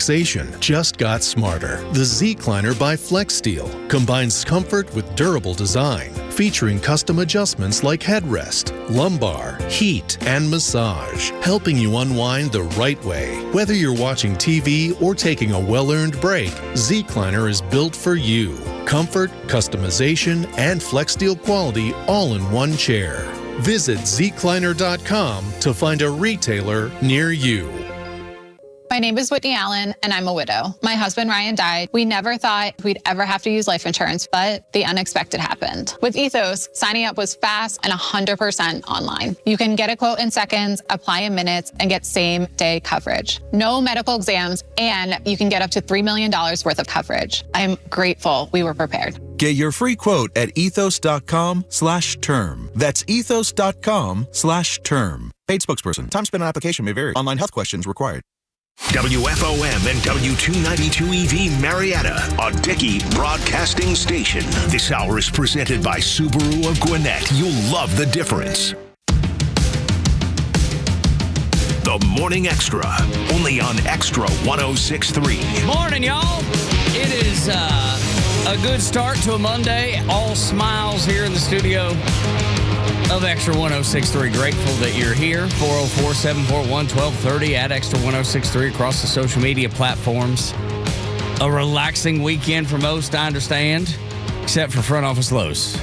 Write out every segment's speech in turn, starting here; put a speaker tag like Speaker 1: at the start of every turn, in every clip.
Speaker 1: relaxation just got smarter. The Z-Cliner by FlexSteel combines comfort with durable design, featuring custom adjustments like headrest, lumbar, heat, and massage, helping you unwind the right way. Whether you're watching TV or taking a well-earned break, Z-Cliner is built for you. Comfort, customization, and FlexSteel quality all in one chair. Visit zcliner.com to find a retailer near you.
Speaker 2: My name is Whitney Allen, and I'm a widow. My husband, Ryan, died. We never thought we'd ever have to use life insurance, but the unexpected happened. With Ethos, signing up was fast and 100% online. You can get a quote in seconds, apply in minutes, and get same-day coverage. No medical exams, and you can get up to $3 million worth of coverage. I'm grateful we were prepared.
Speaker 3: Get your free quote at ethos.com/term. That's ethos.com/term. Paid spokesperson. Time spent on application may vary. Online health questions required.
Speaker 4: WFOM and W292EV Marietta, a Dickey broadcasting station. This hour is presented by Subaru of Gwinnett. You'll love the difference. The Morning Extra, only on Extra 106.3.
Speaker 5: Morning, y'all. It is a good start to a Monday. All smiles here in the studio of Extra 106.3. Grateful that you're here. 404-741-1230 at Extra 106.3 across the social media platforms. A relaxing weekend for most, I understand, except for front office Los,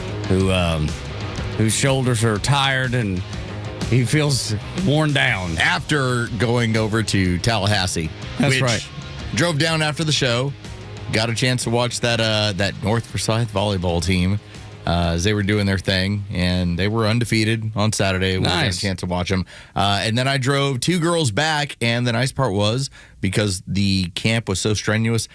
Speaker 5: whose shoulders are tired and he feels worn down.
Speaker 6: After going over to Tallahassee.
Speaker 5: That's right.
Speaker 6: Drove down after the show. Got a chance to watch that North Forsyth volleyball team as they were doing their thing, and they were undefeated on Saturday. We had a chance to watch them. And then I drove two girls back, and the nice part was, because the camp was so strenuous,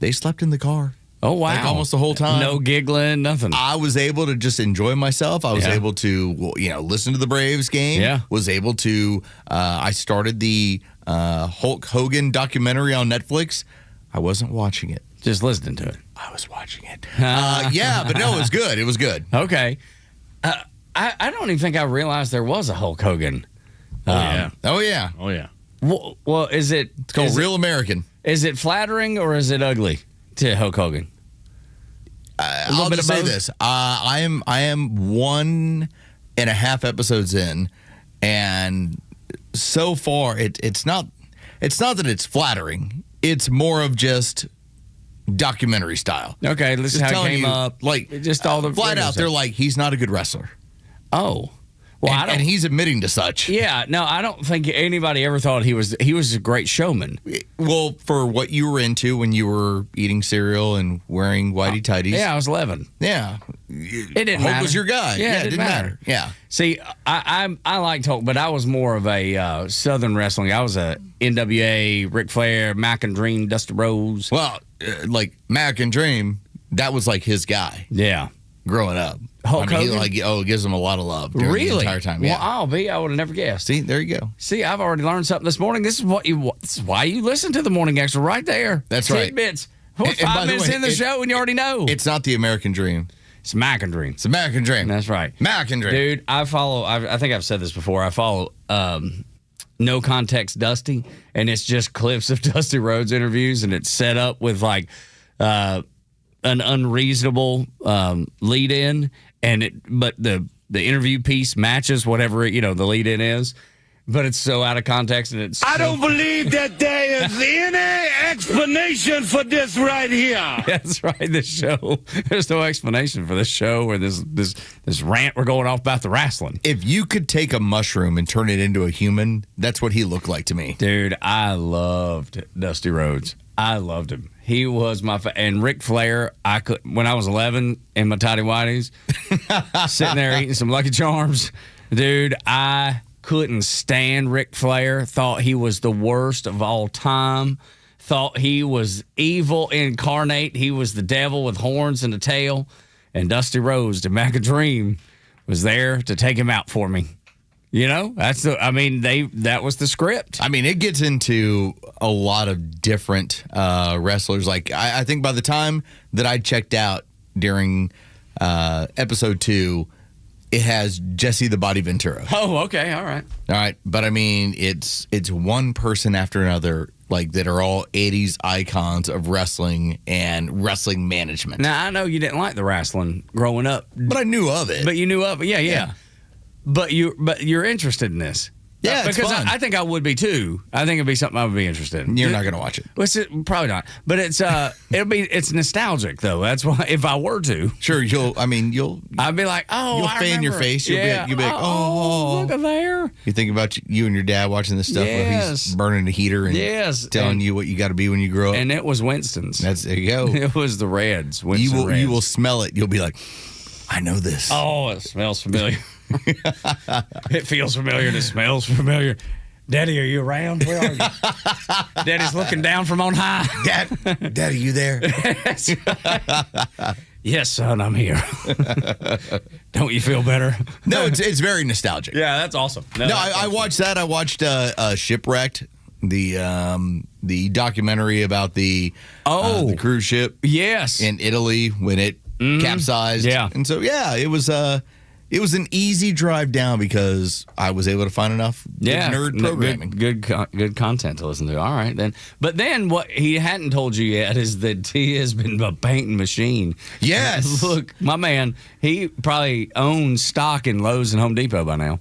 Speaker 6: they slept in the car.
Speaker 5: Oh, wow.
Speaker 6: Like almost the whole time.
Speaker 5: No giggling, nothing.
Speaker 6: I was able to just enjoy myself. I was able to, listen to the Braves game.
Speaker 5: Yeah.
Speaker 6: Was able to, I started the Hulk Hogan documentary on Netflix. I wasn't watching it.
Speaker 5: Just listening to it.
Speaker 6: I was watching it. Yeah, but no, it was good. It was good.
Speaker 5: Okay. I don't even think I realized there was a Hulk Hogan.
Speaker 6: Oh, yeah.
Speaker 5: Well, is it...
Speaker 6: It's called Real American.
Speaker 5: Is it flattering or is it ugly to Hulk Hogan?
Speaker 6: I'll just say this. I am 1.5 episodes in, and so far it's not that it's flattering. It's more of just documentary style.
Speaker 5: Okay, this is how it came up.
Speaker 6: Like,
Speaker 5: just all the
Speaker 6: flat out, they're like, he's not a good wrestler.
Speaker 5: Oh. Well,
Speaker 6: and he's admitting to such.
Speaker 5: Yeah, no, I don't think anybody ever thought he was a great showman.
Speaker 6: Well, for what you were into when you were eating cereal and wearing whitey tighties.
Speaker 5: Yeah, I was 11.
Speaker 6: Yeah.
Speaker 5: It didn't
Speaker 6: Hulk
Speaker 5: matter.
Speaker 6: was your guy.
Speaker 5: Yeah, it didn't matter.
Speaker 6: Yeah.
Speaker 5: See, I liked Hulk, but I was more of a Southern wrestling. I was a NWA, Ric Flair, Mac and Dream, Dusty Rhodes.
Speaker 6: Well, like Mac and Dream, that was like his guy.
Speaker 5: Yeah.
Speaker 6: Growing up.
Speaker 5: Hulk Hogan?
Speaker 6: He gives him a lot of love during the entire time. Yeah.
Speaker 5: Well, I would have never guessed.
Speaker 6: See, there you go.
Speaker 5: See, I've already learned something this morning. This is why you listen to the Morning Extra right there.
Speaker 6: That's right.
Speaker 5: Tidbits. We're 5 minutes in the show and you already know.
Speaker 6: It's not the American Dream.
Speaker 5: It's Mac and Dream.
Speaker 6: It's American Dream.
Speaker 5: That's right.
Speaker 6: Mac and Dream.
Speaker 5: Dude, I think I've said this before. I follow No Context Dusty, and it's just clips of Dusty Rhodes interviews, and it's set up with like an unreasonable lead in, but the interview piece matches whatever the lead in is. But it's so out of context, and it's.
Speaker 7: I don't believe that there is any explanation for this right here.
Speaker 5: That's right. This show, there's no explanation for this show or this rant we're going off about the wrestling.
Speaker 6: If you could take a mushroom and turn it into a human, that's what he looked like to me.
Speaker 5: Dude, I loved Dusty Rhodes. I loved him. He was my and Ric Flair. When I was 11 in my tidy whities, sitting there eating some Lucky Charms, dude. I couldn't stand Ric Flair. Thought he was the worst of all time. Thought he was evil incarnate. He was the devil with horns and a tail. And Dusty Rhodes, to Mac a Dream, was there to take him out for me. That was the script.
Speaker 6: I mean, it gets into a lot of different wrestlers. Like, I think by the time that I checked out during episode 2, it has Jesse the Body Ventura.
Speaker 5: Oh, okay, all right.
Speaker 6: But I mean, it's one person after another like that are all 80s icons of wrestling and wrestling management.
Speaker 5: Now, I know you didn't like the wrestling growing up.
Speaker 6: But I knew of it.
Speaker 5: But you knew of it. Yeah. But you're interested in this.
Speaker 6: Yeah, it's
Speaker 5: because
Speaker 6: fun.
Speaker 5: I think I would be too. I think it'd be something I would be interested in.
Speaker 6: You're not going to watch it.
Speaker 5: Well, probably not. But it's nostalgic though. That's why if I were to,
Speaker 6: sure
Speaker 5: I'd be like, oh,
Speaker 6: you'll
Speaker 5: I
Speaker 6: fan your
Speaker 5: remember.
Speaker 6: face. You'll be like, oh,
Speaker 5: look at there.
Speaker 6: You think about you and your dad watching this stuff where he's burning the heater and telling you what you got to be when you grow up.
Speaker 5: And it was Winston's.
Speaker 6: There you go.
Speaker 5: It was the Reds.
Speaker 6: You
Speaker 5: Reds.
Speaker 6: will smell it. You'll be like, I know this.
Speaker 5: Oh, it smells familiar. It feels familiar and it smells familiar. Daddy, are you around? Where are you? Daddy's looking down from on high.
Speaker 6: Daddy, you there?
Speaker 5: Yes, son, I'm here. Don't you feel better?
Speaker 6: No, it's very nostalgic.
Speaker 5: Yeah, that's awesome.
Speaker 6: I watched that. I watched Shipwrecked, the documentary about the cruise ship.
Speaker 5: Yes,
Speaker 6: in Italy when it capsized.
Speaker 5: Yeah,
Speaker 6: and so it was an easy drive down because I was able to find enough nerd programming.
Speaker 5: Good content to listen to. All right, then. But then what he hadn't told you yet is that he has been a painting machine.
Speaker 6: Yes.
Speaker 5: Look, my man, he probably owns stock in Lowe's and Home Depot by now.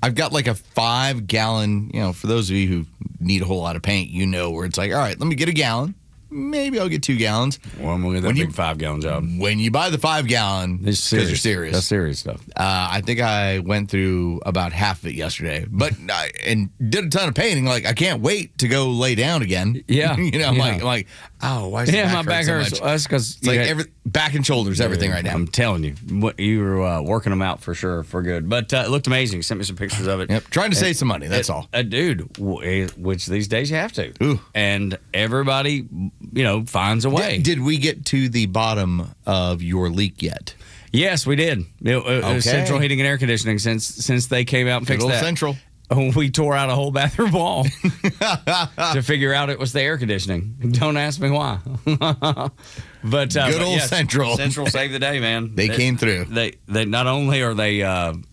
Speaker 6: I've got like a 5-gallon, for those of you who need a whole lot of paint, where it's like, all right, let me get a gallon. Maybe I'll get 2 gallons.
Speaker 5: Well, I'm going to get that big 5-gallon job.
Speaker 6: When you buy the 5-gallon, because you're serious.
Speaker 5: That's serious stuff.
Speaker 6: I think I went through about half of it yesterday, and did a ton of painting. Like, I can't wait to go lay down again.
Speaker 5: Yeah.
Speaker 6: I'm like, oh, why is
Speaker 5: my back hurts so much? That's because
Speaker 6: it's like back and shoulders, everything right now.
Speaker 5: I'm telling you, you were working them out for sure, for good. But it looked amazing. Sent me some pictures of it.
Speaker 6: Yep. Trying to save some money. That's all.
Speaker 5: Dude, which these days you have to.
Speaker 6: Ooh.
Speaker 5: And everybody, finds a way.
Speaker 6: Did we get to the bottom of your leak yet?
Speaker 5: Yes, we did. It was Central Heating and Air Conditioning since they came out and fixed that.
Speaker 6: Central.
Speaker 5: We tore out a whole bathroom wall to figure out it was the air conditioning. Don't ask me why. But
Speaker 6: good old Central.
Speaker 5: Central saved the day, man.
Speaker 6: They came through.
Speaker 5: They not only are they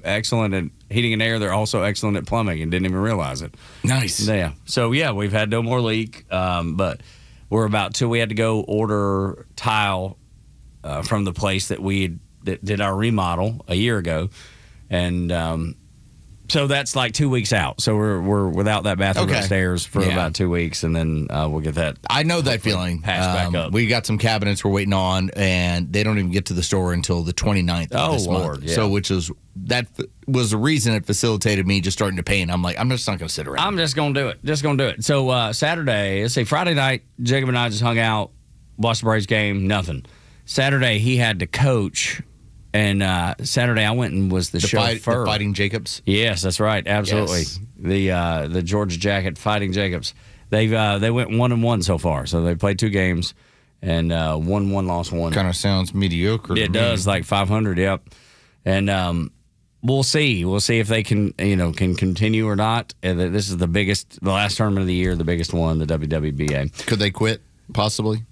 Speaker 5: excellent at heating and air, they're also excellent at plumbing and didn't even realize it.
Speaker 6: Nice.
Speaker 5: Yeah. So we've had no more leak, but we're about to. We had to go order tile from the place that that did our remodel a year ago, and so that's like 2 weeks out. So we're without that bathroom upstairs for about 2 weeks, and then we'll get that.
Speaker 6: I know that feeling.
Speaker 5: Patched back up.
Speaker 6: We got some cabinets we're waiting on, and they don't even get to the store until the 29th of this month.
Speaker 5: Yeah.
Speaker 6: So that was the reason it facilitated me just starting to paint. I'm like, I'm just not going to sit around.
Speaker 5: I'm just going to do it. So Friday night, Jacob and I just hung out, watched the Braves game, nothing. Saturday, he had to coach. And Saturday, I went and was the chauffeur.
Speaker 6: The Fighting Jacobs?
Speaker 5: Yes, that's right. Absolutely. Yes. The Georgia Jacket Fighting Jacobs. They went 1-1 so far. So they played 2 games and won 1, lost 1.
Speaker 6: Kind of sounds mediocre.
Speaker 5: It does, like 500, yep. And we'll see. We'll see if they can continue or not. This is the last tournament of the year, the biggest one, the WWBA.
Speaker 6: Could they quit, possibly?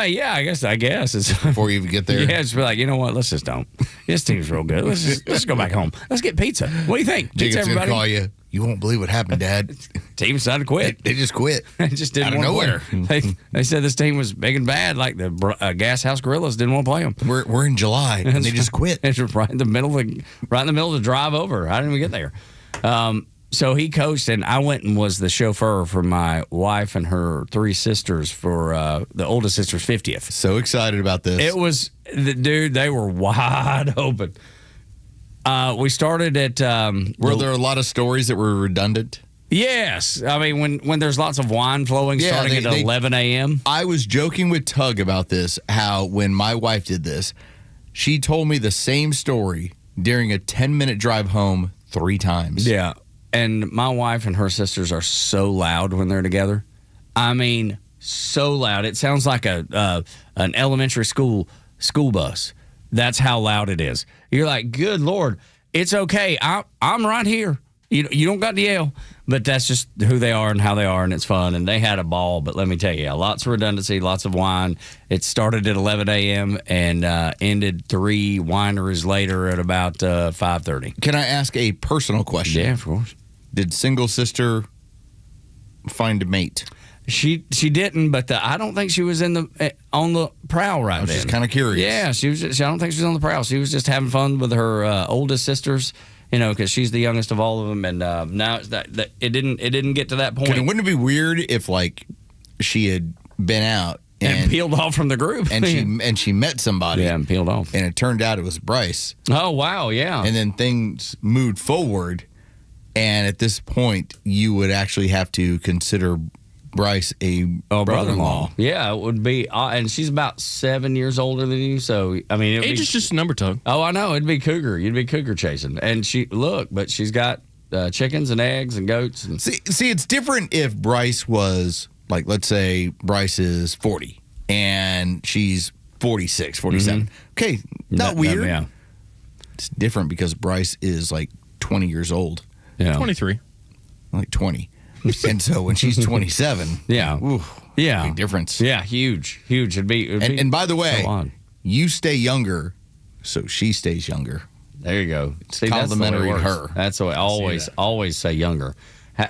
Speaker 5: Yeah, I guess it's
Speaker 6: before you even get there.
Speaker 5: Yeah, just be like, you know what? Let's just don't. This team's real good. Let's go back home. Let's get pizza. What do you think?
Speaker 6: Jacob's gonna call you. You won't believe what happened, Dad.
Speaker 5: Team decided to quit.
Speaker 6: They just quit.
Speaker 5: They just didn't want to play. They said this team was big and bad, like the Gas House Gorillas didn't want to play them.
Speaker 6: We're in July, and they just quit.
Speaker 5: It's right in the middle of the drive over. I didn't even get there. So he coached, and I went and was the chauffeur for my wife and her 3 sisters for the oldest sister's 50th.
Speaker 6: So excited about this.
Speaker 5: It was, dude, they were wide open. We started at...
Speaker 6: were there a lot of stories that were redundant?
Speaker 5: Yes. I mean, when there's lots of wine flowing starting at 11 a.m.
Speaker 6: I was joking with Tug about this, how when my wife did this, she told me the same story during a 10-minute drive home 3 times.
Speaker 5: Yeah. And my wife and her sisters are so loud when they're together. I mean, so loud. It sounds like an elementary school bus. That's how loud it is. You're like, good Lord, it's okay. I'm right here. You don't got to yell. But that's just who they are and how they are, and it's fun. And they had a ball. But let me tell you, lots of redundancy, lots of wine. It started at 11 a.m. and ended 3 wineries later at about 5:30.
Speaker 6: Can I ask a personal question?
Speaker 5: Yeah, of course.
Speaker 6: Did single sister find a mate?
Speaker 5: She didn't, but I don't think she was on the prowl right
Speaker 6: I was
Speaker 5: then.
Speaker 6: just kind of curious.
Speaker 5: Yeah, she was. I don't think she was on the prowl. She was just having fun with her oldest sisters, because she's the youngest of all of them. And now it's that it didn't get to that point.
Speaker 6: Wouldn't it be weird if like she had been out
Speaker 5: and peeled off from the group,
Speaker 6: and she met somebody,
Speaker 5: and peeled off,
Speaker 6: and it turned out it was Bryce.
Speaker 5: Oh wow, yeah.
Speaker 6: And then things moved forward, and at this point, you would actually have to consider Bryce a brother-in-law.
Speaker 5: Yeah, it would be, and she's about 7 years older than you. So I mean,
Speaker 8: age is just a number, Tug.
Speaker 5: Oh, I know. It'd be cougar. You'd be cougar chasing, and but she's got chickens and eggs and goats. And
Speaker 6: see, it's different if Bryce was like, let's say Bryce is 40 and she's 46, 47. Okay, not weird.
Speaker 5: Yeah.
Speaker 6: It's different because Bryce is like 20 years old.
Speaker 5: Yeah,
Speaker 8: 23,
Speaker 6: like 20. And so when she's 27, big difference.
Speaker 5: Yeah, huge. It'd be
Speaker 6: and by the way,
Speaker 5: so
Speaker 6: you stay younger, so she stays younger.
Speaker 5: There you go. See,
Speaker 6: complimentary to her.
Speaker 5: That's the way. Always say younger.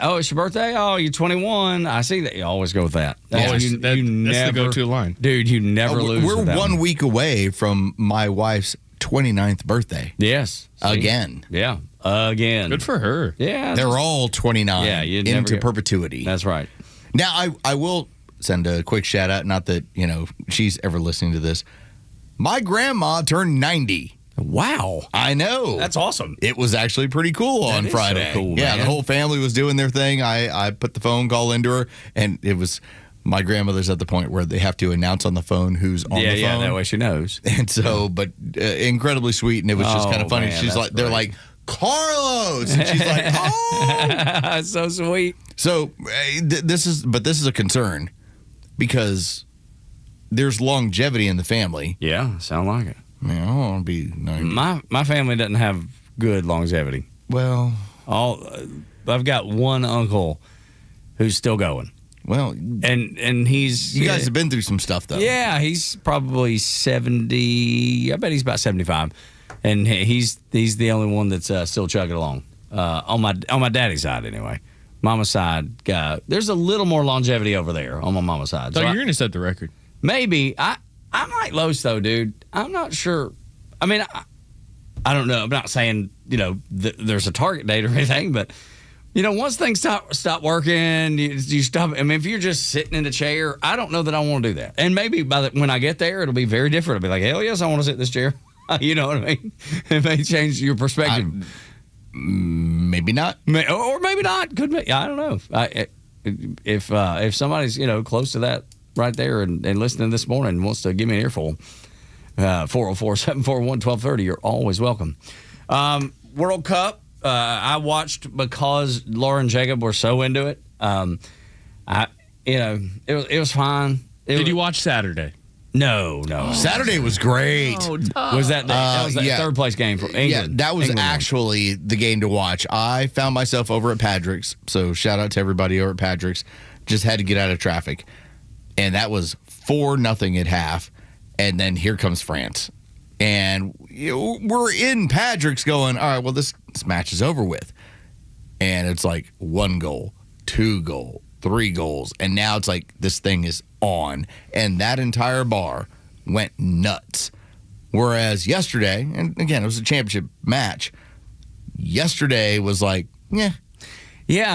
Speaker 5: Oh, it's your birthday? Oh, you're 21. I see that. You always go with that.
Speaker 8: That's the go-to line.
Speaker 5: Dude, you never lose.
Speaker 6: We're 1 week away from my wife's 29th birthday.
Speaker 5: Yes. See?
Speaker 6: Again.
Speaker 5: Yeah. Again.
Speaker 8: Good for her.
Speaker 5: Yeah.
Speaker 6: They're all 29 into perpetuity.
Speaker 5: That's right.
Speaker 6: Now, I will send a quick shout out, not that, she's ever listening to this. My grandma turned 90.
Speaker 5: Wow.
Speaker 6: I know.
Speaker 5: That's awesome.
Speaker 6: It was actually pretty cool on Friday.
Speaker 5: So cool,
Speaker 6: yeah,
Speaker 5: man.
Speaker 6: The whole family was doing their thing. I put the phone call into her, and it was my grandmother's at the point where they have to announce on the phone who's on the phone.
Speaker 5: Yeah, that way she knows.
Speaker 6: And so, but incredibly sweet, and it was just kind of funny.
Speaker 5: Man,
Speaker 6: she's like, they're like, Carlos, and she's like, oh,
Speaker 5: so sweet.
Speaker 6: So this is a concern because there's longevity in the family.
Speaker 5: Yeah, sound like it.
Speaker 6: Man, I don't want to be 90.
Speaker 5: My family doesn't have good longevity.
Speaker 6: Well,
Speaker 5: I've got one uncle who's still going.
Speaker 6: Well,
Speaker 5: and he's
Speaker 6: you guys have been through some stuff though.
Speaker 5: Yeah, he's probably 70. I bet he's about 75, and he's the only one that's still chugging along. On my daddy's side anyway. Mama's side, there's a little more longevity over there on my mama's side.
Speaker 8: So you're gonna set the record.
Speaker 5: Maybe I'm like Los though, dude. I'm not sure. I mean, I don't know. I'm not saying there's a target date or anything, but once things stop working, you stop. I mean, if you're just sitting in a chair, I don't know that I want to do that. And maybe when I get there, it'll be very different. I'll be like, hell yes, I want to sit in this chair. You know what I mean? It may change your perspective.
Speaker 6: Maybe not,
Speaker 5: or maybe not. Could be. I don't know. If somebody's close to that right there and listening this morning and wants to give me an earful, 404-741-1230, you're always welcome. World Cup. I watched because Laura and Jacob were so into it. It was fine.
Speaker 8: Did you watch Saturday?
Speaker 5: No.
Speaker 6: Saturday was great.
Speaker 5: Was that the third place game for England?
Speaker 6: Yeah, that was actually the game to watch. I found myself over at Patrick's, so shout out to everybody over at Patrick's. Just had to get out of traffic, and that was 4-0 at half, and then here comes France. And we're in Patrick's going, all right, well, this match is over with. And it's like 1 goal, 2 goal, 3 goals. And now it's like this thing is on. And that entire bar went nuts. Whereas yesterday, and again, it was a championship match. Yesterday was like,
Speaker 5: Yeah,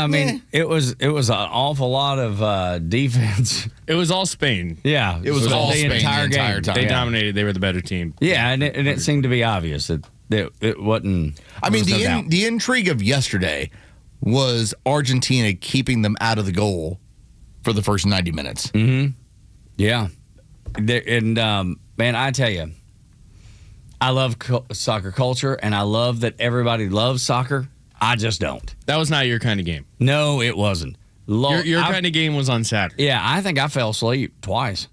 Speaker 5: I mean, it was an awful lot of defense.
Speaker 8: It was all Spain.
Speaker 5: Yeah.
Speaker 6: It was all Spain the entire
Speaker 5: game.
Speaker 6: time.
Speaker 8: They dominated. They were the better team.
Speaker 5: Yeah, and it seemed to be obvious that it wasn't.
Speaker 6: I mean, the intrigue of yesterday was Argentina keeping them out of the goal for the first 90 minutes.
Speaker 5: Mm-hmm. Yeah. And, man, I tell you, I love soccer culture, and I love that everybody loves soccer. I just don't.
Speaker 8: That was not your kind of game.
Speaker 5: No, it wasn't.
Speaker 8: Your kind of game was on Saturday.
Speaker 5: Yeah, I think I fell asleep twice.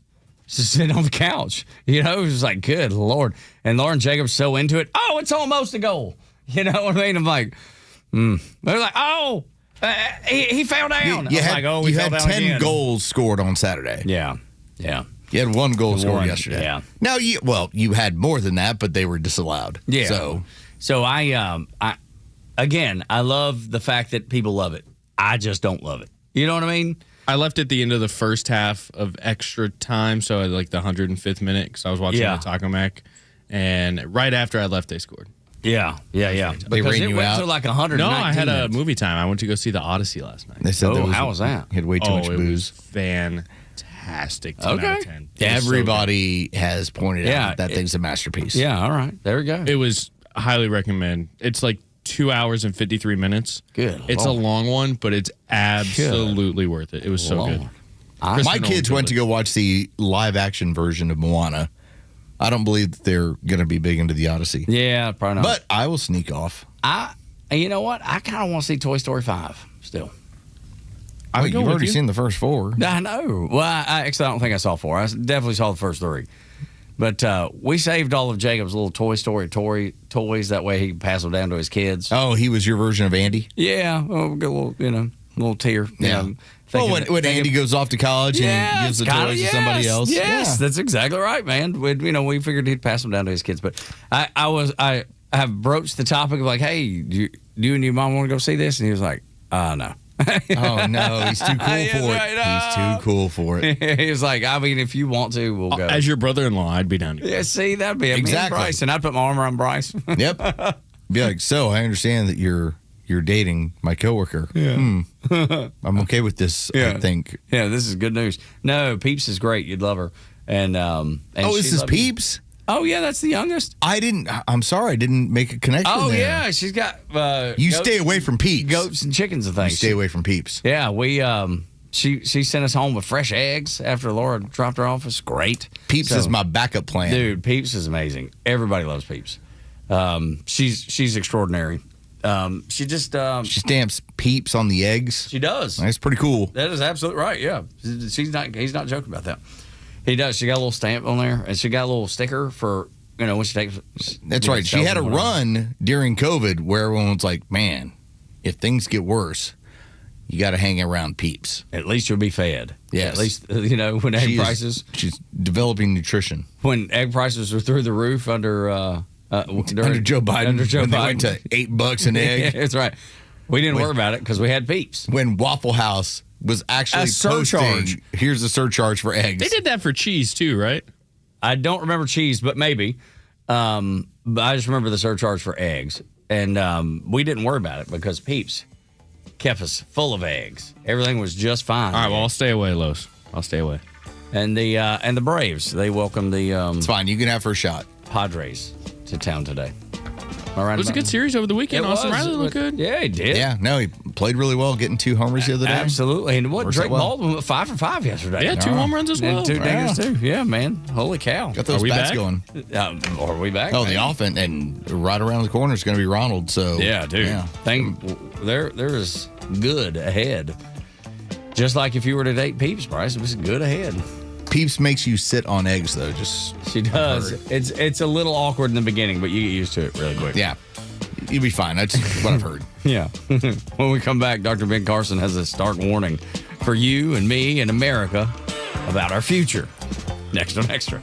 Speaker 5: Just sitting on the couch. It was like, good Lord. And Lauren Jacobs so into it. Oh, it's almost a goal. You know what I mean? I'm like, They're like, oh, he fell down.
Speaker 6: You had 10
Speaker 5: again.
Speaker 6: goals scored on Saturday.
Speaker 5: Yeah.
Speaker 6: You had 1 goal scored yesterday.
Speaker 5: Yeah.
Speaker 6: Now, you had more than that, but they were disallowed.
Speaker 5: Yeah. So I again, I love the fact that people love it. I just don't love it. You know what I mean?
Speaker 8: I left at the end of the first half of extra time, so at like the 105th minute, because I was watching the Taco Mac, and right after I left, they scored.
Speaker 5: Yeah.
Speaker 6: They ran you out?
Speaker 5: To like 100.
Speaker 8: No, I had a movie time. I went to go see the Odyssey last night.
Speaker 6: They said
Speaker 5: how was that?
Speaker 6: He had way too much
Speaker 8: it
Speaker 6: booze.
Speaker 8: was fantastic. 10 out of 10.
Speaker 6: Everybody has pointed out that thing's a masterpiece.
Speaker 5: Yeah, all right. There we go.
Speaker 8: It was highly recommend. It's like 2 hours and 53 minutes.
Speaker 5: Good.
Speaker 8: It's a long one, but it's absolutely worth it. It was so good.
Speaker 6: My kids went to go watch the live action version of Moana. I don't believe that they're going to be big into the Odyssey.
Speaker 5: Yeah, probably not.
Speaker 6: But I will sneak off.
Speaker 5: You know what? I kind of want to see Toy Story 5 still.
Speaker 6: You've already seen the first 4.
Speaker 5: I know. Well, actually, I don't think I saw 4. I definitely saw the first 3. But we saved all of Jacob's little Toy Story toys. That way he can pass them down to his kids.
Speaker 6: Oh, he was your version of Andy?
Speaker 5: Yeah. Well, get a little tear.
Speaker 6: Yeah. When Andy goes off to college and gives the toys to somebody else.
Speaker 5: Yes, that's exactly right, man. We figured he'd pass them down to his kids. But I have broached the topic of like, hey, do you and your mom want to go see this? And he was like, no.
Speaker 6: Oh, no, he's too cool for it. He's too cool for it.
Speaker 5: He was like, I mean, if you want to, we'll go.
Speaker 8: As your brother-in-law, I'd be down to go.
Speaker 5: Yeah, see, that'd be
Speaker 6: exactly.
Speaker 5: Me and Bryce, and I'd put my arm around Bryce.
Speaker 6: Yep. Be like, so I understand that you're dating my coworker.
Speaker 5: Yeah.
Speaker 6: I'm okay with this, I think.
Speaker 5: Yeah, this is good news. No, Peeps is great. You'd love her. And
Speaker 6: this is Peeps?
Speaker 5: Oh, yeah, that's the youngest.
Speaker 6: I'm sorry, I didn't make a connection there.
Speaker 5: Yeah, she's got
Speaker 6: you stay away from Peeps.
Speaker 5: Goats and chickens and things.
Speaker 6: You stay away from Peeps.
Speaker 5: Yeah, we she sent us home with fresh eggs after Laura dropped her off. It's great.
Speaker 6: Peeps is my backup plan.
Speaker 5: Dude, Peeps is amazing. Everybody loves Peeps. She's extraordinary. She
Speaker 6: stamps Peeps on the eggs.
Speaker 5: She does.
Speaker 6: That's pretty cool.
Speaker 5: That is absolutely right. Yeah, he's not joking about that. He does. She got a little stamp on there, and she got a little sticker for when she takes.
Speaker 6: That's right. She had a run during COVID where everyone was like, "Man, if things get worse, you got to hang around Peeps.
Speaker 5: At least you'll be fed."
Speaker 6: Yes.
Speaker 5: At least when egg prices.
Speaker 6: She's developing nutrition.
Speaker 5: When egg prices were through the roof under
Speaker 6: Joe Biden. They went to $8 an egg.
Speaker 5: That's right. We didn't worry about it because we had Peeps.
Speaker 6: When Waffle House was actually posting, here's a surcharge for eggs.
Speaker 8: They did that for cheese too, right?
Speaker 5: I don't remember cheese, but maybe. But I just remember the surcharge for eggs. And we didn't worry about it because Peeps kept us full of eggs. Everything was just fine.
Speaker 8: All right, well, I'll stay away, Los. I'll stay away.
Speaker 5: And the Braves, they welcomed the
Speaker 6: it's fine. You can have first shot.
Speaker 5: Padres to town today.
Speaker 8: It was a good series over the weekend. Austin Riley looked good.
Speaker 5: Yeah, he did.
Speaker 6: Yeah, no, he played really well, getting 2 homers the other day.
Speaker 5: Absolutely. And Drake Baldwin went 5 for 5 yesterday.
Speaker 8: Yeah, 2 home runs as well.
Speaker 5: And 2 dingers too. Yeah, man. Holy cow.
Speaker 6: Got those bats going.
Speaker 5: Are we back?
Speaker 6: Oh, the offense, and right around the corner is going to be Ronald. So
Speaker 5: yeah, dude. Yeah. There is good ahead. Just like if you were to date Peeps, Bryce, it was good ahead.
Speaker 6: Peeps makes you sit on eggs, though.
Speaker 5: She does. It's a little awkward in the beginning, but you get used to it really quick.
Speaker 6: Yeah, you'll be fine. That's what I've heard.
Speaker 5: Yeah. When we come back, Dr. Ben Carson has a stark warning for you and me and America about our future. Next on Extra.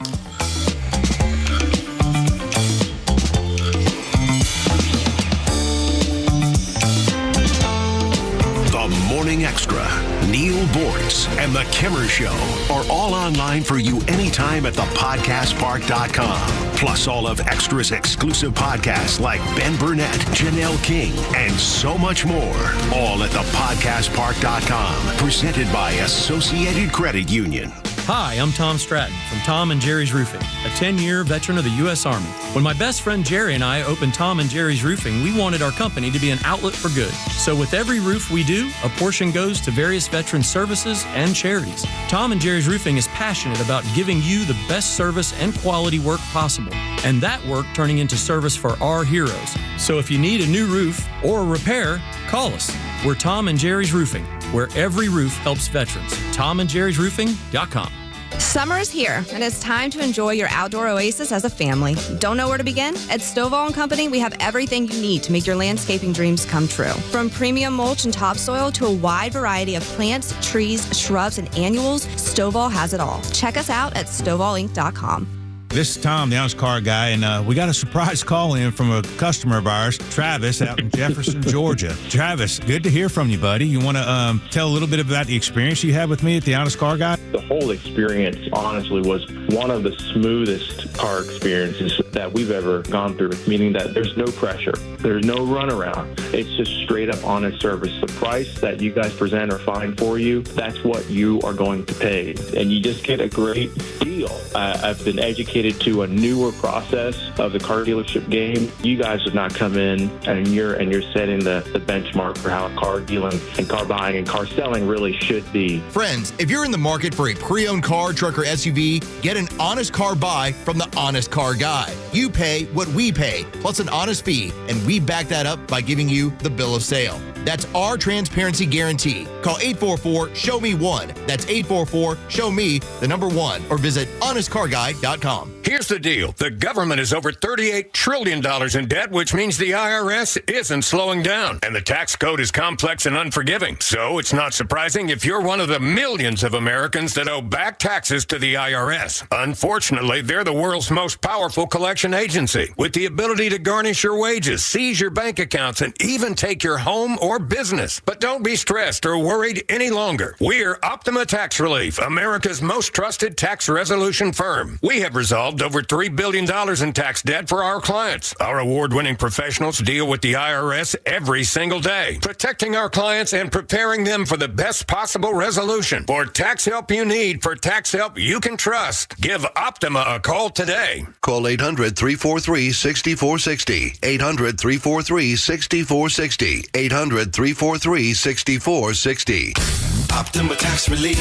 Speaker 4: Morning Extra, Neil Bortz, and The Kimmer Show are all online for you anytime at thepodcastpark.com. Plus all of Extra's exclusive podcasts like Ben Burnett, Janelle King, and so much more. All at thepodcastpark.com. Presented by Associated Credit Union.
Speaker 9: Hi, I'm Tom Stratton from Tom and Jerry's Roofing, a 10-year veteran of the U.S. Army. When my best friend Jerry and I opened Tom and Jerry's Roofing, we wanted our company to be an outlet for good. So with every roof we do, a portion goes to various veteran services and charities. Tom and Jerry's Roofing is passionate about giving you the best service and quality work possible, and that work turning into service for our heroes. So if you need a new roof or a repair, call us. We're Tom and Jerry's Roofing, where every roof helps veterans. TomandJerry'sRoofing.com.
Speaker 10: Summer is here, and it's time to enjoy your outdoor oasis as a family. Don't know where to begin? At Stovall & Company, we have everything you need to make your landscaping dreams come true. From premium mulch and topsoil to a wide variety of plants, trees, shrubs, and annuals, Stovall has it all. Check us out at StovallInc.com.
Speaker 11: This is Tom, the honest car guy, and we got a surprise call in from a customer of ours, Travis, out in Jefferson, Georgia. Travis, good to hear from you, buddy. You want to tell a little bit about the experience you had with me at the honest car guy?
Speaker 12: The whole experience, honestly, was one of the smoothest car experiences that we've ever gone through, meaning that there's no pressure. There's no runaround. It's just straight up honest service. The price that you guys present or find for you, that's what you are going to pay. And you just get a great deal. I've been educated to a newer process of the car dealership game. You guys have not come in and you're setting the benchmark for how car dealing and car buying and car selling really should be.
Speaker 3: Friends, if you're in the market for a pre-owned car, truck, or SUV, get an honest car buy from the honest car guy. You pay what we pay, plus an honest fee, and we back that up by giving you the bill of sale. That's our transparency guarantee. Call 844-SHOW-ME-1. That's 844-SHOW-ME, the number 1, or visit honestcarguy.com.
Speaker 13: Here's the deal. The government is over $38 trillion in debt, which means the IRS isn't slowing down. And the tax code is complex and unforgiving. So it's not surprising if you're one of the millions of Americans that owe back taxes to the IRS. Unfortunately, they're the world's most powerful collection agency, with the ability to garnish your wages, seize your bank accounts, and even take your home or business. But don't be stressed or worried any longer. We're Optima Tax Relief, America's most trusted tax resolution firm. We have resolved over $3 billion in tax debt for our clients. Our award-winning professionals deal with the IRS every single day, protecting our clients and preparing them for the best possible resolution. For tax help you need, for tax help you can trust, give Optima a call today.
Speaker 4: Call 800-343-6460. 800-343-6460. 800-343-6460.
Speaker 14: Optima Tax Relief.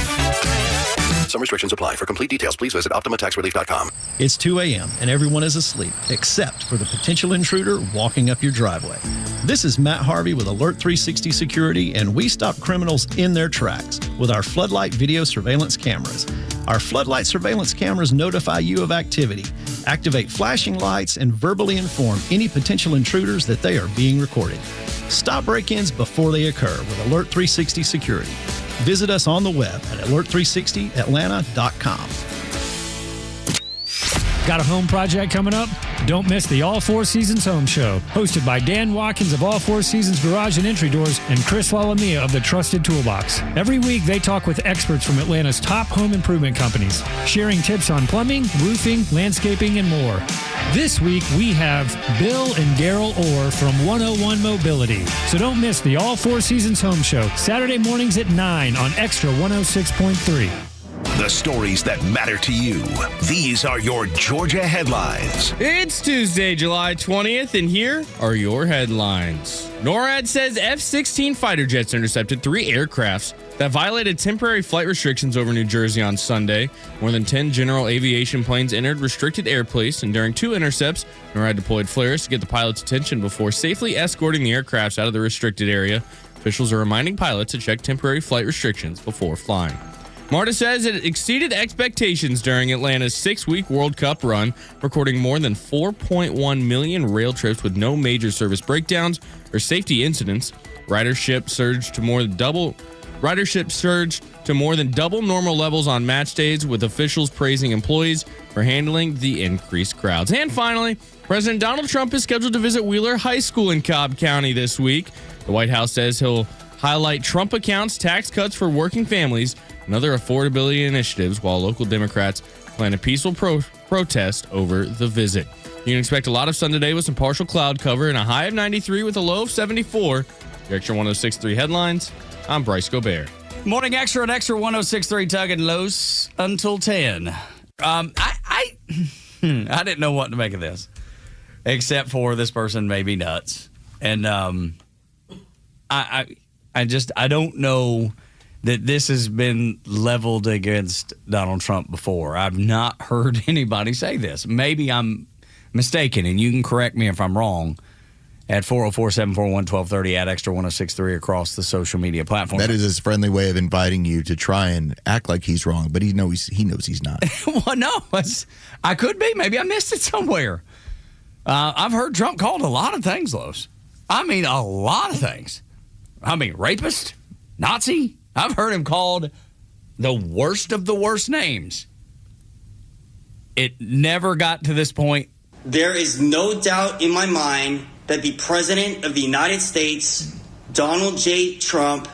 Speaker 4: Some restrictions apply. For complete details, please visit OptimaTaxRelief.com.
Speaker 15: It's 2 a.m. and everyone is asleep, except for the potential intruder walking up your driveway. This is Matt Harvey with Alert 360 Security, and we stop criminals in their tracks with our floodlight video surveillance cameras. Our floodlight surveillance cameras notify you of activity, activate flashing lights, and verbally inform any potential intruders that they are being recorded. Stop break-ins before they occur with Alert 360 Security. Visit us on the web at alert360atlanta.com.
Speaker 16: Got a home project coming up? Don't miss the All Four Seasons Home Show, hosted by Dan Watkins of All Four Seasons Garage and Entry Doors and Chris Lalamia of the Trusted Toolbox. Every week, they talk with experts from Atlanta's top home improvement companies, sharing tips on plumbing, roofing, landscaping, and more. This week, we have Bill and Daryl Orr from 101 Mobility. So don't miss the All Four Seasons Home Show, Saturday mornings at 9 on Extra 106.3.
Speaker 4: The stories that matter to you. These are your Georgia headlines.
Speaker 8: It's Tuesday, July 20th, and here are your headlines. NORAD says F-16 fighter jets intercepted 3 aircrafts that violated temporary flight restrictions over New Jersey on Sunday. More than 10 general aviation planes entered restricted airspace, and during 2 intercepts, NORAD deployed flares to get the pilots' attention before safely escorting the aircrafts out of the restricted area. Officials are reminding pilots to check temporary flight restrictions before flying. MARTA says it exceeded expectations during Atlanta's 6-week World Cup run, recording more than 4.1 million rail trips with no major service breakdowns or safety incidents. Ridership surged to more than double normal levels on match days, with officials praising employees for handling the increased crowds. And finally, President Donald Trump is scheduled to visit Wheeler High School in Cobb County this week. The White House says he'll highlight Trump accounts, tax cuts for working families, and other affordability initiatives, while local Democrats plan a peaceful protest over the visit. You can expect a lot of sun today with some partial cloud cover and a high of 93 with a low of 74. Your Extra 106.3 headlines. I'm Bryce Gobert.
Speaker 5: Morning Extra and Extra 106.3 Tug and Los until 10. I didn't know what to make of this, except for this person may be nuts. And I don't know that this has been leveled against Donald Trump before. I've not heard anybody say this. Maybe I'm mistaken, and you can correct me if I'm wrong at 404-741-1230 at Extra 106.3 across the social media platforms.
Speaker 3: That is his friendly way of inviting you to try and act like he's wrong, but he knows he's not.
Speaker 5: Well, no, I could be. Maybe I missed it somewhere. I've heard Trump called a lot of things, Los. I mean, a lot of things. I mean, rapist, Nazi. I've heard him called the worst of the worst names. It never got to this point.
Speaker 14: There is no doubt in my mind that the President of the United States, Donald J. Trump,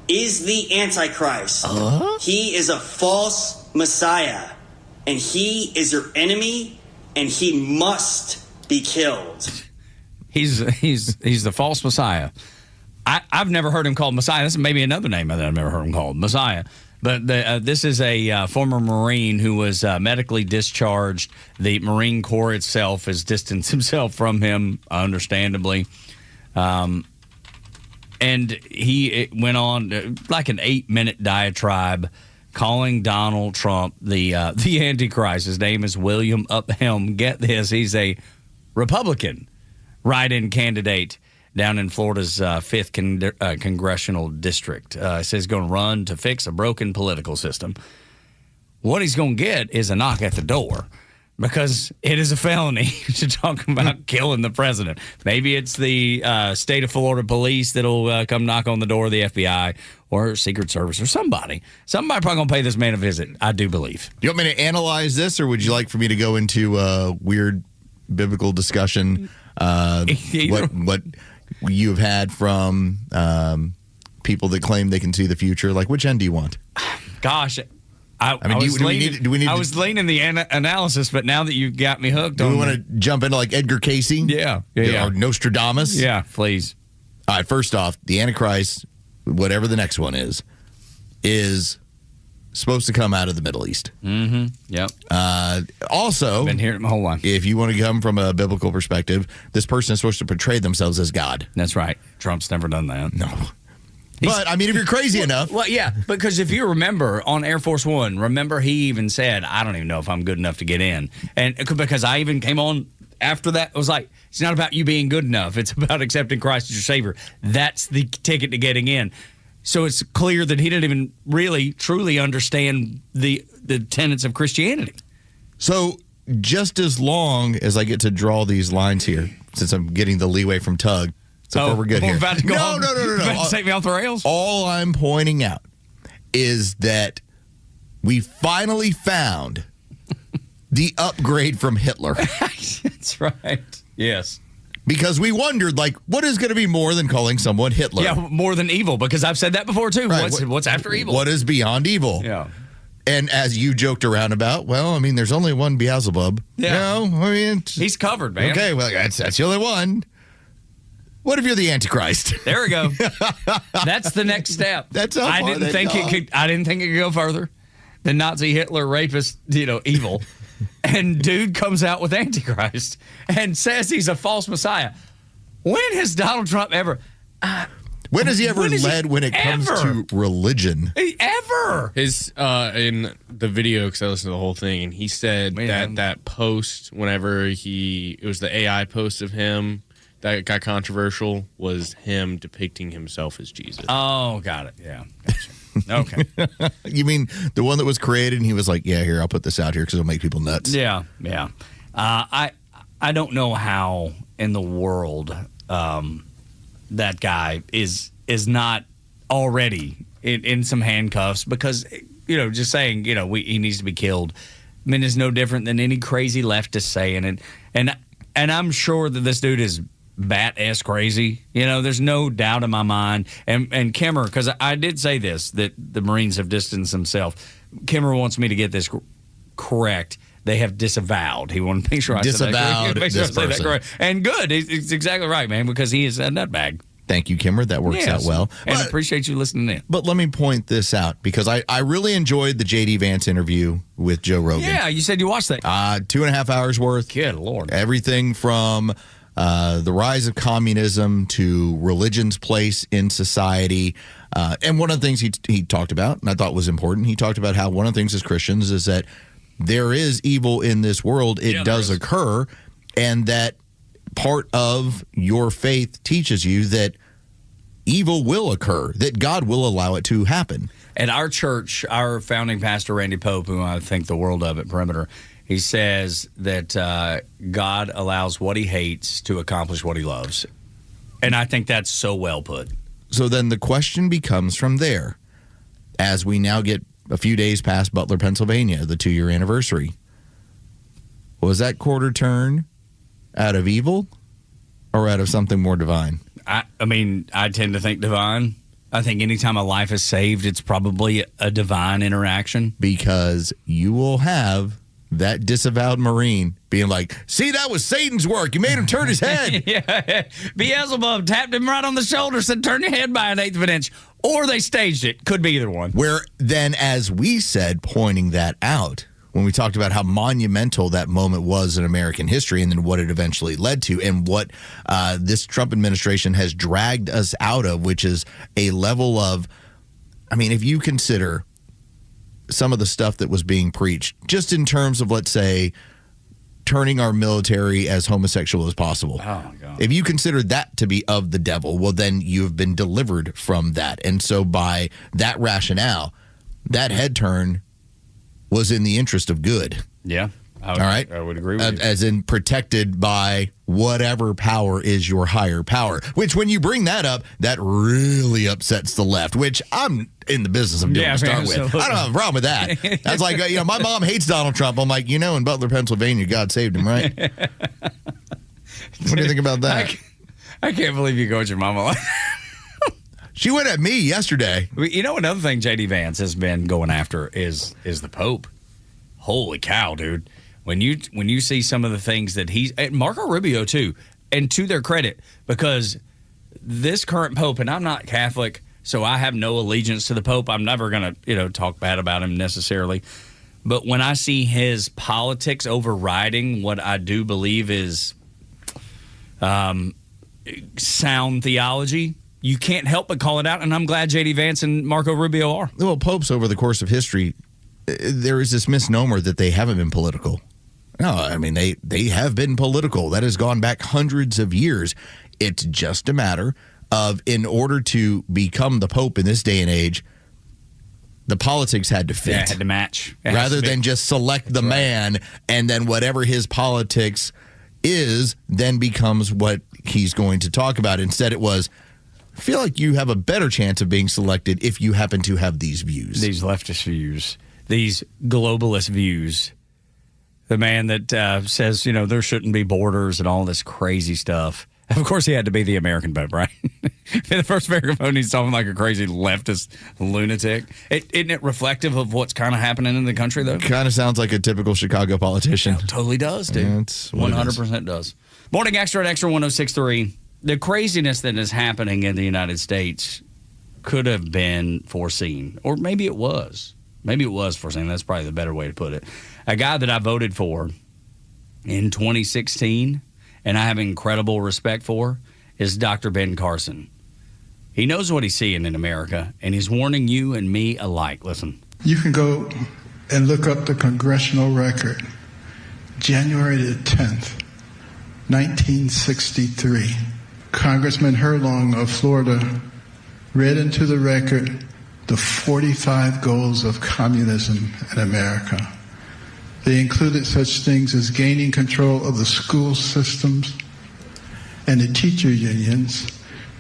Speaker 14: is the Antichrist. He is a false Messiah, and he is your enemy, and he must be killed.
Speaker 5: He's the false Messiah. I've never heard him called Messiah. This is maybe another name that I've never heard him called, Messiah. But this is a former Marine who was medically discharged. The Marine Corps itself has distanced himself from him, understandably. And he went on like an 8-minute diatribe calling Donald Trump the Antichrist. His name is William Upham. Get this, he's a Republican write-in candidate down in Florida's 5th congressional district. Says he's going to run to fix a broken political system. What he's going to get is a knock at the door, because it is a felony to talk about killing the president. Maybe it's the state of Florida police that'll come knock on the door of the FBI or Secret Service or somebody. Somebody probably going to pay this man a visit, I do believe.
Speaker 6: You want me to analyze this, or would you like for me to go into a weird biblical discussion? What you have had from people that claim they can see the future? Like, which end do you want?
Speaker 5: Gosh, I was leaning the analysis, but now that you've got me hooked on...
Speaker 6: Do we want to jump into like Edgar Casey?
Speaker 5: Yeah.
Speaker 6: Or Nostradamus?
Speaker 5: Yeah, please.
Speaker 6: All right, first off, the Antichrist, whatever the next one is supposed to come out of the Middle East.
Speaker 5: Mm-hmm. Yep.
Speaker 6: Also,
Speaker 5: I've been hearing it my whole life.
Speaker 6: If you want to come from a biblical perspective, this person is supposed to portray themselves as God.
Speaker 5: That's right. Trump's never done that.
Speaker 6: No. But, I mean, if you're crazy enough.
Speaker 5: Well, yeah, because if you remember on Air Force One, remember he even said, I don't even know if I'm good enough to get in. And because I even came on after that, it was like, it's not about you being good enough. It's about accepting Christ as your Savior. That's the ticket to getting in. So it's clear that he didn't even really, truly understand the tenets of Christianity.
Speaker 6: So just as long as I get to draw these lines here, since I'm getting the leeway from Tug, so far we're good here.
Speaker 5: About to go
Speaker 6: No.
Speaker 5: About to take me off the rails?
Speaker 6: All I'm pointing out is that we finally found the upgrade from Hitler.
Speaker 5: That's right. Yes.
Speaker 6: Because we wondered, like, what is going to be more than calling someone Hitler?
Speaker 5: Yeah, more than evil, because I've said that before, too.
Speaker 6: Right.
Speaker 5: What's after evil?
Speaker 6: What is beyond evil?
Speaker 5: Yeah.
Speaker 6: And as you joked around about, well, I mean, there's only one Beelzebub.
Speaker 5: Yeah.
Speaker 6: You know, I mean,
Speaker 5: he's covered, man.
Speaker 6: Okay, well, that's the only one. What if you're the Antichrist?
Speaker 5: There we go. That's the next step.
Speaker 6: That's how far
Speaker 5: I didn't think it could go further than Nazi Hitler, rapist, evil. And dude comes out with Antichrist and says he's a false Messiah. When has Donald Trump ever...
Speaker 6: when has he ever led when it comes to religion?
Speaker 5: Ever?
Speaker 8: His in the video, because I listened to the whole thing, and he said that post, whenever it was the AI post of him that got controversial, was him depicting himself as Jesus.
Speaker 5: Oh, got it. Yeah. Gotcha. Okay.
Speaker 6: You mean the one that was created and he was like, yeah, here, I'll put this out here because it'll make people nuts.
Speaker 5: Yeah. I don't know how in the world that guy is not already in some handcuffs, because, just saying, he needs to be killed. I mean, it's no different than any crazy leftist saying it. And I'm sure that this dude is bat-ass crazy. There's no doubt in my mind. And Kimmer, because I did say this, that the Marines have distanced themselves. Kimmer wants me to get this correct. They have disavowed. He wanted to make sure I said that correct. And good. It's exactly right, man, because he is a nutbag.
Speaker 6: Thank you, Kimmer. That works out well.
Speaker 5: And I appreciate you listening in.
Speaker 6: But let me point this out, because I really enjoyed the J.D. Vance interview with Joe Rogan.
Speaker 5: Yeah, you said you watched that.
Speaker 6: 2.5 hours worth.
Speaker 5: Good Lord.
Speaker 6: Everything from the rise of communism to religion's place in society. And one of the things he talked about, and I thought was important, he talked about how one of the things as Christians is that there is evil in this world. It does occur, and that part of your faith teaches you that evil will occur, that God will allow it to happen.
Speaker 5: At our church, our founding pastor, Randy Pope, who I think the world of at Perimeter, he says that God allows what he hates to accomplish what he loves. And I think that's so well put.
Speaker 6: So then the question becomes from there, as we now get a few days past Butler, Pennsylvania, the 2-year anniversary. Was that quarter turn out of evil or out of something more divine?
Speaker 5: I mean, I tend to think divine. I think anytime a life is saved, it's probably a divine interaction.
Speaker 6: Because you will have that disavowed Marine being like, see, that was Satan's work. You made him turn his head.
Speaker 5: Yeah. Beelzebub tapped him right on the shoulder, said, turn your head by 1/8 of an inch. Or they staged it. Could be either one.
Speaker 6: Where then, as we said, pointing that out, when we talked about how monumental that moment was in American history and then what it eventually led to and what this Trump administration has dragged us out of, which is a level of, I mean, if you consider some of the stuff that was being preached, just in terms of, let's say, turning our military as homosexual as possible.
Speaker 5: Oh, my God.
Speaker 6: If you consider that to be of the devil, well, then you've been delivered from that. And so by that rationale, that head turn was in the interest of good.
Speaker 5: Yeah.
Speaker 6: All right?
Speaker 5: I would agree with you.
Speaker 6: As in protected by whatever power is your higher power, which when you bring that up, that really upsets the left, which I'm in the business of doing to start with. I don't have a problem with that. That's like, my mom hates Donald Trump. I'm like, in Butler, Pennsylvania, God saved him, right? What do you think about that?
Speaker 5: I can't believe you go with your mama like
Speaker 6: She went at me yesterday.
Speaker 5: Another thing J.D. Vance has been going after is the Pope. Holy cow, dude. When you see some of the things that Marco Rubio too, and to their credit, because this current Pope, and I'm not Catholic, so I have no allegiance to the Pope. I'm never going to, talk bad about him necessarily. But when I see his politics overriding what I do believe is sound theology, you can't help but call it out, and I'm glad J.D. Vance and Marco Rubio are.
Speaker 6: Well, popes over the course of history, there is this misnomer that they haven't been political. No, I mean, they have been political. That has gone back hundreds of years. It's just a matter of, in order to become the Pope in this day and age, the politics had to fit.
Speaker 5: Yeah, it had to match.
Speaker 6: Rather than just select the man, and then whatever his politics is then becomes what he's going to talk about. Instead, it was, I feel like you have a better chance of being selected if you happen to have these views.
Speaker 5: These leftist views. These globalist views. The man that says, there shouldn't be borders and all this crazy stuff. Of course, he had to be the American Pope, right? The first American Pope, he's talking like a crazy leftist lunatic. Isn't it reflective of what's kind of happening in the country, though?
Speaker 6: Kind of sounds like a typical Chicago politician.
Speaker 5: It totally does, dude.
Speaker 6: Yeah,
Speaker 5: 100% does. Morning Extra at Extra 106.3. The craziness that is happening in the United States could have been foreseen, or maybe it was. Maybe it was foreseen. That's probably the better way to put it. A guy that I voted for in 2016, and I have incredible respect for, is Dr. Ben Carson. He knows what he's seeing in America, and he's warning you and me alike. Listen.
Speaker 17: You can go and look up the congressional record. January the 10th, 1963. Congressman Herlong of Florida read into the record the 45 goals of communism in America. They included such things as gaining control of the school systems and the teacher unions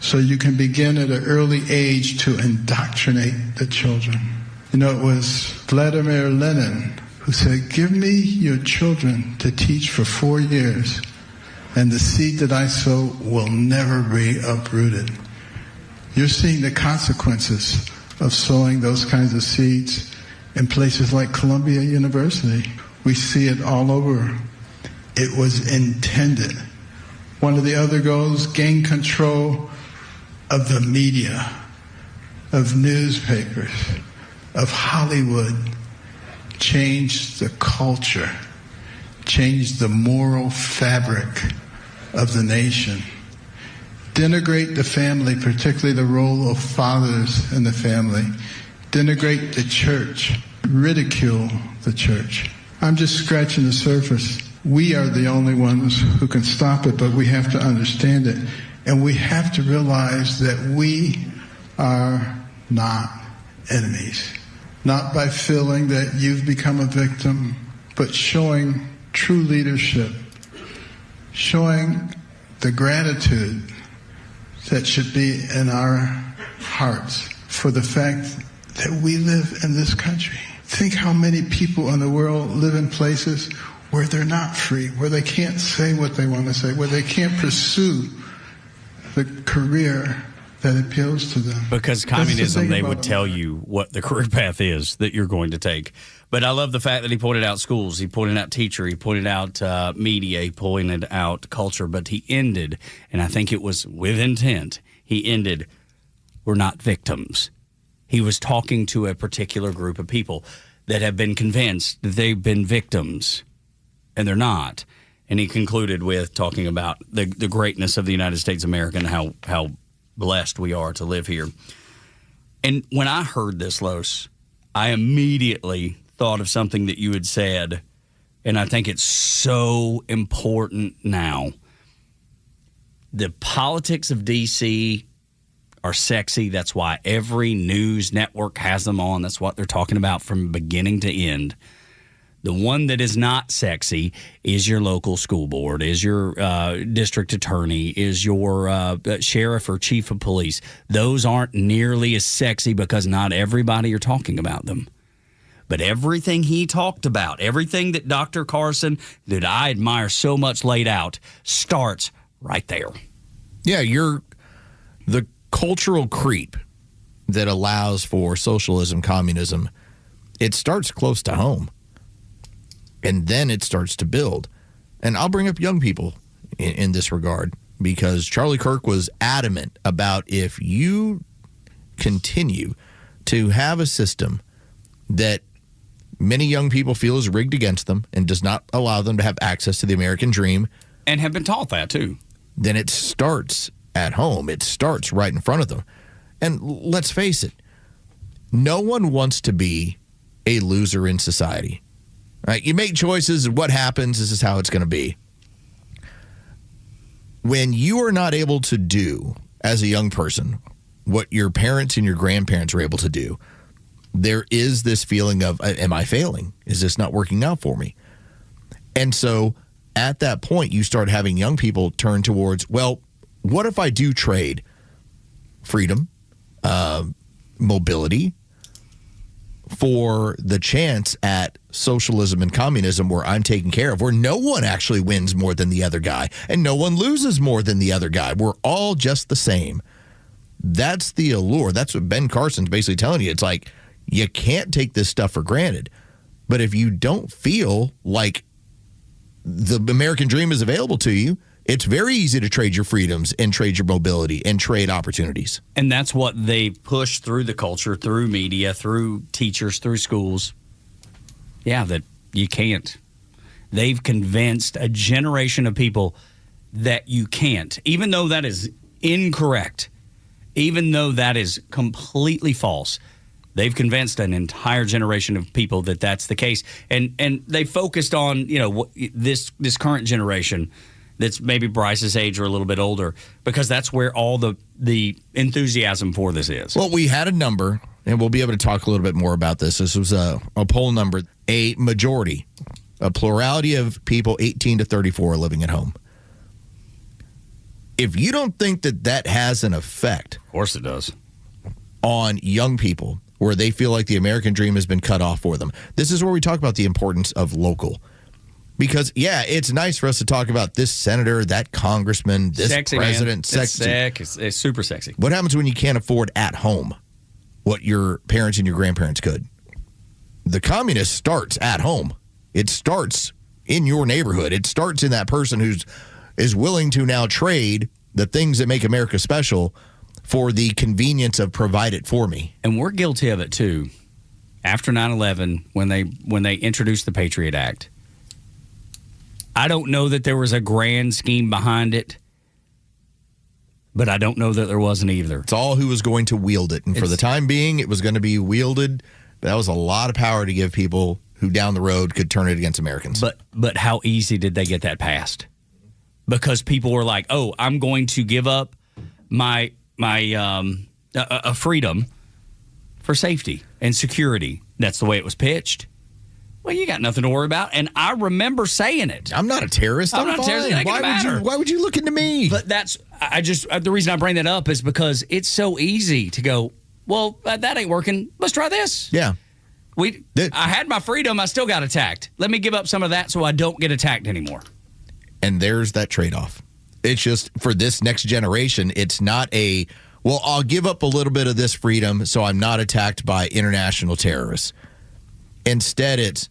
Speaker 17: so you can begin at an early age to indoctrinate the children. It was Vladimir Lenin who said, "Give me your children to teach for 4 years, and the seed that I sow will never be uprooted." You're seeing the consequences of sowing those kinds of seeds in places like Columbia University. We see it all over. It was intended. One of the other goals, gain control of the media, of newspapers, of Hollywood, change the culture, change the moral fabric of the nation, denigrate the family, particularly the role of fathers in the family, denigrate the church, ridicule the church. I'm just scratching the surface. We are the only ones who can stop it, but we have to understand it. And we have to realize that we are not enemies. Not by feeling that you've become a victim, but showing true leadership, showing the gratitude that should be in our hearts for the fact that we live in this country. Think how many people in the world live in places where they're not free, where they can't say what they want to say, where they can't pursue the career that appeals to them.
Speaker 5: Because communism, they would tell you what the career path is that you're going to take. But I love the fact that he pointed out schools, he pointed out teacher, he pointed out media, he pointed out culture, but he ended, and I think it was with intent, he ended, we're not victims. He was talking to a particular group of people that have been convinced that they've been victims, and they're not. And he concluded with talking about the greatness of the United States of America and how blessed we are to live here. And when I heard this, Los, I immediately thought of something that you had said, and I think it's so important now. The politics of D.C. are sexy. That's why every news network has them on. That's what they're talking about from beginning to end. The one that is not sexy is your local school board, is your district attorney, is your sheriff or chief of police. Those aren't nearly as sexy because not everybody are talking about them. But everything he talked about, everything that Dr. Carson, that I admire so much, laid out, starts right there.
Speaker 6: Yeah, the cultural creep that allows for socialism, communism, it starts close to home. And then it starts to build. And I'll bring up young people in this regard, because Charlie Kirk was adamant about, if you continue to have a system that many young people feel is rigged against them and does not allow them to have access to the American dream.
Speaker 5: And have been taught that too.
Speaker 6: Then it starts at home. It starts right in front of them. And let's face it, no one wants to be a loser in society. Right? You make choices, and what happens, this is how it's going to be. When you are not able to do, as a young person, what your parents and your grandparents were able to do, there is this feeling of, am I failing? Is this not working out for me? And so at that point, you start having young people turn towards, well, what if I do trade freedom, mobility, for the chance at socialism and communism, where I'm taken care of, where no one actually wins more than the other guy and no one loses more than the other guy. We're all just the same. That's the allure. That's what Ben Carson's basically telling you. It's like, you can't take this stuff for granted. But if you don't feel like the American dream is available to you, it's very easy to trade your freedoms and trade your mobility and trade opportunities.
Speaker 5: And that's what they push through the culture, through media, through teachers, through schools. Yeah, that you can't. They've convinced a generation of people that you can't, even though that is incorrect, even though that is completely false. They've convinced an entire generation of people that that's the case. And they focused on, this current generation that's maybe Bryce's age or a little bit older, because that's where all the enthusiasm for this is.
Speaker 6: Well, we had a number, and we'll be able to talk a little bit more about this. This was a poll number. A majority, a plurality of people 18 to 34 are living at home. If you don't think that has an effect,
Speaker 5: of course it does,
Speaker 6: on young people, where they feel like the American dream has been cut off for them. This is where we talk about the importance of local. Because, yeah, it's nice for us to talk about this senator, that congressman, this
Speaker 5: sexy,
Speaker 6: president.
Speaker 5: Man. It's super sexy.
Speaker 6: What happens when you can't afford at home what your parents and your grandparents could? The communist starts at home. It starts in your neighborhood. It starts in that person is willing to now trade the things that make America special for the convenience of provide it for me.
Speaker 5: And we're guilty of it too. After 9/11, when they introduced the Patriot Act, I don't know that there was a grand scheme behind it, but I don't know that there wasn't either.
Speaker 6: It's all who was going to wield it. And for the time being, it was going to be wielded. That was a lot of power to give people who down the road could turn it against Americans.
Speaker 5: But how easy did they get that passed? Because people were like, oh, I'm going to give up my freedom for safety and security. That's the way it was pitched. Well, you got nothing to worry about. And I remember saying it.
Speaker 6: I'm not a terrorist.
Speaker 5: I'm not a terrorist.
Speaker 6: Why would you look into me?
Speaker 5: But the reason I bring that up is because it's so easy to go, well, that ain't working. Let's try this.
Speaker 6: Yeah.
Speaker 5: I had my freedom. I still got attacked. Let me give up some of that so I don't get attacked anymore.
Speaker 6: And there's that trade-off. It's just for this next generation, it's not I'll give up a little bit of this freedom so I'm not attacked by international terrorists. Instead, it's,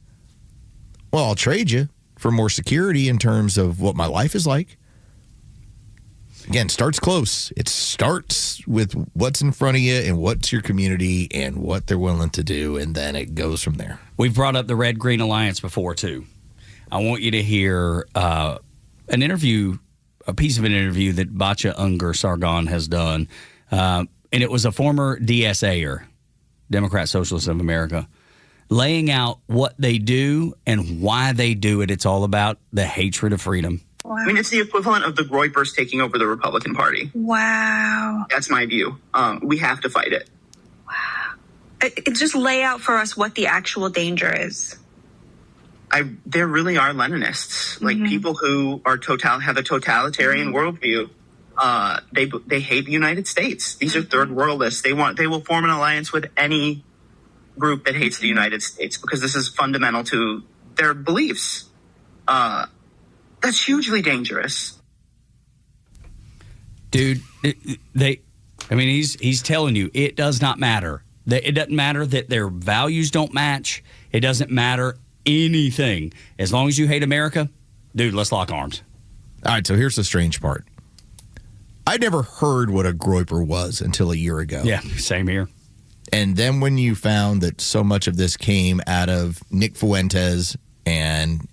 Speaker 6: I'll trade you for more security in terms of what my life is like. Again, starts close. It starts with what's in front of you and what's your community and what they're willing to do, and then it goes from there.
Speaker 5: We've brought up the Red-Green Alliance before, too. I want you to hear a piece of an interview that Batya Unger Sargon has done. And it was a former DSAer, Democrat Socialists of America, laying out what they do and why they do it. It's all about the hatred of freedom.
Speaker 18: Wow. I mean, it's the equivalent of the Groypers taking over the Republican Party.
Speaker 19: Wow.
Speaker 18: That's my view. We have to fight it.
Speaker 19: Wow. Just lay out for us what the actual danger is.
Speaker 18: There really are Leninists, like people who are have a totalitarian worldview. They hate the United States. These are third worldists. They will form an alliance with any group that hates the United States because this is fundamental to their beliefs. That's hugely dangerous.
Speaker 5: Dude, he's telling you it does not matter. It doesn't matter that their values don't match. It doesn't matter anything. As long as you hate America, dude, let's lock arms.
Speaker 6: All right, so here's the strange part. I never heard what a Groyper was until a year ago.
Speaker 5: Yeah, same here.
Speaker 6: And then when you found that so much of this came out of Nick Fuentes and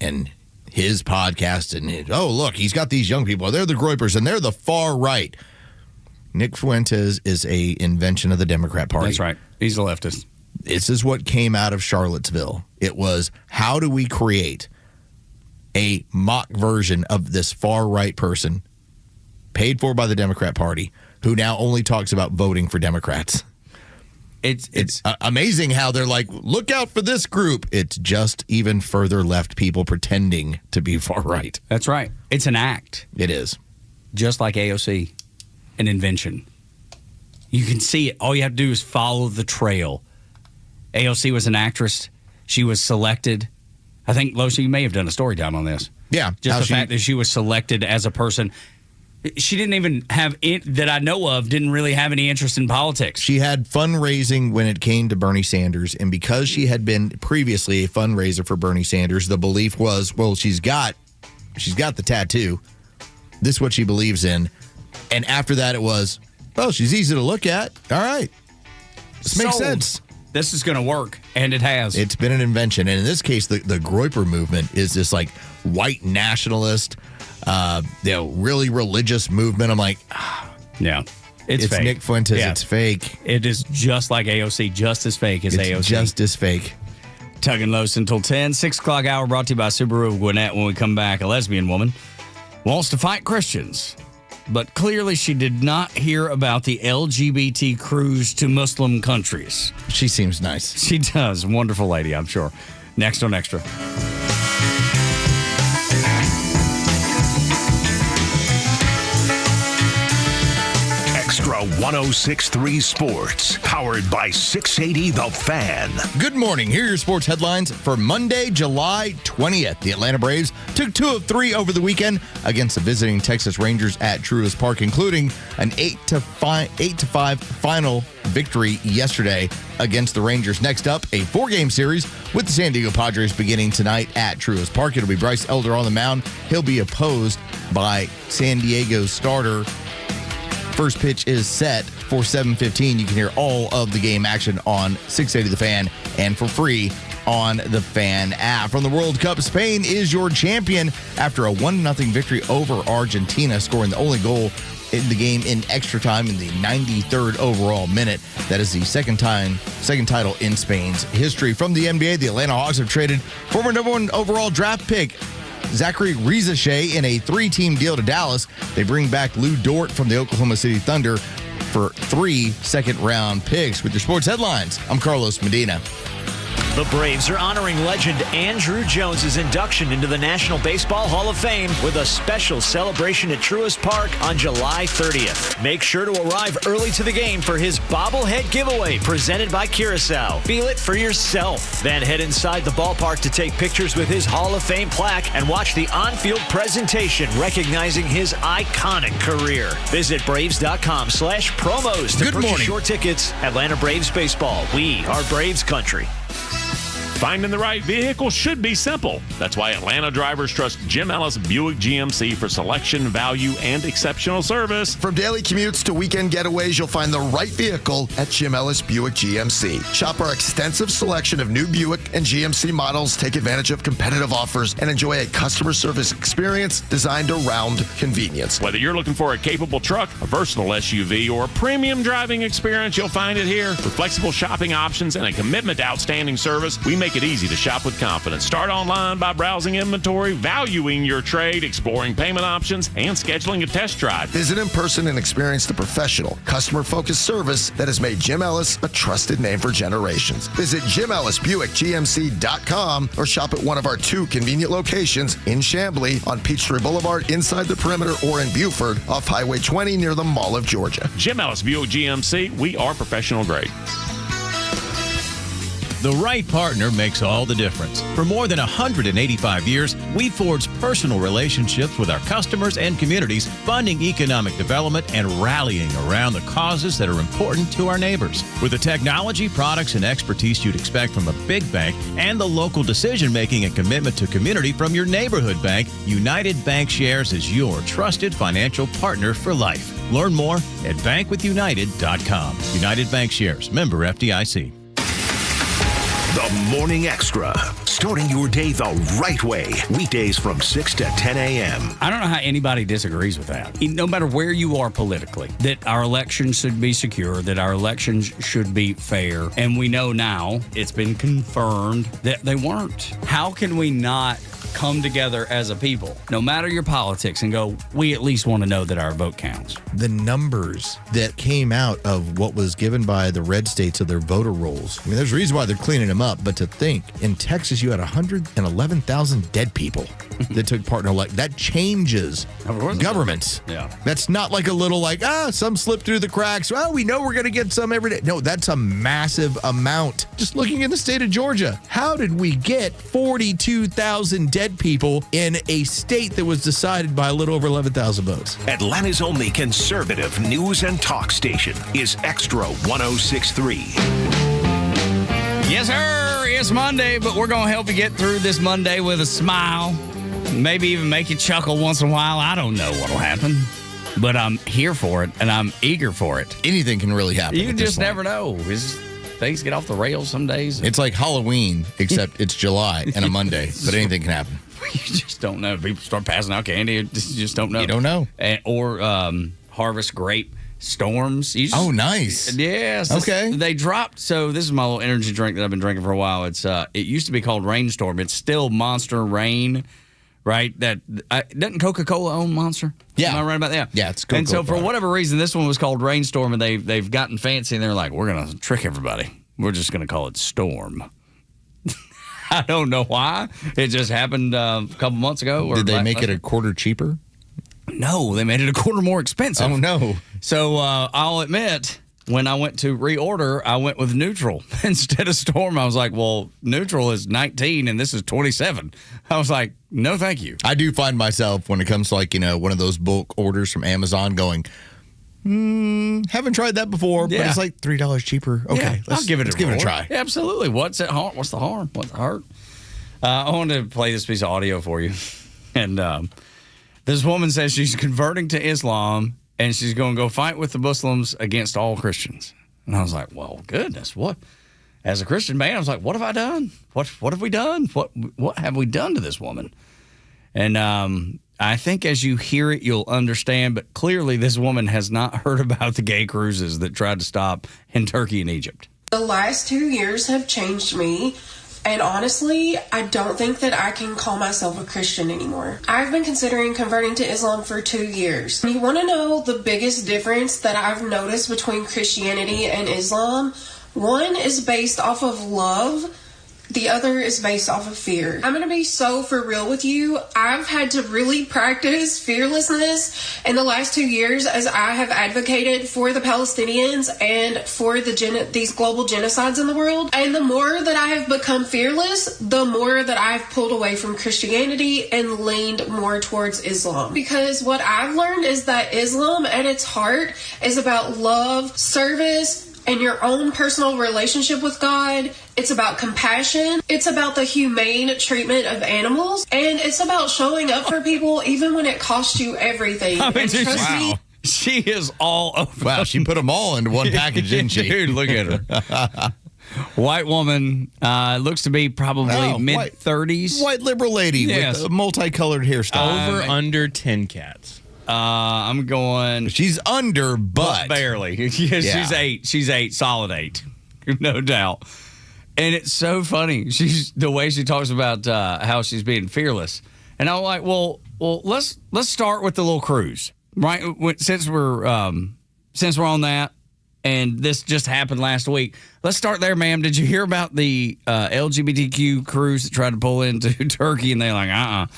Speaker 6: his podcast, and look, he's got these young people. They're the Groypers, and they're the far right. Nick Fuentes is a invention of the Democrat Party.
Speaker 5: That's right. He's a leftist.
Speaker 6: This is what came out of Charlottesville. It was, how do we create a mock version of this far right person paid for by the Democrat Party who now only talks about voting for Democrats? It's amazing how they're like, look out for this group. It's just even further left people pretending to be far right.
Speaker 5: That's right. It's an act.
Speaker 6: It is.
Speaker 5: Just like AOC, an invention. You can see it. All you have to do is follow the trail. AOC was an actress. She was selected. I think, Losi, you may have done a story down on this.
Speaker 6: Yeah.
Speaker 5: Just the fact that she was selected as a person. She didn't even have it that I know of, didn't really have any interest in politics.
Speaker 6: She had fundraising when it came to Bernie Sanders. And because she had been previously a fundraiser for Bernie Sanders, the belief was, she's got the tattoo. This is what she believes in. And after that, it was, she's easy to look at. All right. This makes sense.
Speaker 5: This is going to work. And it has.
Speaker 6: It's been an invention. And in this case, the Groyper movement is this like white nationalist, really religious movement. I'm like,
Speaker 5: yeah, it's fake.
Speaker 6: Nick Fuentes.
Speaker 5: Yeah.
Speaker 6: It's fake.
Speaker 5: It is just like AOC, just as fake as AOC.
Speaker 6: Just as fake.
Speaker 5: Tug and Los until 10, 6 o'clock hour brought to you by Subaru of Gwinnett. When we come back, a lesbian woman wants to fight Christians, but clearly she did not hear about the LGBT cruise to Muslim countries.
Speaker 6: She seems nice.
Speaker 5: She does. Wonderful lady, I'm sure. Next on Extra.
Speaker 4: Extra 106.3 Sports, powered by 680 The Fan.
Speaker 6: Good morning. Here are your sports headlines for Monday, July 20th. The Atlanta Braves took 2 of 3 over the weekend against the visiting Texas Rangers at Truist Park, including an 8-5 final victory yesterday against the Rangers. Next up, a 4-game series with the San Diego Padres beginning tonight at Truist Park. It'll be Bryce Elder on the mound. He'll be opposed by San Diego's starter. First pitch is set for 7:15. You can hear all of the game action on 680 The Fan and for free on the Fan app. From the World Cup, Spain is your champion after a 1-0 victory over Argentina, scoring the only goal in the game in extra time in the 93rd overall minute. That is the second title in Spain's history. From the NBA, the Atlanta Hawks have traded former number 1 overall draft pick Zachary Rizashea in a 3-team deal to Dallas. They bring back Lou Dort from the Oklahoma City Thunder for 3 second-round picks. With your sports headlines, I'm Carlos Medina.
Speaker 20: The Braves are honoring legend Andrew Jones's induction into the National Baseball Hall of Fame with a special celebration at Truist Park on July 30th. Make sure to arrive early to the game for his bobblehead giveaway presented by Curacao. Feel it for yourself. Then head inside the ballpark to take pictures with his Hall of Fame plaque and watch the on-field presentation recognizing his iconic career. Visit Braves.com/promos to purchase your tickets. Atlanta Braves baseball. We are Braves country.
Speaker 21: Finding the right vehicle should be simple. That's why Atlanta drivers trust Jim Ellis Buick GMC for selection, value, and exceptional service.
Speaker 3: From daily commutes to weekend getaways, you'll find the right vehicle at Jim Ellis Buick GMC. Shop our extensive selection of new Buick and GMC models, take advantage of competitive offers, and enjoy a customer service experience designed around convenience.
Speaker 21: Whether you're looking for a capable truck, a versatile SUV, or a premium driving experience, you'll find it here. With flexible shopping options and a commitment to outstanding service, we make it easy to shop with confidence. Start online by browsing inventory, valuing your trade, exploring payment options, and scheduling a test drive.
Speaker 3: Visit in person and experience the professional, customer-focused service that has made Jim Ellis a trusted name for generations. Visit JimEllisBuickGMC.com or shop at one of our 2 convenient locations in Chamblee, on Peachtree Boulevard inside the perimeter, or in Buford off Highway 20 near the Mall of Georgia.
Speaker 21: Jim Ellis Buick GMC, we are professional grade.
Speaker 22: The right partner makes all the difference. For more than 185 years, we've forged personal relationships with our customers and communities, funding economic development and rallying around the causes that are important to our neighbors. With the technology, products, and expertise you'd expect from a big bank, and the local decision-making and commitment to community from your neighborhood bank, United Bank Shares is your trusted financial partner for life. Learn more at bankwithunited.com. United Bank Shares, member FDIC.
Speaker 4: The Morning Extra, starting your day the right way. Weekdays from 6 to 10 a.m.
Speaker 5: I don't know how anybody disagrees with that. No matter where you are politically, that our elections should be secure, that our elections should be fair. And we know now, it's been confirmed that they weren't. How can we not come together as a people, no matter your politics, and go, we at least want to know that our vote counts?
Speaker 6: The numbers that came out of what was given by the red states of their voter rolls. I mean, there's a reason why they're cleaning them up, but to think in Texas, you had 111,000 dead people that took part in election. That changes governments.
Speaker 5: Yeah.
Speaker 6: That's not like a little some slipped through the cracks. Well, we know we're going to get some every day. No, that's a massive amount. Just looking in the state of Georgia, how did we get 42,000 dead people in a state that was decided by a little over 11,000 votes?
Speaker 4: Atlanta's only conservative news and talk station is Extra 106.3.
Speaker 5: Yes, sir. It's Monday, but we're going to help you get through this Monday with a smile. Maybe even make you chuckle once in a while. I don't know what'll happen, but I'm here for it, and I'm eager for it.
Speaker 6: Anything can really happen.
Speaker 5: You just never know. Things get off the rails some days.
Speaker 6: It's like Halloween, except it's July and a Monday, but anything can happen.
Speaker 5: You just don't know. People start passing out candy. You just don't know.
Speaker 6: You don't know.
Speaker 5: Or harvest grape storms.
Speaker 6: Nice.
Speaker 5: Yes.
Speaker 6: Okay.
Speaker 5: They dropped. So this is my little energy drink that I've been drinking for a while. It used to be called Rainstorm. It's still Monster Rain, right? Doesn't Coca-Cola own Monster?
Speaker 6: Yeah.
Speaker 5: Am I right about that?
Speaker 6: Yeah, it's Coca-Cola.
Speaker 5: And so for whatever reason, this one was called Rainstorm, and they've gotten fancy, and they're like, we're going to trick everybody. We're just going to call it Storm. I don't know why. It just happened a couple months ago.
Speaker 6: Did they make it a quarter cheaper?
Speaker 5: No, they made it a quarter more expensive.
Speaker 6: Oh, no.
Speaker 5: So I'll admit, when I went to reorder, I went with Neutral instead of Storm. I was like, well, Neutral is 19 and this is 27. I was like, no, thank you.
Speaker 6: I do find myself when it comes to one of those bulk orders from Amazon going, haven't tried that before, but it's like $3 cheaper. Okay,
Speaker 5: I'll give it
Speaker 6: a try.
Speaker 5: Yeah, absolutely. What's the harm? What's the hurt? I wanted to play this piece of audio for you. And this woman says she's converting to Islam and she's going to go fight with the Muslims against all Christians. And I was like, well, goodness, what? As a Christian man, I was like, what have I done? What have we done? What have we done to this woman? And I think as you hear it, you'll understand. But clearly, this woman has not heard about the gay cruises that tried to stop in Turkey and Egypt.
Speaker 23: The last 2 years have changed me. And honestly, I don't think that I can call myself a Christian anymore. I've been considering converting to Islam for 2 years. You want to know the biggest difference that I've noticed between Christianity and Islam? One is based off of love, The other is based off of fear. I'm going to be so for real with you. I've had to really practice fearlessness in the last 2 years as I have advocated for the Palestinians and for these global genocides in the world. And the more that I have become fearless, the more that I've pulled away from Christianity and leaned more towards Islam. Because what I've learned is that Islam at its heart is about love, service, and your own personal relationship with God. It's about compassion. It's about the humane treatment of animals. And it's about showing up for people even when it costs you everything.
Speaker 5: I mean,
Speaker 23: and trust me,
Speaker 5: she is all over.
Speaker 6: Wow, she put them all into one package, didn't she?
Speaker 5: Dude, look at her. White woman, looks to be probably mid-30s.
Speaker 6: White liberal lady with a multicolored hairstyle.
Speaker 8: Under 10 cats.
Speaker 5: I'm going.
Speaker 6: She's under, but
Speaker 5: barely. She's 8. She's 8, solid 8, no doubt. And it's so funny. She's the way she talks about how she's being fearless. And I'm like, well, let's start with the little cruise, right? Since we're on that, and this just happened last week. Let's start there, ma'am. Did you hear about the LGBTQ cruise that tried to pull into Turkey, and they're like,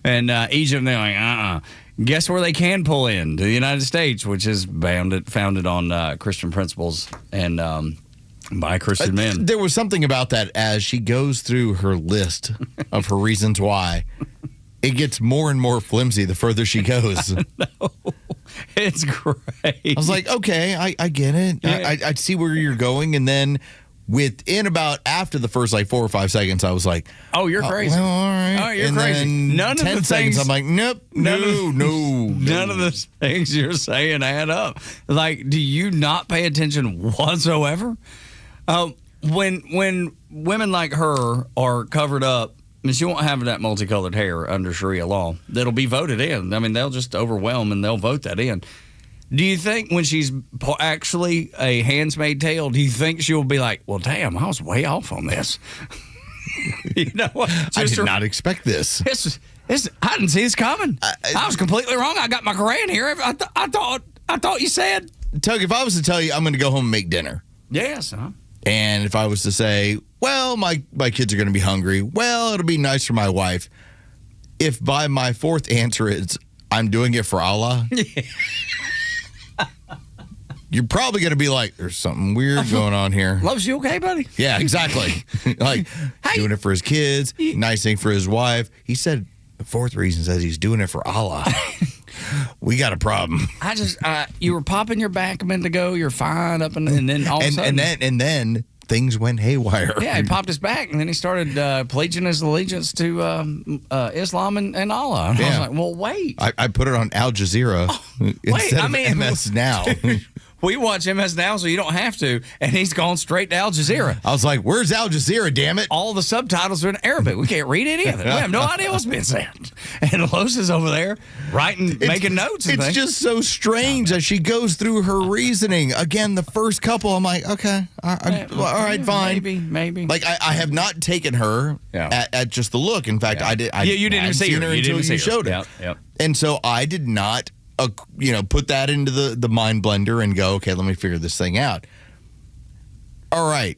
Speaker 5: and Egypt, and they're like, Guess where they can pull in? To the United States, which is founded on Christian principles and by Christian men.
Speaker 6: There was something about that as she goes through her list of her reasons why. It gets more and more flimsy the further she goes.
Speaker 5: No, it's great.
Speaker 6: I was like, okay, I get it. Yeah. I see where you're going. And then after the first 4 or 5 seconds, I was like,
Speaker 5: oh, you're crazy.
Speaker 6: Well, all right.
Speaker 5: Oh, you're
Speaker 6: and
Speaker 5: crazy. None of
Speaker 6: 10
Speaker 5: the
Speaker 6: seconds,
Speaker 5: things,
Speaker 6: I'm like, nope, no.
Speaker 5: None of the things you're saying add up. Like, do you not pay attention whatsoever? When women like her are covered up, I mean, she won't have that multicolored hair under Sharia law. That'll be voted in. I mean, they'll just overwhelm and they'll vote that in. Do you think when she's actually a Handmaid's Tale, do you think she'll be like, well, damn, I was way off on this? You know what?
Speaker 6: I did not expect this.
Speaker 5: I didn't see this coming. I was completely wrong. I got my Quran here. I thought you said.
Speaker 6: Tug, if I was to tell you I'm going to go home and make dinner.
Speaker 5: Yes, huh?
Speaker 6: And if I was to say, well, my kids are going to be hungry. Well, it'll be nice for my wife. If by my fourth answer is I'm doing it for Allah, you're probably going to be like, there's something weird going on here.
Speaker 5: Loves you okay, buddy?
Speaker 6: Yeah, exactly. Like, doing it for his kids, nice thing for his wife. He said the fourth reason says he's doing it for Allah. We got a problem.
Speaker 5: You were popping your back a minute ago. You're fine up and then all of a sudden.
Speaker 6: And then things went haywire.
Speaker 5: Yeah, he popped his back and then he started pledging his allegiance to Islam and Allah. And I was like, well, wait.
Speaker 6: I put it on Al Jazeera instead of MS Now.
Speaker 5: We watch MS Now, so you don't have to. And he's gone straight to Al Jazeera.
Speaker 6: I was like, where's Al Jazeera, damn it?
Speaker 5: All the subtitles are in Arabic. We can't read any of it. We have no idea what's being said. And Los is over there making notes and
Speaker 6: things. It's just so strange as she goes through her reasoning. Again, the first couple, I'm like, okay, all right, fine.
Speaker 5: Maybe.
Speaker 6: Like, I have not taken her at just the look. In fact, I did.
Speaker 5: You didn't even see her
Speaker 6: until you showed her.
Speaker 5: Yep.
Speaker 6: And so I did not put that into the mind blender and go, okay, let me figure this thing out. All right.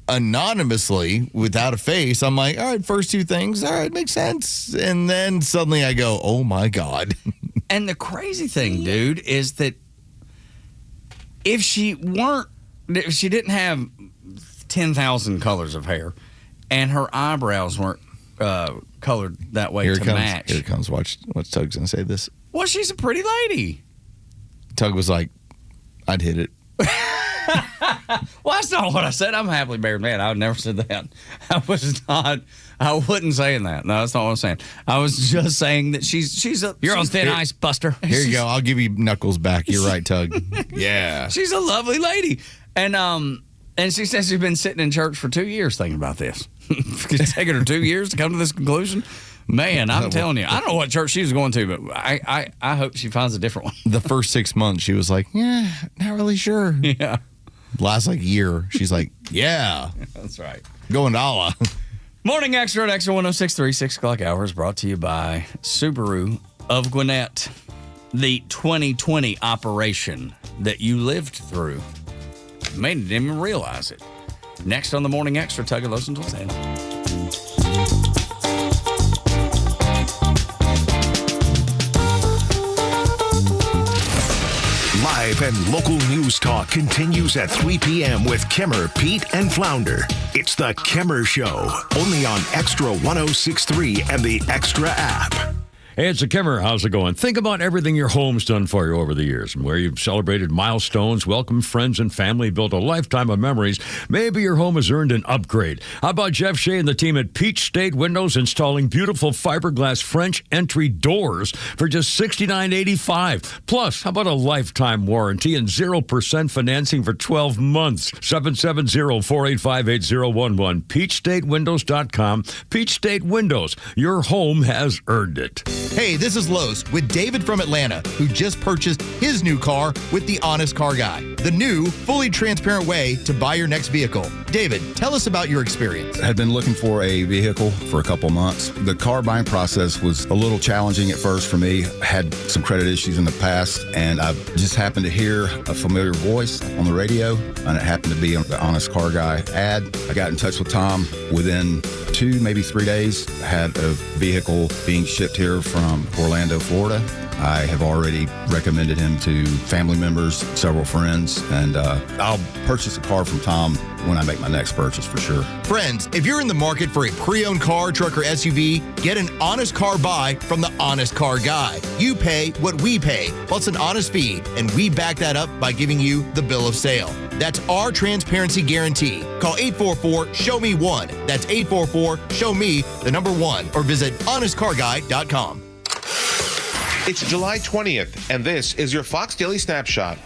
Speaker 6: Anonymously, without a face, I'm like, all right, first two things, all right, makes sense. And then suddenly I go, oh my God.
Speaker 5: And the crazy thing, dude, is that if she didn't have 10,000 colors of hair and her eyebrows weren't colored that way match.
Speaker 6: Here it comes. Watch Tug's going to say this.
Speaker 5: Well, she's a pretty lady.
Speaker 6: Tug was like, I'd hit it.
Speaker 5: Well, that's not what I said. I'm a happily married man. I would never said that. I wasn't saying that. No, that's not what I was saying. I was just saying that she's
Speaker 6: You're on thin ice, Buster. Here you go. I'll give you knuckles back. You're right, Tug. Yeah.
Speaker 5: She's a lovely lady. And she says she's been sitting in church for 2 years thinking about this. It's taken her 2 years to come to this conclusion. Man, I'm telling you, I don't know what church she was going to, but I hope she finds a different one.
Speaker 6: The first 6 months, she was like, yeah, not really sure.
Speaker 5: Yeah.
Speaker 6: Last year, she's like, yeah.
Speaker 5: That's right.
Speaker 6: Going to Allah.
Speaker 5: Morning Xtra at Xtra 106.3, 6 o'clock hour is brought to you by Subaru of Gwinnett. The 2020 operation that you lived through. May didn't even realize it. Next on the Morning Xtra, Tug and Los until 10.
Speaker 4: when local news talk continues at 3 p.m. with Kimmer, Pete, and Flounder. It's the Kimmer Show, only on Xtra 106.3 and the Xtra app.
Speaker 1: Hey, it's a Kimmer. How's it going? Think about everything your home's done for you over the years and where you've celebrated milestones, welcomed friends and family, built a lifetime of memories. Maybe your home has earned an upgrade. How about Jeff Shea and the team at Peach State Windows installing beautiful fiberglass French entry doors for just $69.85? Plus, how about a lifetime warranty and 0% financing for 12 months? 770-485-8011. PeachStateWindows.com. Peach State Windows. Your home has earned it.
Speaker 3: Hey, this is Los with David from Atlanta, who just purchased his new car with the Honest Car Guy, the new, fully transparent way to buy your next vehicle. David, tell us about your experience.
Speaker 2: I had been looking for a vehicle for a couple months. The car buying process was a little challenging at first for me. I had some credit issues in the past, and I just happened to hear a familiar voice on the radio, and it happened to be on the Honest Car Guy ad. I got in touch with Tom. Within 2, maybe 3 days, I had a vehicle being shipped here from Orlando, Florida. I have already recommended him to family members, several friends, and I'll purchase a car from Tom when I make my next purchase for sure.
Speaker 3: Friends, if you're in the market for a pre-owned car, truck, or SUV, get an honest car buy from the Honest Car Guy. You pay what we pay, plus an honest fee, and we back that up by giving you the bill of sale. That's our transparency guarantee. Call 844-SHOW-ME-1. That's 844-SHOW-ME, the number 1, or visit honestcarguy.com.
Speaker 7: It's July 20th, and this is your Fox Daily Snapshot.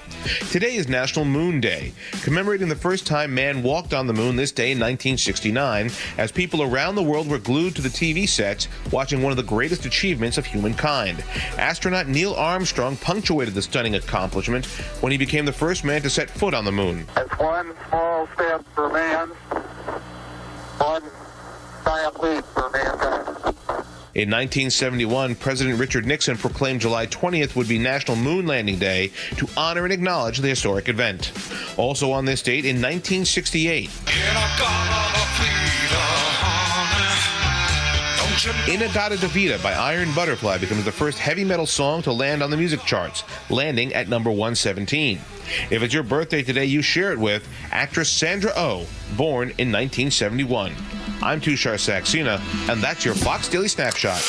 Speaker 7: Today is National Moon Day, commemorating the first time man walked on the moon this day in 1969, as people around the world were glued to the TV sets watching one of the greatest achievements of humankind. Astronaut Neil Armstrong punctuated the stunning accomplishment when he became the first man to set foot on the moon.
Speaker 24: It's one small step for man, one giant leap for mankind.
Speaker 7: In 1971, President Richard Nixon proclaimed July 20th would be National Moon Landing Day to honor and acknowledge the historic event. Also on this date, in 1968, In-A-Gadda-Da-Vida by Iron Butterfly becomes the first heavy metal song to land on the music charts, landing at number 117. If it's your birthday today, you share it with actress Sandra Oh, born in 1971. I'm Tushar Saxena, and that's your Fox Daily Snapshot.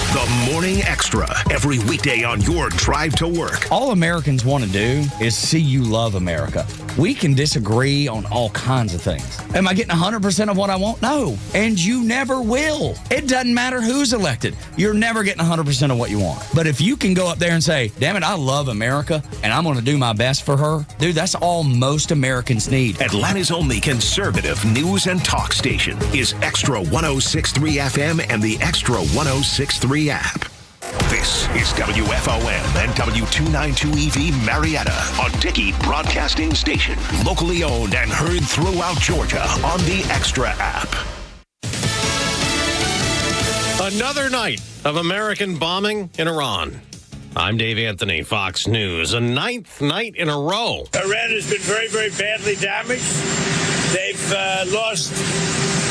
Speaker 4: The Morning Xtra, every weekday on your drive to work.
Speaker 5: All Americans want to do is see you love America. We can disagree on all kinds of things. Am I getting 100% of what I want? No. And you never will. It doesn't matter who's elected. You're never getting 100% of what you want. But if you can go up there and say, damn it, I love America, and I'm going to do my best for her, dude, that's all most Americans need.
Speaker 4: Atlanta's only conservative news and talk station is Xtra 106.3 FM and the Xtra 106.3 app. This is WFOM and W292EV Marietta on Dickey Broadcasting Station. Locally owned and heard throughout Georgia on the Xtra app.
Speaker 25: Another night of American bombing in Iran. I'm Dave Anthony, Fox News. A 9th night in a row.
Speaker 26: Iran has been very, very badly damaged. They've lost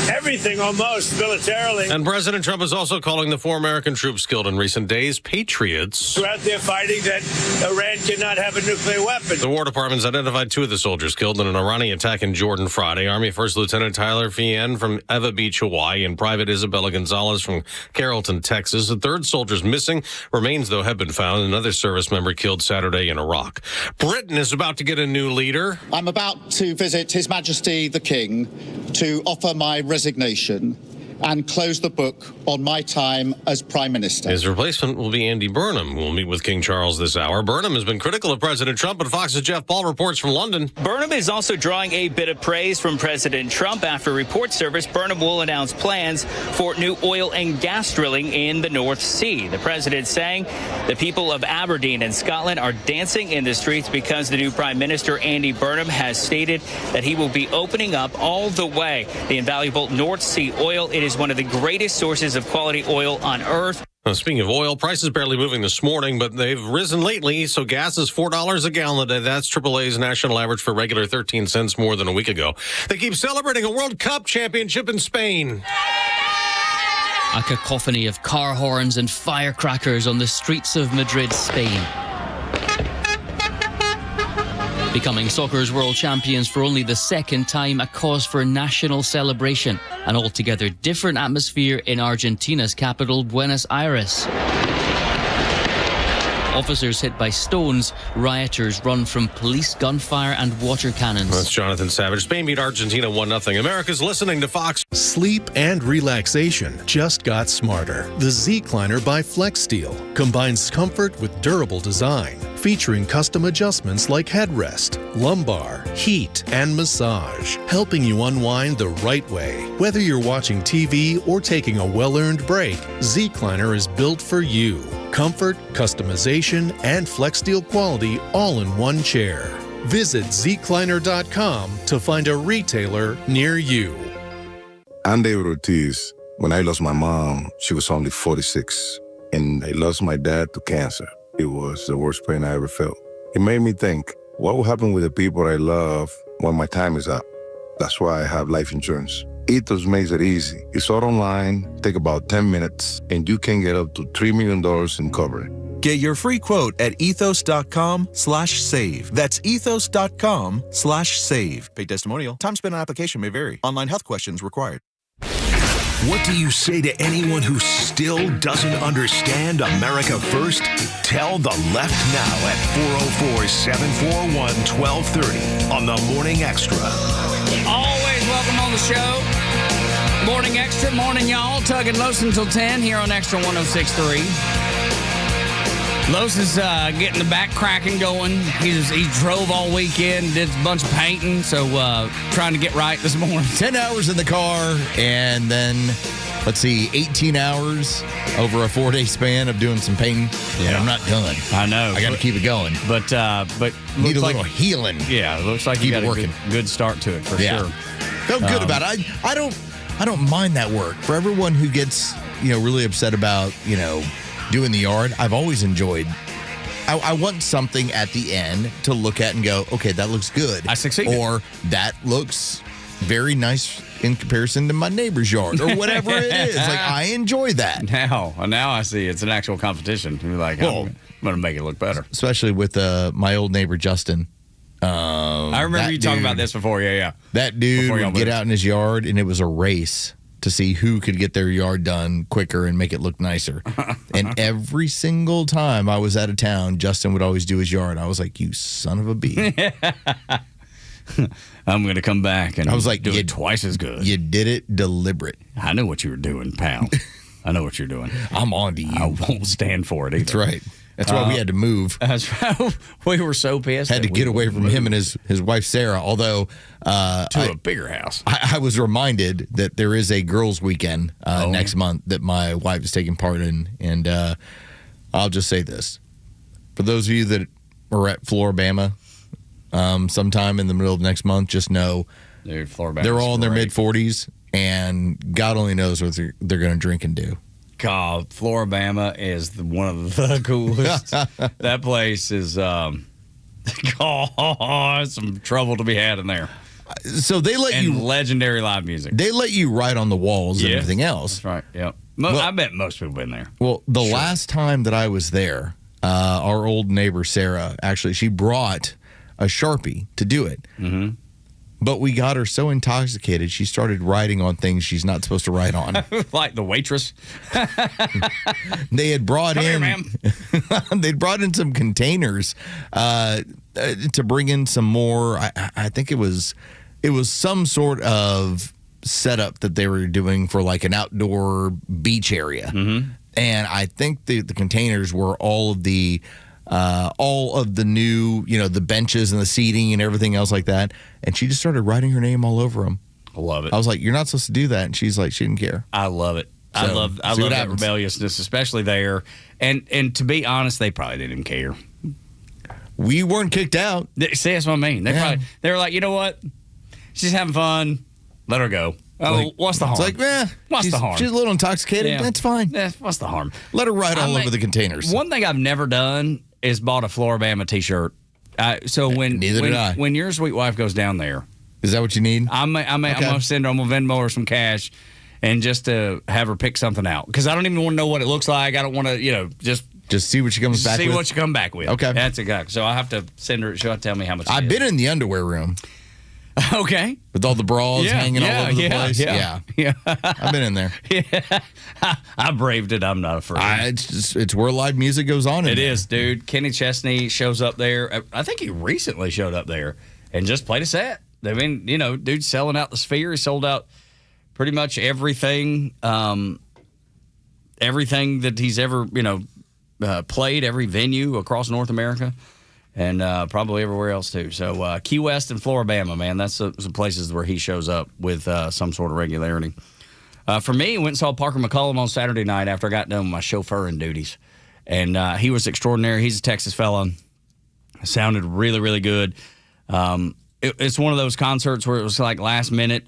Speaker 26: everything almost militarily.
Speaker 25: And President Trump is also calling the 4 American troops killed in recent days patriots.
Speaker 26: They're out there fighting that Iran cannot have a nuclear weapon.
Speaker 25: The War Department's identified 2 of the soldiers killed in an Iranian attack in Jordan Friday. Army First Lieutenant Tyler Fien from Eva Beach, Hawaii, and Private Isabella Gonzalez from Carrollton, Texas. The 3rd soldier's missing. Remains, though, have been found. Another service member killed Saturday in Iraq. Britain is about to get a new leader.
Speaker 27: I'm about to visit His Majesty the King to offer my resignation and close the book on my time as Prime Minister.
Speaker 25: His replacement will be Andy Burnham, who will meet with King Charles this hour. Burnham has been critical of President Trump, but Fox's Jeff Paul reports from London.
Speaker 28: Burnham is also drawing a bit of praise from President Trump. After report service, Burnham will announce plans for new oil and gas drilling in the North Sea. The president saying the people of Aberdeen and Scotland are dancing in the streets because the new Prime Minister, Andy Burnham, has stated that he will be opening up all the way the invaluable North Sea oil. It is one of the greatest sources of quality oil on Earth.
Speaker 25: Speaking of oil, prices barely moving this morning, but they've risen lately. So gas is $4 a gallon today. That's AAA's national average for regular 13 cents more than a week ago. They keep celebrating a World Cup championship in Spain.
Speaker 29: A cacophony of car horns and firecrackers on the streets of Madrid, Spain.
Speaker 9: Becoming soccer's world champions for only the second time, a cause for national celebration. An altogether different atmosphere in Argentina's capital, Buenos Aires. Officers hit by stones, rioters run from police gunfire and water cannons.
Speaker 25: That's Jonathan Savage. Spain beat Argentina 1-0. America's listening to Fox.
Speaker 10: Sleep and relaxation just got smarter. The Z-Cliner by FlexSteel combines comfort with durable design, featuring custom adjustments like headrest, lumbar, heat, and massage, helping you unwind the right way. Whether you're watching TV or taking a well-earned break, Z-Cliner is built for you. Comfort, customization, and FlexSteel quality all in one chair. Visit zcliner.com to find a retailer near you.
Speaker 11: I'm David Ortiz. When I lost my mom, she was only 46, and I lost my dad to cancer. It was the worst pain I ever felt. It made me think, what will happen with the people I love when my time is up? That's why I have life insurance. Ethos makes it easy. It's all online, take about 10 minutes, and you can get up to $3 million in coverage.
Speaker 12: Get your free quote at ethos.com/save. That's ethos.com/save. Paid testimonial. Time spent on application may vary. Online health questions required.
Speaker 4: What do you say to anyone who still doesn't understand America First? Tell the left now at 404-741-1230 on the Morning Extra.
Speaker 5: Always welcome on the show. Morning Extra, morning y'all. Tug and Los until 10 here on Extra 106.3. Los is getting the back cracking going. He drove all weekend, did a bunch of painting, so trying to get right this morning.
Speaker 6: 10 hours in the car, and then, 18 hours over a 4-day span of doing some painting. Yeah. And I'm not done.
Speaker 5: I know.
Speaker 6: I got to keep it going.
Speaker 5: But
Speaker 6: need a little healing.
Speaker 5: Yeah, it looks like you got a good start to it for sure.
Speaker 6: Felt good about it. I don't mind that work. For everyone who gets, really upset about, doing the yard, I've always enjoyed. I want something at the end to look at and go, okay, that looks good.
Speaker 5: I succeeded.
Speaker 6: Or that looks very nice in comparison to my neighbor's yard, or whatever it is. I enjoy that.
Speaker 5: Now I see it's an actual competition. You're like, I'm going to make it look better.
Speaker 6: Especially with my old neighbor, Justin.
Speaker 5: I remember you talking about this before. Yeah.
Speaker 6: That dude would get out in his yard, and it was a race to see who could get their yard done quicker and make it look nicer. And every single time I was out of town, Justin would always do his yard. I was like, you son of a bee.
Speaker 5: I'm going to come back and
Speaker 6: I was like,
Speaker 5: do it twice as good.
Speaker 6: You did it deliberate.
Speaker 5: I know what you were doing, pal. I know what you're doing.
Speaker 6: I'm on to you.
Speaker 5: I won't stand for it either.
Speaker 6: That's right. That's why we had to move.
Speaker 5: That's right. We were so pissed.
Speaker 6: Had to get away from him and his wife, Sarah, although...
Speaker 5: to a bigger house.
Speaker 6: I was reminded that there is a girls' weekend next month that my wife is taking part in. And I'll just say this. For those of you that are at Floribama sometime in the middle of next month, just know
Speaker 5: they're
Speaker 6: all in their mid-40s, and God only knows what they're going to drink and do.
Speaker 5: God, Floribama is one of the coolest. That place is some trouble to be had in there.
Speaker 6: So they let you
Speaker 5: legendary live music.
Speaker 6: They let you write on the walls and everything else.
Speaker 5: That's right. Yep. I bet most people have been there.
Speaker 6: Well, the last time that I was there, our old neighbor Sarah she brought a Sharpie to do it. Mm-hmm. But we got her so intoxicated, she started writing on things she's not supposed to write on.
Speaker 5: Like the waitress.
Speaker 6: They had brought
Speaker 5: Come here,
Speaker 6: they'd brought in some containers to bring in some more. I think it was some sort of setup that they were doing for like an outdoor beach area. Mm-hmm. And I think the containers were all of the new, the benches and the seating and everything else like that. And she just started writing her name all over them.
Speaker 5: I love it.
Speaker 6: I was like, you're not supposed to do that. And she's like, she didn't care.
Speaker 5: I love it. I love that rebelliousness, especially there. And to be honest, they probably didn't even care.
Speaker 6: We weren't kicked out.
Speaker 5: See, that's what I mean. They were like, you know what? She's having fun. Let her go. Oh, what's the harm?
Speaker 6: It's like,
Speaker 5: what's the harm?
Speaker 6: She's a little intoxicated. Yeah. That's fine.
Speaker 5: What's the harm?
Speaker 6: Let her ride all over the containers.
Speaker 5: One thing I've never done is bought a Floribama T-shirt. When your sweet wife goes down there,
Speaker 6: is that what you need?
Speaker 5: I'm gonna send her. I'm gonna Venmo her some cash, and just to have her pick something out because I don't even want to know what it looks like. I don't want to, just
Speaker 6: Just see what she comes back with.
Speaker 5: See what you come back with.
Speaker 6: Okay.
Speaker 5: That's exactly. So I'll have to send her. She'll have to tell me how much.
Speaker 6: I've been in the underwear room.
Speaker 5: Okay.
Speaker 6: With all the bras hanging all over the place.
Speaker 5: Yeah.
Speaker 6: I've been in there.
Speaker 5: Yeah. I braved it. I'm not afraid.
Speaker 6: It's where live music goes on.
Speaker 5: It is, dude. Kenny Chesney shows up there. I think he recently showed up there and just played a set. I mean, dude's selling out the Sphere. He sold out pretty much everything. Everything that he's ever, played, every venue across North America, and probably everywhere else too. So Key West and Floribama, man, that's some places where he shows up with some sort of regularity. For me, I went and saw Parker McCollum on Saturday night after I got done with my chauffeuring duties, and he was extraordinary. He's a Texas fella. Sounded really, really good. It's one of those concerts where it was like last minute.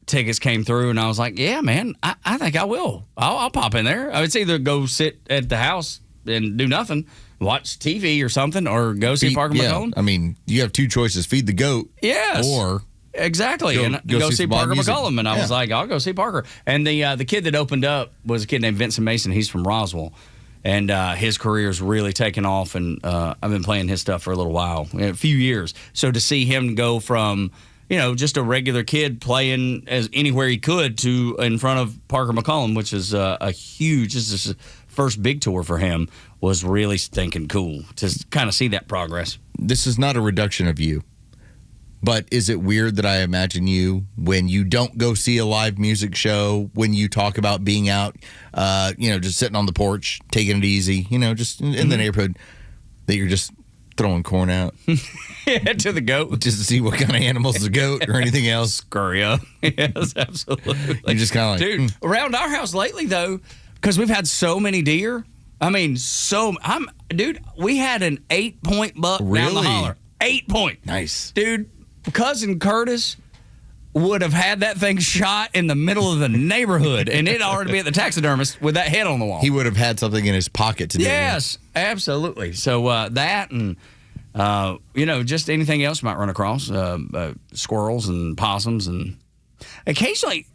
Speaker 5: Tickets came through, and I was like, yeah, man, I think I will. I'll pop in there. It's either go sit at the house and do nothing, watch TV or something, or go see Parker McCollum.
Speaker 6: I mean, you have two choices: feed the goat,
Speaker 5: or exactly, go see Parker McCollum. And I was like, I'll go see Parker. And the kid that opened up was a kid named Vincent Mason. He's from Roswell, and his career's really taken off. And I've been playing his stuff for a little while, a few years. So to see him go from just a regular kid playing as anywhere he could to in front of Parker McCollum, which is a huge, this is his first big tour for him, was really stinking cool to kind of see that progress.
Speaker 6: This is not a reduction of you, but is it weird that I imagine you when you don't go see a live music show, when you talk about being out, just sitting on the porch, taking it easy, just in the neighborhood, that you're just throwing corn out
Speaker 5: to the goat
Speaker 6: just to see what kind of animals the goat or anything else
Speaker 5: scurry up. Yes, absolutely.
Speaker 6: You're just kind of like,
Speaker 5: dude. Around our house lately though, because we've had so many deer. I mean, we had an 8-point buck down the holler. 8-point.
Speaker 6: Nice,
Speaker 5: dude. Cousin Curtis would have had that thing shot in the middle of the neighborhood, and it'd already be at the taxidermist with that head on the wall.
Speaker 6: He would have had something in his pocket to do.
Speaker 5: Yes, absolutely. So that and just anything else you might run across, squirrels and possums, and occasionally,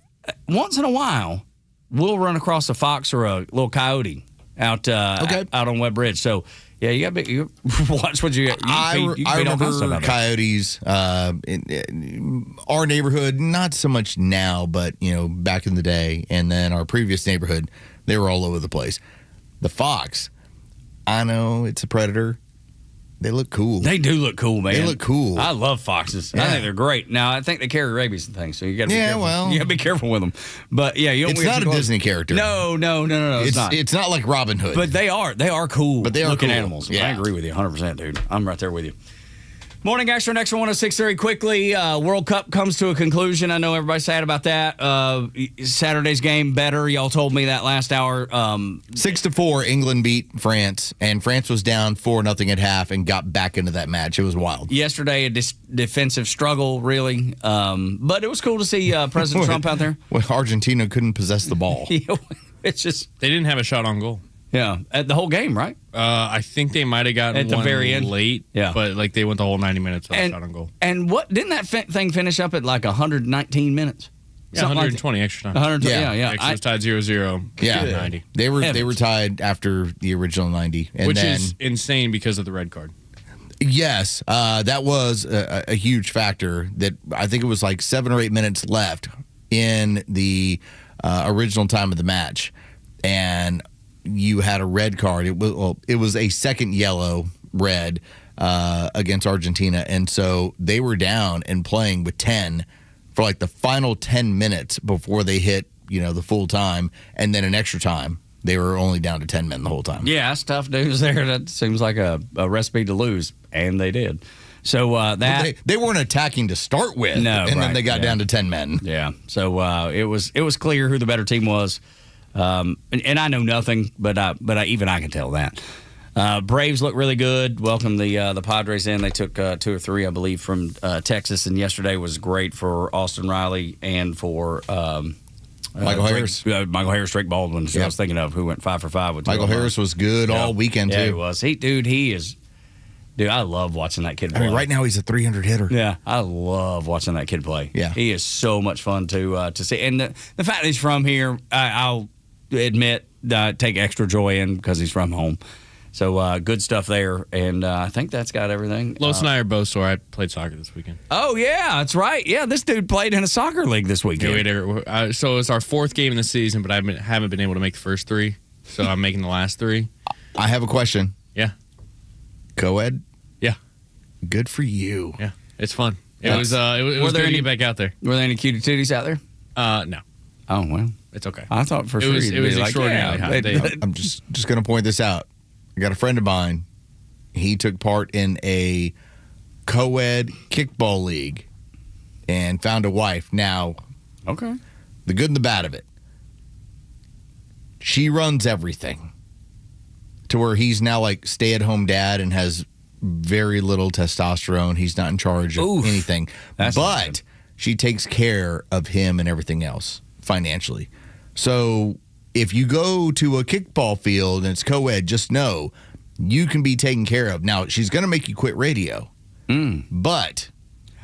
Speaker 5: once in a while, we'll run across a fox or a little coyote out on Webb Ridge. So. Yeah, you got to watch what you.
Speaker 6: I remember coyotes in our neighborhood, not so much now, but back in the day, and then our previous neighborhood, they were all over the place. The fox, I know it's a predator. They look cool.
Speaker 5: They do look cool, man.
Speaker 6: They look cool.
Speaker 5: I love foxes. Yeah. I think they're great. Now, I think they carry rabies and things, so you got to be careful.
Speaker 6: Well,
Speaker 5: you got to be careful with them. But yeah,
Speaker 6: it's not a Disney character.
Speaker 5: No. It's not.
Speaker 6: It's not like Robin Hood.
Speaker 5: But they are cool.
Speaker 6: But they are
Speaker 5: looking
Speaker 6: cool
Speaker 5: animals.
Speaker 6: Yeah.
Speaker 5: I agree with you 100%, dude. I'm right there with you. Morning Xtra, next 106.3 quickly. World Cup comes to a conclusion. I know everybody's sad about that. Saturday's game better. Y'all told me that last hour.
Speaker 6: 6-4, England beat France, and France was down 4-0 at half and got back into that match. It was wild.
Speaker 5: Yesterday, a defensive struggle, really. But it was cool to see President Trump out there.
Speaker 6: Well, Argentina couldn't possess the ball.
Speaker 5: It's just
Speaker 8: they didn't have a shot on goal.
Speaker 5: Yeah, at the whole game, right?
Speaker 8: I think they might have gotten
Speaker 5: at the
Speaker 8: one
Speaker 5: very end
Speaker 8: late.
Speaker 5: Yeah,
Speaker 8: but they went the whole 90 minutes without a shot on goal.
Speaker 5: And what didn't that thing finish up at like 119 minutes?
Speaker 8: Yeah, 120 extra time.
Speaker 5: 120, yeah.
Speaker 8: Extra was tied 0-0.
Speaker 6: Yeah,
Speaker 8: 90.
Speaker 6: They were tied after the original 90,
Speaker 8: which is insane because of the red card.
Speaker 6: Yes, that was a huge factor. That I think it was like 7 or 8 minutes left in the original time of the match, and you had a red card. It was a second yellow red against Argentina, and so they were down and playing with 10 for like the final 10 minutes before they hit the full time, and then an extra time. They were only down to 10 men the whole time.
Speaker 5: Yeah, that's tough news there. That seems like a recipe to lose, and they did. So
Speaker 6: they weren't attacking to start with, then they got down to 10 men.
Speaker 5: Yeah, so it was clear who the better team was. And I know nothing, but even I can tell that. Braves look really good. Welcome the Padres in. They took 2 or 3, I believe, from Texas, and yesterday was great for Austin Riley and for
Speaker 6: Michael Harris.
Speaker 5: Drake Baldwin. I was thinking of who went 5 for 5 with
Speaker 6: Michael Harris was good all weekend too.
Speaker 5: Yeah, he was. He is. Dude, I love watching that kid play.
Speaker 6: I mean, right now he's a 300 hitter.
Speaker 5: Yeah, I love watching that kid play.
Speaker 6: Yeah,
Speaker 5: he is so much fun to see. And the fact that he's from here, I'll admit, take extra joy in because he's from home. So good stuff there, and I think that's got everything.
Speaker 8: Los and I are both sore. I played soccer this weekend.
Speaker 5: Oh, yeah, that's right. Yeah, this dude played in a soccer league this weekend.
Speaker 8: So it's our fourth game in the season, but I haven't been able to make the first three, so I'm making the last three.
Speaker 6: I have a question.
Speaker 8: Yeah.
Speaker 6: Co-ed?
Speaker 8: Yeah.
Speaker 6: Good for you.
Speaker 8: Yeah, it's fun. It was good to get back out there.
Speaker 5: Were there any cutie tooties out there?
Speaker 8: No.
Speaker 5: Oh, well.
Speaker 8: It's okay.
Speaker 5: I thought for sure
Speaker 8: it was extraordinarily hot.
Speaker 6: I'm just going to point this out. I got a friend of mine. He took part in a co-ed kickball league and found a wife. Now,
Speaker 5: okay,
Speaker 6: the good and the bad of it. She runs everything to where he's now like stay-at-home dad and has very little testosterone. He's not in charge of anything. But she takes care of him and everything else financially. So if you go to a kickball field and it's co-ed, just know you can be taken care of. Now, she's going to make you quit radio, but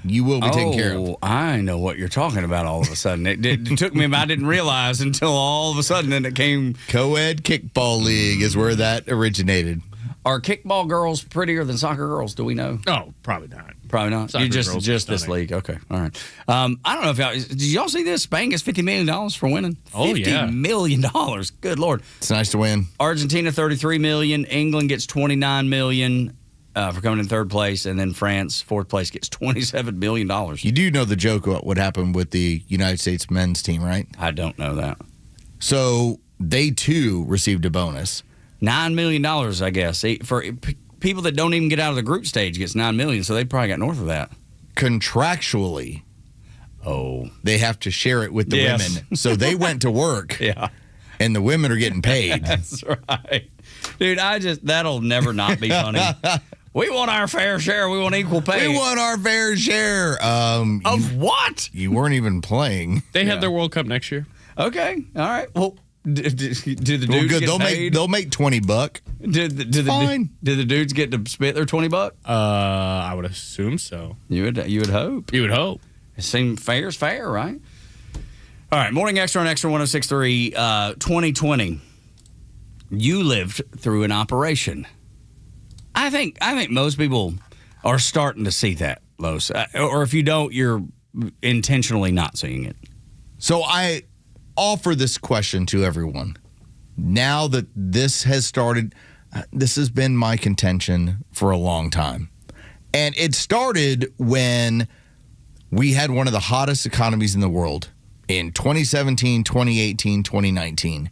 Speaker 6: you will be taken care of.
Speaker 5: I know what you're talking about all of a sudden. It took me, I didn't realize until all of a sudden then it came.
Speaker 6: Co-ed kickball league is where that originated.
Speaker 5: Are kickball girls prettier than soccer girls? Do we know?
Speaker 8: Oh, probably not.
Speaker 5: Probably not.
Speaker 8: Soccer
Speaker 5: You
Speaker 8: girls
Speaker 5: just
Speaker 8: are
Speaker 5: this
Speaker 8: stunning.
Speaker 5: league. Okay. All right. I don't know if y'all did y'all see this? Spain gets $50 million for winning.
Speaker 8: Oh, yeah.
Speaker 5: $50 million. Good Lord.
Speaker 6: It's nice to win.
Speaker 5: Argentina $33 million. England gets $29 million for coming in third place, and then France, fourth place, gets $27 million.
Speaker 6: You do know the joke about what happened with the United States men's team, right?
Speaker 5: I don't know that.
Speaker 6: So they too received a bonus.
Speaker 5: $9 million, I guess. For people that don't even get out of the group stage gets $9 million, so they probably got north of that.
Speaker 6: Contractually, they have to share it with the women. So they went to work.
Speaker 5: Yeah.
Speaker 6: And the women are getting paid.
Speaker 5: That's right. Dude, that'll never not be funny. We want our fair share. We want equal pay.
Speaker 6: We want our fair share.
Speaker 5: Of what?
Speaker 6: You weren't even playing.
Speaker 8: They have their World Cup next year.
Speaker 5: Okay. All right. Well, do the dudes get paid?
Speaker 6: They'll make $20.
Speaker 5: Did the dudes get to split their $20?
Speaker 8: I would assume so.
Speaker 5: You would hope.
Speaker 8: You would hope.
Speaker 5: It seems fair is fair, right? All right, Morning Extra on Extra 106.3, 2020. You lived through an operation. I think most people are starting to see that, Los. Or if you don't, you're intentionally not seeing it.
Speaker 6: So I offer this question to everyone. Now that this has started, this has been my contention for a long time. And it started when we had one of the hottest economies in the world in 2017, 2018, 2019.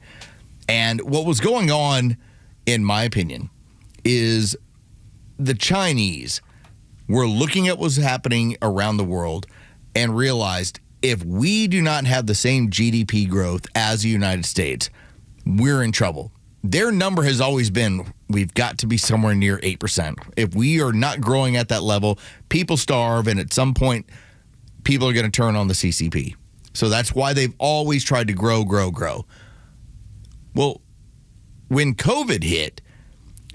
Speaker 6: And what was going on, in my opinion, is the Chinese were looking at what was happening around the world and realized if we do not have the same GDP growth as the United States, we're in trouble. Their number has always been, we've got to be somewhere near 8%. If we are not growing at that level, people starve, and at some point, people are going to turn on the CCP. So that's why they've always tried to grow. Well, when COVID hit,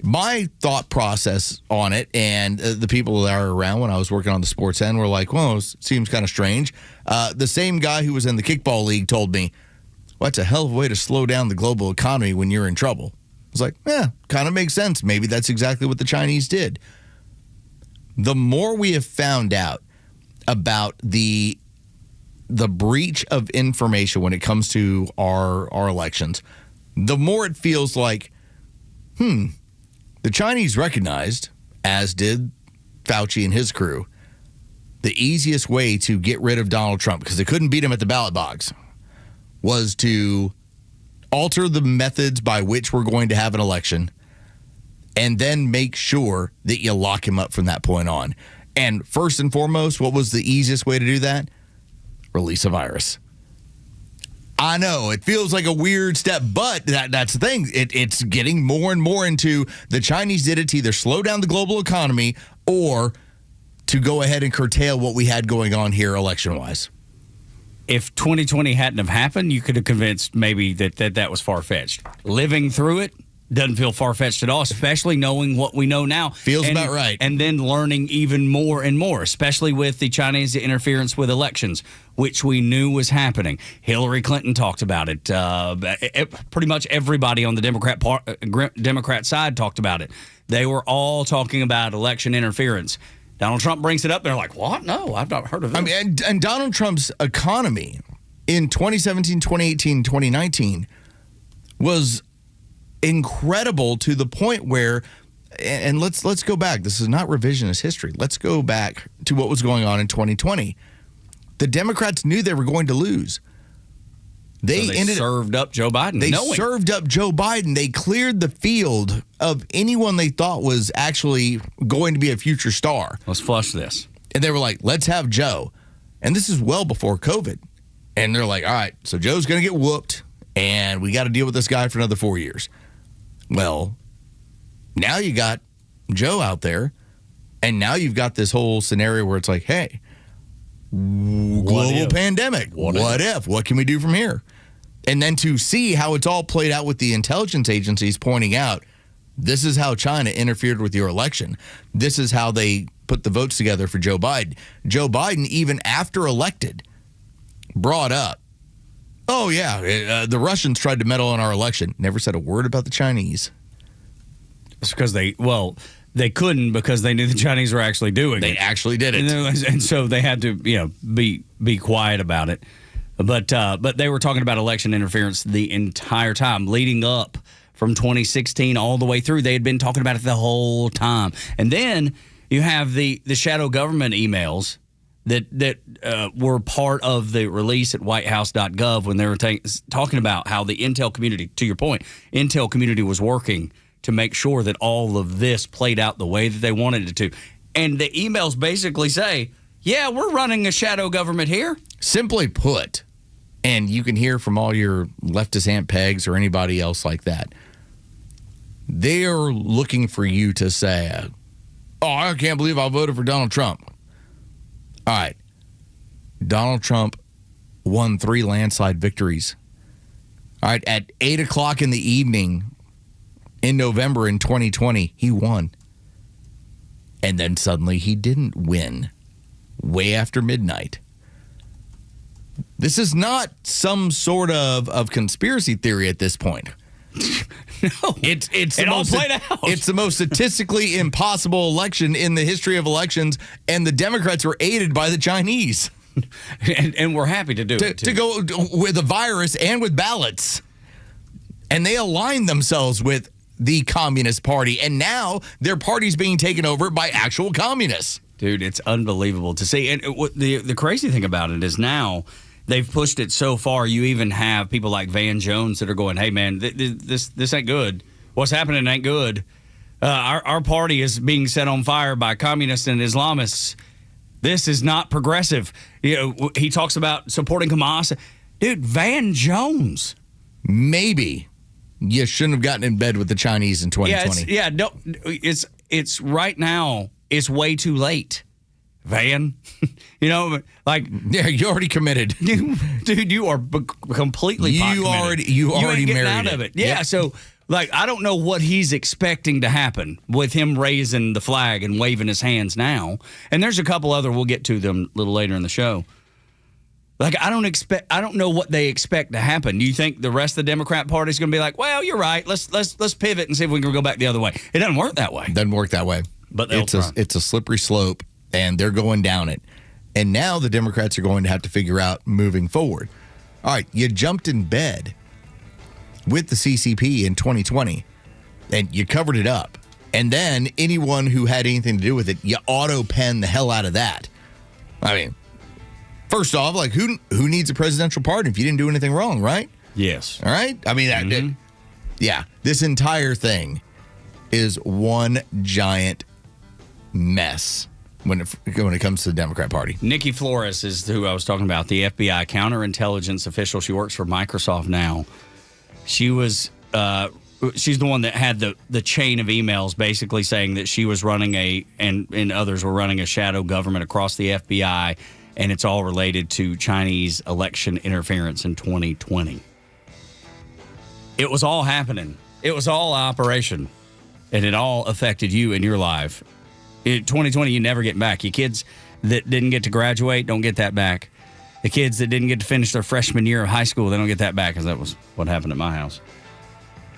Speaker 6: my thought process on it, and the people that are around when I was working on the sports end were like, well, it seems kind of strange. The same guy who was in the kickball league told me, well, that's a hell of a way to slow down the global economy when you're in trouble. I was like, yeah, kind of makes sense. Maybe that's exactly what the Chinese did. The more we have found out about the breach of information when it comes to our elections, the more it feels like, the Chinese recognized, as did Fauci and his crew, the easiest way to get rid of Donald Trump, because they couldn't beat him at the ballot box, was to alter the methods by which we're going to have an election and then make sure that you lock him up from that point on. And first and foremost, what was the easiest way to do that? Release a virus. I know, it feels like a weird step, but that's the thing. It's getting more and more into the Chinese did it to either slow down the global economy or to go ahead and curtail what we had going on here election-wise.
Speaker 5: If 2020 hadn't have happened, you could have convinced maybe that was far-fetched. Living through it, Doesn't feel far-fetched at all, especially knowing what we know now.
Speaker 6: Feels about right.
Speaker 5: And then learning even more and more, especially with the Chinese interference with elections, which we knew was happening. Hillary Clinton talked about it. Pretty much everybody on the Democrat side talked about it. They were all talking about election interference. Donald Trump brings it up. They're like, what? No, I've not heard of it.
Speaker 6: I mean, and Donald Trump's economy in 2017, 2018, 2019 was incredible to the point where, and let's go back. This is not revisionist history. Let's go back to what was going on in 2020. The Democrats knew they were going to lose.
Speaker 5: They served up Joe Biden.
Speaker 6: They served up Joe Biden. They cleared the field of anyone they thought was actually going to be a future star.
Speaker 5: Let's flush this.
Speaker 6: And they were like, let's have Joe. And this is well before COVID. And they're like, all right, so Joe's going to get whooped, and we got to deal with this guy for another 4 years. Well, now you got Joe out there, and now you've got this whole scenario where it's like, hey, global pandemic. What if? What can we do from here? And then to see how it's all played out with the intelligence agencies pointing out, this is how China interfered with your election. This is how they put the votes together for Joe Biden. Joe Biden, even after elected, brought up, oh, yeah, the Russians tried to meddle in our election. Never said a word about the Chinese.
Speaker 5: It's because they couldn't because they knew the Chinese were actually doing it.
Speaker 6: They actually did it.
Speaker 5: And so they had to, be quiet about it. But they were talking about election interference the entire time leading up from 2016 all the way through. They had been talking about it the whole time. And then you have the shadow government emails that were part of the release at whitehouse.gov when they were talking about how the intel community, to your point, intel community was working to make sure that all of this played out the way that they wanted it to. And the emails basically say, yeah, we're running a shadow government here.
Speaker 6: Simply put, and you can hear from all your leftist Aunt Pegs or anybody else like that, they are looking for you to say, oh, I can't believe I voted for Donald Trump. All right. Donald Trump won 3 landslide victories. All right. At 8 o'clock in the evening in November in 2020, he won. And then suddenly he didn't win way after midnight. This is not some sort of conspiracy theory at this point.
Speaker 5: No,
Speaker 6: it
Speaker 5: all played out.
Speaker 6: It's the most statistically impossible election in the history of elections, and the Democrats were aided by the Chinese.
Speaker 5: and we're happy to do it.
Speaker 6: To go with a virus and with ballots. And they aligned themselves with the Communist Party, and now their party's being taken over by actual communists.
Speaker 5: Dude, it's unbelievable to see. And the crazy thing about it is now they've pushed it so far. You even have people like Van Jones that are going, hey, man, this ain't good. What's happening ain't good. Our party is being set on fire by communists and Islamists. This is not progressive. He talks about supporting Hamas. Dude, Van Jones.
Speaker 6: Maybe you shouldn't have gotten in bed with the Chinese in 2020.
Speaker 5: It's right now. It's way too late, Van. Yeah,
Speaker 6: you already committed,
Speaker 5: dude. You are completely.
Speaker 6: You already
Speaker 5: married
Speaker 6: out
Speaker 5: of it. Yeah. So, I don't know what he's expecting to happen with him raising the flag and waving his hands now. And there's a couple other. We'll get to them a little later in the show. I don't know what they expect to happen. Do you think the rest of the Democrat Party is going to be like, well, you're right. Let's pivot and see if we can go back the other way. It doesn't work that way.
Speaker 6: But it's a slippery slope, and they're going down it. And now the Democrats are going to have to figure out moving forward. All right, you jumped in bed with the CCP in 2020, and you covered it up. And then anyone who had anything to do with it, you auto-pen the hell out of that. I mean, first off, who needs a presidential pardon if you didn't do anything wrong, right?
Speaker 5: Yes.
Speaker 6: All right? I mean, this entire thing is one giant mess when it comes to the Democrat Party.
Speaker 5: Nikki Flores is who I was talking about, the FBI counterintelligence official. She works for Microsoft now. She was she's the one that had the chain of emails basically saying that she was running and others were running a shadow government across the FBI, and it's all related to Chinese election interference in 2020. It was all happening. It was all operation, and it all affected you in your life. In 2020, you never get back. Your kids that didn't get to graduate don't get that back. The kids that didn't get to finish their freshman year of high school, they don't get that back, because that was what happened at my house.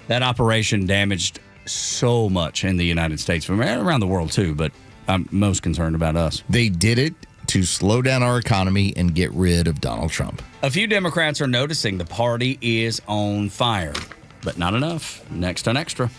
Speaker 5: That operation damaged so much in the United States, around the world too, but I'm most concerned about us.
Speaker 6: They did it to slow down our economy and get rid of Donald Trump.
Speaker 5: A few Democrats are noticing the party is on fire, but not enough. Next on Extra.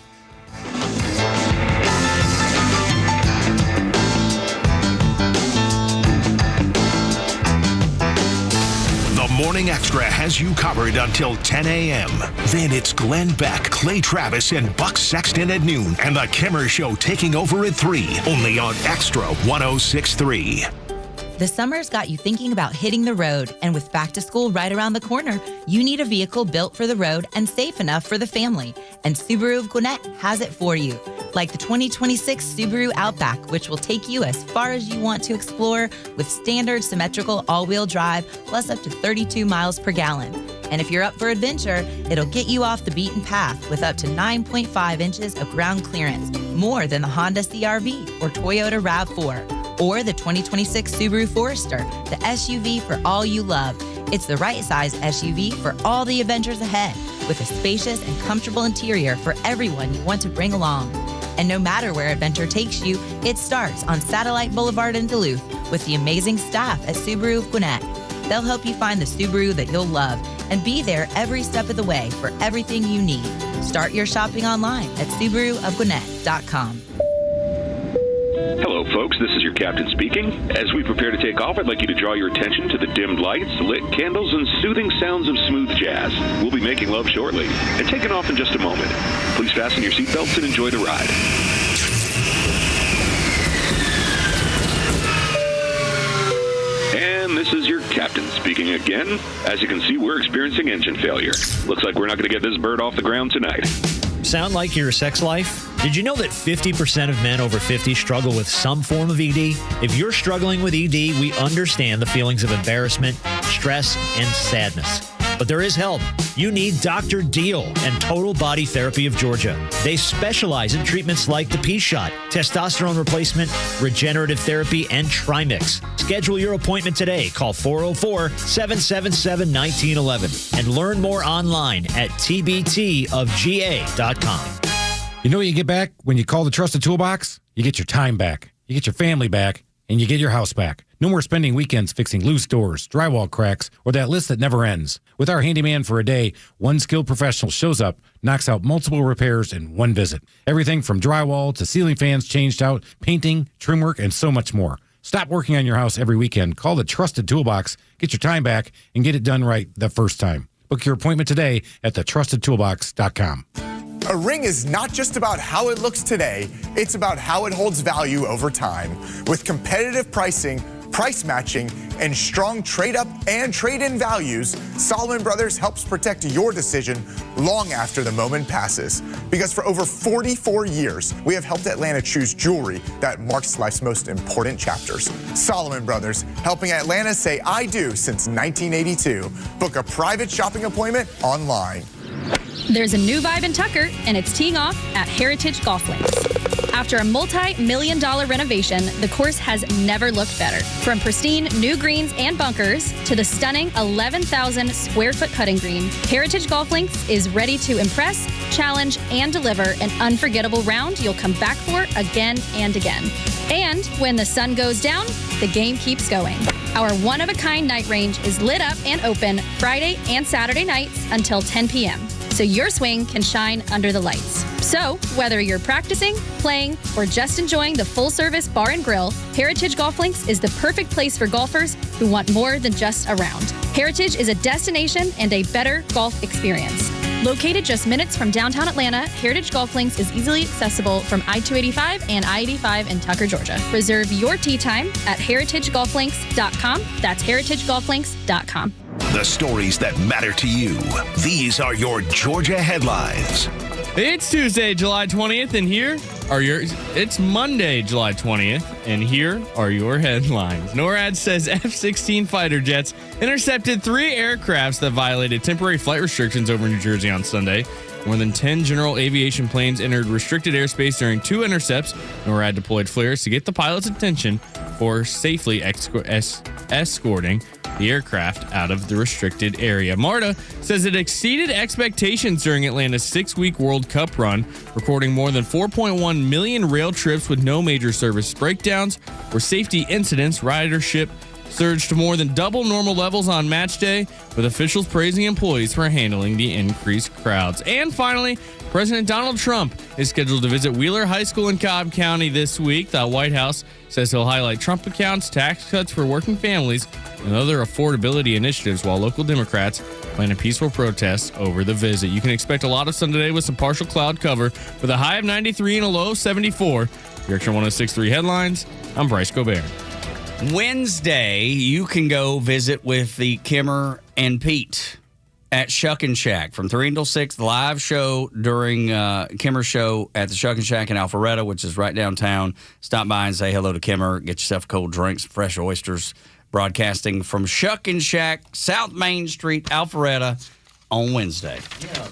Speaker 4: Morning Extra has you covered until 10 a.m. Then it's Glenn Beck, Clay Travis, and Buck Sexton at noon, and the Kimmer Show taking over at 3, only on Extra 106.3.
Speaker 13: The summer's got you thinking about hitting the road, and with back to school right around the corner, you need a vehicle built for the road and safe enough for the family. And Subaru of Gwinnett has it for you. Like the 2026 Subaru Outback, which will take you as far as you want to explore with standard symmetrical all-wheel drive, plus up to 32 miles per gallon. And if you're up for adventure, it'll get you off the beaten path with up to 9.5 inches of ground clearance, more than the Honda CR-V or Toyota RAV4. Or the 2026 Subaru Forester, the SUV for all you love. It's the right size SUV for all the adventures ahead, with a spacious and comfortable interior for everyone you want to bring along. And no matter where adventure takes you, it starts on Satellite Boulevard in Duluth with the amazing staff at Subaru of Gwinnett. They'll help you find the Subaru that you'll love and be there every step of the way for everything you need. Start your shopping online at SubaruofGwinnett.com.
Speaker 14: Hello, folks. This is your captain speaking. As we prepare to take off, I'd like you to draw your attention to the dimmed lights, lit candles, and soothing sounds of smooth jazz. We'll be making love shortly and taking off in just a moment. Please fasten your seatbelts and enjoy the ride. And this is your captain speaking again. As you can see, we're experiencing engine failure. Looks like we're not going to get this bird off the ground tonight.
Speaker 15: Sound like your sex life? Did you know that 50% of men over 50 struggle with some form of ED? If you're struggling with ED, we understand the feelings of embarrassment, stress, and sadness. But there is help. You need Dr. Deal and Total Body Therapy of Georgia. They specialize in treatments like the P-Shot, testosterone replacement, regenerative therapy, and Trimix. Schedule your appointment today. Call 404-777-1911 and learn more online at tbtofga.com.
Speaker 16: You know what you get back when you call the Trusted Toolbox? You get your time back, you get your family back, and you get your house back. No more spending weekends fixing loose doors, drywall cracks, or that list that never ends. With our handyman for a day, one skilled professional shows up, knocks out multiple repairs in one visit. Everything from drywall to ceiling fans changed out, painting, trim work, and so much more. Stop working on your house every weekend. Call the Trusted Toolbox, get your time back, and get it done right the first time. Book your appointment today at thetrustedtoolbox.com.
Speaker 17: A ring is not just about how it looks today, it's about how it holds value over time. With competitive pricing, price matching, and strong trade-up and trade-in values, Solomon Brothers helps protect your decision long after the moment passes. Because for over 44 years, we have helped Atlanta choose jewelry that marks life's most important chapters. Solomon Brothers, helping Atlanta say I do since 1982. Book a private shopping appointment online.
Speaker 18: There's a new vibe in Tucker, and it's teeing off at Heritage Golf Links. After a multi-million-dollar renovation, the course has never looked better. From pristine new greens and bunkers to the stunning 11,000 square foot putting green, Heritage Golf Links is ready to impress, challenge, and deliver an unforgettable round you'll come back for again and again. And when the sun goes down, the game keeps going. Our one-of-a-kind night range is lit up and open Friday and Saturday nights until 10 p.m. so your swing can shine under the lights. So, whether you're practicing, playing, or just enjoying the full-service bar and grill, Heritage Golf Links is the perfect place for golfers who want more than just a round. Heritage is a destination and a better golf experience. Located just minutes from downtown Atlanta, Heritage Golf Links is easily accessible from I-285 and I-85 in Tucker, Georgia. Reserve your tee time at heritagegolflinks.com. That's heritagegolflinks.com.
Speaker 4: The stories that matter to you. These are your Georgia headlines.
Speaker 8: It's Tuesday, July 20th, and here It's Monday, July 20th, and here are your headlines. NORAD says F-16 fighter jets intercepted 3 aircrafts that violated temporary flight restrictions over New Jersey on Sunday. More than 10 general aviation planes entered restricted airspace during 2 intercepts. NORAD deployed flares to get the pilot's attention for safely escorting the aircraft out of the restricted area. MARTA says it exceeded expectations during Atlanta's 6-week World Cup run, recording more than 4.1 million rail trips with no major service breakdowns or safety incidents. Ridership surged to more than double normal levels on match day, with officials praising employees for handling the increased crowds. And finally, President Donald Trump is scheduled to visit Wheeler High School in Cobb County this week. The White House says he'll highlight Trump accounts, tax cuts for working families, and other affordability initiatives, while local Democrats plan a peaceful protest over the visit. You can expect a lot of sun today with some partial cloud cover, with a high of 93 and a low of 74. Your Extra 106.3 headlines. I'm Bryce Gobert.
Speaker 5: Wednesday, you can go visit with the Kimmer and Pete at Shuck and Shack from 3 until 6. The live show during Kimmer's show at the Shuck and Shack in Alpharetta, which is right downtown. Stop by and say hello to Kimmer. Get yourself a cold drink, some fresh oysters. Broadcasting from Shuck and Shack, South Main Street, Alpharetta, on Wednesday.
Speaker 6: Yeah,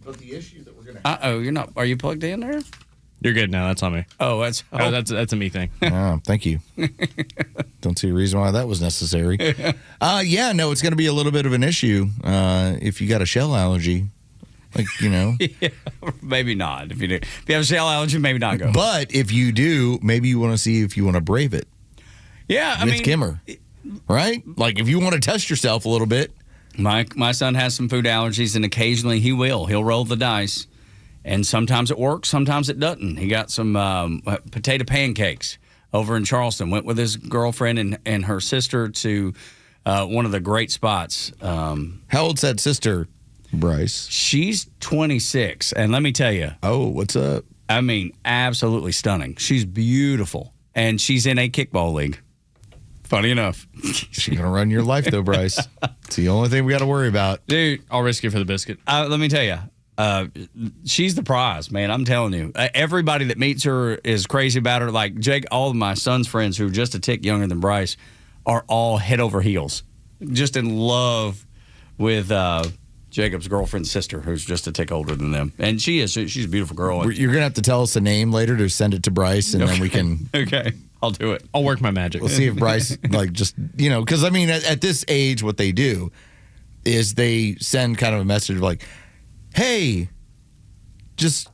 Speaker 6: but the issue that we're going to have...
Speaker 5: You're not... Are you plugged in there?
Speaker 8: You're good now. That's on me.
Speaker 5: That's
Speaker 8: a me thing.
Speaker 6: Oh, thank you. Don't see a reason why that was necessary. It's going to be a little bit of an issue if you got a shell allergy.
Speaker 5: Yeah, maybe not. If you have a shell allergy, maybe not go.
Speaker 6: But if you do, maybe you want to see if you want to brave it.
Speaker 5: Yeah,
Speaker 6: with Kimmer, right? Like if you want to test yourself a little bit.
Speaker 5: My son has some food allergies, and occasionally he'll roll the dice, and sometimes it works, sometimes it doesn't. He got some potato pancakes over in Charleston. Went with his girlfriend and her sister to one of the great spots.
Speaker 6: How old's that sister, Bryce?
Speaker 5: She's 26, and let me tell you.
Speaker 6: Oh, what's up?
Speaker 5: I mean, absolutely stunning. She's beautiful, and she's in a kickball league. Funny enough.
Speaker 6: She's going to run your life, though, Bryce. It's the only thing we got to worry about.
Speaker 8: Dude, I'll risk it for the biscuit.
Speaker 5: Let me tell you, she's the prize, man. I'm telling you. Everybody that meets her is crazy about her. Like Jake, all of my son's friends who are just a tick younger than Bryce are all head over heels. Just in love with Jacob's girlfriend's sister, who's just a tick older than them. And she's a beautiful girl.
Speaker 6: You're going to have to tell us a name later to send it to Bryce, and then we can...
Speaker 5: Okay. I'll do it.
Speaker 8: I'll work my magic.
Speaker 6: We'll see if Bryce, because I mean, at this age, what they do is they send kind of a message like, hey, just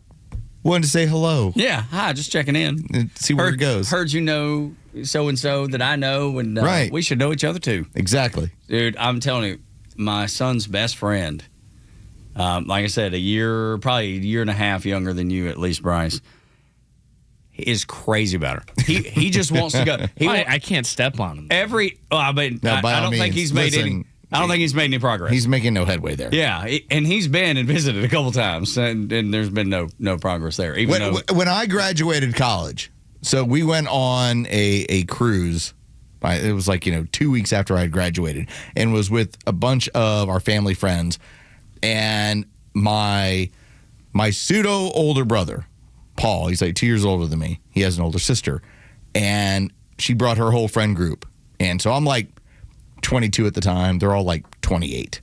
Speaker 6: wanted to say hello.
Speaker 5: Yeah. Hi, just checking in.
Speaker 6: And see where it goes.
Speaker 5: Heard you know so-and-so that I know, and
Speaker 6: right.
Speaker 5: We should know each other too.
Speaker 6: Exactly.
Speaker 5: Dude, I'm telling you, my son's best friend, like I said, probably a year and a half younger than you, at least, Bryce, is crazy about her. He just wants to go.
Speaker 8: I can't step on him.
Speaker 5: I don't think he's made any progress.
Speaker 6: He's making no headway there.
Speaker 5: Yeah, and he's been and visited a couple times, and there's been no progress there.
Speaker 6: When I graduated college, so we went on a cruise. It was 2 weeks after I had graduated, and was with a bunch of our family friends, and my pseudo older brother, Paul. He's 2 years older than me. He has an older sister, and she brought her whole friend group, and so I'm 22 at the time. They're all 28,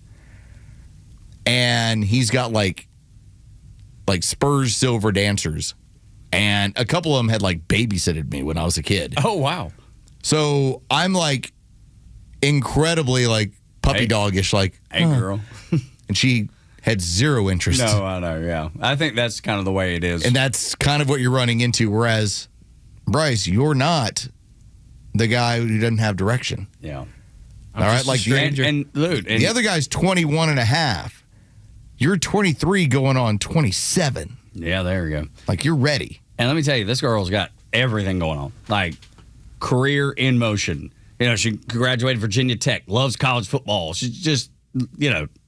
Speaker 6: and he's got like Spurs silver dancers, and a couple of them had babysitted me when I was a kid.
Speaker 5: Oh wow!
Speaker 6: So I'm incredibly puppy doggish,
Speaker 5: hey girl,
Speaker 6: and she had zero interest.
Speaker 5: No, I know, yeah. I think that's kind of the way it is.
Speaker 6: And that's kind of what you're running into, whereas, Bryce, you're not the guy who doesn't have direction.
Speaker 5: Yeah.
Speaker 6: All right? The other guy's 21 and a half. You're 23 going on 27.
Speaker 5: Yeah, there you go.
Speaker 6: You're ready.
Speaker 5: And let me tell you, this girl's got everything going on. Career in motion. She graduated Virginia Tech, loves college football. She's just,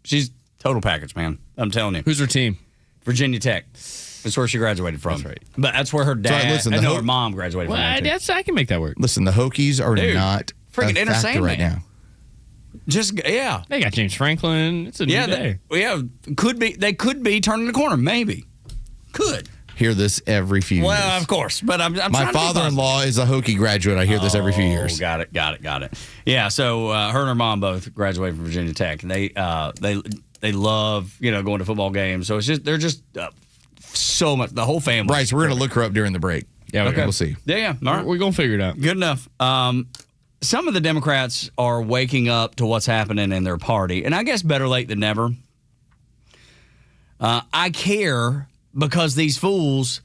Speaker 5: she's total package, man. I'm telling you.
Speaker 8: Who's her team?
Speaker 5: Virginia Tech. That's where she graduated from.
Speaker 8: That's right.
Speaker 5: But that's where her dad, her mom graduated from.
Speaker 8: I can make that work.
Speaker 6: Listen, the Hokies are not
Speaker 5: freaking
Speaker 6: a factor right now.
Speaker 8: They got James Franklin. It's a new day.
Speaker 5: Could be. They could be turning the corner. Maybe. Could.
Speaker 6: hear this every few years.
Speaker 5: Well, of course, but I'm
Speaker 6: my father-in-law is a Hokie graduate. I hear this every few years.
Speaker 5: Got it. Yeah, so her and her mom both graduated from Virginia Tech, and they love going to football games. So they're just so much, the whole family.
Speaker 6: Bryce, we're going to look her up during the break.
Speaker 8: Yeah,
Speaker 5: okay.
Speaker 8: We'll see.
Speaker 5: Yeah. All right.
Speaker 8: We're going to figure it out.
Speaker 5: Good enough. Some of the Democrats are waking up to what's happening in their party, and I guess better late than never. I care because these fools,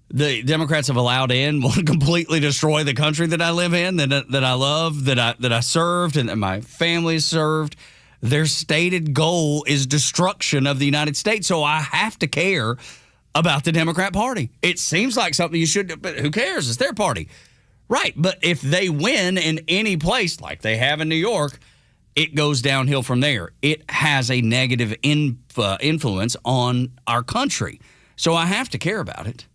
Speaker 5: the Democrats have allowed in, will completely destroy the country that I live in, that I love, that I served, and that my family served. Their stated goal is destruction of the United States, so I have to care about the Democrat Party. It seems like something you should, but who cares? It's their party. Right, but if they win in any place like they have in New York, it goes downhill from there. It has a negative influence on our country, so I have to care about it.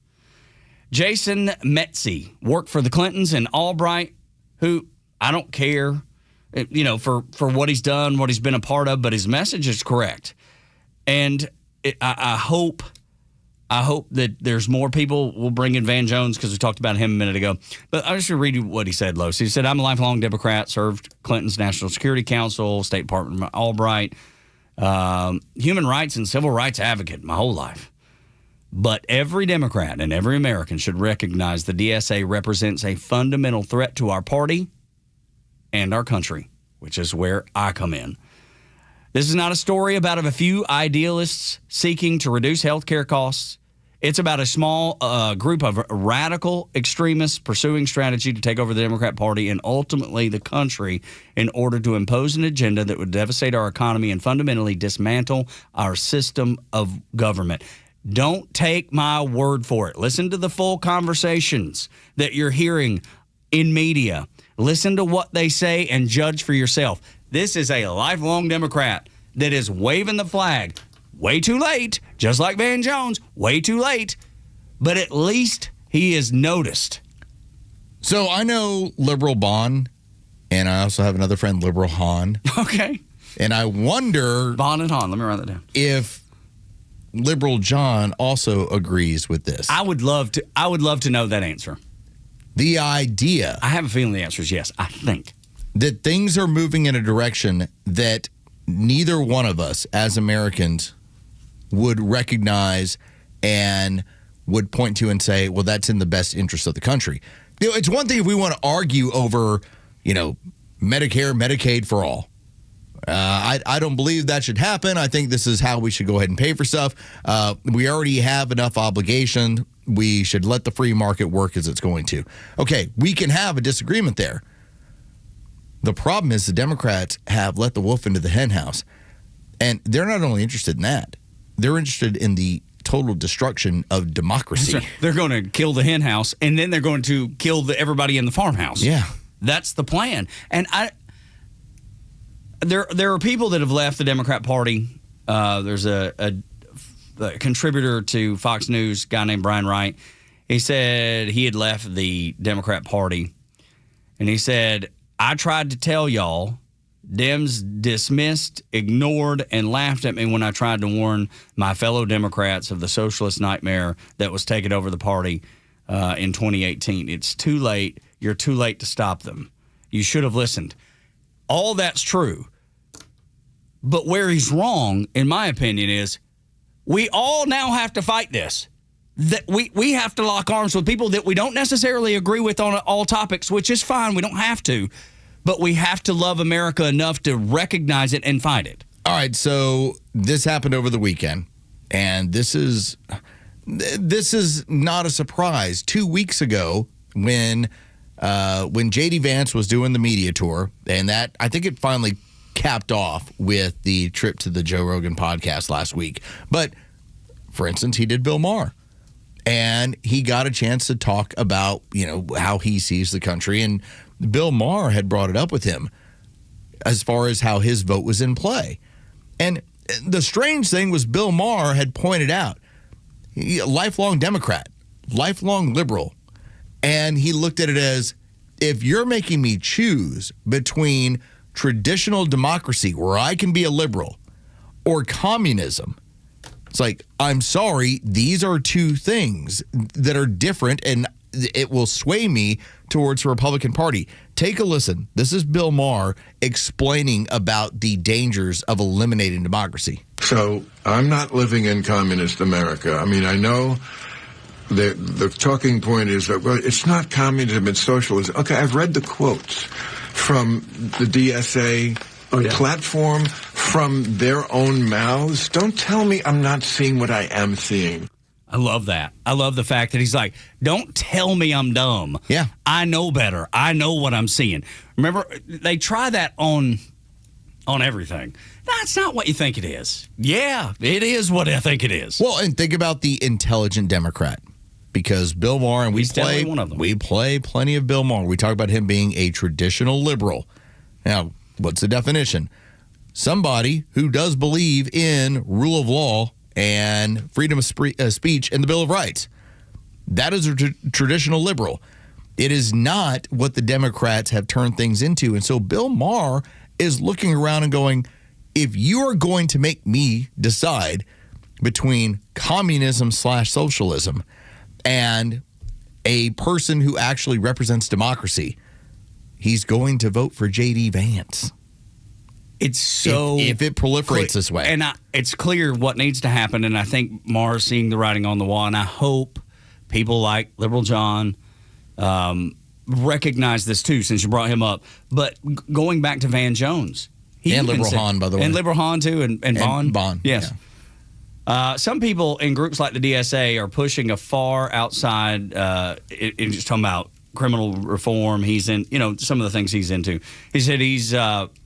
Speaker 5: Jason Metzi worked for the Clintons and Albright, who I don't care, for what he's done, what he's been a part of, but his message is correct. And I hope that there's more people. We'll bring in Van Jones because we talked about him a minute ago. But I'm just going to read you what he said, Los. He said, I'm a lifelong Democrat, served Clinton's National Security Council, State Department Albright, human rights and civil rights advocate my whole life. But every Democrat and every American should recognize the DSA represents a fundamental threat to our party and our country, which is where I come in. This is not a story about a few idealists seeking to reduce health care costs. It's about a small group of radical extremists pursuing strategy to take over the Democrat Party and ultimately the country in order to impose an agenda that would devastate our economy and fundamentally dismantle our system of government. Don't take my word for it. Listen to the full conversations that you're hearing in media. Listen to what they say and judge for yourself. This is a lifelong Democrat that is waving the flag way too late, just like Van Jones, way too late, but at least he is noticed.
Speaker 6: So I know Liberal Bon, and I also have another friend, Liberal Han.
Speaker 5: Okay.
Speaker 6: And I wonder...
Speaker 5: Bon and Han, let me write that down.
Speaker 6: If Liberal John also agrees with this.
Speaker 5: I would love to know that answer.
Speaker 6: The idea...
Speaker 5: I have a feeling the answer is yes, I think.
Speaker 6: That things are moving in a direction that neither one of us as Americans would recognize and would point to and say, well, that's in the best interest of the country. It's one thing if we want to argue over, Medicare, Medicaid for all. I don't believe that should happen. I think this is how we should go ahead and pay for stuff. We already have enough obligation. We should let the free market work as it's going to. Okay, we can have a disagreement there. The problem is the Democrats have let the wolf into the hen house. And they're not only interested in that, they're interested in the total destruction of democracy.
Speaker 5: Right. They're going to kill the hen house, and then they're going to kill everybody in the farmhouse.
Speaker 6: Yeah.
Speaker 5: That's the plan. And there are people that have left the Democrat Party. There's a contributor to Fox News, a guy named Brian Wright. He said he had left the Democrat Party, and he said, I tried to tell y'all, Dems dismissed, ignored, and laughed at me when I tried to warn my fellow Democrats of the socialist nightmare that was taking over the party in 2018. It's too late. You're too late to stop them. You should have listened. All that's true. But where he's wrong, in my opinion, is we all now have to fight this. That we have to lock arms with people that we don't necessarily agree with on all topics, which is fine. We don't have to. But we have to love America enough to recognize it and fight it.
Speaker 6: All right, so this happened over the weekend, and this is not a surprise. 2 weeks ago, when J.D. Vance was doing the media tour, and that I think it finally capped off with the trip to the Joe Rogan podcast last week. But, for instance, he did Bill Maher. And he got a chance to talk about, how he sees the country. And Bill Maher had brought it up with him as far as how his vote was in play. And the strange thing was Bill Maher had pointed out, lifelong Democrat, lifelong liberal. And he looked at it as, if you're making me choose between traditional democracy, where I can be a liberal, or communism, It's like, I'm sorry, these are two things that are different, and it will sway me towards the Republican Party. Take a listen. This is Bill Maher explaining about the dangers of eliminating democracy.
Speaker 1: So I'm not living in communist America. I mean, I know the talking point is that, well, it's not communism, it's socialism. Okay, I've read the quotes from the DSA platform, from their own mouths. Don't tell me I'm not seeing what I am seeing.
Speaker 5: I love that. I love the fact that he's like, don't tell me I'm dumb.
Speaker 6: Yeah.
Speaker 5: I know better. I know what I'm seeing. Remember, they try that on everything. That's not what you think it is. Yeah, it is what I think it is.
Speaker 6: Well, and think about the intelligent Democrat. Because Bill Maher, and we play plenty of Bill Maher. We talk about him being a traditional liberal. Now, what's the definition? Somebody who does believe in rule of law and freedom of speech and the Bill of Rights. That is a traditional liberal. It is not what the Democrats have turned things into. And so Bill Maher is looking around and going, if you are going to make me decide between communism/socialism and a person who actually represents democracy, he's going to vote for J.D. Vance.
Speaker 5: It's so...
Speaker 6: If it proliferates this way.
Speaker 5: And it's clear what needs to happen, and I think Maher's seeing the writing on the wall, and I hope people like Liberal John recognize this too, since you brought him up. But going back to Van Jones...
Speaker 6: And Liberal Hahn, by the way.
Speaker 5: And Liberal Hahn, too, and Bond.
Speaker 6: Bond,
Speaker 5: yes.
Speaker 6: Yeah.
Speaker 5: Some people in groups like the DSA are pushing a far outside, just talking about criminal reform. He's in, some of the things he's into. He said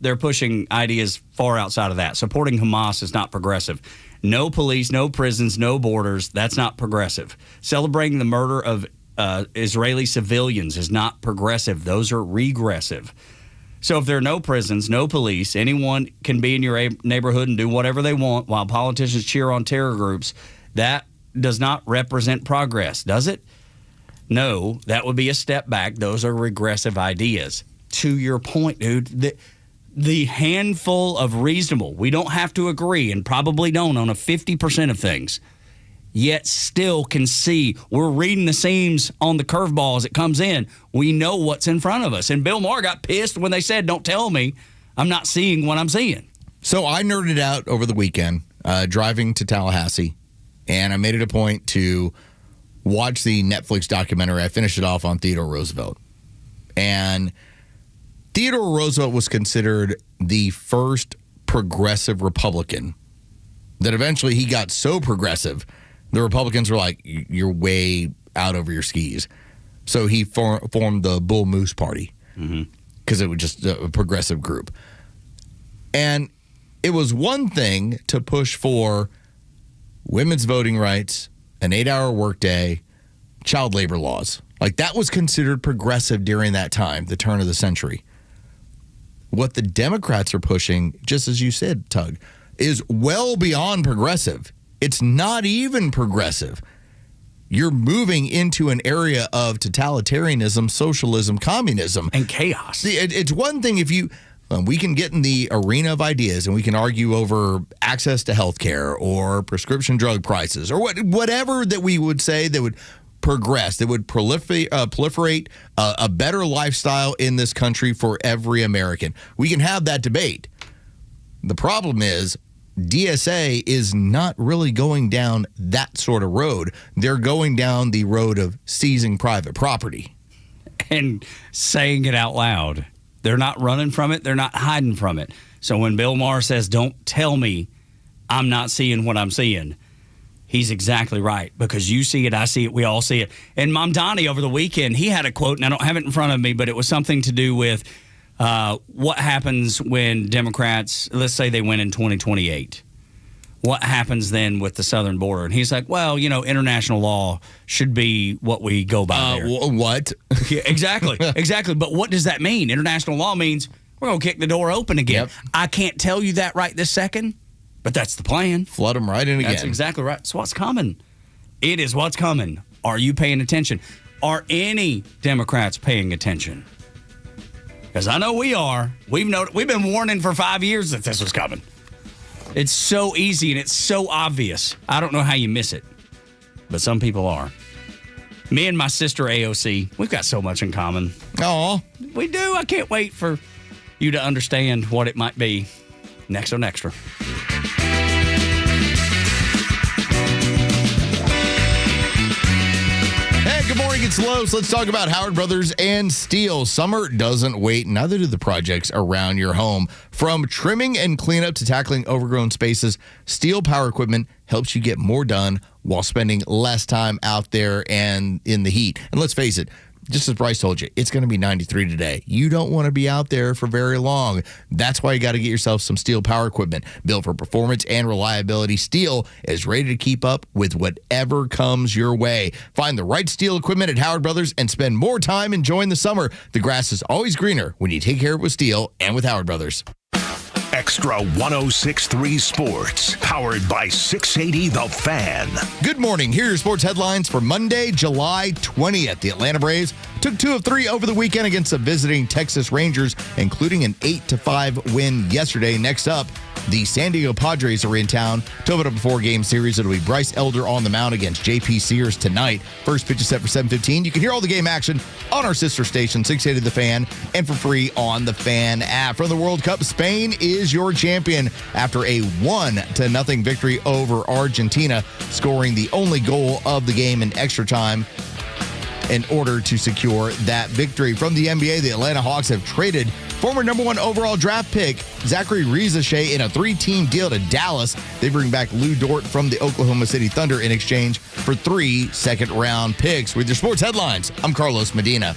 Speaker 5: they're pushing ideas far outside of that. Supporting Hamas is not progressive. No police, no prisons, no borders. That's not progressive. Celebrating the murder of Israeli civilians is not progressive. Those are regressive. So if there are no prisons, no police, anyone can be in your neighborhood and do whatever they want while politicians cheer on terror groups, that does not represent progress, does it? No, that would be a step back. Those are regressive ideas. To your point, dude, the handful of reasonable, we don't have to agree and probably don't on a 50% of things, yet still can see we're reading the seams on the curveball as it comes in. We know what's in front of us. And Bill Maher got pissed when they said, don't tell me I'm not seeing what I'm seeing.
Speaker 6: So I nerded out over the weekend driving to Tallahassee, and I made it a point to watch the Netflix documentary. I finished it off on Theodore Roosevelt. And Theodore Roosevelt was considered the first progressive Republican that eventually he got so progressive the Republicans were like, you're way out over your skis. So he formed the Bull Moose Party because it was just a progressive group. And it was one thing to push for women's voting rights, an 8-hour workday, child labor laws. Like that was considered progressive during that time, the turn of the century. What the Democrats are pushing, just as you said, Tug, is well beyond progressive. It's not even progressive. You're moving into an area of totalitarianism, socialism, communism.
Speaker 5: And chaos.
Speaker 6: It's one thing if we can get in the arena of ideas and we can argue over access to health care or prescription drug prices or whatever that we would say that would progress, that would proliferate a better lifestyle in this country for every American. We can have that debate. The problem is DSA is not really going down that sort of road. They're going down the road of seizing private property.
Speaker 5: And saying it out loud. They're not running from it. They're not hiding from it. So when Bill Maher says, don't tell me I'm not seeing what I'm seeing, he's exactly right. Because you see it, I see it, we all see it. And Mamdani over the weekend, he had a quote, and I don't have it in front of me, but it was something to do with what happens when Democrats, let's say they win in 2028. What happens then with the southern border? And he's like, well, international law should be what we go by there.
Speaker 6: What?
Speaker 5: Yeah, exactly. Exactly. But what does that mean? International law means we're going to kick the door open again. Yep. I can't tell you that right this second, but that's the plan.
Speaker 6: Flood them right in again.
Speaker 5: That's exactly right. It's what's coming. It is what's coming. Are you paying attention? Are any Democrats paying attention? Because I know we are. We've been warning for 5 years that this was coming. It's so easy and it's so obvious. I don't know how you miss it, but some people are. Me and my sister AOC, we've got so much in common.
Speaker 6: Aw.
Speaker 5: We do. I can't wait for you to understand what it might be. Next on Extra.
Speaker 6: Hey, good morning. It's Los. Let's talk about Howard Brothers and Steel. Summer doesn't wait. Neither do the projects around your home. From trimming and cleanup to tackling overgrown spaces, Steel Power Equipment helps you get more done while spending less time out there and in the heat. And let's face it, just as Bryce told you, it's going to be 93 today. You don't want to be out there for very long. That's why you got to get yourself some Steel Power Equipment. Built for performance and reliability, Steel is ready to keep up with whatever comes your way. Find the right Steel equipment at Howard Brothers and spend more time enjoying the summer. The grass is always greener when you take care of it with Steel and with Howard Brothers.
Speaker 4: Extra 106.3 Sports, powered by 680 The Fan.
Speaker 6: Good morning. Here are your sports headlines for Monday, July 20th. The Atlanta Braves took 2 of 3 over the weekend against the visiting Texas Rangers, including an 8-5 win yesterday. Next up, the San Diego Padres are in town to open up a 4-game series. It'll be Bryce Elder on the mound against J.P. Sears tonight. First pitch is set for 7:15. You can hear all the game action on our sister station, 680 The Fan, and for free on the Fan app. From the World Cup, Spain is your champion after a 1-0 victory over Argentina, scoring the only goal of the game in extra time in order to secure that victory. From the NBA, the Atlanta Hawks have traded former number 1 overall draft pick Zachary Rizachet in a 3-team deal to Dallas. They bring back Lou Dort from the Oklahoma City Thunder in exchange for 3 second-round picks. With your sports headlines, I'm Carlos Medina.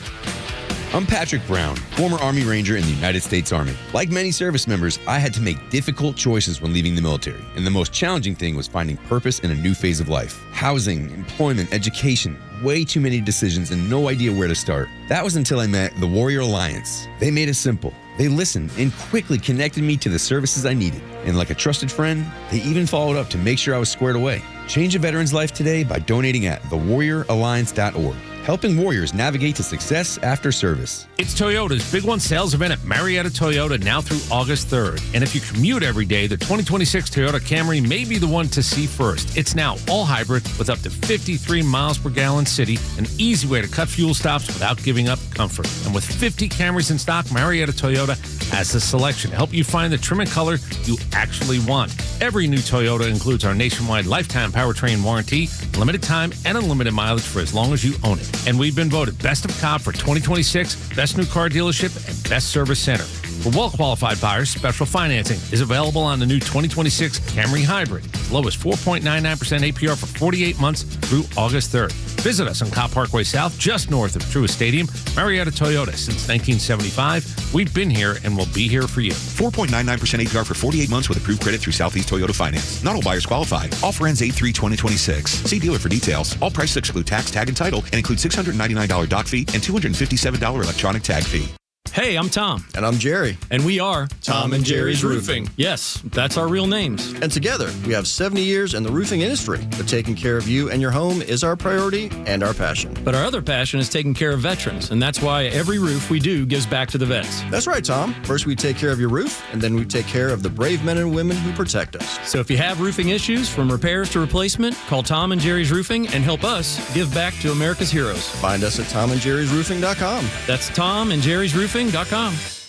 Speaker 2: I'm Patrick Brown, former Army Ranger in the United States Army. Like many service members, I had to make difficult choices when leaving the military, and the most challenging thing was finding purpose in a new phase of life. Housing, employment, education, way too many decisions and no idea where to start. That was until I met the Warrior Alliance. They made it simple. They listened and quickly connected me to the services I needed. And like a trusted friend, they even followed up to make sure I was squared away. Change a veteran's life today by donating at thewarrioralliance.org. Helping warriors navigate to success after service.
Speaker 3: It's Toyota's Big One sales event at Marietta Toyota now through August 3rd. And if you commute every day, the 2026 Toyota Camry may be the one to see first. It's now all hybrid with up to 53 miles per gallon city, an easy way to cut fuel stops without giving up comfort. And with 50 Camrys in stock, Marietta Toyota has the selection to help you find the trim and color you actually want. Every new Toyota includes our nationwide lifetime powertrain warranty, limited time and unlimited mileage for as long as you own it. And we've been voted Best of Cobb for 2026, Best New Car Dealership, and Best Service Center. For well-qualified buyers, special financing is available on the new 2026 Camry Hybrid. As low as 4.99% APR for 48 months through August 3rd. Visit us on Cobb Parkway South, just north of Truist Stadium. Marietta Toyota, since 1975. We've been here and we'll be here for you.
Speaker 7: 4.99% APR for 48 months with approved credit through Southeast Toyota Finance. Not all buyers qualify. Offer ends 8/3/2026. See dealer for details. All prices exclude tax, tag, and title and include $699 dock fee and $257 electronic tag fee.
Speaker 19: Hey, I'm Tom.
Speaker 20: And I'm Jerry.
Speaker 19: And we are
Speaker 20: Tom and Jerry's Roofing.
Speaker 19: Yes, that's our real names.
Speaker 20: And together, we have 70 years in the roofing industry. But taking care of you and your home is our priority and our passion.
Speaker 19: But our other passion is taking care of veterans, and that's why every roof we do gives back to the vets.
Speaker 20: That's right, Tom. First, we take care of your roof, and then we take care of the brave men and women who protect us.
Speaker 19: So if you have roofing issues, from repairs to replacement, call Tom and Jerry's Roofing and help us give back to America's heroes.
Speaker 20: Find us at tomandjerrysroofing.com.
Speaker 19: That's tomandjerrysroofing.com.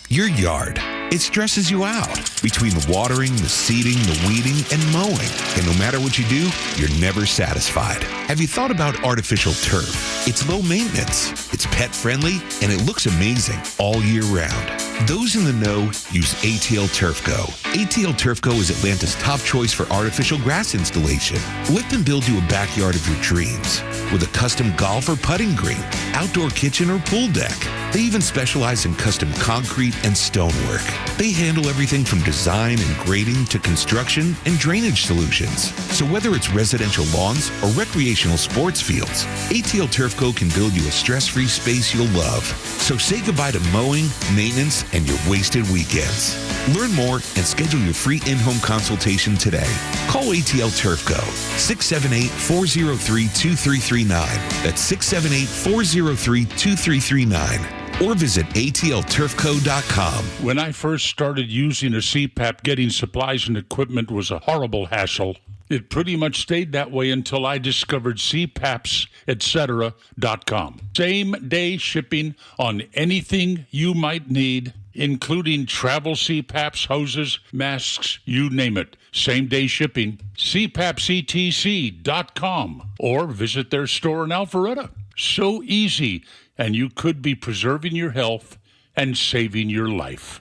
Speaker 21: Your yard, it stresses you out. Between the watering, the seeding, the weeding, and mowing. And no matter what you do, you're never satisfied. Have you thought about artificial turf? It's low maintenance, it's pet friendly, and it looks amazing all year round. Those in the know use ATL Turf Go. ATL Turf Go is Atlanta's top choice for artificial grass installation. Let them build you a backyard of your dreams with a custom golf or putting green, outdoor kitchen or pool deck. They even specialize in custom concrete and stonework. They handle everything from design and grading to construction and drainage solutions. So whether it's residential lawns or recreational sports fields, ATL Turf Go can build you a stress-free space you'll love. So say goodbye to mowing, maintenance, and your wasted weekends. Learn more and schedule your free in-home consultation today. Call ATL Turf Go, 678-403-2339. That's 678-403-2339.
Speaker 7: or visit atlturfco.com.
Speaker 9: When I first started using a CPAP, getting supplies and equipment was a horrible hassle. It pretty much stayed that way until I discovered cpapsetcetera.com. Same-day shipping on anything you might need, including travel CPAPs, hoses, masks, you name it. Same-day shipping. cpapsetc.com or visit their store in Alpharetta. So easy, and you could be preserving your health and saving your life.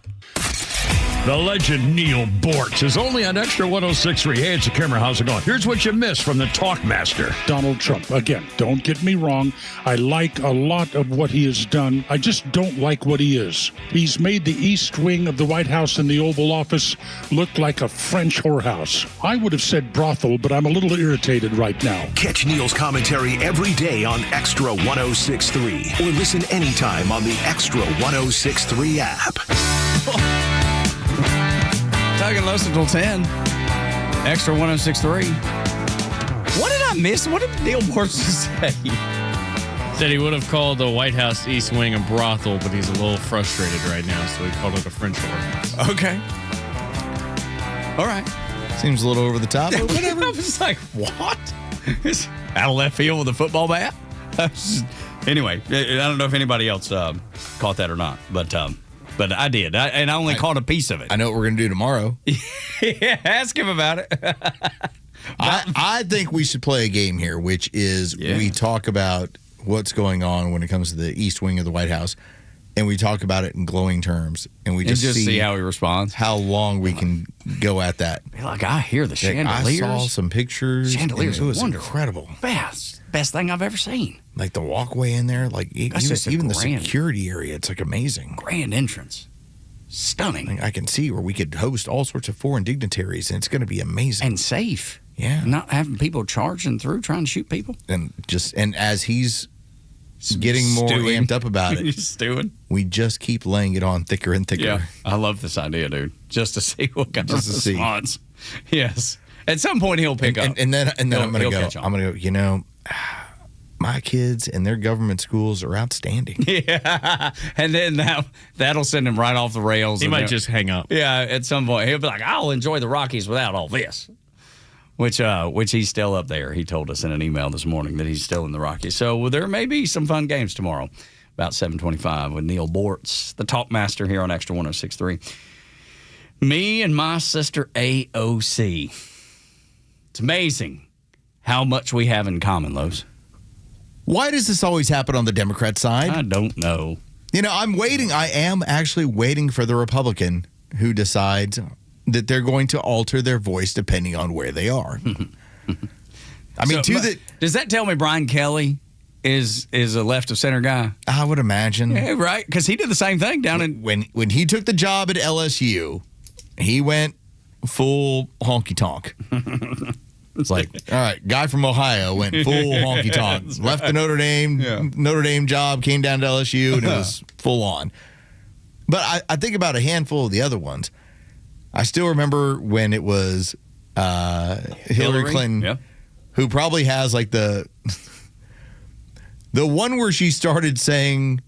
Speaker 22: The legend Neil Bortz is only on Xtra 106.3. Hey, it's a Kimmer. How's it going? Here's what you missed from the Talkmaster.
Speaker 9: Donald Trump. Again, don't get me wrong. I like a lot of what he has done. I just don't like what he is. He's made the East Wing of the White House and the Oval Office look like a French whorehouse. I would have said brothel, but I'm a little irritated right now.
Speaker 4: Catch Neil's commentary every day on Xtra 106.3 or listen anytime on the Xtra 106.3 app.
Speaker 5: Tug and Los until 10. Xtra 106.3. What did I miss? What did Neil Bortz say?
Speaker 8: Said he would have called the White House East Wing a brothel, but he's a little frustrated right now, so he called it a French whorehouse.
Speaker 5: Okay. All right.
Speaker 6: Seems a little over the top, but whatever.
Speaker 5: I was like, what? Out of left field with a football bat? Anyway, I don't know if anybody else caught that or not, but I did, and I only caught a piece of it.
Speaker 6: I know what we're going to do tomorrow.
Speaker 5: Yeah, ask him about it.
Speaker 6: I think we should play a game here, which is we talk about what's going on when it comes to the East Wing of the White House, and we talk about it in glowing terms, and we just
Speaker 5: see how he responds,
Speaker 6: how long we can go at that.
Speaker 5: Be like, I hear the chandeliers.
Speaker 6: I saw some pictures.
Speaker 5: Chandeliers
Speaker 6: it was
Speaker 5: wonderful.
Speaker 6: Incredible.
Speaker 5: Best thing I've ever seen.
Speaker 6: Like the walkway in there, like even the security area, it's like amazing.
Speaker 5: Grand entrance. Stunning.
Speaker 6: I can see where we could host all sorts of foreign dignitaries, and it's going to be amazing.
Speaker 5: And safe.
Speaker 6: Yeah.
Speaker 5: Not having people charging through trying to shoot people.
Speaker 6: And as he's getting more amped up about it, we just keep laying it on thicker and thicker.
Speaker 5: Yeah. I love this idea, dude. Just to see what kind of response. Yes. At some point he'll pick up.
Speaker 6: And then I'm going to go. I'm going to go, my kids and their government schools are outstanding.
Speaker 5: Yeah. And then that'll send him right off the rails.
Speaker 8: He might just hang up.
Speaker 5: Yeah, at some point. He'll be like, I'll enjoy the Rockies without all this. Which he's still up there. He told us in an email this morning that he's still in the Rockies. So there may be some fun games tomorrow, about 7:25 with Neil Bortz, the Talkmaster here on Xtra 106.3. Me and my sister AOC. It's amazing how much we have in common, Los.
Speaker 6: Why does this always happen on the Democrat side?
Speaker 5: I don't know.
Speaker 6: I'm waiting. I am actually waiting for the Republican who decides that they're going to alter their voice depending on where they are.
Speaker 5: Does that tell me Brian Kelly is a left of center guy?
Speaker 6: I would imagine.
Speaker 5: Yeah, right, because he did the same thing down in
Speaker 6: when he took the job at LSU. He went full honky tonk. It's like, all right, guy from Ohio went full honky tonk. Left the Notre Dame job, came down to LSU, and it was full on. But I think about a handful of the other ones. I still remember when it was Hillary Clinton, who probably has like the one where she started saying,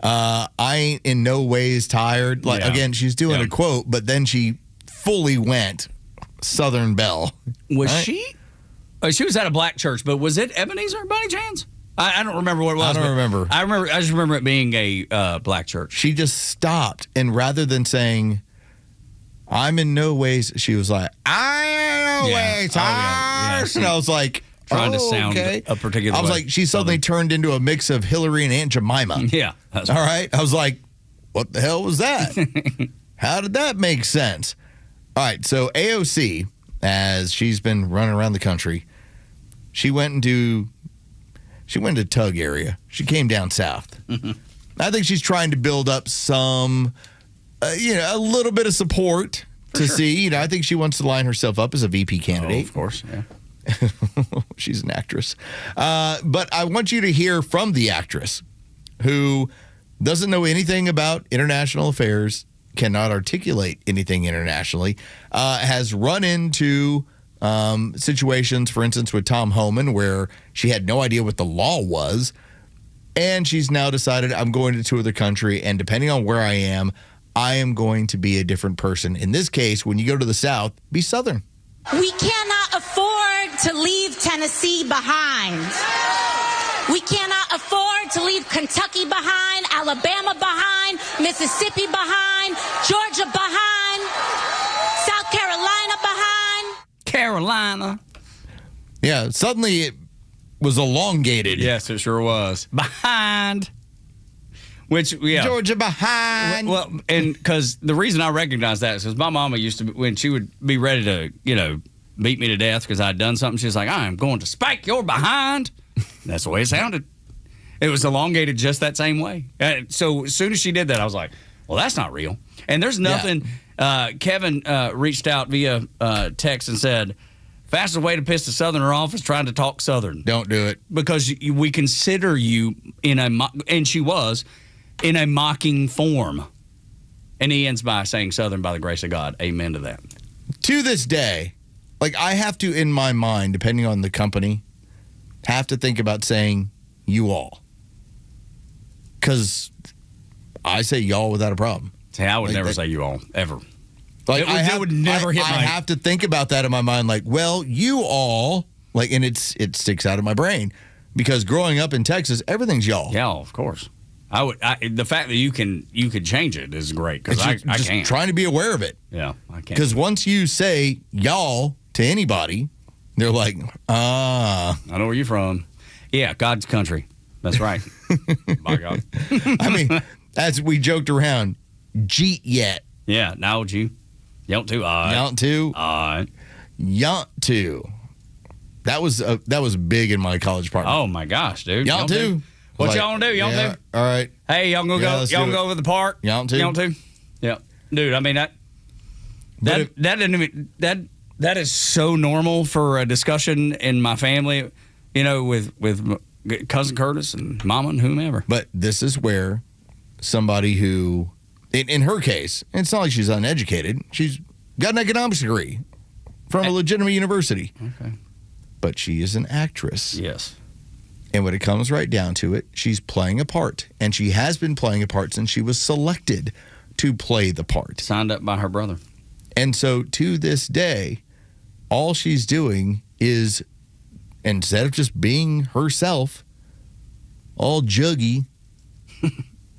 Speaker 6: I ain't in no ways tired. Like, again, she's doing a quote, but then she fully went Southern Belle.
Speaker 5: Was she? She was at a black church, but was it Ebenezer by any chance? I don't remember what it was.
Speaker 6: I don't remember.
Speaker 5: I just remember it being a black church.
Speaker 6: She just stopped, and rather than saying, I'm in no ways, she was like, I ain't in no ways tired. And I was like,
Speaker 5: trying to sound a particular way.
Speaker 6: I was like, she suddenly turned into a mix of Hillary and Aunt Jemima.
Speaker 5: Yeah.
Speaker 6: All right. I was like, what the hell was that? How did that make sense? All right. So AOC, as she's been running around the country, she went to Tug area. She came down south. I think she's trying to build up some, a little bit of support see. I think she wants to line herself up as a VP candidate.
Speaker 5: Oh, of course, yeah.
Speaker 6: She's an actress. But I want you to hear from the actress who doesn't know anything about international affairs, cannot articulate anything internationally, has run into situations, for instance, with Tom Homan, where she had no idea what the law was. And she's now decided I'm going to tour the country, and depending on where I am going to be a different person. In this case, when you go to the South, be Southern.
Speaker 10: We cannot afford to leave Tennessee behind. We cannot afford to leave Kentucky behind, Alabama behind, Mississippi behind, Georgia behind, South Carolina behind.
Speaker 5: Carolina.
Speaker 6: Yeah, suddenly it was elongated.
Speaker 5: Yes, it sure was. Behind. Which, yeah.
Speaker 6: Georgia behind.
Speaker 5: Well, and because the reason I recognize that is because my mama used to, when she would be ready to, beat me to death because I'd done something, she was like, I'm going to spank your behind. That's the way it sounded. It was elongated just that same way. So as soon as she did that, I was like, well, that's not real. And there's nothing. Yeah. Kevin reached out via text and said, fastest way to piss the Southerner off is trying to talk Southern.
Speaker 6: Don't do it.
Speaker 5: Because we consider you and she was, in a mocking form. And he ends by saying Southern by the grace of God. Amen to that.
Speaker 6: To this day, I have to, in my mind, depending on the company, have to think about saying you all. Because I say y'all without a problem.
Speaker 5: See, I would never say you all, ever.
Speaker 6: I
Speaker 5: would never hit my...
Speaker 6: I have to think about that in my mind, well, you all, and it sticks out of my brain. Because growing up in Texas, everything's y'all.
Speaker 5: Yeah, of course. The fact that you can change it is great, because I can't.
Speaker 6: Trying to be aware of it.
Speaker 5: Yeah, I can't.
Speaker 6: Because once you say y'all to anybody, they're like, I
Speaker 5: know where you're from. Yeah, God's country. That's right. By God.
Speaker 6: I mean, as we joked around, jeet yet.
Speaker 5: Yeah, now you. Yount to.
Speaker 6: Yount to. Yount to. That was big in my college party.
Speaker 5: Oh my gosh, dude.
Speaker 6: Yount to.
Speaker 5: What y'all gonna do? Y'all do?
Speaker 6: All right.
Speaker 5: Hey, y'all gonna go? Y'all gonna go over the park?
Speaker 6: Yount to.
Speaker 5: Yount to. Yeah, dude. I mean that didn't even that is so normal for a discussion in my family, with cousin Curtis and Mama and whomever.
Speaker 6: But this is where somebody who, in her case, it's not like she's uneducated. She's got an economics degree from a legitimate university.
Speaker 5: Okay.
Speaker 6: But she is an actress.
Speaker 5: Yes.
Speaker 6: And when it comes right down to it, she's playing a part. And she has been playing a part since she was selected to play the part.
Speaker 5: Signed up by her brother.
Speaker 6: And so to this day, all she's doing is, instead of just being herself, all juggy,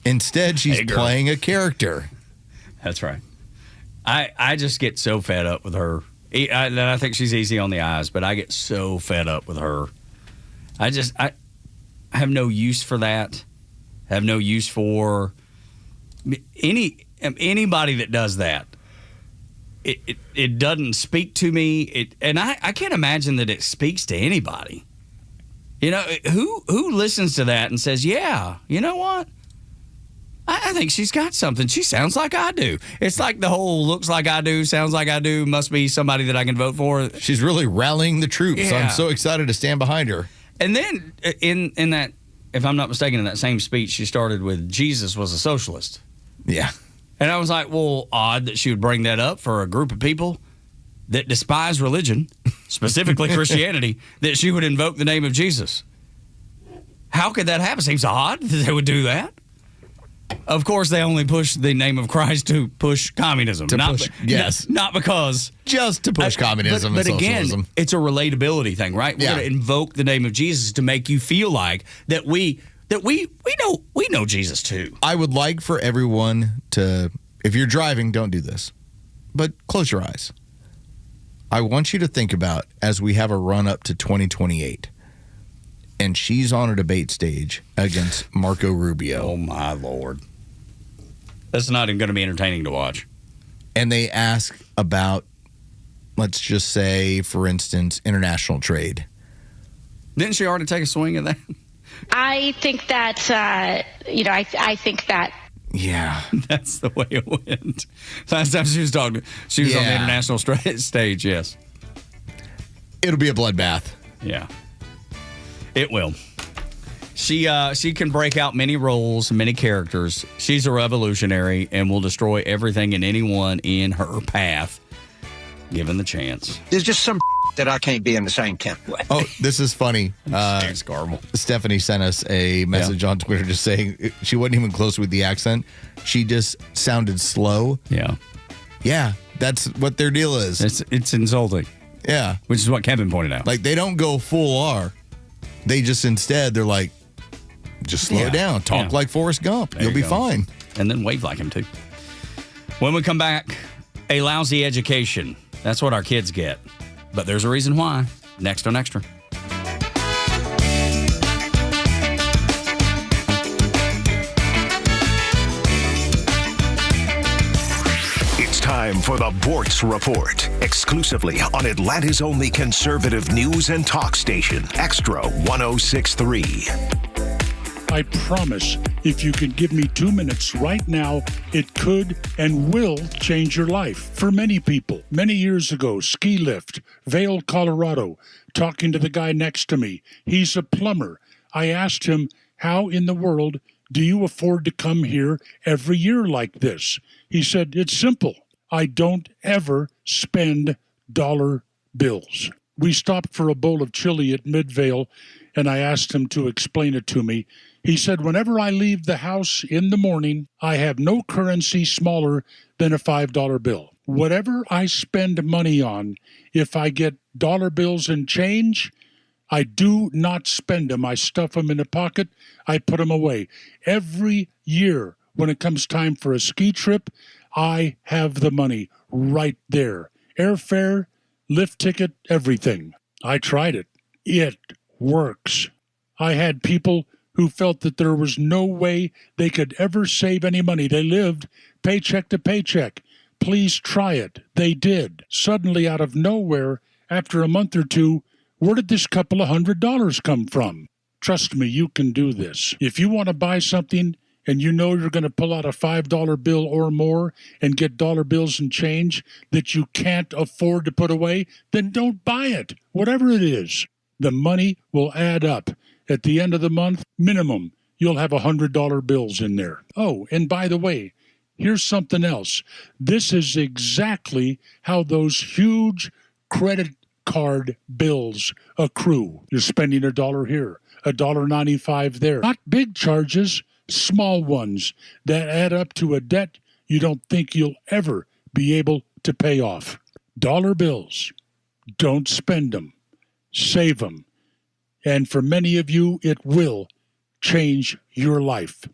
Speaker 6: instead she's playing a character.
Speaker 5: That's right. I just get so fed up with her. I think she's easy on the eyes, but I get so fed up with her. I have no use for that. I have no use for anybody that does that. It doesn't speak to me. And I can't imagine that it speaks to anybody. Who listens to that and says, yeah, you know what? I think she's got something. She sounds like I do. It's like the whole looks like I do, sounds like I do, must be somebody that I can vote for.
Speaker 6: She's really rallying the troops. Yeah. I'm so excited to stand behind her.
Speaker 5: And then in that, if I'm not mistaken, in that same speech, she started with Jesus was a socialist.
Speaker 6: Yeah.
Speaker 5: And I was like, well, odd that she would bring that up for a group of people that despise religion, specifically Christianity, that she would invoke the name of Jesus. How could that happen? Seems odd that they would do that. Of course, they only push the name of Christ to push communism.
Speaker 6: Yes.
Speaker 5: Not because...
Speaker 6: Just to push communism and socialism.
Speaker 5: Again, it's a relatability thing, right? We're going to invoke the name of Jesus to make you feel like that we know Jesus too.
Speaker 6: I would like for everyone to, if you're driving, don't do this, but close your eyes. I want you to think about, as we have a run up to 2028, and she's on a debate stage against Marco Rubio.
Speaker 5: Oh, my Lord. That's not even going to be entertaining to watch.
Speaker 6: And they ask about, let's just say, for instance, international trade.
Speaker 5: Didn't she already take a swing at that?
Speaker 10: I think that, I think that.
Speaker 6: Yeah.
Speaker 5: That's the way it went. Last time she was talking, she was on the international stage, yes.
Speaker 6: It'll be a bloodbath.
Speaker 5: Yeah. It will. She can break out many roles, many characters. She's a revolutionary and will destroy everything and anyone in her path, given the chance.
Speaker 11: There's just some that I can't be in the same tent.
Speaker 6: Oh, this is funny.
Speaker 5: It's garble.
Speaker 6: Stephanie sent us a message on Twitter just saying she wasn't even close with the accent. She just sounded slow.
Speaker 5: Yeah.
Speaker 6: Yeah, that's what their deal is.
Speaker 5: It's insulting.
Speaker 6: Yeah.
Speaker 5: Which is what Kevin pointed out.
Speaker 6: Like, they don't go full R. They just instead, they're like, just slow
Speaker 5: Yeah.
Speaker 6: down. Talk like Forrest Gump.
Speaker 5: There
Speaker 6: You'll
Speaker 5: you
Speaker 6: be
Speaker 5: go.
Speaker 6: fine.
Speaker 5: And then wave like him, too. When we come back, a lousy education. That's what our kids get. But there's a reason why. Next on Extra.
Speaker 4: It's time for the Bortz Report, exclusively on Atlanta's only conservative news and talk station, Extra 106.3.
Speaker 9: I promise, if you could give me 2 minutes right now, it could and will change your life. For many people, many years ago, ski lift, Vail, Colorado, talking to the guy next to me. He's a plumber. I asked him, how in the world do you afford to come here every year like this? He said, it's simple. I don't ever spend dollar bills. We stopped for a bowl of chili at Midvale, and I asked him to explain it to me. He said, whenever I leave the house in the morning, I have no currency smaller than a $5 bill. Whatever I spend money on, if I get dollar bills and change, I do not spend them. I stuff them in a pocket. I put them away. Every year, when it comes time for a ski trip, I have the money right there. Airfare, lift ticket, everything. I tried it. It works. I had people who felt that there was no way they could ever save any money. They lived paycheck to paycheck. Please try it. They did. Suddenly, out of nowhere, after a month or two, where did this couple of $100 come from? Trust me, you can do this. If you want to buy something and you know you're going to pull out a $5 bill or more and get dollar bills and change that you can't afford to put away, then don't buy it, whatever it is. The money will add up. At the end of the month, minimum, you'll have $100 bills in there. Oh, and by the way, here's something else. This is exactly how those huge credit card bills accrue. You're spending $1 here, $1.95 there. Not big charges, small ones that add up to a debt you don't think you'll ever be able to pay off. Dollar bills. Don't spend them. Save them. And for many of you, it will change your life.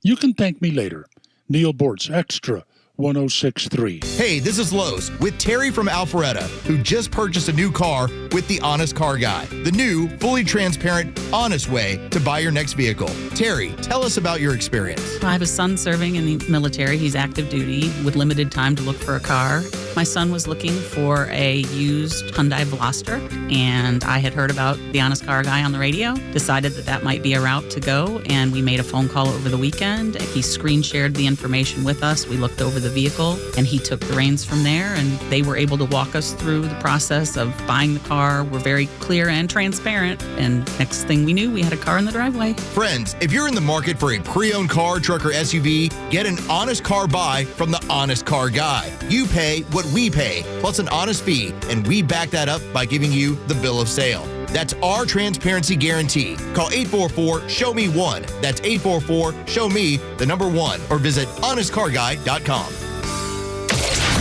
Speaker 9: You can thank me later. Neil Bortz, Extra 106.3.
Speaker 6: Hey, this is Los with Terry from Alpharetta, who just purchased a new car with the Honest Car Guy, the new, fully transparent, honest way to buy your next vehicle. Terry, tell us about your experience.
Speaker 12: I have a son serving in the military. He's active duty with limited time to look for a car. My son was looking for a used Hyundai Veloster, and I had heard about the Honest Car Guy on the radio, decided that that might be a route to go, and we made a phone call over the weekend. He screen shared the information with us. We looked over the vehicle, and he took the reins from there, and they were able to walk us through the process of buying the car. We're very clear and transparent, and next thing we knew, we had a car in the driveway.
Speaker 6: Friends, if you're in the market for a pre-owned car, truck, or SUV, get an honest car buy from the Honest Car Guy. You pay what we pay, plus an honest fee, and we back that up by giving you the bill of sale. That's our transparency guarantee. Call 844-SHOW-ME-1. That's 844-SHOW-ME, the number 1, or visit honestcarguy.com.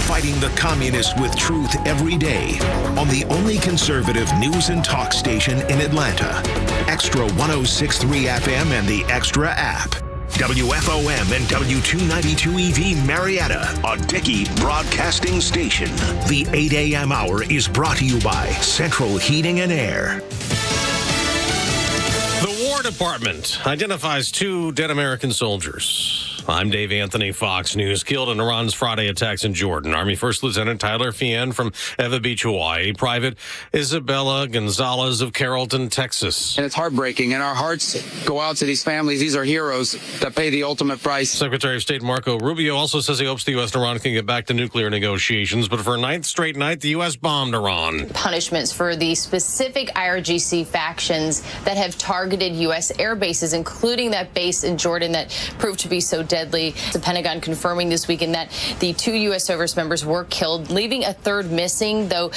Speaker 4: Fighting the communists with truth every day on the only conservative news and talk station in Atlanta. Extra 106.3 FM and the Extra app. WFOM and W292 EV Marietta, a Dickey broadcasting station. The 8 a.m. hour is brought to you by Central Heating and Air.
Speaker 23: The War Department identifies 2 dead American soldiers. I'm Dave Anthony, Fox News. Killed in Iran's Friday attacks in Jordan. Army First Lieutenant Tyler Fien from Eva Beach, Hawaii. Private Isabella Gonzalez of Carrollton, Texas.
Speaker 24: And it's heartbreaking, and our hearts go out to these families. These are heroes that pay the ultimate price.
Speaker 23: Secretary of State Marco Rubio also says he hopes the U.S. and Iran can get back to nuclear negotiations, but for a 9th straight night, the U.S. bombed Iran.
Speaker 25: Punishments for the specific IRGC factions that have targeted U.S. air bases, including that base in Jordan that proved to be so deadly. deadly. The Pentagon confirming this weekend that the 2 U.S. service members were killed, leaving a third missing, though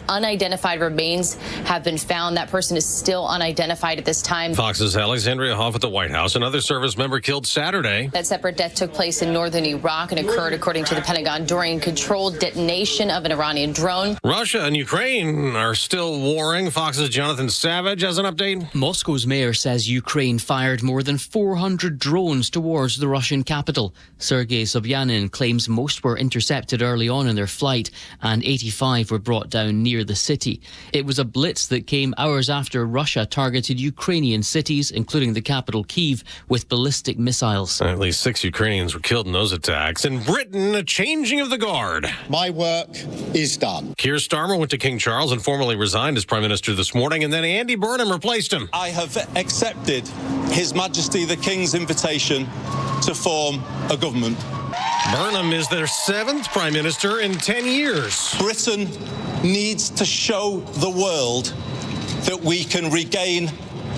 Speaker 25: unidentified remains have been found. That person is still unidentified at this time.
Speaker 23: Fox's Alexandria Hoff at the White House. Another service member killed Saturday.
Speaker 25: That separate death took place in northern Iraq and occurred, according to the Pentagon, during controlled detonation of an Iranian drone.
Speaker 23: Russia and Ukraine are still warring. Fox's Jonathan Savage has an update.
Speaker 11: Moscow's mayor says Ukraine fired more than 400 drones towards the Russian capital. Sergei Sobyanin claims most were intercepted early on in their flight and 85 were brought down near the city. It was a blitz that came hours after Russia targeted Ukrainian cities, including the capital Kyiv, with ballistic missiles.
Speaker 23: At least 6 Ukrainians were killed in those attacks. In Britain, a changing of the guard.
Speaker 13: My work is done.
Speaker 23: Keir Starmer went to King Charles and formally resigned as Prime Minister this morning, and then Andy Burnham replaced him.
Speaker 14: I have accepted His Majesty the King's invitation to form a government.
Speaker 23: Burnham is their 7th Prime Minister in 10 years.
Speaker 14: Britain needs to show the world that we can regain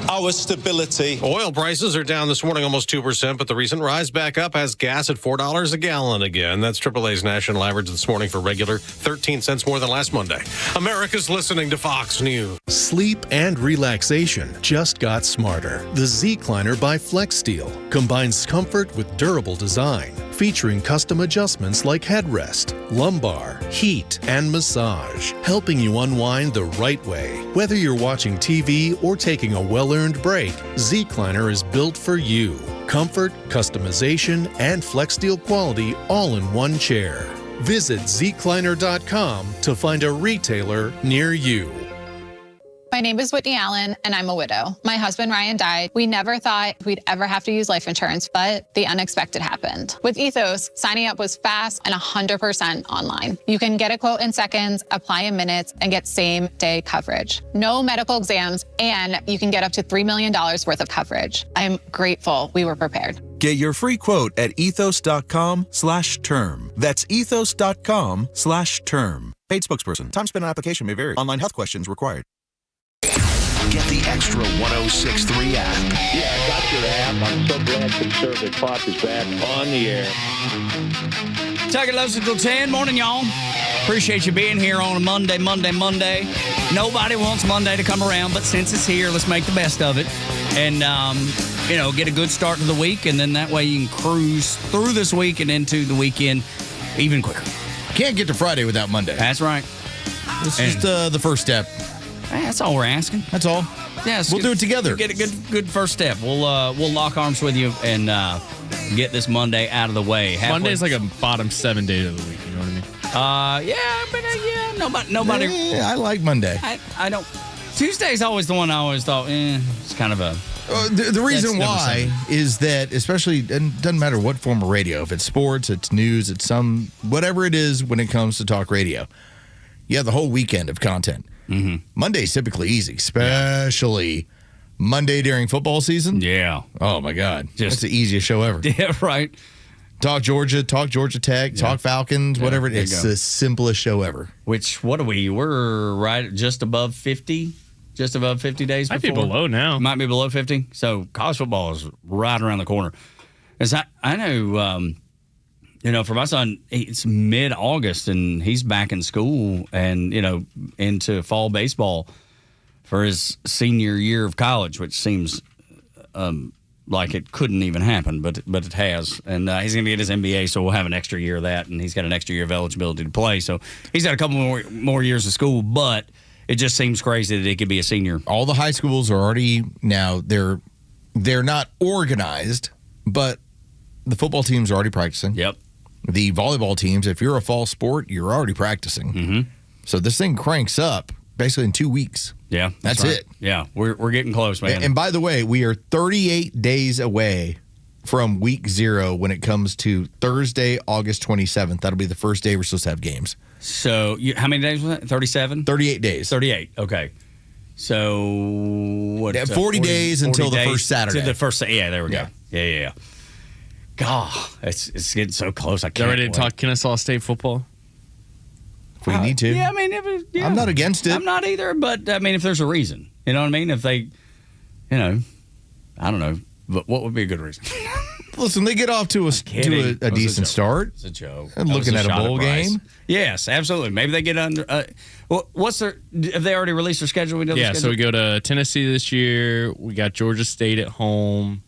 Speaker 14: our stability.
Speaker 23: Oil prices are down this morning almost 2%, but the recent rise back up has gas at $4 a gallon again. That's AAA's national average this morning for regular, 13 cents more than last Monday. America's listening to Fox News.
Speaker 15: Sleep and relaxation just got smarter. The Z-Cliner by FlexSteel combines comfort with durable design, featuring custom adjustments like headrest, lumbar, heat, and massage, helping you unwind the right way. Whether you're watching TV or taking a well-earned break, Z-Cliner is built for you. Comfort, customization, and FlexSteel quality all in one chair. Visit zcliner.com to find a retailer near you.
Speaker 16: My name is Whitney Allen, and I'm a widow. My husband, Ryan, died. We never thought we'd ever have to use life insurance, but the unexpected happened. With Ethos, signing up was fast and 100% online. You can get a quote in seconds, apply in minutes, and get same-day coverage. No medical exams, and you can get up to $3 million worth of coverage. I'm grateful we were prepared.
Speaker 26: Get your free quote at ethos.com/term. That's ethos.com/term. Paid spokesperson. Time spent on application may vary. Online health questions required.
Speaker 4: Get the Extra 106.3 app.
Speaker 27: Yeah, I got your app. I'm so glad Conservative Talk is back on the air.
Speaker 5: Tug and Los until 10. Morning, y'all. Appreciate you being here on a Monday. Nobody wants Monday to come around, but since it's here, let's make the best of it. And, get a good start to the week, and then that way you can cruise through this week and into the weekend even quicker.
Speaker 6: Can't get to Friday without Monday.
Speaker 5: That's right.
Speaker 6: This is the first step.
Speaker 5: That's all we're asking.
Speaker 6: That's all.
Speaker 5: Yeah,
Speaker 6: we'll do it together.
Speaker 5: Get a good first step. We'll lock arms with you and get this Monday out of the way.
Speaker 8: Monday's like a bottom 7 day of the week. You know what I mean?
Speaker 5: Nobody.
Speaker 6: Yeah, I like Monday.
Speaker 5: I don't. Tuesday's always the one I always thought. It's kind of a.
Speaker 6: The reason why is that, especially, it doesn't matter what form of radio. If it's sports, it's news, it's whatever it is when it comes to talk radio. You have the whole weekend of content.
Speaker 5: Mm-hmm.
Speaker 6: Monday's typically easy, especially Monday during football season.
Speaker 5: Yeah.
Speaker 6: Oh, my God. That's the easiest show ever.
Speaker 5: Yeah, right.
Speaker 6: Talk Georgia Tech, Talk Falcons, whatever it is. It's the simplest show ever.
Speaker 5: What are we? We're right just above 50. Just above 50 days before.
Speaker 8: Might be below now.
Speaker 5: Might be below 50. So college football is right around the corner. As I know, for my son, it's mid-August, and he's back in school and, into fall baseball for his senior year of college, which seems like it couldn't even happen, but it has. And he's going to get his MBA, so we'll have an extra year of that, and he's got an extra year of eligibility to play. So he's got a couple more years of school, but it just seems crazy that he could be a senior.
Speaker 6: All the high schools are already now, they're not organized, but the football teams are already practicing.
Speaker 5: Yep.
Speaker 6: The volleyball teams, if you're a fall sport, you're already practicing.
Speaker 5: Mm-hmm.
Speaker 6: So this thing cranks up basically in 2 weeks.
Speaker 5: Yeah.
Speaker 6: That's
Speaker 5: right.
Speaker 6: it.
Speaker 5: Yeah. We're getting close, man.
Speaker 6: And by the way, we are 38 days away from week 0 when it comes to Thursday, August 27th. That'll be the first day we're supposed to have games.
Speaker 5: So how many days was that? 37?
Speaker 6: 38 days.
Speaker 5: 38. Okay. So what?
Speaker 6: 40 days until the first Saturday.
Speaker 5: To the first. Yeah, there we go. Yeah. God, it's getting so close. I can't.
Speaker 8: You ready to talk Kennesaw State football?
Speaker 6: If we need to.
Speaker 5: Yeah, I mean,
Speaker 6: I'm not against it.
Speaker 5: I'm not either, but I mean, if there's a reason, you know what I mean? If they, I don't know, but what would be a good reason?
Speaker 6: Listen, they get off to a decent start.
Speaker 5: It's a joke.
Speaker 6: And looking at a bowl game.
Speaker 5: Yes, absolutely. Maybe they get under. What's their? Have they already released their schedule?
Speaker 8: So we go to Tennessee this year. We got Georgia State at home.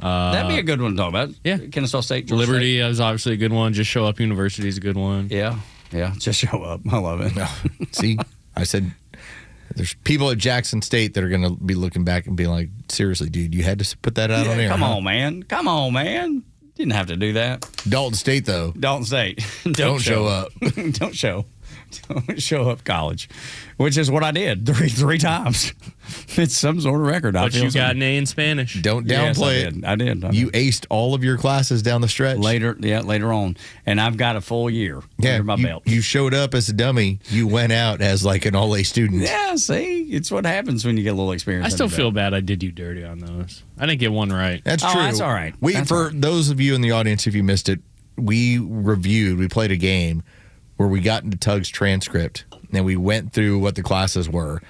Speaker 5: That'd be a good one to talk about.
Speaker 8: Yeah,
Speaker 5: Kennesaw State, Georgia
Speaker 8: Liberty
Speaker 5: State.
Speaker 8: is obviously a good one. Just Show Up University is a good one.
Speaker 5: Yeah, just show up. I love it.
Speaker 6: See, I said there's people at Jackson State that are going to be looking back and be like, seriously, dude, you had to put that out on air.
Speaker 5: Come on, man. Didn't have to do that.
Speaker 6: Dalton State, though.
Speaker 5: Dalton State.
Speaker 6: Don't show up.
Speaker 5: Don't show up college, which is what I did three times. It's some sort of record.
Speaker 8: But you got an A in Spanish.
Speaker 6: Don't downplay it.
Speaker 5: I did.
Speaker 6: You aced all of your classes down the stretch.
Speaker 5: Later on. And I've got a full year under my belt.
Speaker 6: You showed up as a dummy. You went out as like an all-A student.
Speaker 5: Yeah, see? It's what happens when you get a little experience.
Speaker 8: I still feel bad I did you dirty on those. I didn't get one right.
Speaker 6: That's true.
Speaker 5: That's all right.
Speaker 6: Those of you in the audience, if you missed it, we played a game where we got into Tug's transcript and we went through what the classes were.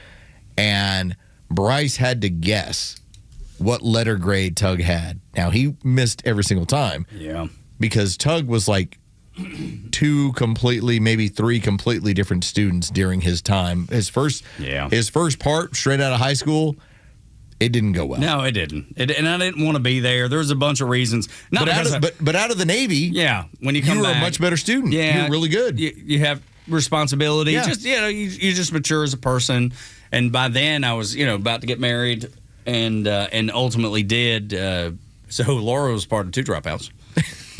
Speaker 6: And Bryce had to guess what letter grade Tug had. Now, he missed every single time.
Speaker 5: Yeah.
Speaker 6: Because Tug was like maybe three completely different students during his time. His first part straight out of high school, it didn't go well.
Speaker 5: No, it didn't. And I didn't want to be there. There was a bunch of reasons.
Speaker 6: But out of the Navy,
Speaker 5: when you
Speaker 6: were a much better student.
Speaker 5: Yeah,
Speaker 6: you're really good.
Speaker 5: You have responsibility.
Speaker 6: Yeah.
Speaker 5: Just you just mature as a person. And by then I was about to get married and ultimately did. So Laura was part of 2 Dropouts.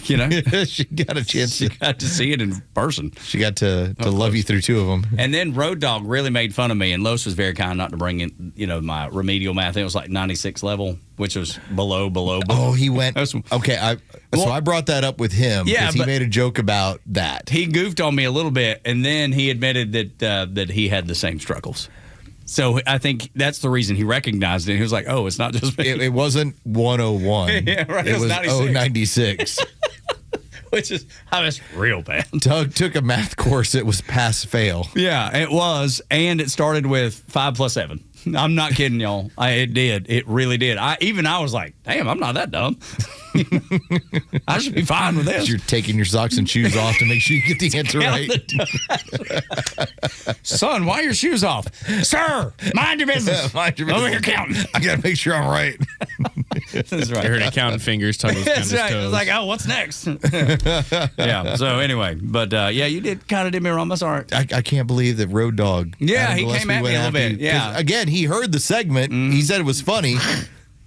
Speaker 6: She got a chance.
Speaker 5: She got to see it in person.
Speaker 6: She got to love you through 2 of them.
Speaker 5: And then Road Dogg really made fun of me, and Los was very kind not to bring in, my remedial math. It was like 96 level, which was below.
Speaker 6: Oh, he went. Okay, so I brought that up with him because he made a joke about that.
Speaker 5: He goofed on me a little bit, and then he admitted that he had the same struggles. So I think that's the reason he recognized it. He was like, "Oh, it's not just me."
Speaker 6: It wasn't 101.
Speaker 5: Yeah, right.
Speaker 6: It was
Speaker 5: 96.
Speaker 6: 96.
Speaker 5: Which is real bad.
Speaker 6: Tug took a math course. It was pass-fail.
Speaker 5: Yeah, it was, and it started with 5 plus 7. I'm not kidding, y'all. It did. It really did. I was like, damn, I'm not that dumb. I should be fine with this.
Speaker 6: You're taking your socks and shoes off to make sure you get the answer right.
Speaker 5: Son, why are your shoes off? Sir, mind your business.
Speaker 6: Mind your business.
Speaker 5: Over here counting.
Speaker 6: I got to make sure I'm right.
Speaker 5: That's right.
Speaker 8: I heard it counting fingers. Tug was counting his toes.
Speaker 5: I was like, oh, what's next? Yeah. So anyway, but you did me wrong. That's all right.
Speaker 6: I can't believe that Road Dogg.
Speaker 5: Yeah, he came at me a little bit. Yeah.
Speaker 6: Again, he heard the segment. Mm-hmm. He said it was funny.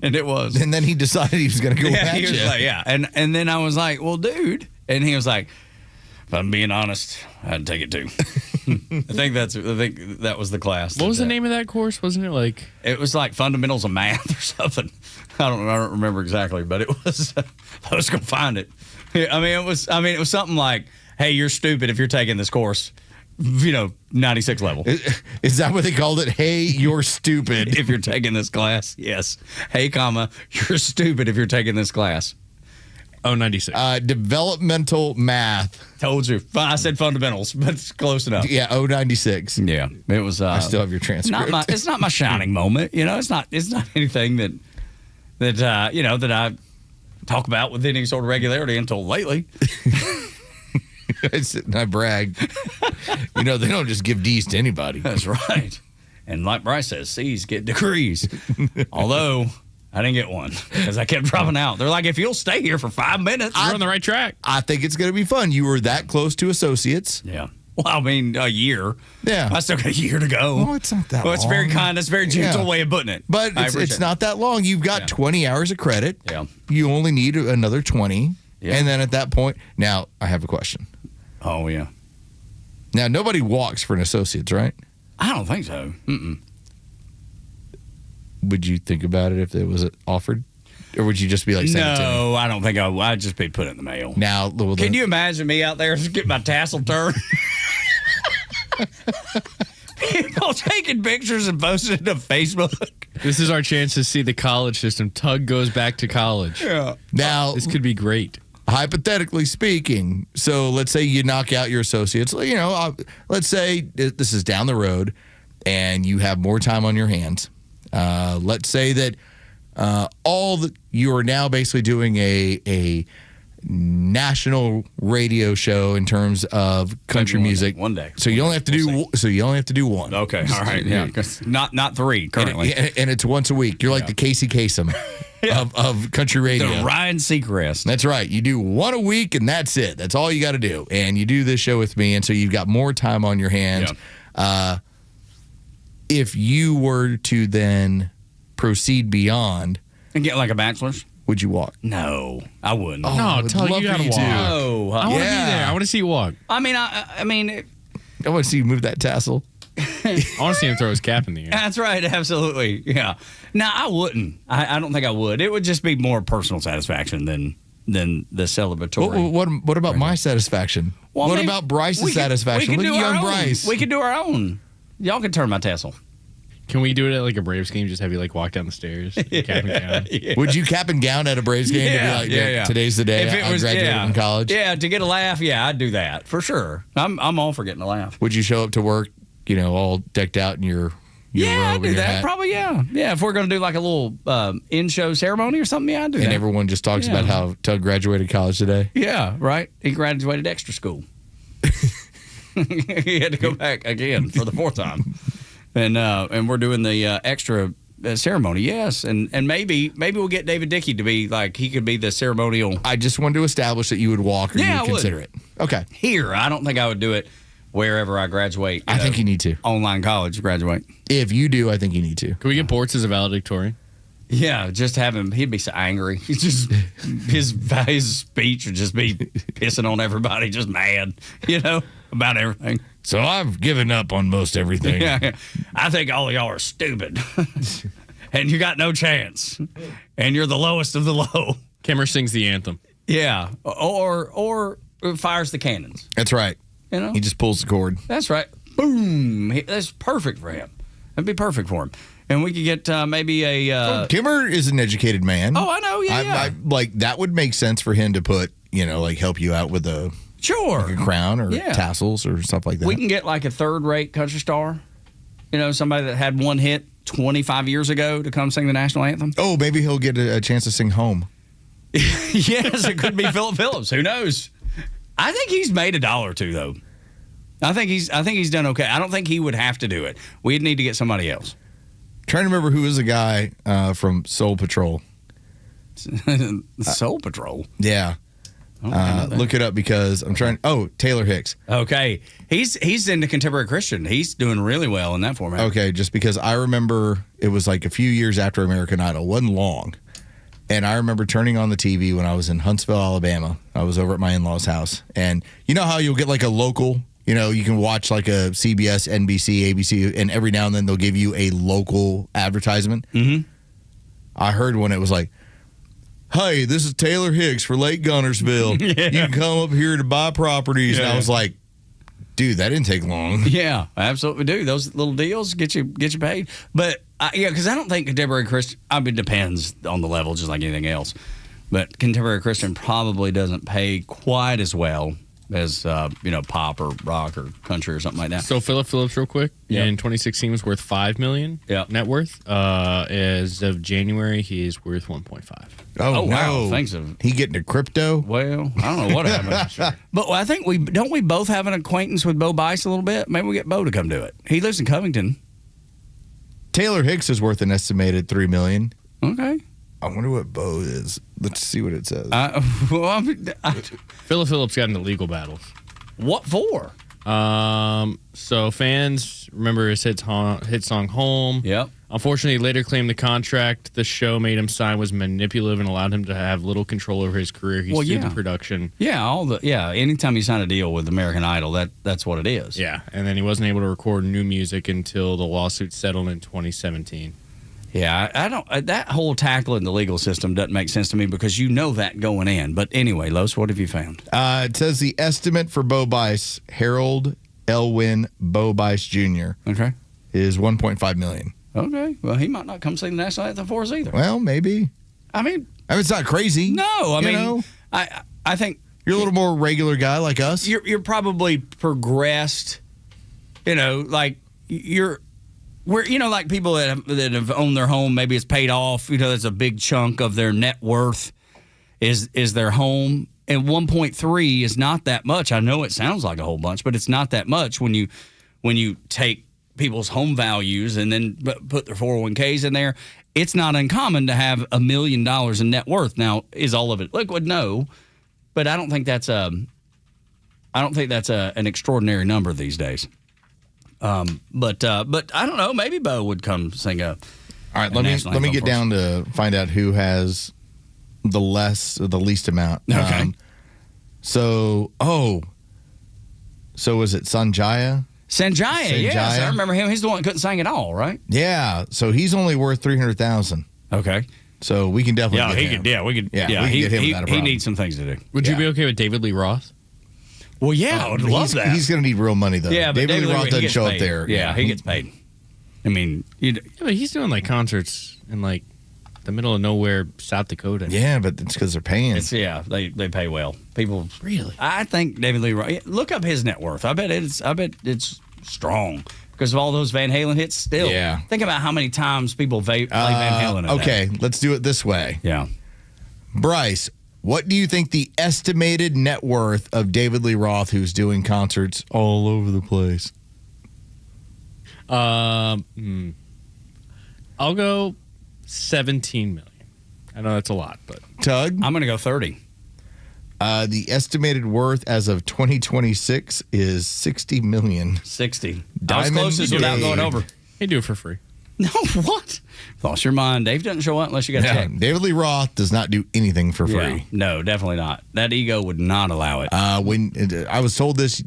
Speaker 5: And it was.
Speaker 6: And then he decided he was going to go at
Speaker 5: he
Speaker 6: you.
Speaker 5: Was like, And then I was like, well, dude. And he was like, if I'm being honest, I'd take it too. I think that was the class.
Speaker 8: What was the name of that course? Wasn't it like?
Speaker 5: It was like fundamentals of math or something. I don't remember exactly, but it was. I was gonna find it. It was something like, hey, you're stupid if you're taking this course. 96 level.
Speaker 6: Is that what they called it? Hey, you're stupid.
Speaker 5: If you're taking this class. Yes. Hey, you're stupid if you're taking this class.
Speaker 8: 96.
Speaker 6: Developmental math.
Speaker 5: Told you. I said fundamentals, but it's close enough.
Speaker 6: Yeah, 96.
Speaker 5: Yeah. It was.
Speaker 6: I still have your transcript.
Speaker 5: It's not my shining moment. It's not anything that I talk about with any sort of regularity until lately.
Speaker 6: I brag. They don't just give D's to anybody.
Speaker 5: That's right. And like Bryce says, C's get degrees. Although I didn't get one because I kept dropping out. They're like, if you'll stay here for 5 minutes,
Speaker 8: you're on the right track.
Speaker 6: I think it's going to be fun. You were that close to associates.
Speaker 5: Yeah. Well, a year.
Speaker 6: Yeah.
Speaker 5: I still got a year to go.
Speaker 6: Well, it's not that long.
Speaker 5: It's very kind. That's a very gentle way of putting it.
Speaker 6: But it's not that long. You've got 20 hours of credit.
Speaker 5: Yeah.
Speaker 6: You only need another 20.
Speaker 5: Yeah.
Speaker 6: And then at that point, now I have a question.
Speaker 5: Oh, yeah.
Speaker 6: Now, nobody walks for an associate's, right?
Speaker 5: I don't think so. Mm-mm.
Speaker 6: Would you think about it if it was offered? Or would you just be like, send it to me?
Speaker 5: No, I don't think I'd just be put it in the mail.
Speaker 6: Now,
Speaker 5: can you imagine me out there getting my tassel turned? People taking pictures and posting it to Facebook.
Speaker 8: This is our chance to see the college system. Tug goes back to college.
Speaker 5: Yeah.
Speaker 6: Now,
Speaker 8: this could be great.
Speaker 6: Hypothetically speaking, so let's say you knock out your associates. Let's say this is down the road and you have more time on your hands. Let's say that You are now basically doing a national radio show in terms of country music.
Speaker 5: One day.
Speaker 6: So you only have to do one.
Speaker 5: Okay. All right. Yeah. Not three currently.
Speaker 6: And it's once a week. You're like the Casey Kasem of country radio.
Speaker 5: The Ryan Seacrest.
Speaker 6: That's right. You do one a week and that's it. That's all you got to do. And you do this show with me, and so you've got more time on your hands. Yeah. If you were to then proceed beyond
Speaker 5: and get like a bachelor's,
Speaker 6: would you walk?
Speaker 5: No, I wouldn't.
Speaker 8: Oh, no, Tug, you gotta walk.
Speaker 5: No,
Speaker 8: I want to be there. I want to see you walk.
Speaker 5: I mean, I
Speaker 6: want to see you move that tassel.
Speaker 8: I want to see him throw his cap in the air.
Speaker 5: That's right, absolutely. Yeah. No, I wouldn't. I don't think I would. It would just be more personal satisfaction than the celebratory.
Speaker 6: What about my satisfaction?
Speaker 5: Well,
Speaker 6: what about Bryce's satisfaction? Look at young Bryce.
Speaker 5: We could do our own. Y'all can turn my tassel.
Speaker 8: Can we do it at like a Braves game? Just have you like walk down the stairs, cap and gown.
Speaker 6: Yeah. Would you cap and gown at a Braves game to be like, today's the day I graduated from college?
Speaker 5: Yeah, to get a laugh. Yeah, I'd do that for sure. I'm all for getting a laugh.
Speaker 6: Would you show up to work, all decked out in your robe
Speaker 5: I'd do
Speaker 6: and your
Speaker 5: that.
Speaker 6: hat?
Speaker 5: Probably, yeah. Yeah, if we're going to do like a little in-show ceremony or something, I'd do that.
Speaker 6: And everyone just talks about how Tug graduated college today?
Speaker 5: Yeah, right. He graduated extra school. He had to go back again for the fourth time. And we're doing the extra ceremony, yes. And maybe we'll get David Dickey to be like, he could be the ceremonial.
Speaker 6: I just wanted to establish that you would walk or you would consider it. Okay.
Speaker 5: Here, I don't think I would do it wherever I graduate.
Speaker 6: I think you need to.
Speaker 5: Online college graduate.
Speaker 6: If you do, I think you need to.
Speaker 8: Can we get Bortz as a valedictorian?
Speaker 5: Yeah, just have him. He'd be so angry. He's just his speech would just be pissing on everybody, just mad, about everything.
Speaker 6: So I've given up on most everything.
Speaker 5: Yeah, I think all of y'all are stupid, and you got no chance, and you're the lowest of the low.
Speaker 8: Kimmer sings the anthem.
Speaker 5: Yeah, or fires the cannons.
Speaker 6: That's right. He just pulls the cord.
Speaker 5: That's right. Boom. That's perfect for him. That'd be perfect for him. And we could get maybe a...
Speaker 6: Kimmer is an educated man.
Speaker 5: Oh, I know, yeah.
Speaker 6: That would make sense for him to put, help you out with a...
Speaker 5: Sure.
Speaker 6: Like a crown or tassels or stuff like that.
Speaker 5: We can get like a third-rate country star. Somebody that had one hit 25 years ago to come sing the national anthem.
Speaker 6: Oh, maybe he'll get a chance to sing Home.
Speaker 5: Yes, it could be Philip Phillips. Who knows? I think he's made $1 or $2, though. I think he's done okay. I don't think he would have to do it. We'd need to get somebody else.
Speaker 6: Trying to remember who is a guy from Soul Patrol.
Speaker 5: Soul Patrol?
Speaker 6: Yeah. Look it up because I'm trying. Oh, Taylor Hicks.
Speaker 5: Okay. He's into contemporary Christian. He's doing really well in that format.
Speaker 6: Okay, just because I remember it was like a few years after American Idol. It wasn't long. And I remember turning on the TV when I was in Huntsville, Alabama. I was over at my in-laws' house. And you know how you'll get like a local, you can watch like a CBS, NBC, ABC, and every now and then they'll give you a local advertisement.
Speaker 5: Mm-hmm.
Speaker 6: I heard one, it was like, "Hey, this is Taylor Hicks for Lake Gunnersville. You can come up here to buy properties." Yeah. And I was like, dude, that didn't take long.
Speaker 5: Yeah, absolutely do. Those little deals get you paid. But, because I don't think contemporary Christian, it depends on the level, just like anything else. But contemporary Christian probably doesn't pay quite as well as, pop or rock or country or something like that.
Speaker 8: So Philip Phillips, real quick, in 2016 was worth $5 million net worth. As of January, he is worth 1.5.
Speaker 6: Oh, no.
Speaker 5: Wow. Thanks.
Speaker 6: He getting to crypto?
Speaker 5: Well, I don't know what happened. Sure. But I think we both have an acquaintance with Bo Bice a little bit? Maybe we get Bo to come do it. He lives in Covington.
Speaker 6: Taylor Hicks is worth an estimated $3 million.
Speaker 5: Okay.
Speaker 6: I wonder what Bo is. Let's see what it says.
Speaker 8: Philip Phillips got into legal battles.
Speaker 5: What for?
Speaker 8: So fans remember his hit song "Home."
Speaker 5: Yep.
Speaker 8: Unfortunately, he later claimed the contract the show made him sign was manipulative and allowed him to have little control over his career. He sued the production.
Speaker 5: Yeah, anytime you sign a deal with American Idol, that's what it is.
Speaker 8: Yeah, and then he wasn't able to record new music until the lawsuit settled in 2017.
Speaker 5: Yeah, I don't. That whole tackle in the legal system doesn't make sense to me because that going in. But anyway, Los, what have you found?
Speaker 6: It says the estimate for Bo Bice, Harold Elwin Bo Bice Jr.
Speaker 5: Okay,
Speaker 6: is $1.5 million.
Speaker 5: Okay, well, he might not come sing the national anthem for us either.
Speaker 6: Well, maybe.
Speaker 5: I mean,
Speaker 6: it's not crazy.
Speaker 5: No, I think
Speaker 6: you're a little more regular guy like us.
Speaker 5: You're probably progressed. Like you're where, like people that have owned their home, maybe it's paid off, there's a big chunk of their net worth is their home. And 1.3 is not that much. I know it sounds like a whole bunch, but it's not that much when you take people's home values and then put their 401ks in there. It's not uncommon to have $1 million in net worth. Now, is all of it liquid? No, but I don't think that's an extraordinary number these days. But I don't know. Maybe Bo would come sing a.
Speaker 6: All right, let me get down to find out who has the least amount.
Speaker 5: Okay.
Speaker 6: So is it Sanjaya?
Speaker 5: Sanjaya, yes, I remember him. He's the one that couldn't sing at all, right?
Speaker 6: Yeah, so he's only worth $300,000.
Speaker 5: Okay,
Speaker 6: so we can definitely get him.
Speaker 5: We could
Speaker 6: get him without a problem.
Speaker 5: He needs some things to do.
Speaker 8: Would you be okay with David Lee Roth?
Speaker 5: Well, yeah, I would love that.
Speaker 6: He's going to need real money though.
Speaker 5: Yeah, but
Speaker 6: David Lee Roth doesn't show up there.
Speaker 5: Yeah, he gets paid. I mean,
Speaker 8: but he's doing like concerts in like the middle of nowhere, South Dakota.
Speaker 6: Yeah, but it's because they're paying.
Speaker 5: They pay well. People
Speaker 8: really.
Speaker 5: I think David Lee Roth. Look up his net worth. I bet it's strong because of all those Van Halen hits. Still,
Speaker 6: yeah.
Speaker 5: Think about how many times people play Van Halen.
Speaker 6: Okay, let's do it this way.
Speaker 5: Yeah,
Speaker 6: Bryce, what do you think the estimated net worth of David Lee Roth, who's doing concerts all over the place?
Speaker 8: I'll go 17 million. I know that's a lot, but
Speaker 6: Tug,
Speaker 5: I'm going to go 30.
Speaker 6: The estimated worth as of 2026 is 60 million.
Speaker 5: 60. I was closest without going over.
Speaker 8: They do it for free.
Speaker 5: No, what? Lost your mind. Dave doesn't show up unless you got to check.
Speaker 6: David Lee Roth does not do anything for free.
Speaker 5: Yeah, no, definitely not. That ego would not allow it.
Speaker 6: I was told this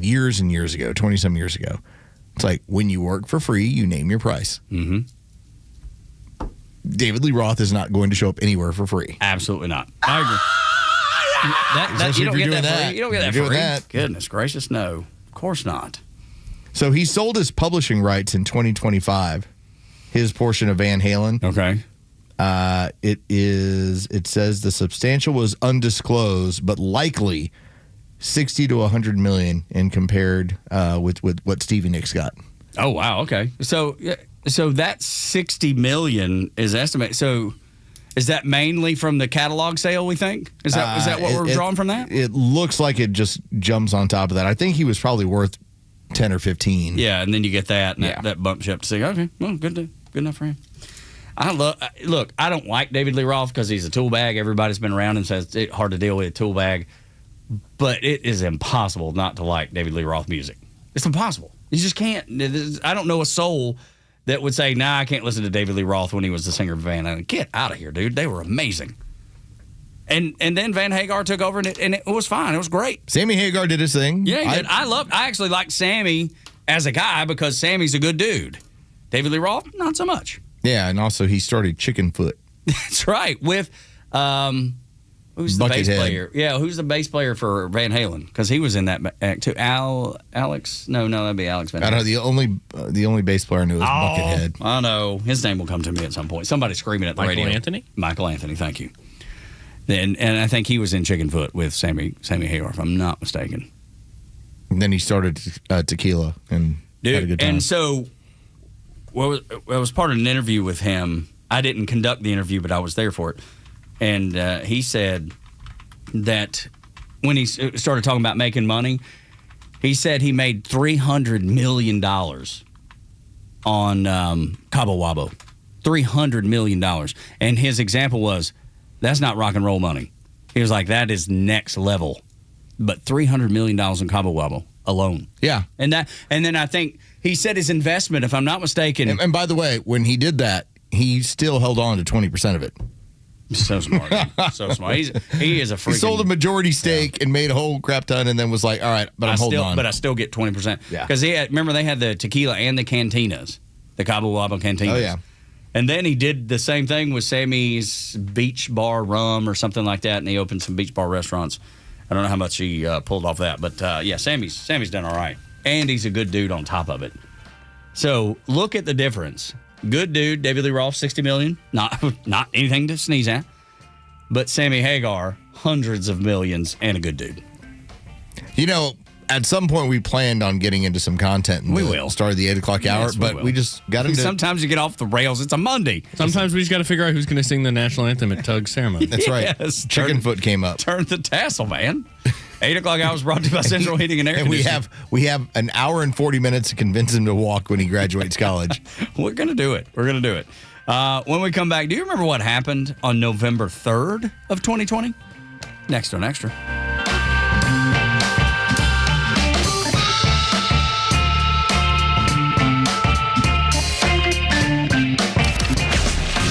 Speaker 6: years and years ago, 20-some years ago. It's like, when you work for free, you name your price.
Speaker 5: Mm-hmm.
Speaker 6: David Lee Roth is not going to show up anywhere for free.
Speaker 5: Absolutely not. I agree. You don't get that free. You don't get that free.
Speaker 6: That.
Speaker 5: Goodness gracious, no. Of course not.
Speaker 6: So he sold his publishing rights in 2025, his portion of Van Halen.
Speaker 5: Okay.
Speaker 6: It says the substantial was undisclosed, but likely 60 to 100 million in compared with what Stevie Nicks got.
Speaker 5: Oh, wow. Okay. So that 60 million is estimated. So is that mainly from the catalog sale, we think? Is that what we're drawing from that?
Speaker 6: It looks like it just jumps on top of that. I think he was probably worth 10 or 15.
Speaker 5: Yeah, and then you get that, and that bumps you up to say, okay, well, good enough for him. Look, I don't like David Lee Roth because he's a tool bag. Everybody's been around and says it's hard to deal with a tool bag. But it is impossible not to like David Lee Roth music. It's impossible. You just can't. I don't know a soul that would say, nah, I can't listen to David Lee Roth when he was the singer of Van Halen. Get out of here, dude. They were amazing. And then Van Hagar took over, and it was fine. It was great.
Speaker 6: Sammy Hagar did his thing.
Speaker 5: Yeah, he did. I actually like Sammy as a guy because Sammy's a good dude. David Lee Roth, not so much.
Speaker 6: Yeah, and also he started Chickenfoot.
Speaker 5: That's right. With who's the bass player? Yeah, who's the bass player for Van Halen? Because he was in that act too. Alex? No, that'd be Alex Van Halen.
Speaker 6: I know the only bass player I knew was Buckethead.
Speaker 5: I know. His name will come to me at some point. Somebody screaming at the radio. Michael Anthony, thank you. And I think he was in Chickenfoot with Sammy Hagar, if I'm not mistaken.
Speaker 6: And then he started Tequila and had a good time.
Speaker 5: And so, I was part of an interview with him. I didn't conduct the interview, but I was there for it. And he said that when he started talking about making money, he said he made $300 million on Cabo Wabo. $300 million. And his example was, that's not rock and roll money. He was like, that is next level. But $300 million in Cabo Wabo alone.
Speaker 6: Yeah.
Speaker 5: And then I think he said his investment, if I'm not mistaken.
Speaker 6: And by the way, when he did that, he still held on to 20% of it.
Speaker 5: So smart. So smart. He is a freaking...
Speaker 6: He sold a majority stake and made a whole crap ton and then was like, all right, but I'm holding on.
Speaker 5: But I still get 20%.
Speaker 6: Yeah.
Speaker 5: Because remember they had the tequila and the cantinas, the Cabo Wabo cantinas.
Speaker 6: Oh, yeah.
Speaker 5: And then he did the same thing with Sammy's Beach Bar Rum or something like that, and he opened some beach bar restaurants. I don't know how much he pulled off that, but yeah, Sammy's done all right. And he's a good dude on top of it. So look at the difference. Good dude, David Lee Roth, $60 million. Not anything to sneeze at. But Sammy Hagar, hundreds of millions, and a good dude.
Speaker 6: You know, At some point, we planned on getting into some content.
Speaker 5: We will.
Speaker 6: Start of the 8 o'clock hour, but we just got into
Speaker 5: Sometimes you get off the rails. It's a Monday.
Speaker 8: Sometimes we just got to figure out who's going to sing the national anthem at Tug's ceremony.
Speaker 6: That's right.
Speaker 5: Yes.
Speaker 6: Chickenfoot came up.
Speaker 5: Turn the tassel, man. 8 o'clock hour was brought to you by Central Heating and Air Conditioning.
Speaker 6: We have an hour and 40 minutes to convince him to walk when he graduates college.
Speaker 5: We're going to do it. When we come back, do you remember what happened on November 3rd of 2020? Next on Extra.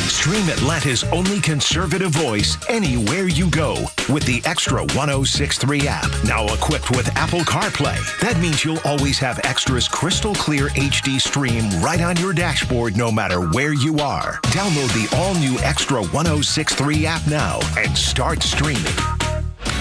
Speaker 4: Stream Atlanta's only conservative voice anywhere you go with the Extra 106.3 app. Now equipped with Apple CarPlay. That means you'll always have Extra's crystal clear HD stream right on your dashboard no matter where you are. Download the all-new Extra 106.3 app now and start streaming.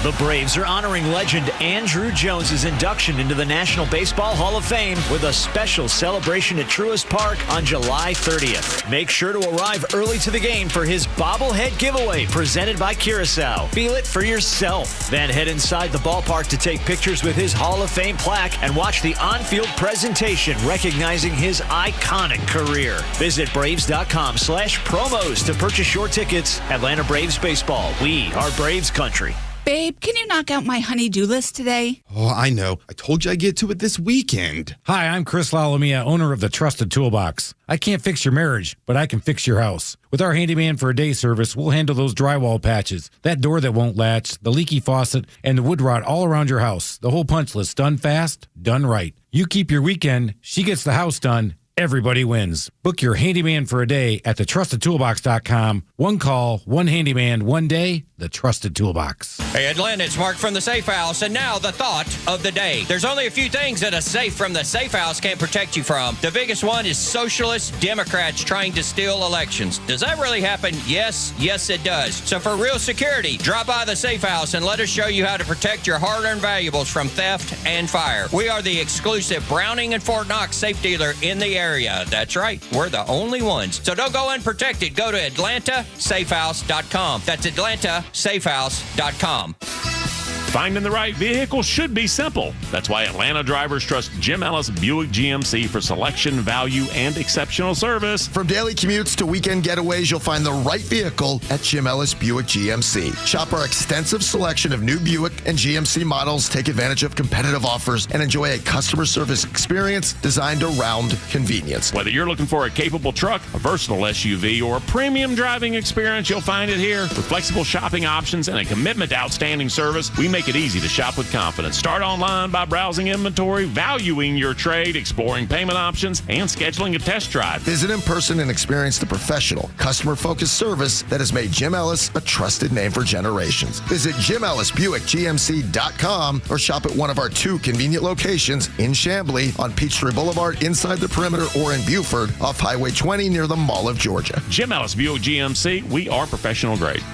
Speaker 1: The Braves are honoring legend Andrew Jones' induction into the National Baseball Hall of Fame with a special celebration at Truist Park on July 30th. Make sure to arrive early to the game for his bobblehead giveaway presented by Curacao. Feel it for yourself. Then head inside the ballpark to take pictures with his Hall of Fame plaque and watch the on-field presentation recognizing his iconic career. Visit Braves.com/promos to purchase your tickets. Atlanta Braves Baseball. We are Braves country.
Speaker 2: Babe, can you knock out my honey-do list today?
Speaker 3: Oh, I know. I told you I'd get to it this weekend.
Speaker 17: Hi, I'm Chris Lalomia, owner of the Trusted Toolbox. I can't fix your marriage, but I can fix your house. With our handyman for a day service, we'll handle those drywall patches, that door that won't latch, the leaky faucet, and the wood rot all around your house. The whole punch list, done fast, done right. You keep your weekend, she gets the house done. Everybody wins. Book your handyman for a day at thetrustedtoolbox.com. One call, one handyman, one day, the Trusted Toolbox.
Speaker 18: Hey, Atlanta, it's Mark from the Safe House, and now the thought of the day. There's only a few things that a safe from the Safe House can't protect you from. The biggest one is socialist Democrats trying to steal elections. Does that really happen? Yes, it does. So for real security, drop by the Safe House and let us show you how to protect your hard-earned valuables from theft and fire. We are the exclusive Browning and Fort Knox safe dealer in the area. That's right. We're the only ones. So don't go unprotected. Go to AtlantaSafeHouse.com. That's AtlantaSafeHouse.com.
Speaker 19: Finding the right vehicle should be simple. That's why Atlanta drivers trust Jim Ellis Buick GMC for selection, value, and exceptional service.
Speaker 20: From daily commutes to weekend getaways, you'll find the right vehicle at Jim Ellis Buick GMC. Shop our extensive selection of new Buick and GMC models, take advantage of competitive offers, and enjoy a customer service experience designed around convenience.
Speaker 19: Whether you're looking for a capable truck, a versatile SUV, or a premium driving experience, you'll find it here. With flexible shopping options and a commitment to outstanding service, we make it easy to shop with confidence. Start online by browsing inventory, valuing your trade, exploring payment options, and scheduling a test drive.
Speaker 20: Visit in person and experience the professional, customer-focused service that has made Jim Ellis a trusted name for generations. Visit JimEllisBuickGMC.com or shop at one of our 2 convenient locations in Chamblee on Peachtree Boulevard inside the perimeter or in Buford off Highway 20 near the Mall of Georgia.
Speaker 19: Jim Ellis Buick GMC, we are professional grade.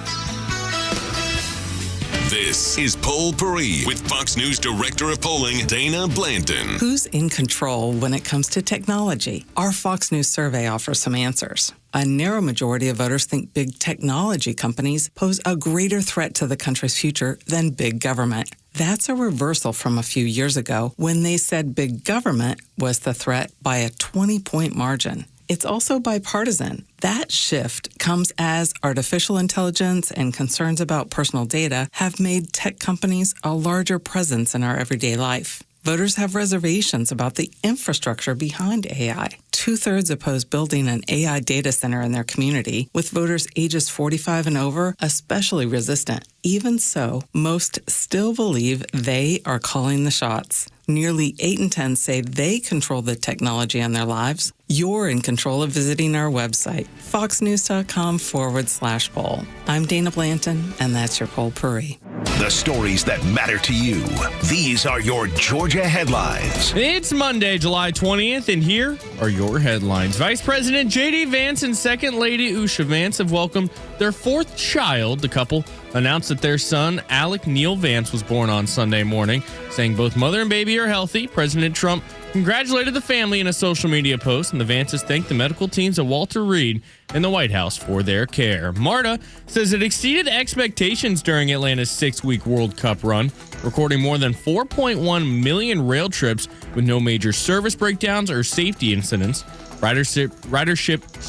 Speaker 28: This is Poll Paris with Fox News Director of Polling, Dana Blanton.
Speaker 29: Who's in control when it comes to technology? Our Fox News survey offers some answers. A narrow majority of voters think big technology companies pose a greater threat to the country's future than big government. That's a reversal from a few years ago when they said big government was the threat by a 20-point margin. It's also bipartisan. That shift comes as artificial intelligence and concerns about personal data have made tech companies a larger presence in our everyday life. Voters have reservations about the infrastructure behind AI. 2/3 oppose building an AI data center in their community, with voters ages 45 and over especially resistant. Even so, most still believe they are calling the shots. Nearly 8 in 10 say they control the technology in their lives. You're in control of visiting our website, foxnews.com/poll. I'm Dana Blanton, and that's your Poll Paris.
Speaker 4: The stories that matter to you. These are your Georgia headlines.
Speaker 8: It's Monday, July 20th, and here are your headlines. Vice President J.D. Vance and Second Lady Usha Vance have welcomed their 4th child. The couple announced that their son, Alec Neil Vance, was born on Sunday morning, saying both mother and baby are healthy. President Trump congratulated the family in a social media post, and the Vances thanked the medical teams at Walter Reed and the White House for their care. Marta says it exceeded expectations during Atlanta's 6-week World Cup run, recording more than 4.1 million rail trips with no major service breakdowns or safety incidents. Ridership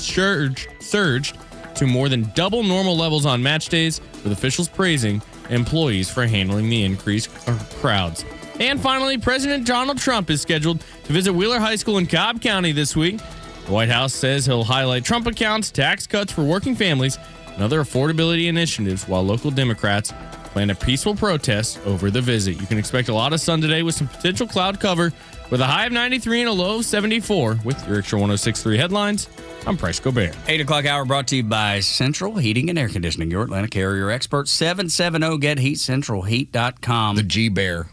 Speaker 8: surged to more than double normal levels on match days, with officials praising employees for handling the increased crowds. And finally, President Donald Trump is scheduled to visit Wheeler High School in Cobb County this week. The White House says he'll highlight Trump accounts, tax cuts for working families, and other affordability initiatives, while local Democrats plan a peaceful protest over the visit. You can expect a lot of sun today with some potential cloud cover, with a high of 93 and a low of 74. With your Extra 106.3 headlines, I'm Price Gobert.
Speaker 5: 8 o'clock hour brought to you by Central Heating and Air Conditioning, your Atlanta carrier expert. 770-GET-HEAT, centralheat.com.
Speaker 6: The G-Bear.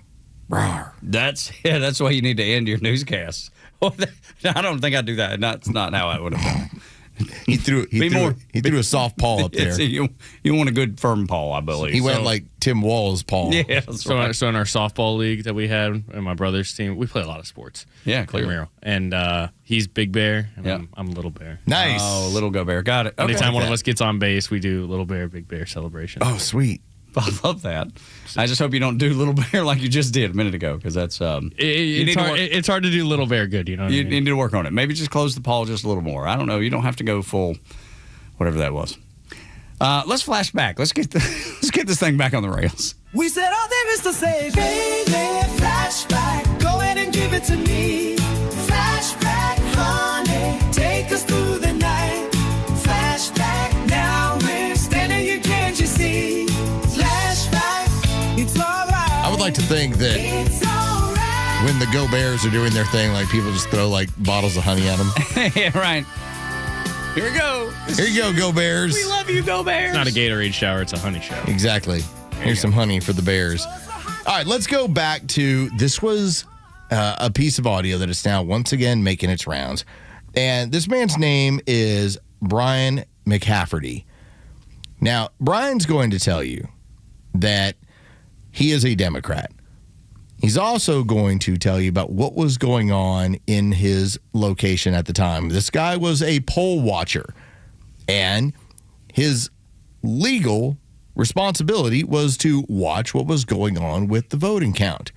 Speaker 5: That's why you need to end your newscasts. I don't think I'd do that. That's not how I would have done it.
Speaker 6: He threw a soft paw up there.
Speaker 5: You want a good firm paw, I believe.
Speaker 6: He went like Tim Wall's paw.
Speaker 5: Yeah.
Speaker 8: So in our softball league that we had, and my brother's team, we play a lot of sports.
Speaker 5: Yeah, clearly.
Speaker 8: And he's Big Bear, and I'm Little Bear.
Speaker 6: Nice.
Speaker 5: Oh, Little Go Bear. Got it. Okay.
Speaker 8: Anytime one of us gets on base, we do Little Bear, Big Bear celebration.
Speaker 6: Oh, sweet.
Speaker 5: I love that. I just hope you don't do Little Bear like you just did a minute ago, because that's
Speaker 8: it's hard to do Little Bear good. You know,
Speaker 5: you need to work on it. Maybe just close the paw just a little more. I don't know. You don't have to go full, whatever that was. Let's flash back. Let's get this thing back on the rails.
Speaker 7: We said all there is to say, baby, flashback, go ahead and give it to me. Flashback, honey, take us through the night. Flashback, now we're standing here, can't you see? Flashback, it's alright.
Speaker 6: I would like to think that when the Go Bears are doing their thing, like people just throw like bottles of honey at them.
Speaker 5: Yeah, right. Here we go.
Speaker 6: Here you go, Go Bears.
Speaker 5: We love you, Go Bears.
Speaker 8: It's not a Gatorade shower, it's a honey shower.
Speaker 6: Exactly. Here's some honey for the Bears. All right, let's go back to, this was a piece of audio that is now once again making its rounds. And this man's name is Brian McCafferty. Now, Brian's going to tell you that he is a Democrat. He's also going to tell you about what was going on in his location at the time. This guy was a poll watcher, and his legal responsibility was to watch what was going on with the voting count.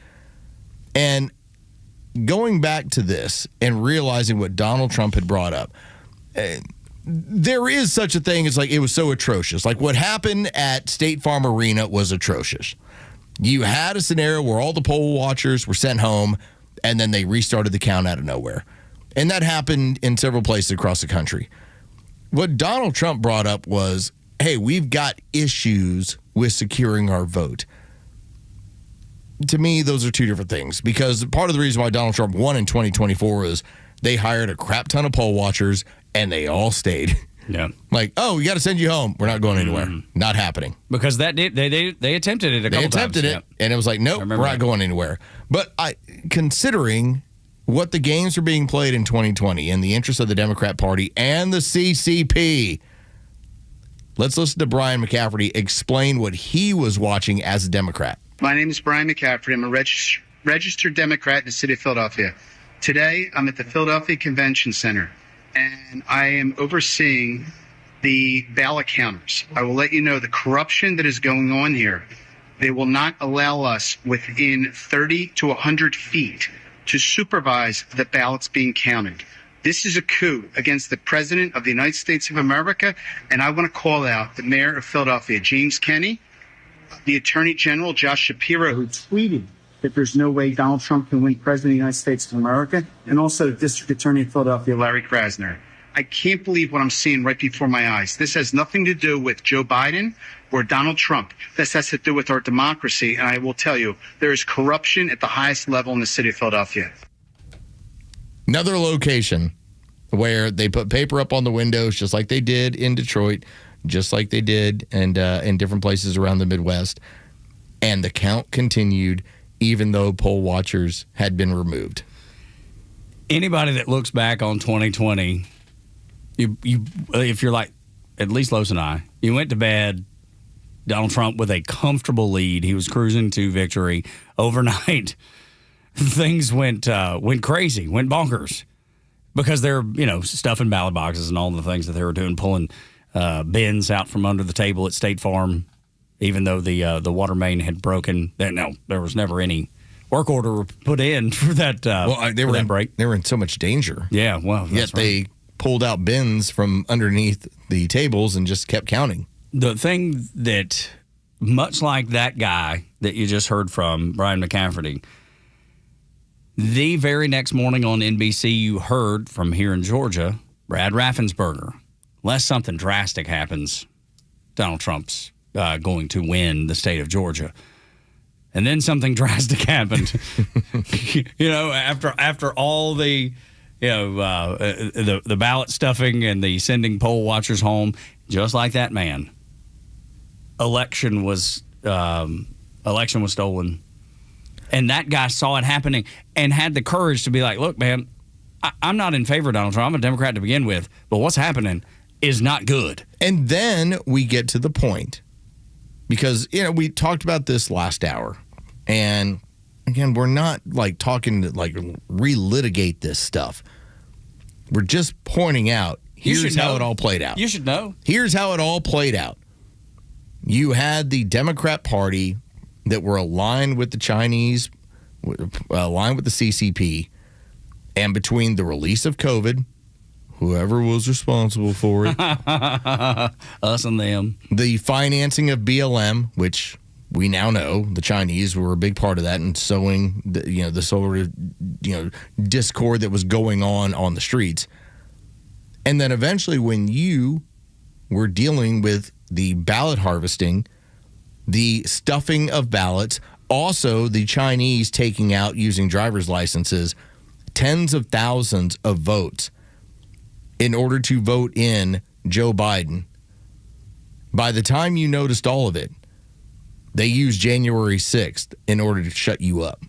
Speaker 6: And going back to this and realizing what Donald Trump had brought up, there is such a thing as like, it was so atrocious. Like what happened at State Farm Arena was atrocious. You had a scenario where all the poll watchers were sent home, and then they restarted the count out of nowhere. And that happened in several places across the country. What Donald Trump brought up was, hey, we've got issues with securing our vote. To me, those are two different things, because part of the reason why Donald Trump won in 2024 is they hired a crap ton of poll watchers, and they all stayed.
Speaker 5: Yeah.
Speaker 6: Like, oh, we got to send you home. We're not going anywhere. Not happening.
Speaker 5: Because that did they attempted it a couple times.
Speaker 6: They attempted it, and it was like, nope, we're not going anywhere. But considering what the games are being played in 2020 in the interest of the Democrat Party and the CCP, let's listen to Brian McCafferty explain what he was watching as a Democrat.
Speaker 9: My name is Brian McCafferty. I'm a registered Democrat in the city of Philadelphia. Today, I'm at the Philadelphia Convention Center, and I am overseeing the ballot counters. I will let you know the corruption that is going on here. They will not allow us within 30 to 100 feet to supervise the ballots being counted. This is a coup against the President of the United States of America, and I want to call out the Mayor of Philadelphia, James Kenney, the Attorney General, Josh Shapiro, who tweeted that there's no way Donald Trump can win President of the United States of America, and also District Attorney of Philadelphia, Larry Krasner. I can't believe what I'm seeing right before my eyes. This has nothing to do with Joe Biden or Donald Trump. This has to do with our democracy, and I will tell you, there is corruption at the highest level in the city of Philadelphia.
Speaker 6: Another location where they put paper up on the windows, just like they did in Detroit, just like they did in different places around the Midwest, and the count continued even though poll watchers had been removed.
Speaker 5: Anybody that looks back on 2020, you if you're like, at least Los and I, you went to bed, Donald Trump with a comfortable lead. He was cruising to victory overnight. things went crazy, went bonkers, because they're stuffing ballot boxes and all the things that they were doing, pulling bins out from under the table at State Farm, even though the water main had broken. There was never any work order put in for that.
Speaker 6: They were
Speaker 5: that break.
Speaker 6: They were in so much danger.
Speaker 5: Yeah, well,
Speaker 6: yet they pulled out bins from underneath the tables and just kept counting.
Speaker 5: The thing that, much like that guy that you just heard from, Brian McCafferty, the very next morning on NBC, you heard from here in Georgia, Brad Raffensperger. Unless something drastic happens, Donald Trump's going to win the state of Georgia. And then something drastic happened. After all the the ballot stuffing and the sending poll watchers home, just like that man, election was stolen. And that guy saw it happening and had the courage to be like, look, man, I'm not in favor of Donald Trump. I'm a Democrat to begin with, but what's happening is not good.
Speaker 6: And then we get to the point, because, we talked about this last hour. And again, we're not talking to relitigate this stuff. We're just pointing out, here's how it all played out.
Speaker 5: You should know.
Speaker 6: Here's how it all played out. You had the Democrat Party that were aligned with the Chinese, aligned with the CCP, and between the release of COVID, whoever was responsible for it,
Speaker 5: us and them,
Speaker 6: the financing of BLM, which we now know the Chinese were a big part of that, and sowing the sort of discord that was going on the streets. And then eventually, when you were dealing with the ballot harvesting, the stuffing of ballots, also the Chinese taking out, using driver's licenses, tens of thousands of votes in order to vote in Joe Biden. By the time you noticed all of it, they used January 6th in order to shut you up.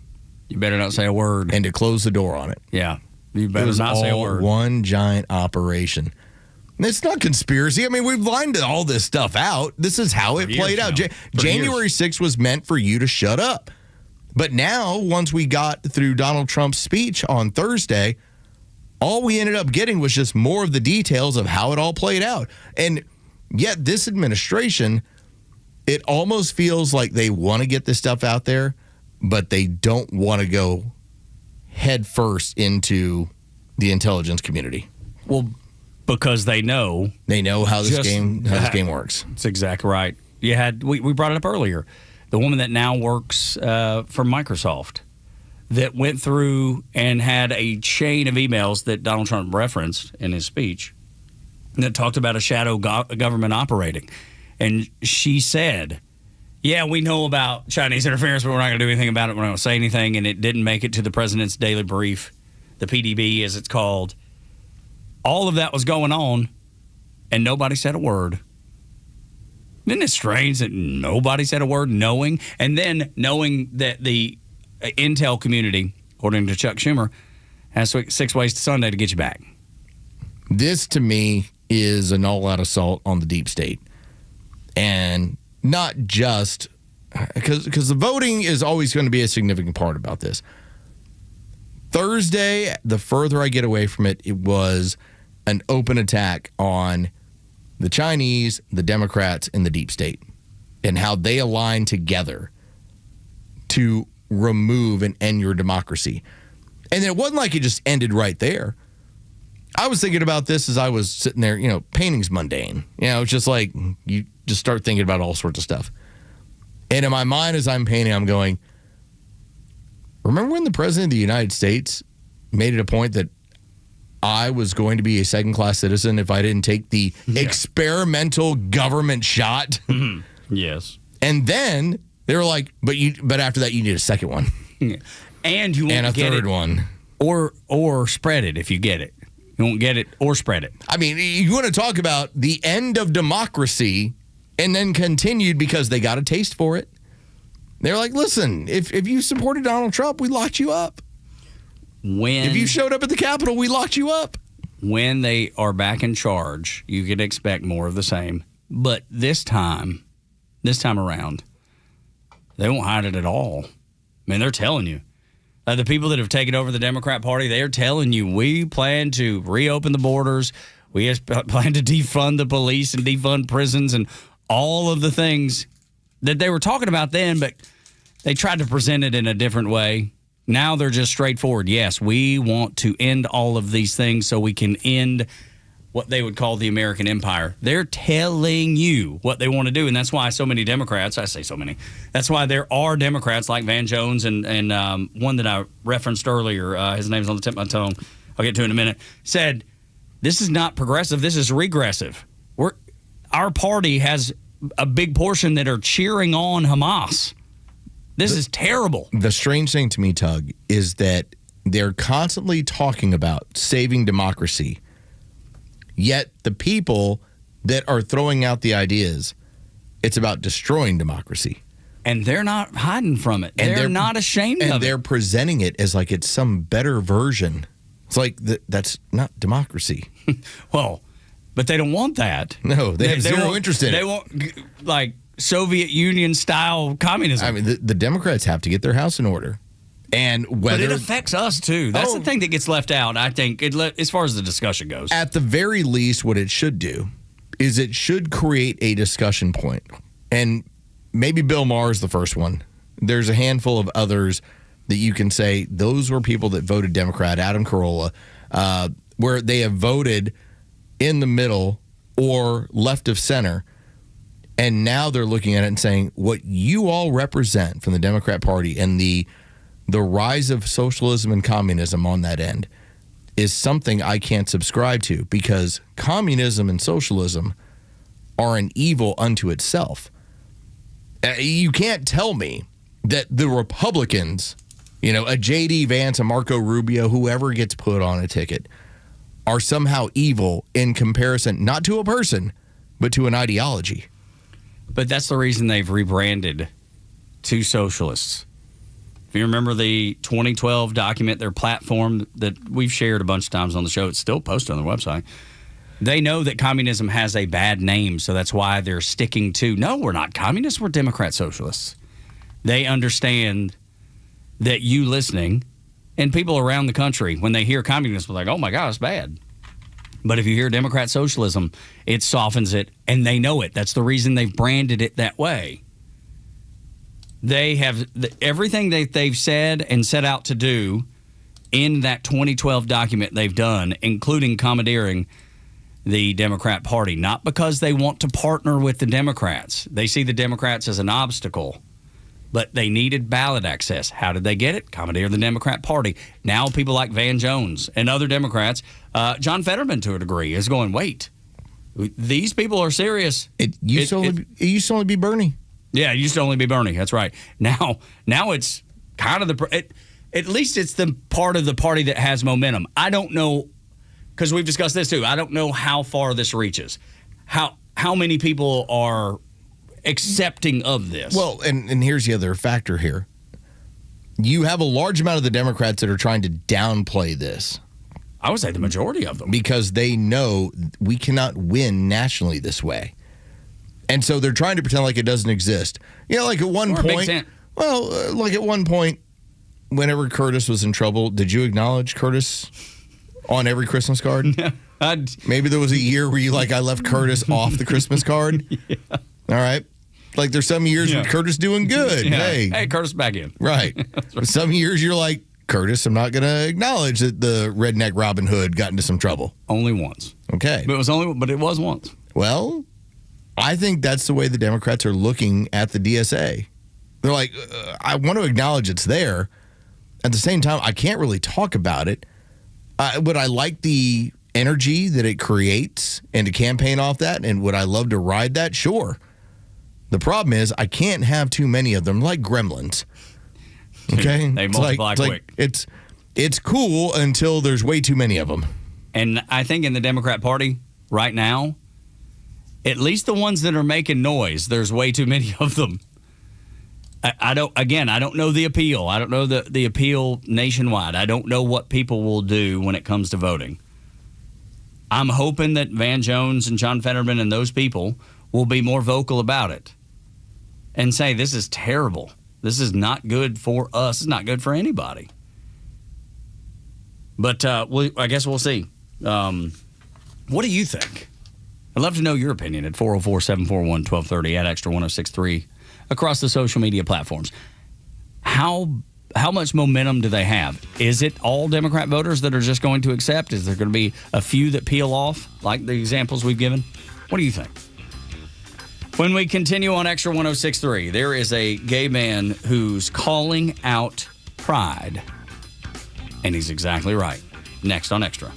Speaker 5: You better not say a word.
Speaker 6: And to close the door on it.
Speaker 5: Yeah. You better not say a word.
Speaker 6: One giant operation. It's not conspiracy. I mean, we've lined all this stuff out. This is how it played out. January 6th was meant for you to shut up. But now, once we got through Donald Trump's speech on Thursday, all we ended up getting was just more of the details of how it all played out. And yet this administration, it almost feels like they want to get this stuff out there, but they don't want to go head first into the intelligence community.
Speaker 5: Well, because they know
Speaker 6: how this game works.
Speaker 5: That's exactly right. We brought it up earlier. The woman that now works for Microsoft that went through and had a chain of emails that Donald Trump referenced in his speech that talked about a shadow government operating. And she said, yeah, we know about Chinese interference, but we're not going to do anything about it. We're not going to say anything. And it didn't make it to the president's daily brief, the PDB as it's called. All of that was going on, and nobody said a word. Isn't it strange that nobody said a word, knowing that the intel community, according to Chuck Schumer, has 6 ways to Sunday to get you back?
Speaker 6: This, to me, is an all-out assault on the deep state. And not just because the voting is always going to be a significant part about this. Thursday, the further I get away from it, it was an open attack on the Chinese, the Democrats, and the deep state, and how they align together to remove and end your democracy. And it wasn't like it just ended right there. I was thinking about this as I was sitting there, painting's mundane. It's just like you just start thinking about all sorts of stuff. And in my mind as I'm painting, I'm going, remember when the president of the United States made it a point that I was going to be a second-class citizen if I didn't take the experimental government shot?
Speaker 5: Yes.
Speaker 6: And then they were like, but after that, you need a second one.
Speaker 5: And you won't get
Speaker 6: third one.
Speaker 5: Or spread it if you get it. You won't get it or spread it.
Speaker 6: I mean, you want to talk about the end of democracy and then continued because they got a taste for it. They're like, listen, if you supported Donald Trump, we locked you up. If you showed up at the Capitol, we locked you up.
Speaker 5: When they are back in charge, you can expect more of the same. But this time around, they won't hide it at all. I mean, they're telling you. The people that have taken over the Democrat Party, they are telling you, we plan to reopen the borders. We plan to defund the police and defund prisons and all of the things that they were talking about then, but they tried to present it in a different way. Now they're just straightforward. Yes, we want to end all of these things so we can end what they would call the American empire. They're telling you what they want to do, and that's why so many Democrats, I say so many, that's why there are Democrats like Van Jones and one that I referenced earlier, his name's on the tip of my tongue, I'll get to it in a minute, said, this is not progressive, this is regressive. Our party has a big portion that are cheering on Hamas. This is terrible.
Speaker 6: The strange thing to me, Tug, is that they're constantly talking about saving democracy, yet the people that are throwing out the ideas, it's about destroying democracy.
Speaker 5: And they're not hiding from it. They're not ashamed of it.
Speaker 6: And they're presenting it as like it's some better version. It's like, that's not democracy.
Speaker 5: Well, but they don't want that.
Speaker 6: No, they have zero interest in it.
Speaker 5: They want, like, Soviet Union-style communism.
Speaker 6: I mean, the Democrats have to get their house in order. And
Speaker 5: but it affects us, too. That's the thing that gets left out, I think, as far as the discussion goes.
Speaker 6: At the very least, what it should do is it should create a discussion point. And maybe Bill Maher is the first one. There's a handful of others that you can say, those were people that voted Democrat, Adam Carolla, where they have voted in the middle or left of center. And now they're looking at it and saying, what you all represent from the Democrat Party and the rise of socialism and communism on that end is something I can't subscribe to, because communism and socialism are an evil unto itself. You can't tell me that the Republicans, a J.D. Vance, a Marco Rubio, whoever gets put on a ticket, are somehow evil in comparison, not to a person, but to an ideology.
Speaker 5: But that's the reason they've rebranded to socialists. If you remember the 2012 document, their platform that we've shared a bunch of times on the show, it's still posted on their website. They know that communism has a bad name, so that's why they're sticking to, no, we're not communists, we're Democrat socialists. They understand that you listening and people around the country, when they hear communism, are like, oh my God, it's bad. But if you hear Democrat socialism, it softens it, and they know it. That's the reason they've branded it that way. They have everything that they've said and set out to do in that 2012 document they've done, including commandeering the Democrat Party, not because they want to partner with the Democrats. They see the Democrats as an obstacle, but they needed ballot access. How did they get it? Commandeer the Democrat Party. Now people like Van Jones and other Democrats, John Fetterman to a degree, is going, wait, these people are serious.
Speaker 6: It used to only be Bernie.
Speaker 5: Yeah, it used to only be Bernie. That's right. Now it's kind of at least it's the part of the party that has momentum. I don't know, because we've discussed this too. I don't know how far this reaches. How many people are accepting of this?
Speaker 6: Well, and here's the other factor here. You have a large amount of the Democrats that are trying to downplay this.
Speaker 5: I would say the majority of them.
Speaker 6: Because they know we cannot win nationally this way. And so they're trying to pretend like it doesn't exist. Like at one point. Well, like at one point, whenever Curtis was in trouble, did you acknowledge Curtis on every Christmas card?
Speaker 5: Yeah,
Speaker 6: maybe there was a year where you I left Curtis off the Christmas card. Yeah. All right. Like there's some years where Curtis doing good.
Speaker 5: Yeah.
Speaker 6: Hey,
Speaker 5: Curtis back in.
Speaker 6: Right. Right. Some years you're like, Curtis, I'm not going to acknowledge that the redneck Robin Hood got into some trouble.
Speaker 5: Only once.
Speaker 6: Okay.
Speaker 5: But it was once.
Speaker 6: Well, I think that's the way the Democrats are looking at the DSA. They're like, I want to acknowledge it's there. At the same time, I can't really talk about it. Would I like the energy that it creates and to campaign off that? And would I love to ride that? Sure. The problem is I can't have too many of them, like gremlins. Okay?
Speaker 5: They multiply quick.
Speaker 6: It's cool until there's way too many of them.
Speaker 5: And I think in the Democrat Party right now, at least the ones that are making noise, there's way too many of them. I don't know the appeal. I don't know the appeal nationwide. I don't know what people will do when it comes to voting. I'm hoping that Van Jones and John Fetterman and those people will be more vocal about it and say, this is terrible. This is not good for us. It's not good for anybody. But I guess we'll see. What do you think? I'd love to know your opinion at 404-741-1230 at Extra 1063 across the social media platforms. How much momentum do they have? Is it all Democrat voters that are just going to accept? Is there going to be a few that peel off, like the examples we've given? What do you think? When we continue on Extra 1063, there is a gay man who's calling out pride. And he's exactly right. Next on Extra.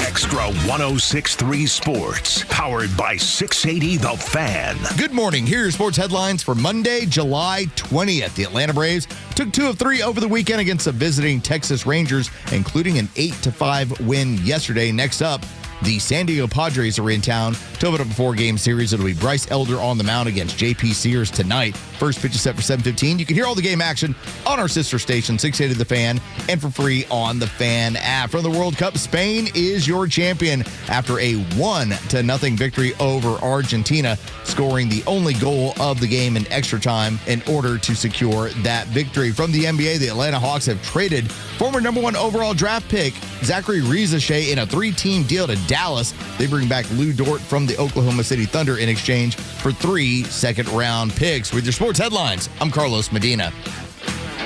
Speaker 4: Extra 1063 Sports, powered by 680 The Fan.
Speaker 6: Good morning. Here are your sports headlines for Monday, July 20th. The Atlanta Braves took 2 of 3 over the weekend against the visiting Texas Rangers, including an 8-5 win yesterday. Next up, the San Diego Padres are in town to open up a 4-game series. It'll be Bryce Elder on the mound against J.P. Sears tonight. First pitch is set for 7:15. You can hear all the game action on our sister station, 680 The Fan, and for free on the Fan app. From the World Cup, Spain is your champion after a 1-0 victory over Argentina, scoring the only goal of the game in extra time in order to secure that victory. From the NBA, the Atlanta Hawks have traded former number 1 overall draft pick Zachary Rizachet in a 3-team deal to Dallas. They bring back Lou Dort from the Oklahoma City Thunder in exchange for 3 second-round picks. With your sports headlines, I'm Carlos Medina.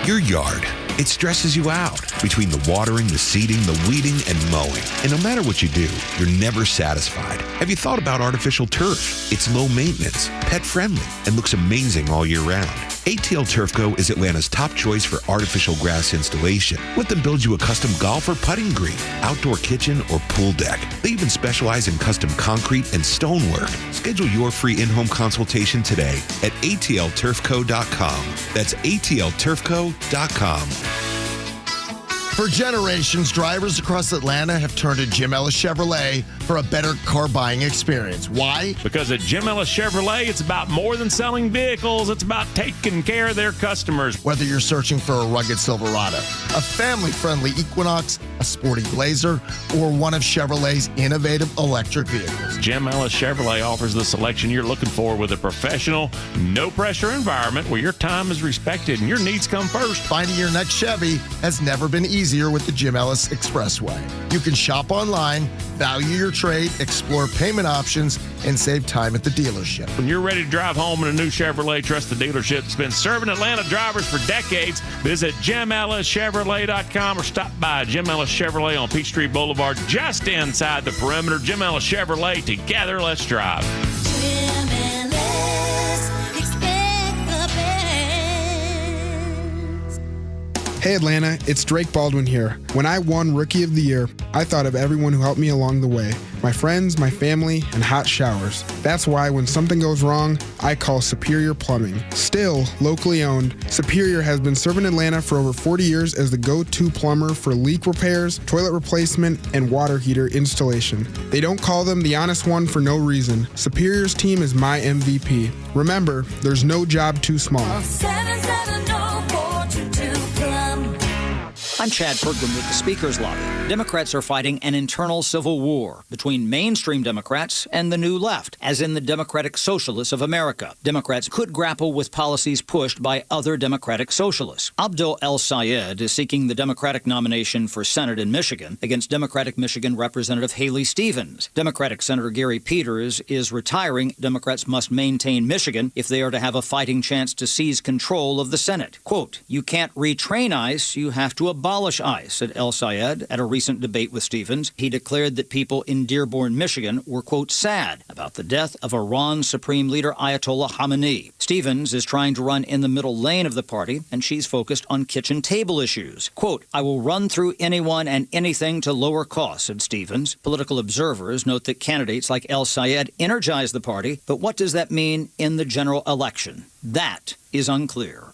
Speaker 10: Your yard, it stresses you out. Between the watering, the seeding, the weeding, and mowing. And no matter what you do, you're never satisfied. Have you thought about artificial turf? It's low maintenance, pet friendly, and looks amazing all year round. ATL Turf Co. is Atlanta's top choice for artificial grass installation. Let them build you a custom golf or putting green, outdoor kitchen, or pool deck. They even specialize in custom concrete and stonework. Schedule your free in-home consultation today at atlturfco.com. That's atlturfco.com.
Speaker 20: For generations, drivers across Atlanta have turned to Jim Ellis Chevrolet for a better car buying experience. Why?
Speaker 19: Because at Jim Ellis Chevrolet, it's about more than selling vehicles. It's about taking care of their customers.
Speaker 20: Whether you're searching for a rugged Silverado, a family-friendly Equinox, a sporty Blazer, or one of Chevrolet's innovative electric vehicles,
Speaker 19: Jim Ellis Chevrolet offers the selection you're looking for with a professional, no-pressure environment where your time is respected and your needs come first.
Speaker 20: Finding your next Chevy has never been easier with the Jim Ellis Expressway. You can shop online, value your trade, explore payment options, and save time at the dealership.
Speaker 19: When you're ready to drive home in a new Chevrolet, trust the dealership that's been serving Atlanta drivers for decades. Visit JimEllisChevrolet.com or stop by Jim Ellis Chevrolet on Peachtree Boulevard, just inside the perimeter. Jim Ellis Chevrolet, together, let's drive.
Speaker 7: Jim Ellis, expect the best.
Speaker 11: Hey Atlanta, it's Drake Baldwin here. When I won Rookie of the Year, I thought of everyone who helped me along the way. My friends, my family, and hot showers. That's why when something goes wrong, I call Superior Plumbing. Still locally owned, Superior has been serving Atlanta for over 40 years as the go-to plumber for leak repairs, toilet replacement, and water heater installation. They don't call them the honest one for no reason. Superior's team is my MVP. Remember, there's no job too small.
Speaker 7: 770-422 Plum.
Speaker 12: I'm Chad Pergram with the Speaker's Lobby. Democrats are fighting an internal civil war between mainstream Democrats and the New Left, as in the Democratic Socialists of America. Democrats could grapple with policies pushed by other Democratic socialists. Abdul El-Sayed is seeking the Democratic nomination for Senate in Michigan against Democratic Michigan Representative Haley Stevens. Democratic Senator Gary Peters is retiring. Democrats must maintain Michigan if they are to have a fighting chance to seize control of the Senate. Quote, "You can't retrain ICE, you have to abolish ICE," said El-Sayed at a recent debate with Stevens. He declared that people in Dearborn, Michigan were, quote, "sad about the death of Iran's Supreme Leader Ayatollah Khamenei." Stevens is trying to run in the middle lane of the party, and she's focused on kitchen table issues. Quote, "I will run through anyone and anything to lower costs," said Stevens. Political observers note that candidates like El-Sayed energize the party, but what does that mean in the general election? That is unclear.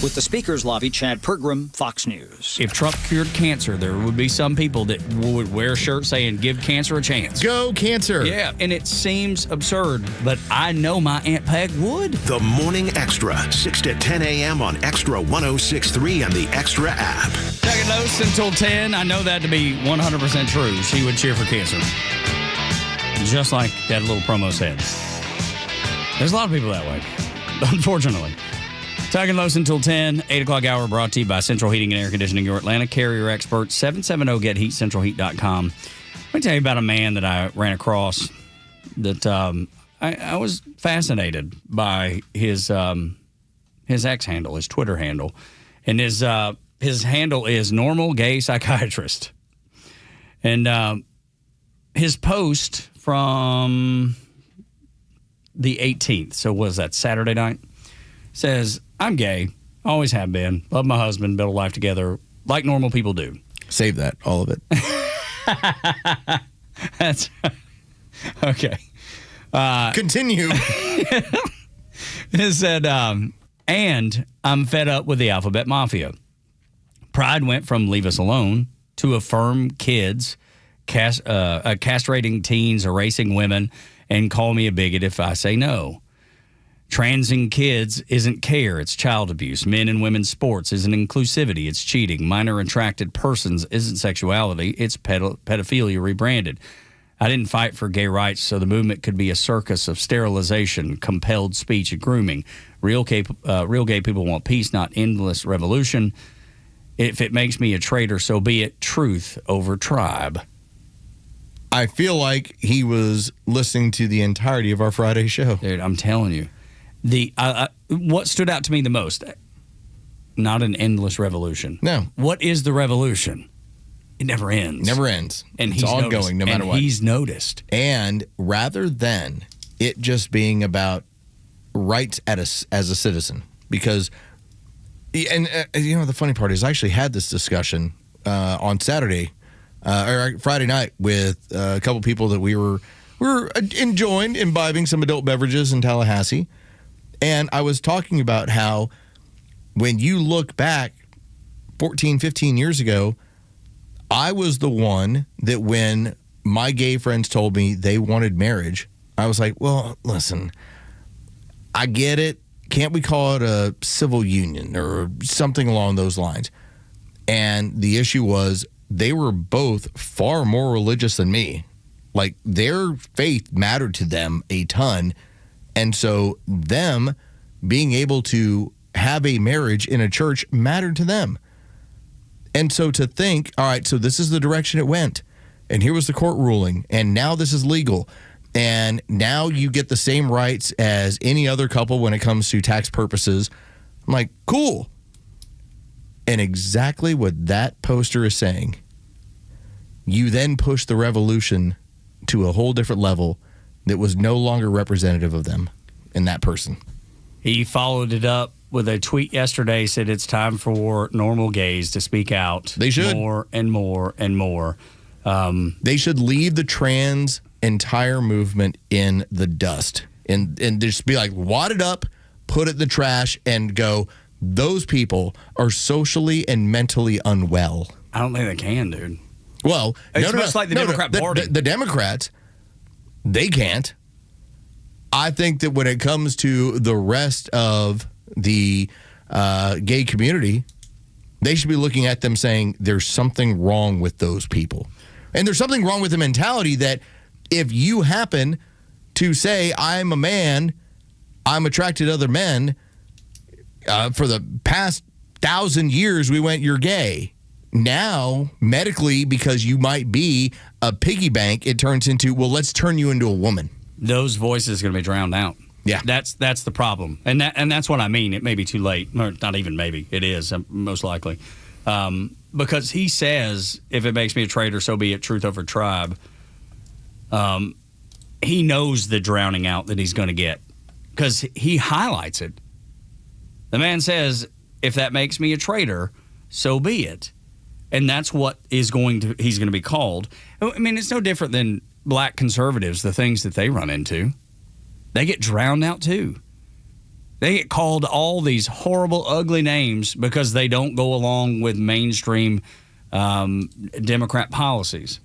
Speaker 12: With the Speaker's Lobby, Chad Pergram, Fox News.
Speaker 5: If Trump cured cancer, there would be some people that would wear shirts saying, "Give cancer a chance."
Speaker 6: Go cancer.
Speaker 5: Yeah, and it seems absurd, but I know my Aunt Peg would.
Speaker 4: The Morning Extra, 6 to 10 a.m. on Extra 1063 and the Extra app.
Speaker 5: Tug and Los until 10. I know that to be 100% true. She would cheer for cancer. Just like that little promo said. There's a lot of people that way, unfortunately. Tug and Los until 10, 8 o'clock hour brought to you by Central Heating and Air Conditioning, your Atlanta carrier expert, 770-GET-HEAT, centralheat.com. Let me tell you about a man that I ran across that I was fascinated by his X handle, his Twitter handle. And his handle is Normal Gay Psychiatrist. And his post from the 18th, so what was that, Saturday night? Says, I'm gay, always have been, love my husband, build a life together like normal people do.
Speaker 6: Save that, all of it.
Speaker 5: That's okay.
Speaker 6: Continue.
Speaker 5: It said, and I'm fed up with the alphabet mafia. Pride went from leave us alone to affirm kids, castrating teens, erasing women, and call me a bigot if I say no. Transing kids isn't care, it's child abuse. Men and women's sports isn't inclusivity, it's cheating. Minor attracted persons isn't sexuality, it's pedophilia rebranded. I didn't fight for gay rights so the movement could be a circus of sterilization, compelled speech, and grooming. Real gay people want peace, not endless revolution. If it makes me a traitor, so be it. Truth over tribe.
Speaker 6: I feel like he was listening to the entirety of our Friday show.
Speaker 5: Dude, I'm telling you. What stood out to me the most, not an endless revolution.
Speaker 6: No.
Speaker 5: What is the revolution? It never ends.
Speaker 6: Never ends.
Speaker 5: And
Speaker 6: it's
Speaker 5: he's
Speaker 6: ongoing
Speaker 5: noticed,
Speaker 6: no matter
Speaker 5: and
Speaker 6: what.
Speaker 5: He's noticed.
Speaker 6: And rather than it just being about rights as a citizen, because, and the funny part is I actually had this discussion on Saturday or Friday night with a couple people that we were enjoying imbibing some adult beverages in Tallahassee. And I was talking about how when you look back 14, 15 years ago, I was the one that when my gay friends told me they wanted marriage, I was like, well, listen, I get it. Can't we call it a civil union or something along those lines? And the issue was they were both far more religious than me. Like their faith mattered to them a ton. And so them being able to have a marriage in a church mattered to them. And so to think, all right, so this is the direction it went. And here was the court ruling. And now this is legal. And now you get the same rights as any other couple when it comes to tax purposes. I'm like, cool. And exactly what that poster is saying. You then push the revolution to a whole different level that was no longer representative of them and that person.
Speaker 5: He followed it up with a tweet yesterday, said it's time for normal gays to speak out.
Speaker 6: They should.
Speaker 5: More and more and more.
Speaker 6: They should leave the trans entire movement in the dust and just be like, wad it up, put it in the trash, and go, those people are socially and mentally unwell.
Speaker 5: I don't think they can, dude.
Speaker 6: Well,
Speaker 5: it's much like the Democrat Party.
Speaker 6: The Democrats, they can't. I think that when it comes to the rest of the gay community, they should be looking at them saying there's something wrong with those people. And there's something wrong with the mentality that if you happen to say, I'm a man, I'm attracted to other men, for the past 1,000 years we went, you're gay. Now, medically, because you might be a piggy bank, it turns into, well, let's turn you into a woman.
Speaker 5: Those voices are going to be drowned out.
Speaker 6: Yeah.
Speaker 5: That's the problem. And that's what I mean. It may be too late. Or not even maybe. It is, most likely. Because he says, if it makes me a traitor, so be it, truth over tribe. He knows the drowning out that he's going to get. Because he highlights it. The man says, if that makes me a traitor, so be it. And that's what he's going to be called. I mean, it's no different than black conservatives, the things that they run into. They get drowned out too. They get called all these horrible, ugly names because they don't go along with mainstream Democrat policies.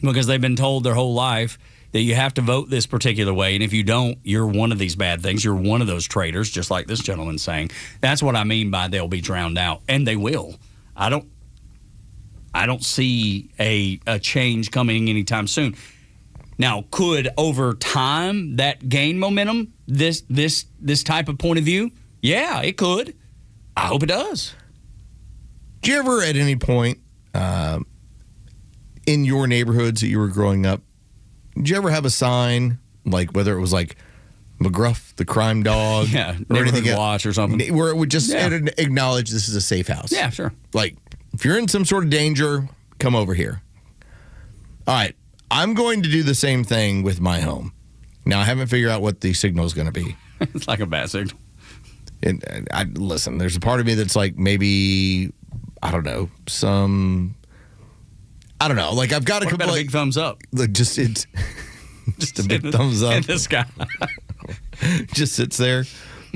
Speaker 5: Because they've been told their whole life that you have to vote this particular way, and if you don't, you're one of these bad things. You're one of those traitors, just like this gentleman's saying. That's what I mean by they'll be drowned out, and they will. I don't see a change coming anytime soon. Now, could over time that gain momentum? This type of point of view? Yeah, it could. I hope it does.
Speaker 6: Did you ever at any point in your neighborhoods that you were growing up, did you ever have a sign, like whether it was like McGruff, the crime dog,
Speaker 5: or anything watch or something,
Speaker 6: where it would just acknowledge this is a safe house?
Speaker 5: Yeah, sure.
Speaker 6: Like, if you're in some sort of danger, come over here. All right, I'm going to do the same thing with my home. Now, I haven't figured out what the signal is going to be.
Speaker 5: It's like a bat signal.
Speaker 6: And listen, there's a part of me that's like, maybe, I don't know, like I've got a couple
Speaker 5: of big thumbs up.
Speaker 6: Like just a big thumbs up
Speaker 5: in the sky.
Speaker 6: Just sits there,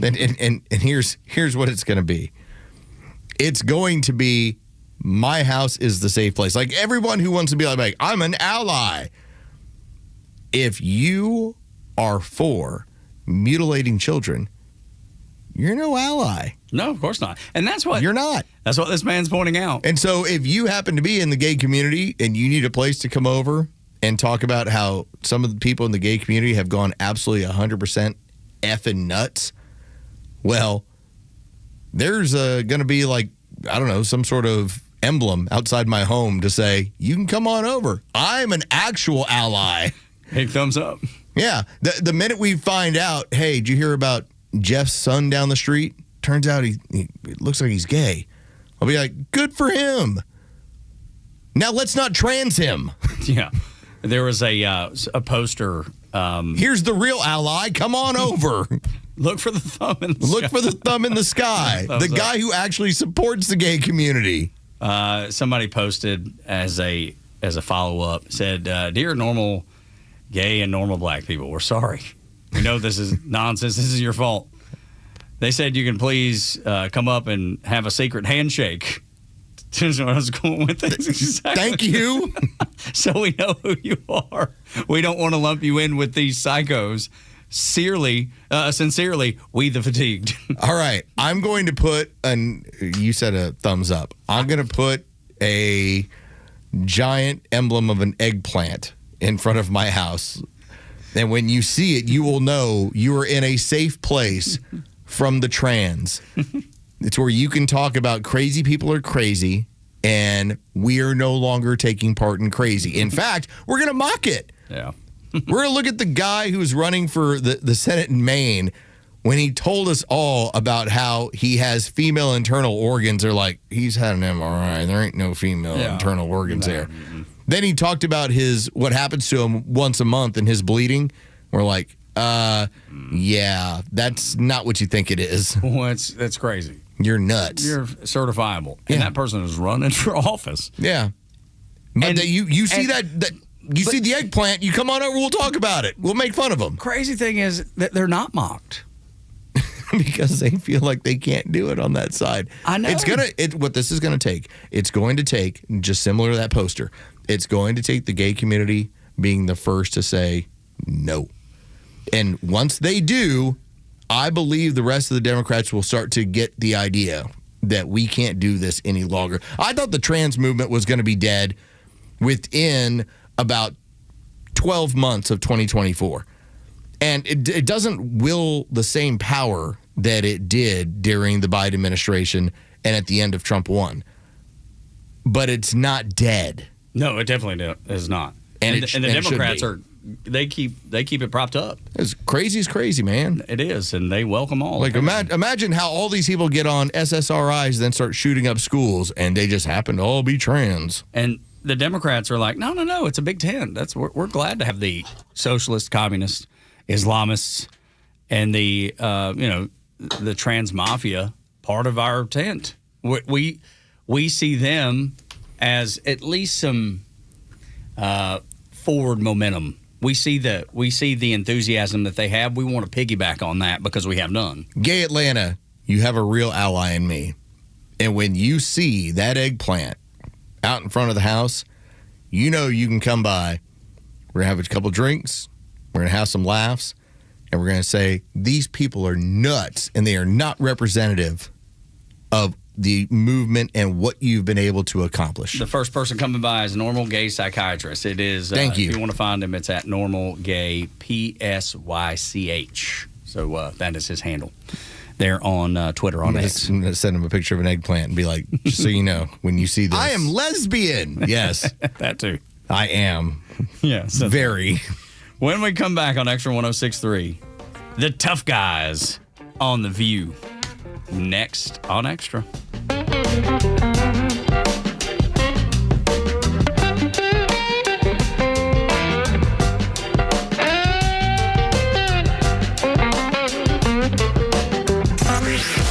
Speaker 6: and here's what it's going to be. It's going to be, my house is the safe place. Like everyone who wants to be like I'm an ally. If you are for mutilating children, you're no ally.
Speaker 5: No, of course not. And that's what
Speaker 6: you're not.
Speaker 5: That's what this man's pointing out.
Speaker 6: And so if you happen to be in the gay community and you need a place to come over and talk about how some of the people in the gay community have gone absolutely 100% effing nuts, well, there's going to be like, I don't know, some sort of emblem outside my home to say, you can come on over. I'm an actual ally.
Speaker 5: Big thumbs up.
Speaker 6: Yeah. The minute we find out, hey, did you hear about Jeff's son down the street? Turns out he it looks like he's gay. I'll be like, good for him. Now let's not trans him.
Speaker 5: Yeah. There was a poster.
Speaker 6: Here's the real ally. Come on over.
Speaker 5: Look for the thumb in the sky.
Speaker 6: Look for the thumb in the sky. The guy who actually supports the gay community.
Speaker 5: Somebody posted as a follow-up, said, dear normal gay and normal black people, we're sorry. We know this is nonsense. This is your fault. They said you can please come up and have a secret handshake. That's what I was going with this. Exactly.
Speaker 6: Thank you.
Speaker 5: So we know who you are. We don't want to lump you in with these psychos. Sincerely, we the fatigued.
Speaker 6: All right. I'm going to put you said a thumbs up. I'm going to put a giant emblem of an eggplant in front of my house. And when you see it, you will know you are in a safe place from the trans. It's where you can talk about crazy people are crazy, and we are no longer taking part in crazy. In fact, we're going to mock it.
Speaker 5: Yeah.
Speaker 6: We're going to look at the guy who's running for the Senate in Maine when he told us all about how he has female internal organs. They're like, he's had an MRI. There ain't no female internal organs there. Then he talked about what happens to him once a month and his bleeding. We're like, yeah, that's not what you think it is.
Speaker 5: Well, that's crazy.
Speaker 6: You're nuts.
Speaker 5: You're certifiable. And that person is running for office.
Speaker 6: Yeah. But you see that you see the eggplant, you come on over, we'll talk about it. We'll make fun of them.
Speaker 5: Crazy thing is that they're not mocked.
Speaker 6: Because they feel like they can't do it on that side.
Speaker 5: I know.
Speaker 6: What this is going to take, it's going to take, just similar to that poster, it's going to take the gay community being the first to say no. And once they do, I believe the rest of the Democrats will start to get the idea that we can't do this any longer. I thought the trans movement was going to be dead within about 12 months of 2024. And it doesn't will the same power that it did during the Biden administration and at the end of Trump 1. But it's not dead.
Speaker 5: No, it definitely is not. And the Democrats they keep it propped up.
Speaker 6: It's crazy as crazy, man.
Speaker 5: It is, and they welcome all.
Speaker 6: Like imagine how all these people get on SSRIs, then start shooting up schools, and they just happen to all be trans.
Speaker 5: And the Democrats are like, no, it's a big tent. We're glad to have the socialists, communists, Islamists, and the trans mafia part of our tent. We see them as at least some forward momentum. We see the enthusiasm that they have. We want to piggyback on that because we have none.
Speaker 6: Gay Atlanta, you have a real ally in me. And when you see that eggplant out in front of the house, you know you can come by. We're going to have a couple drinks. We're going to have some laughs. And we're going to say, these people are nuts, and they are not representative of the movement and what you've been able to accomplish.
Speaker 5: The first person coming by is Normal Gay Psychiatrist. It is.
Speaker 6: Thank you.
Speaker 5: If you want to find him, it's at Normal Gay PSYCH. So that is his handle. They're on Twitter on X.
Speaker 6: I'm going to send him a picture of an eggplant and be like, just so you know, when you see this. I am lesbian. Yes.
Speaker 5: That too.
Speaker 6: I am.
Speaker 5: Yeah. So
Speaker 6: very.
Speaker 5: When we come back on Extra 106.3, the tough guys on The View. Next on Extra.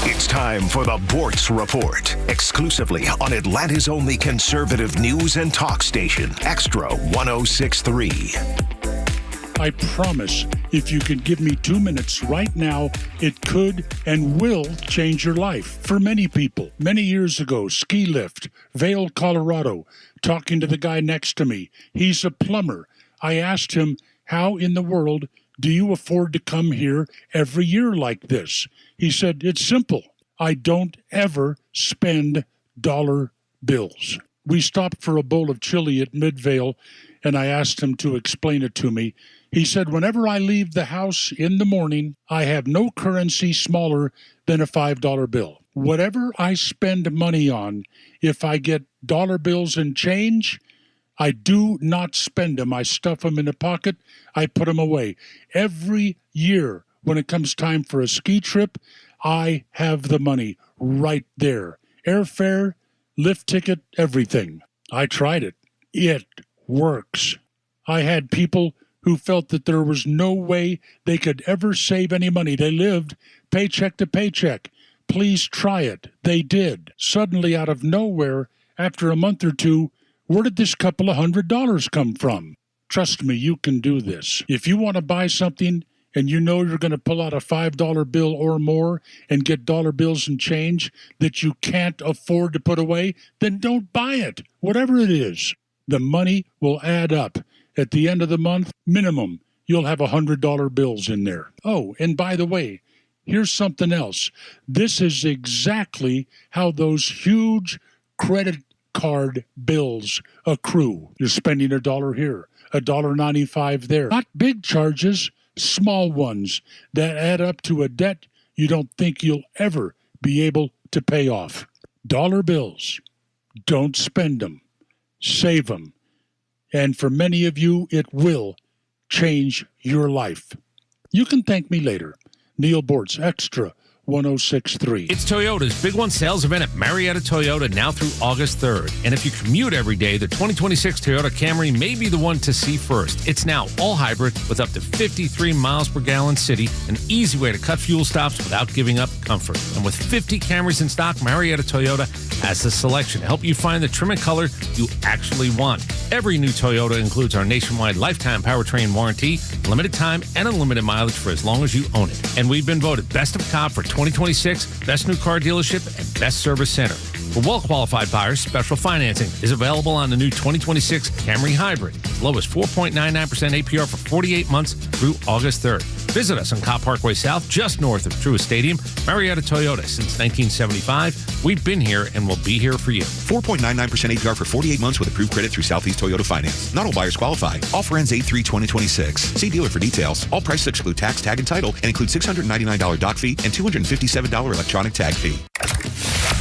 Speaker 4: It's time for the Bortz Report, exclusively on Atlanta's only conservative news and talk station, Extra 106.3.
Speaker 13: I promise, if you could give me 2 minutes right now, it could and will change your life. For many people, many years ago, ski lift, Vail, Colorado, talking to the guy next to me. He's a plumber. I asked him, how in the world do you afford to come here every year like this? He said, it's simple. I don't ever spend dollar bills. We stopped for a bowl of chili at Midvale, and I asked him to explain it to me. He said, whenever I leave the house in the morning, I have no currency smaller than a $5 bill. Whatever I spend money on, if I get dollar bills and change, I do not spend them. I stuff them in a pocket. I put them away. Every year, when it comes time for a ski trip, I have the money right there. Airfare, lift ticket, everything. I tried it. It works. I had people who felt that there was no way they could ever save any money. They lived paycheck to paycheck. Please try it. They did. Suddenly, out of nowhere, after a month or two, where did this couple of $100 come from? Trust me, you can do this. If you want to buy something and you know you're going to pull out a $5 bill or more and get dollar bills and change that you can't afford to put away, then don't buy it, whatever it is. The money will add up. At the end of the month, minimum, you'll have $100 bills in there. Oh, and by the way, here's something else. This is exactly how those huge credit card bills accrue. You're spending $1 here, $1.95 there. Not big charges, small ones that add up to a debt you don't think you'll ever be able to pay off. Dollar bills. Don't spend them. Save them. And for many of you, it will change your life. You can thank me later. Neil Bortz, Extra 106.3.
Speaker 14: It's Toyota's Big One sales event at Marietta Toyota now through August 3rd. And if you commute every day, the 2026 Toyota Camry may be the one to see first. It's now all hybrid with up to 53 miles per gallon city, an easy way to cut fuel stops without giving up comfort. And with 50 Camrys in stock, Marietta Toyota has the selection to help you find the trim and color you actually want. Every new Toyota includes our nationwide lifetime powertrain warranty, limited time and unlimited mileage for as long as you own it. And we've been voted Best of Cobb for 2026, Best New Car Dealership, and Best Service Center. For well-qualified buyers, special financing is available on the new 2026 Camry Hybrid, as low as 4.99% APR for 48 months through August 3rd. Visit us on Cobb Parkway South, just north of Truist Stadium. Marietta Toyota, since 1975. We've been here and will be here for you.
Speaker 10: 4.99% APR for 48 months with approved credit through Southeast Toyota Finance. Not all buyers qualify. Offer ends 8/3/2026. See dealer for details. All prices exclude tax, tag, and title, and include $699 dock fee and $257 electronic tag fee.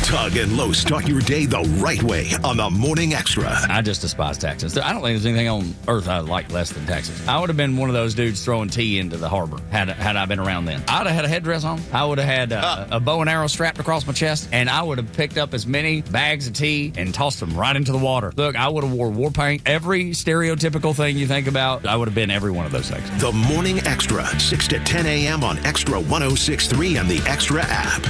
Speaker 4: Tug and Los start your day the right way on the Morning Extra.
Speaker 5: I just despise taxes. I don't think there's anything on earth I like less than taxes. I would have been one of those dudes throwing tea into the harbor had I been around then. I'd have had a headdress on. I would have had a bow and arrow strapped across my chest, and I would have picked up as many bags of tea and tossed them right into the water. Look, I would have wore war paint. Every stereotypical thing you think about, I would have been every one of those things.
Speaker 4: The Morning Extra, 6 to 10 a.m. on Extra 106.3 and the Extra app.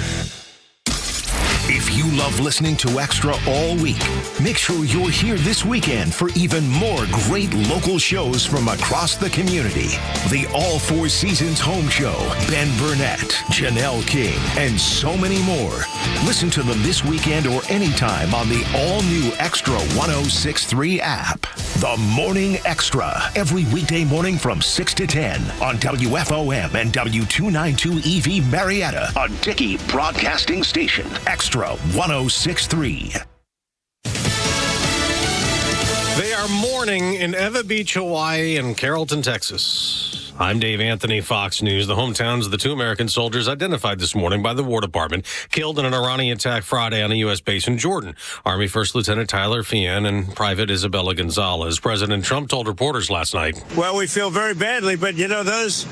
Speaker 4: If you love listening to Extra all week, make sure you're here this weekend for even more great local shows from across the community. The All Four Seasons Home Show, Ben Burnett, Janelle King, and so many more. Listen to them this weekend or anytime on the all-new Extra 106.3 app. The Morning Extra, every weekday morning from 6 to 10 on WFOM and W292 EV Marietta, a Dickey Broadcasting Station. Extra 106.3.
Speaker 15: They are mourning in Eva Beach, Hawaii, and Carrollton, Texas. I'm Dave Anthony, Fox News. The hometowns of the 2 American soldiers identified this morning by the War Department, killed in an Iranian attack Friday on a U.S. base in Jordan. Army First Lieutenant Tyler Fian and Private Isabella Gonzalez. President Trump told reporters last night.
Speaker 16: Well, we feel very badly, but, those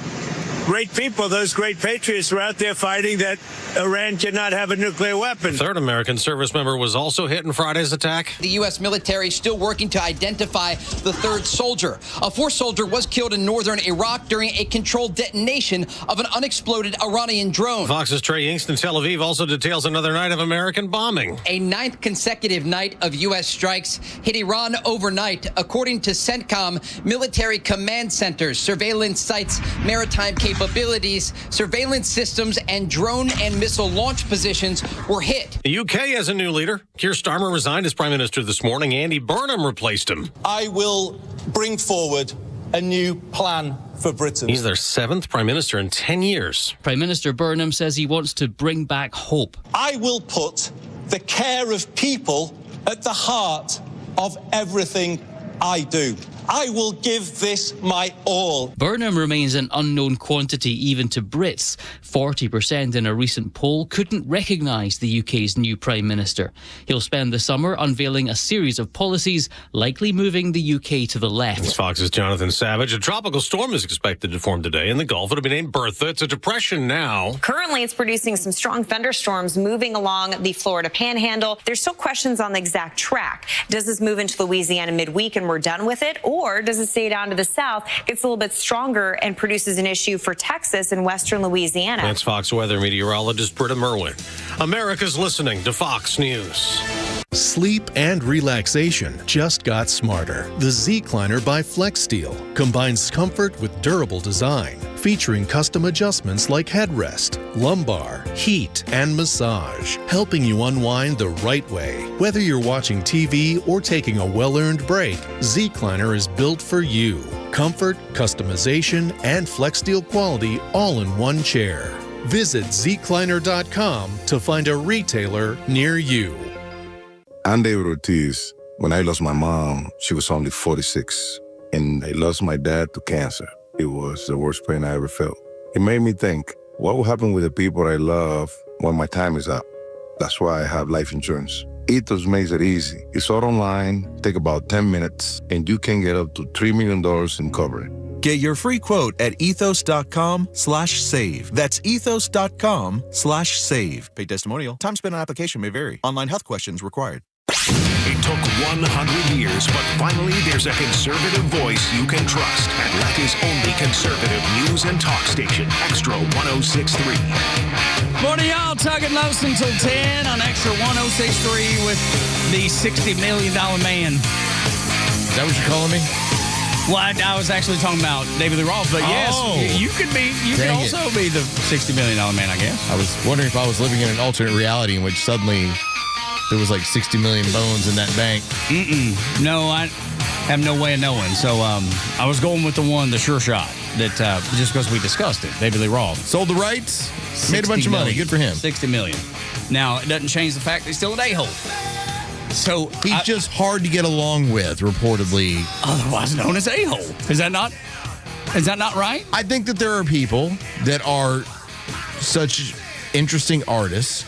Speaker 16: great people, those great patriots were out there fighting that Iran cannot have a nuclear weapon.
Speaker 15: A third American service member was also hit in Friday's attack.
Speaker 21: The U.S. military is still working to identify the third soldier. A fourth soldier was killed in northern Iraq during a controlled detonation of an unexploded Iranian drone.
Speaker 15: Fox's Trey Yingst in Tel Aviv also details another night of American bombing.
Speaker 21: A 9th consecutive night of U.S. strikes hit Iran overnight, according to CENTCOM, military command centers, surveillance sites, maritime capabilities, surveillance systems, and drone and missile launch positions were hit.
Speaker 15: The UK has a new leader. Keir Starmer resigned as Prime Minister this morning. Andy Burnham replaced him.
Speaker 22: I will bring forward a new plan for Britain.
Speaker 15: He's their 7th Prime Minister in 10 years.
Speaker 23: Prime Minister Burnham says he wants to bring back hope.
Speaker 22: I will put the care of people at the heart of everything I do. I will give this my all.
Speaker 23: Burnham remains an unknown quantity even to Brits. 40% in a recent poll couldn't recognise the UK's new Prime Minister. He'll spend the summer unveiling a series of policies, likely moving the UK to the left.
Speaker 15: It's Fox's Jonathan Savage. A tropical storm is expected to form today in the Gulf. It'll be named Bertha. It's a depression now.
Speaker 24: Currently, it's producing some strong thunderstorms moving along the Florida Panhandle. There's still questions on the exact track. Does this move into Louisiana midweek and we're done with it? Or does it stay down to the south, gets a little bit stronger, and produces an issue for Texas and western Louisiana?
Speaker 15: That's Fox weather meteorologist Britta Merwin. America's listening to Fox News.
Speaker 25: Sleep and relaxation just got smarter. The Z-Cliner by FlexSteel combines comfort with durable design, featuring custom adjustments like headrest, lumbar, heat, and massage, helping you unwind the right way. Whether you're watching TV or taking a well-earned break, Z-Cliner is built for you. Comfort, customization, and FlexSteel quality all in one chair. Visit zcliner.com to find a retailer near you.
Speaker 26: I'm David Ortiz. When I lost my mom, she was only 46, and I lost my dad to cancer. It was the worst pain I ever felt. It made me think, what will happen with the people I love when my time is up? That's why I have life insurance. Ethos makes it easy. It's all online, take about 10 minutes, and you can get up to $3 million in coverage.
Speaker 27: Get your free quote at ethos.com/save. That's ethos.com/save. Paid testimonial. Time spent on application may vary. Online health questions required.
Speaker 4: It took 100 years, but finally there's a conservative voice you can trust. Atlanta's only conservative news and talk station, Extra 106.3.
Speaker 5: Morning, y'all. Tug and Los until 10 on Extra 106.3 with the $60 million man.
Speaker 6: Is that what you're calling me?
Speaker 5: Well, I was actually talking about David Lee Roth, but yes, you could also be the $60 million man, I guess.
Speaker 6: I was wondering if I was living in an alternate reality in which suddenly there was like 60 million bones in that bank.
Speaker 5: No, I have no way of knowing. So I was going with the sure shot that just because we discussed it. David Lee Roth
Speaker 6: sold the rights, made a bunch of money. Good for him.
Speaker 5: $60 million. Now, it doesn't change the fact that he's still an a-hole. So
Speaker 6: he's just hard to get along with, reportedly.
Speaker 5: Otherwise known as a-hole. Is that not right?
Speaker 6: I think that there are people that are such interesting artists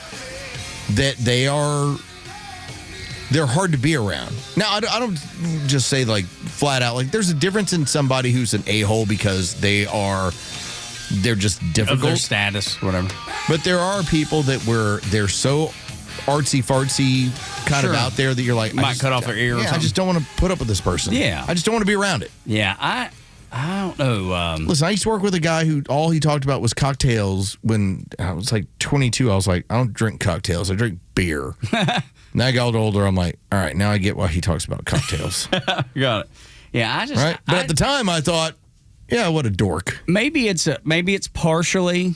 Speaker 6: that they're hard to be around. Now, I don't just say like flat out, like there's a difference in somebody who's an a-hole because they're just difficult.
Speaker 5: Of their status, whatever.
Speaker 6: But there are people that they're so artsy-fartsy kind of out there that you're like,
Speaker 5: might cut off their ear or something.
Speaker 6: I just don't want to put up with this person.
Speaker 5: Yeah.
Speaker 6: I just don't want to be around it.
Speaker 5: Yeah, I don't know.
Speaker 6: Listen, I used to work with a guy who all he talked about was cocktails. When I was like 22, I was like, I don't drink cocktails. I drink beer. Now I got older, I'm like, all right, now I get why he talks about cocktails.
Speaker 5: Got it. Yeah,
Speaker 6: Right? But at the time, I thought, yeah, what a dork.
Speaker 5: Maybe it's partially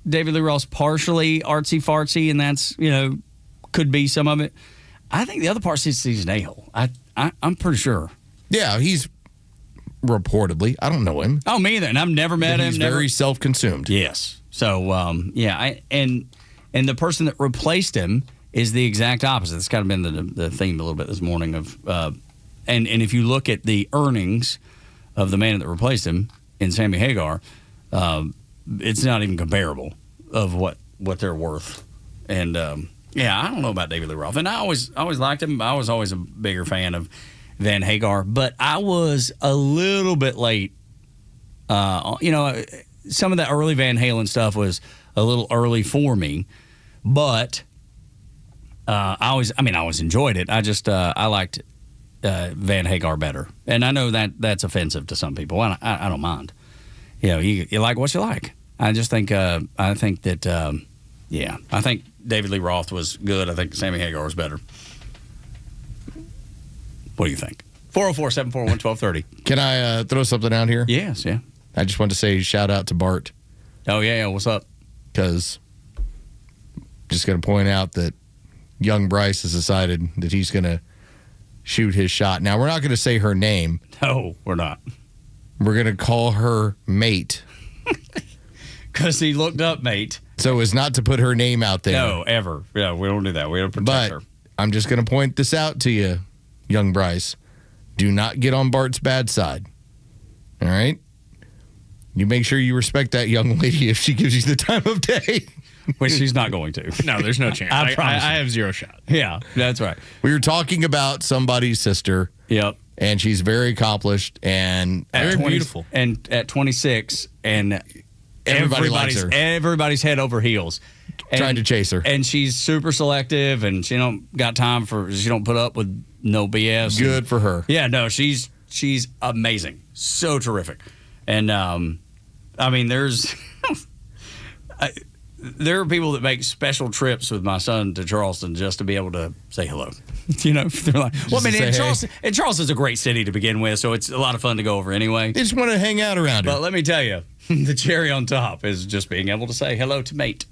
Speaker 5: David Lee Roth's partially artsy-fartsy, and that's, could be some of it. I think the other part is he's an a-hole. I'm pretty sure.
Speaker 6: Yeah, he's reportedly. I don't know him.
Speaker 5: Oh, me either. And I've never met him.
Speaker 6: He's very self-consumed.
Speaker 5: Yes. So, and the person that replaced him is the exact opposite. It's kind of been the theme a little bit this morning of, and if you look at the earnings of the man that replaced him in Sammy Hagar, it's not even comparable of what they're worth. And I don't know about David Lee Roth, and I always liked him. I was always a bigger fan of Van Hagar, but I was a little bit late. Some of the early Van Halen stuff was a little early for me, but I always enjoyed it. I just I liked Van Hagar better, and I know that's offensive to some people. I don't mind. You like what you like. I just think I think David Lee Roth was good. I think Sammy Hagar was better. What do you think? 404-741-1230.
Speaker 6: Can I throw something out here?
Speaker 5: Yes, yeah.
Speaker 6: I just want to say shout out to Bart.
Speaker 5: Oh, yeah. What's up?
Speaker 6: Because just going to point out that young Bryce has decided that he's going to shoot his shot. Now, we're not going to say her name.
Speaker 5: No, we're not.
Speaker 6: We're going to call her Mate.
Speaker 5: Because he looked up Mate.
Speaker 6: So as not to put her name out there.
Speaker 5: No, ever. Yeah, we don't do that. We don't protect her.
Speaker 6: I'm just going to point this out to you, young Bryce. Do not get on Bart's bad side. All right? You make sure you respect that young lady if she gives you the time of day.
Speaker 5: Which she's not going to.
Speaker 1: No, there's no chance. I have zero shot.
Speaker 5: Yeah, that's right.
Speaker 6: We were talking about somebody's sister.
Speaker 5: Yep.
Speaker 6: And she's very accomplished and
Speaker 5: very beautiful. And at 26, and everybody's head over heels.
Speaker 6: Trying to chase her.
Speaker 5: And she's super selective, and she don't put up with no BS.
Speaker 6: Good for her.
Speaker 5: Yeah, no, she's amazing. So terrific. And there are people that make special trips with my son to Charleston just to be able to say hello. They're like, Charleston's a great city to begin with, so it's a lot of fun to go over anyway.
Speaker 6: They just want to hang out around her.
Speaker 5: But let me tell you, the cherry on top is just being able to say hello to Mate.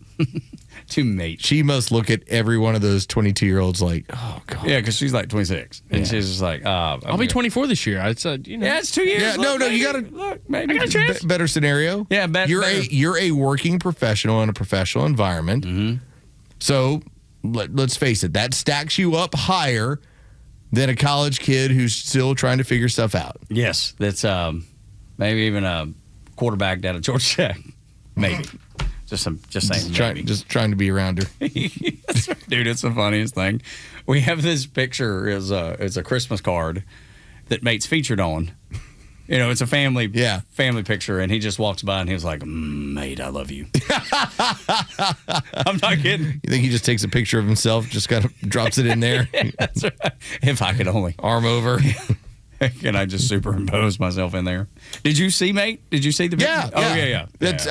Speaker 5: To Mate.
Speaker 6: She must look at every one of those 22-year-olds like, oh, God.
Speaker 5: Yeah, because she's like 26. And she's just like,
Speaker 1: I'll be 24 this year. It's
Speaker 5: Yeah, it's 2 years.
Speaker 6: Yeah,
Speaker 5: look,
Speaker 6: you got to
Speaker 5: look. Maybe
Speaker 1: I got a chance.
Speaker 6: Better scenario.
Speaker 5: Yeah,
Speaker 6: you're a working professional in a professional environment.
Speaker 5: Mm-hmm.
Speaker 6: So let's face it, that stacks you up higher than a college kid who's still trying to figure stuff out.
Speaker 5: Yes, that's maybe even a quarterback down at Georgia Tech. Maybe. Just saying.
Speaker 6: Just trying to be around her.
Speaker 5: Dude, it's the funniest thing. We have this picture. It's a Christmas card that Mate's featured on. It's a family picture, and he just walks by and he was like, "Mate, I love you." I'm not kidding.
Speaker 6: You think he just takes a picture of himself, just kind of drops it in there?
Speaker 5: That's right. If I could only
Speaker 6: arm over.
Speaker 5: Can I just superimpose myself in there? Did you see, Mate? Did you see the picture?
Speaker 6: Yeah. That's.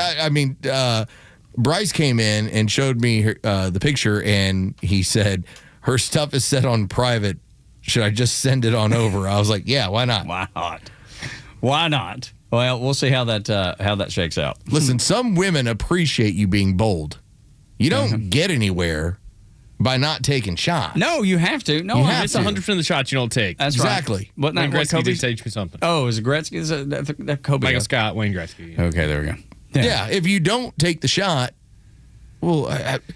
Speaker 6: Bryce came in and showed me the picture, and he said, her stuff is set on private. Should I just send it on over? I was like, yeah, why not?
Speaker 5: Why not? Well, we'll see how that shakes out.
Speaker 6: Listen, some women appreciate you being bold. You don't get anywhere by not taking shots.
Speaker 5: No, you have to. No,
Speaker 1: it's 100% of the shots you don't take.
Speaker 5: That's
Speaker 6: exactly.
Speaker 5: Right.
Speaker 1: Wayne Gretzky did teach me something.
Speaker 5: Oh, is it Gretzky? Is that Kobe?
Speaker 1: Michael Scott, Wayne Gretzky.
Speaker 5: Yeah. Okay, there we go.
Speaker 6: Yeah, if you don't take the shot, well,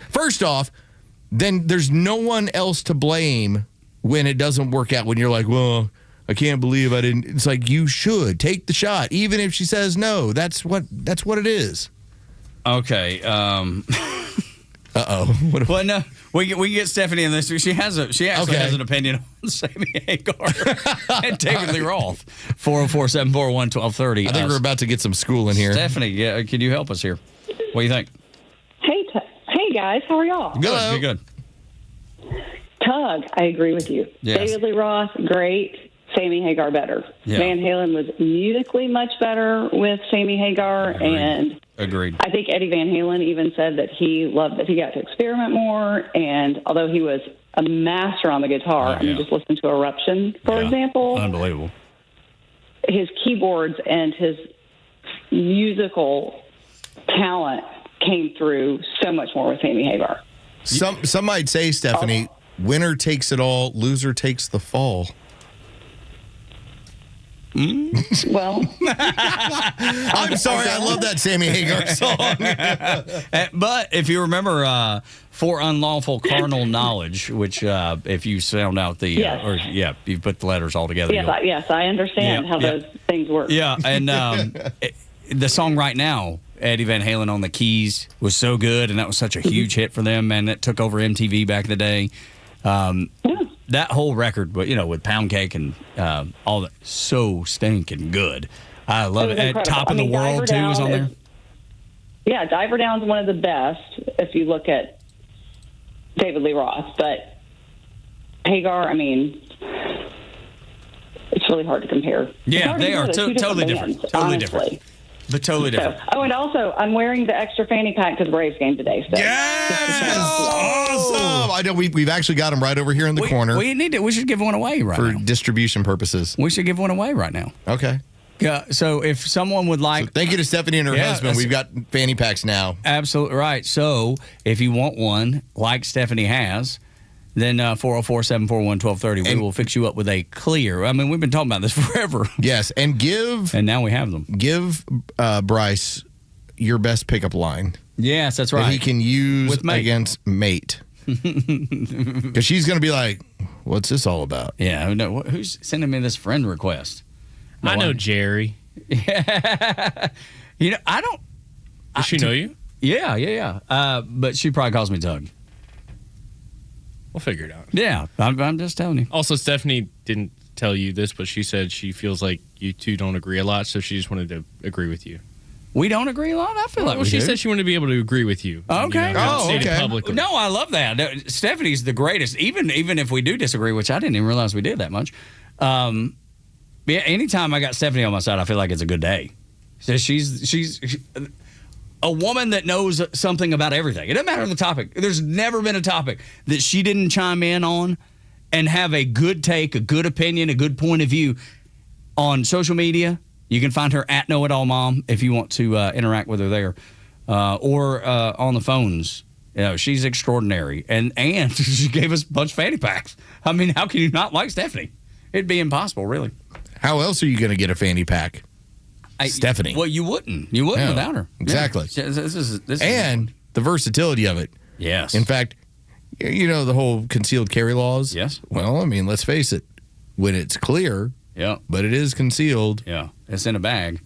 Speaker 6: first off, then there's no one else to blame when it doesn't work out. When you're like, well, I can't believe I didn't. It's like, you should take the shot, even if she says no. That's what it is.
Speaker 5: Okay.
Speaker 6: Uh-oh.
Speaker 5: Well, no, we get Stephanie in this. She actually has an opinion on Sammy Hagar and David Lee Roth. 404-741-1230.
Speaker 6: I think we're about to get some school in here.
Speaker 5: Stephanie, can you help us here? What do you think?
Speaker 2: Hey guys, how are y'all?
Speaker 5: Good. Good.
Speaker 2: Tug, I agree with you.
Speaker 5: Yes.
Speaker 2: David Lee Roth, great. Sammy Hagar, better.
Speaker 5: Yeah.
Speaker 2: Van Halen was musically much better with Sammy Hagar, and
Speaker 5: Agreed.
Speaker 2: I think Eddie Van Halen even said that he loved that he got to experiment more, and although he was a master on the guitar, I mean, just listen to Eruption, for example.
Speaker 5: Unbelievable.
Speaker 2: His keyboards and his musical talent came through so much more with Sammy Hagar.
Speaker 6: Some might say, Stephanie, winner takes it all, loser takes the fall.
Speaker 2: Well,
Speaker 6: I'm sorry. I love that Sammy Hagar song.
Speaker 5: But if you remember, for unlawful carnal knowledge, which if you sound out the
Speaker 2: Yes.
Speaker 5: you put the letters all together.
Speaker 2: yes, I understand how those things work.
Speaker 5: Yeah, and the song Right Now, Eddie Van Halen on the keys was so good, and that was such a huge hit for them, and it took over MTV back in the day. That whole record, but with Pound Cake and all that, so stinking good. I love it.
Speaker 2: Incredible.
Speaker 5: Top of the World too is on there.
Speaker 2: Yeah, Diver Down's one of the best if you look at David Lee Roth, but Hagar, it's really hard to compare.
Speaker 5: Yeah, they are totally different. Totally different. But totally different.
Speaker 2: And also, I'm wearing the extra fanny pack to the Braves game today. So.
Speaker 6: Yes! Awesome! I know we've actually got them right over here in the corner.
Speaker 5: We should give one away
Speaker 6: for
Speaker 5: now.
Speaker 6: distribution purposes.
Speaker 5: We should give one away right now.
Speaker 6: Okay.
Speaker 5: Yeah. So if someone would like,
Speaker 6: thank you to Stephanie and her husband. We've got fanny packs now.
Speaker 5: Absolutely right. So if you want one, like Stephanie has, then 404-741-1230. We will fix you up with a clear. We've been talking about this forever.
Speaker 6: Yes, and
Speaker 5: now we have them.
Speaker 6: Give Bryce your best pickup line.
Speaker 5: Yes, that's right.
Speaker 6: That he can use
Speaker 5: with mate.
Speaker 6: Against mate. Because she's going to be like, "What's this all about?"
Speaker 5: Yeah, who's sending me this friend request?
Speaker 1: I know Jerry.
Speaker 5: I don't.
Speaker 1: Does she know you?
Speaker 5: Yeah. But she probably calls me Tug.
Speaker 1: We'll figure it out.
Speaker 5: Yeah, I'm just telling you.
Speaker 1: Also, Stephanie didn't tell you this, but she said she feels like you two don't agree a lot, so she just wanted to agree with you.
Speaker 5: We don't agree a lot? I feel like we
Speaker 1: she
Speaker 5: do.
Speaker 1: said she wanted to be able to agree with you.
Speaker 5: Okay.
Speaker 1: Okay. Publicly.
Speaker 5: No, I love that. Stephanie's the greatest. Even if we do disagree, which I didn't even realize we did that much. Anytime I got Stephanie on my side, I feel like it's a good day. So she's a woman that knows something about everything. It doesn't matter the topic. There's never been a topic that she didn't chime in on and have a good take, a good opinion, a good point of view on social media. You can find her at Know It All Mom if you want to interact with her there, or on the phones. She's extraordinary, and she gave us a bunch of fanny packs. How can you not like Stephanie? It'd be impossible, really.
Speaker 6: How else are you going to get a fanny pack? Stephanie.
Speaker 5: Well, you wouldn't. You wouldn't without her.
Speaker 6: Exactly.
Speaker 5: Yeah. This is
Speaker 6: the versatility of it.
Speaker 5: Yes.
Speaker 6: In fact, the whole concealed carry laws.
Speaker 5: Yes.
Speaker 6: Well, let's face it. When it's clear, but it is concealed.
Speaker 5: Yeah. It's in a bag,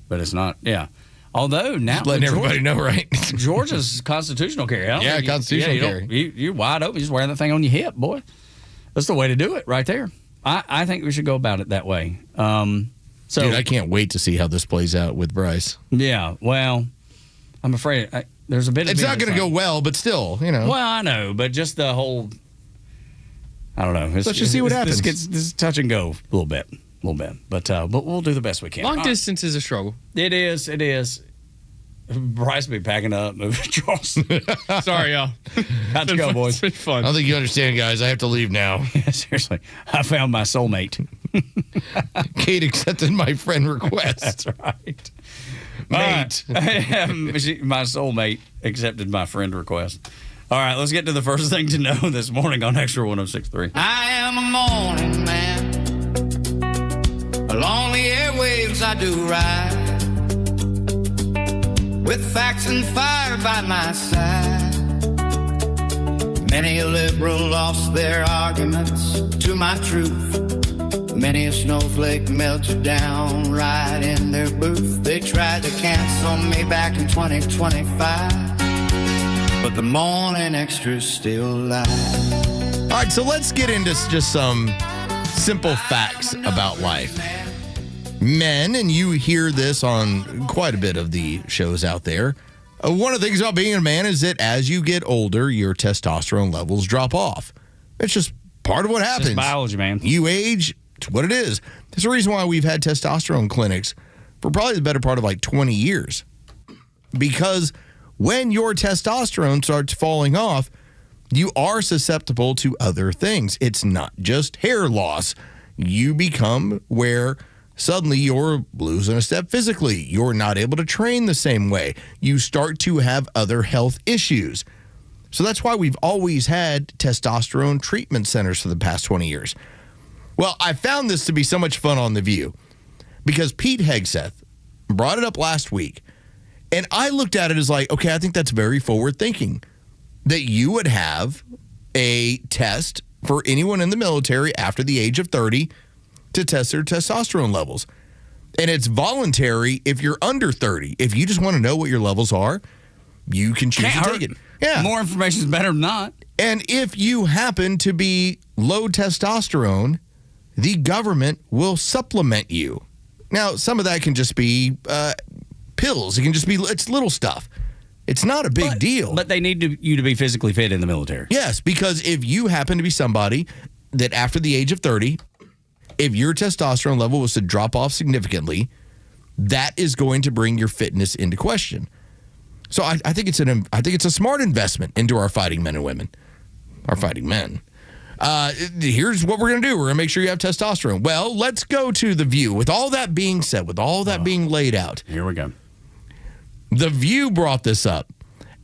Speaker 5: but it's not. Yeah. Although now,
Speaker 6: just letting everybody know, right?
Speaker 5: Georgia's constitutional carry.
Speaker 6: Constitutional carry.
Speaker 5: You're wide open. You're just wearing that thing on your hip, boy. That's the way to do it, right there. I think we should go about it that way. So,
Speaker 6: dude, I can't wait to see how this plays out with Bryce.
Speaker 5: Yeah, well, I'm afraid there's a bit of...
Speaker 6: It's not going to go well, but still,
Speaker 5: Well, I know, but just the whole... I don't know.
Speaker 6: Let's just see what happens.
Speaker 5: This is touch and go a little bit. But we'll do the best we can.
Speaker 1: Long distance is a struggle.
Speaker 5: It is. Bryce will be packing up, moving across.
Speaker 1: Sorry, y'all.
Speaker 5: Got to go, boys.
Speaker 1: It's been fun.
Speaker 6: I don't think you understand, guys. I have to leave now.
Speaker 5: Yeah, seriously. I found my soulmate.
Speaker 6: Kate accepted my friend request.
Speaker 5: That's right.
Speaker 6: Mate.
Speaker 5: My soulmate accepted my friend request. All right, let's get to the first thing to know this morning on Extra 106.3.
Speaker 7: I am a morning man. Along the airwaves I do ride, with facts and fire by my side. Many a liberal lost their arguments to my truth. Many a snowflake melted down right in their booth. They tried to cancel me back in 2025, but the Morning Xtra's still alive.
Speaker 6: All right, so let's get into just some simple facts about life. Men, and you hear this on quite a bit of the shows out there, one of the things about being a man is that as you get older, your testosterone levels drop off. It's just part of what happens.
Speaker 5: It's biology, man.
Speaker 6: You age, it's what it is. There's a reason why we've had testosterone clinics for probably the better part of like 20 years. Because when your testosterone starts falling off, you are susceptible to other things. It's not just hair loss. You become where suddenly you're losing a step physically. You're not able to train the same way. You start to have other health issues. So that's why we've always had testosterone treatment centers for the past 20 years. Well, I found this to be so much fun on The View.
Speaker 3: because Pete Hegseth brought it up last week, and I looked at it as like, okay, I think that's very forward thinking, that you would have a test for anyone in the military after the age of 30 to test their testosterone levels. And it's voluntary if you're under 30. If you just want to know what your levels are, you can choose to take it. Yeah.
Speaker 5: More information is better than not.
Speaker 3: And if you happen to be low testosterone, the government will supplement you. Now, some of that can just be pills. It can just be, it's little stuff. It's not a big deal.
Speaker 5: But they need you to be physically fit in the military.
Speaker 3: Yes, because if you happen to be somebody that after the age of 30, if your testosterone level was to drop off significantly, that is going to bring your fitness into question. So I think it's a smart investment into our fighting men and women, our fighting men. Here's what we're going to do. We're going to make sure you have testosterone. Well, let's go to The View. With all that being said, with all that being laid out.
Speaker 5: Here we go.
Speaker 3: The View brought this up.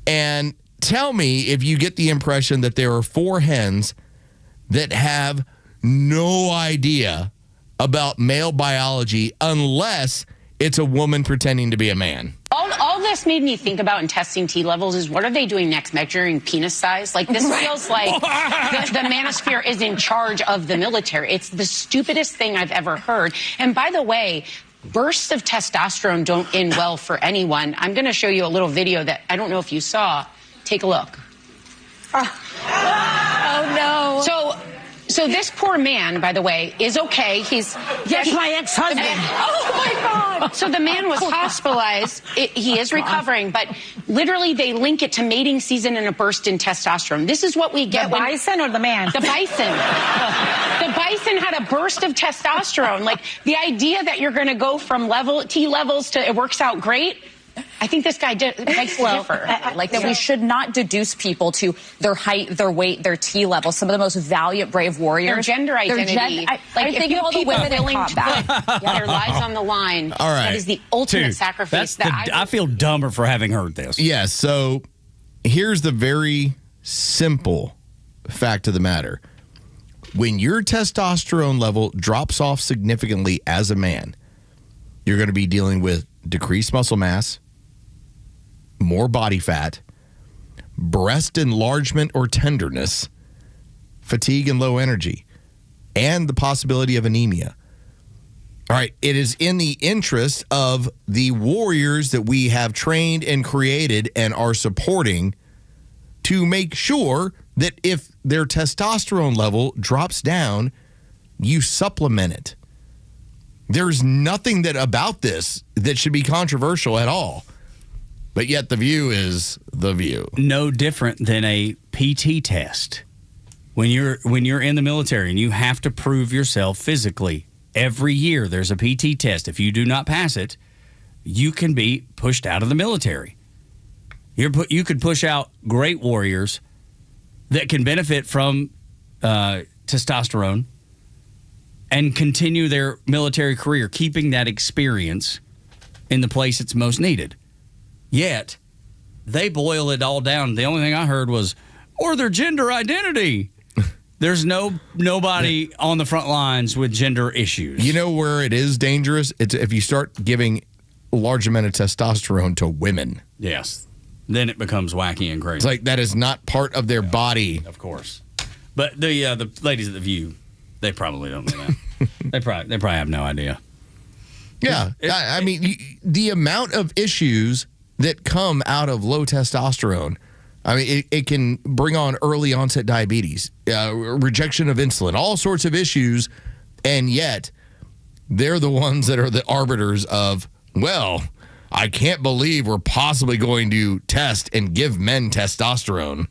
Speaker 3: And tell me if you get the impression that there are 4 hens that have no idea about male biology unless it's a woman pretending to be a man.
Speaker 8: All this made me think about in testing T levels is what are they doing next, measuring penis size? Like, this feels like the manosphere is in charge of the military. It's the stupidest thing I've ever heard. And by the way, bursts of testosterone don't end well for anyone. I'm going to show you a little video that I don't know if you saw. Take a look.
Speaker 9: Oh, no.
Speaker 8: So this poor man, by the way, is okay. That's
Speaker 9: my ex-husband.
Speaker 8: Oh, my God. So the man was hospitalized. He is recovering, but literally they link it to mating season and a burst in testosterone. This is what we get.
Speaker 9: The bison or the man?
Speaker 8: The bison. The bison had a burst of testosterone. Like, the idea that you're going to go from T levels to it works out great. I think this guy begs to differ.
Speaker 9: Like that we should not deduce people to their height, their weight, their T level. Some of the most valiant, brave warriors.
Speaker 8: Their gender identity.
Speaker 9: I think all the women in combat.
Speaker 8: Their lives on the line.
Speaker 3: All right.
Speaker 8: That is the ultimate sacrifice.
Speaker 5: I feel dumber for having heard this.
Speaker 3: Yes. So here's the very simple fact of the matter. When your testosterone level drops off significantly as a man, you're going to be dealing with decreased muscle mass, more body fat, breast enlargement or tenderness, fatigue and low energy, and the possibility of anemia. All right, it is in the interest of the warriors that we have trained and created and are supporting to make sure that if their testosterone level drops down, you supplement it. There's nothing about this that should be controversial at all. But yet The View is The View.
Speaker 5: No different than a PT test. When you're in the military and you have to prove yourself physically, every year there's a PT test. If you do not pass it, you can be pushed out of the military. You could push out great warriors that can benefit from testosterone and continue their military career, keeping that experience in the place it's most needed. Yet, they boil it all down. The only thing I heard was, or their gender identity. There's nobody on the front lines with gender issues.
Speaker 3: You know where it is dangerous? It's if you start giving a large amount of testosterone to women.
Speaker 5: Yes. Then it becomes wacky and crazy.
Speaker 3: It's like that is not part of their body.
Speaker 5: Of course. But the ladies at The View, they probably don't know that. They probably have no idea.
Speaker 3: Yeah. I mean, the amount of issues that come out of low testosterone, I mean, it can bring on early onset diabetes, rejection of insulin, all sorts of issues. And yet they're the ones that are the arbiters of, well, I can't believe we're possibly going to test and give men testosterone.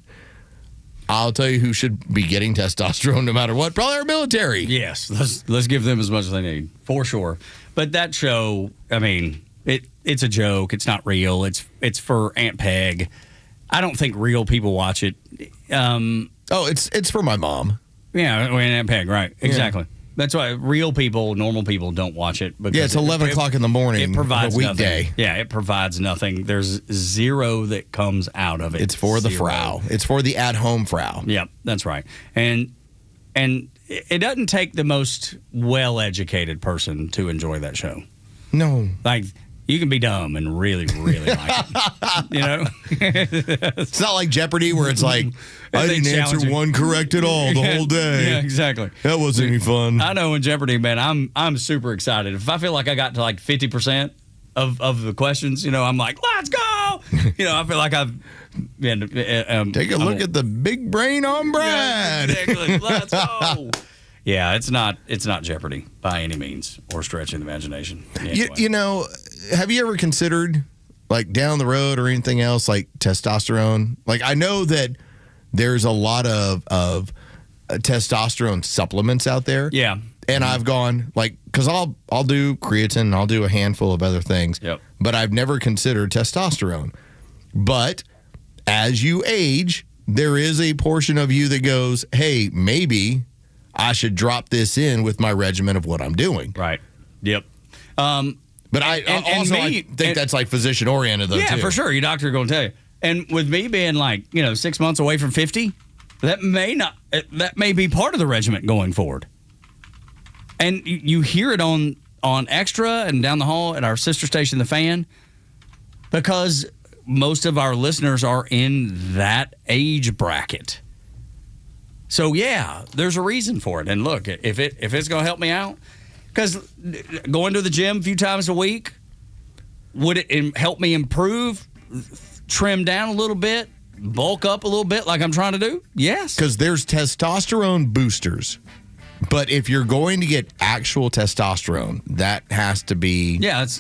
Speaker 3: I'll tell you who should be getting testosterone no matter what. Probably our military.
Speaker 5: Yes, let's give them as much as they need, for sure. But that show, I mean, it's a joke. It's not real. It's for Aunt Peg. I don't think real people watch it.
Speaker 3: It's for my mom.
Speaker 5: Yeah, Aunt Peg, right? Exactly. Yeah. That's why real people, normal people, don't watch it. Because
Speaker 3: it's 11 o'clock in the morning.
Speaker 5: It provides
Speaker 3: a weekday.
Speaker 5: Nothing. Yeah, it provides nothing. There's zero that comes out of it.
Speaker 3: It's for the Frau. It's for the at-home Frau.
Speaker 5: Yep, that's right. And it doesn't take the most well-educated person to enjoy that show.
Speaker 3: No.
Speaker 5: Like, you can be dumb and really, really like it. You know?
Speaker 3: It's not like Jeopardy where it's like, I didn't answer one correct at all the whole day.
Speaker 5: Yeah, exactly.
Speaker 3: That wasn't any fun.
Speaker 5: I know in Jeopardy, man, I'm super excited. If I feel like I got to like 50% of the questions, you know, I'm like, let's go. You know, I feel like I've
Speaker 3: take a look at the big brain on Brad.
Speaker 5: Yeah, exactly. Let's go. Yeah, it's not Jeopardy by any means or stretching the imagination. Anyway.
Speaker 3: You know, have you ever considered like down the road or anything else like testosterone? Like I know that there's a lot of testosterone supplements out there.
Speaker 5: Yeah.
Speaker 3: And I've gone like, because I'll do creatine and I'll do a handful of other things.
Speaker 5: Yep.
Speaker 3: But I've never considered testosterone. But as you age, there is a portion of you that goes, hey, maybe I should drop this in with my regimen of what I'm doing.
Speaker 5: Right. Yep.
Speaker 3: But I think that's like physician oriented though.
Speaker 5: Yeah,
Speaker 3: too.
Speaker 5: for sure. Your doctor going to tell you. And with me being like, 6 months away from 50, that may be part of the regimen going forward. And you hear it on Extra and down the hall at our sister station, The Fan, because most of our listeners are in that age bracket. So yeah, there's a reason for it. And look, if it's going to help me out, because going to the gym a few times a week, would it help me improve, trim down a little bit, bulk up a little bit like I'm trying to do? Yes.
Speaker 3: Because there's testosterone boosters. But if you're going to get actual testosterone, that has to be...
Speaker 5: that's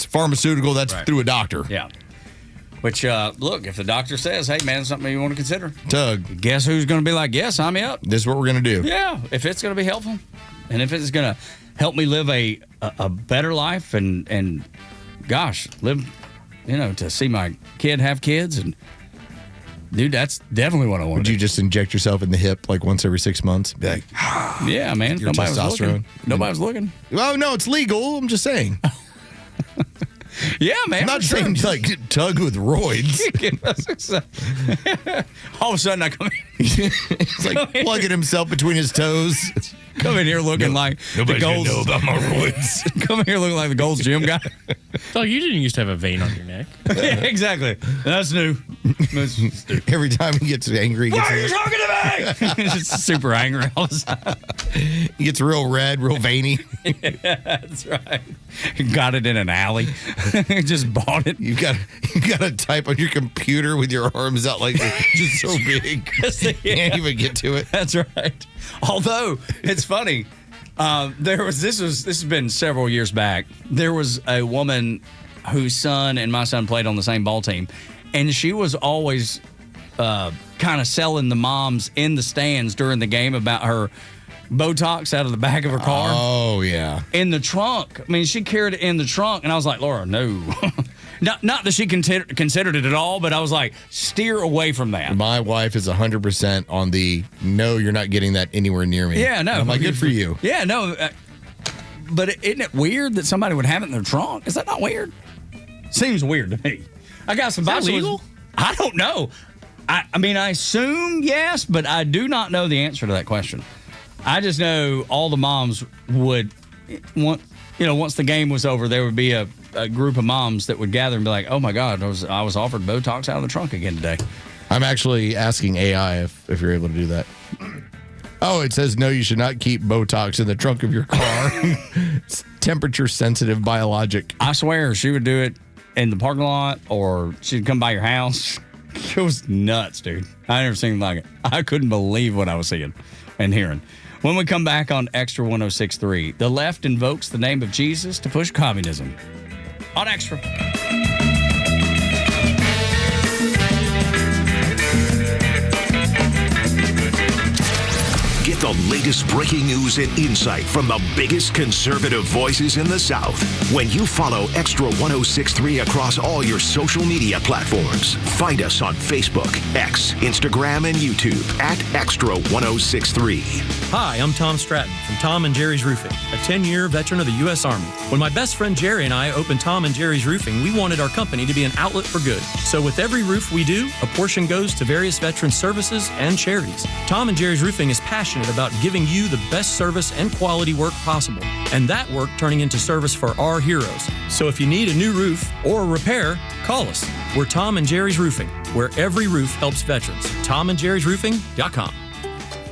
Speaker 3: pharmaceutical. That's
Speaker 5: right.
Speaker 3: Through a doctor.
Speaker 5: Yeah. Which, look, if the doctor says, hey, man, it's something you want to consider.
Speaker 3: Tug.
Speaker 5: Guess who's going to be like, yes, sign me up.
Speaker 3: This is what we're going to do.
Speaker 5: Yeah. If it's going to be helpful and if it's going to help me live a better life and gosh, live, to see my kid have kids and... Dude, that's definitely what I want.
Speaker 3: Would you just inject yourself in the hip like once every 6 months? Be like,
Speaker 5: yeah, man.
Speaker 3: Your testosterone.
Speaker 5: Nobody was looking.
Speaker 3: Well, no, it's legal. I'm just saying.
Speaker 5: Yeah, man.
Speaker 3: I'm not saying like Tug with roids.
Speaker 5: All of a sudden, I come in.
Speaker 3: It's like plugging himself between his toes.
Speaker 5: Come in here looking like
Speaker 3: nobody's
Speaker 5: the Gold's.
Speaker 3: Gonna know about my roids.
Speaker 5: Come in here looking like the Gold's gym guy.
Speaker 1: Oh, you didn't used to have a vein on your neck.
Speaker 5: Yeah, exactly. That's new.
Speaker 3: Every time he gets angry,
Speaker 5: why are you talking to me? He's just super angry all the time.
Speaker 3: He gets real red, real veiny.
Speaker 5: Yeah, that's right. He got it in an alley. Just bought it.
Speaker 3: You got to type on your computer with your arms out like this, just so big. Can't even get to it.
Speaker 5: That's right. Although it's funny, this has been several years back. There was a woman whose son and my son played on the same ball team, and she was always kind of selling the moms in the stands during the game about her Botox out of the back of her car.
Speaker 3: Oh yeah,
Speaker 5: in the trunk. I mean, she carried it in the trunk, and I was like, Laura, no. Not that she considered it at all, but I was like, steer away from that.
Speaker 3: My wife is 100% on the no, you're not getting that anywhere near me.
Speaker 5: Yeah, no.
Speaker 3: And I'm like, good for you.
Speaker 5: Yeah, no. But isn't it weird that somebody would have it in their trunk? Is that not weird? Seems weird to me. I got some boxes.
Speaker 1: Legal?
Speaker 5: I don't know. I mean, I assume yes, but I do not know the answer to that question. I just know all the moms would want, once the game was over, there would be a group of moms that would gather and be like, oh my God, I was offered Botox out of the trunk again today.
Speaker 3: I'm actually asking AI if you're able to do that. Oh, it says no, you should not keep Botox in the trunk of your car. It's temperature sensitive biologic.
Speaker 5: I swear she would do it in the parking lot or she'd come by your house. It was nuts, dude. I never seen like it. I couldn't believe what I was seeing and hearing. When we come back on Extra 106.3, the left invokes the name of Jesus to push communism. On Extra.
Speaker 4: Get the latest breaking news and insight from the biggest conservative voices in the South when you follow Extra 106.3 across all your social media platforms. Find us on Facebook, X, Instagram, and YouTube at Extra 106.3.
Speaker 11: Hi, I'm Tom Stratton from Tom and Jerry's Roofing, a 10-year veteran of the U.S. Army. When my best friend Jerry and I opened Tom and Jerry's Roofing, we wanted our company to be an outlet for good. So with every roof we do, a portion goes to various veteran services and charities. Tom and Jerry's Roofing is passionate passionate about giving you the best service and quality work possible, and that work turning into service for our heroes. So if you need a new roof or a repair, call us. We're Tom and Jerry's Roofing, where every roof helps veterans. TomandJerry'sRoofing.com.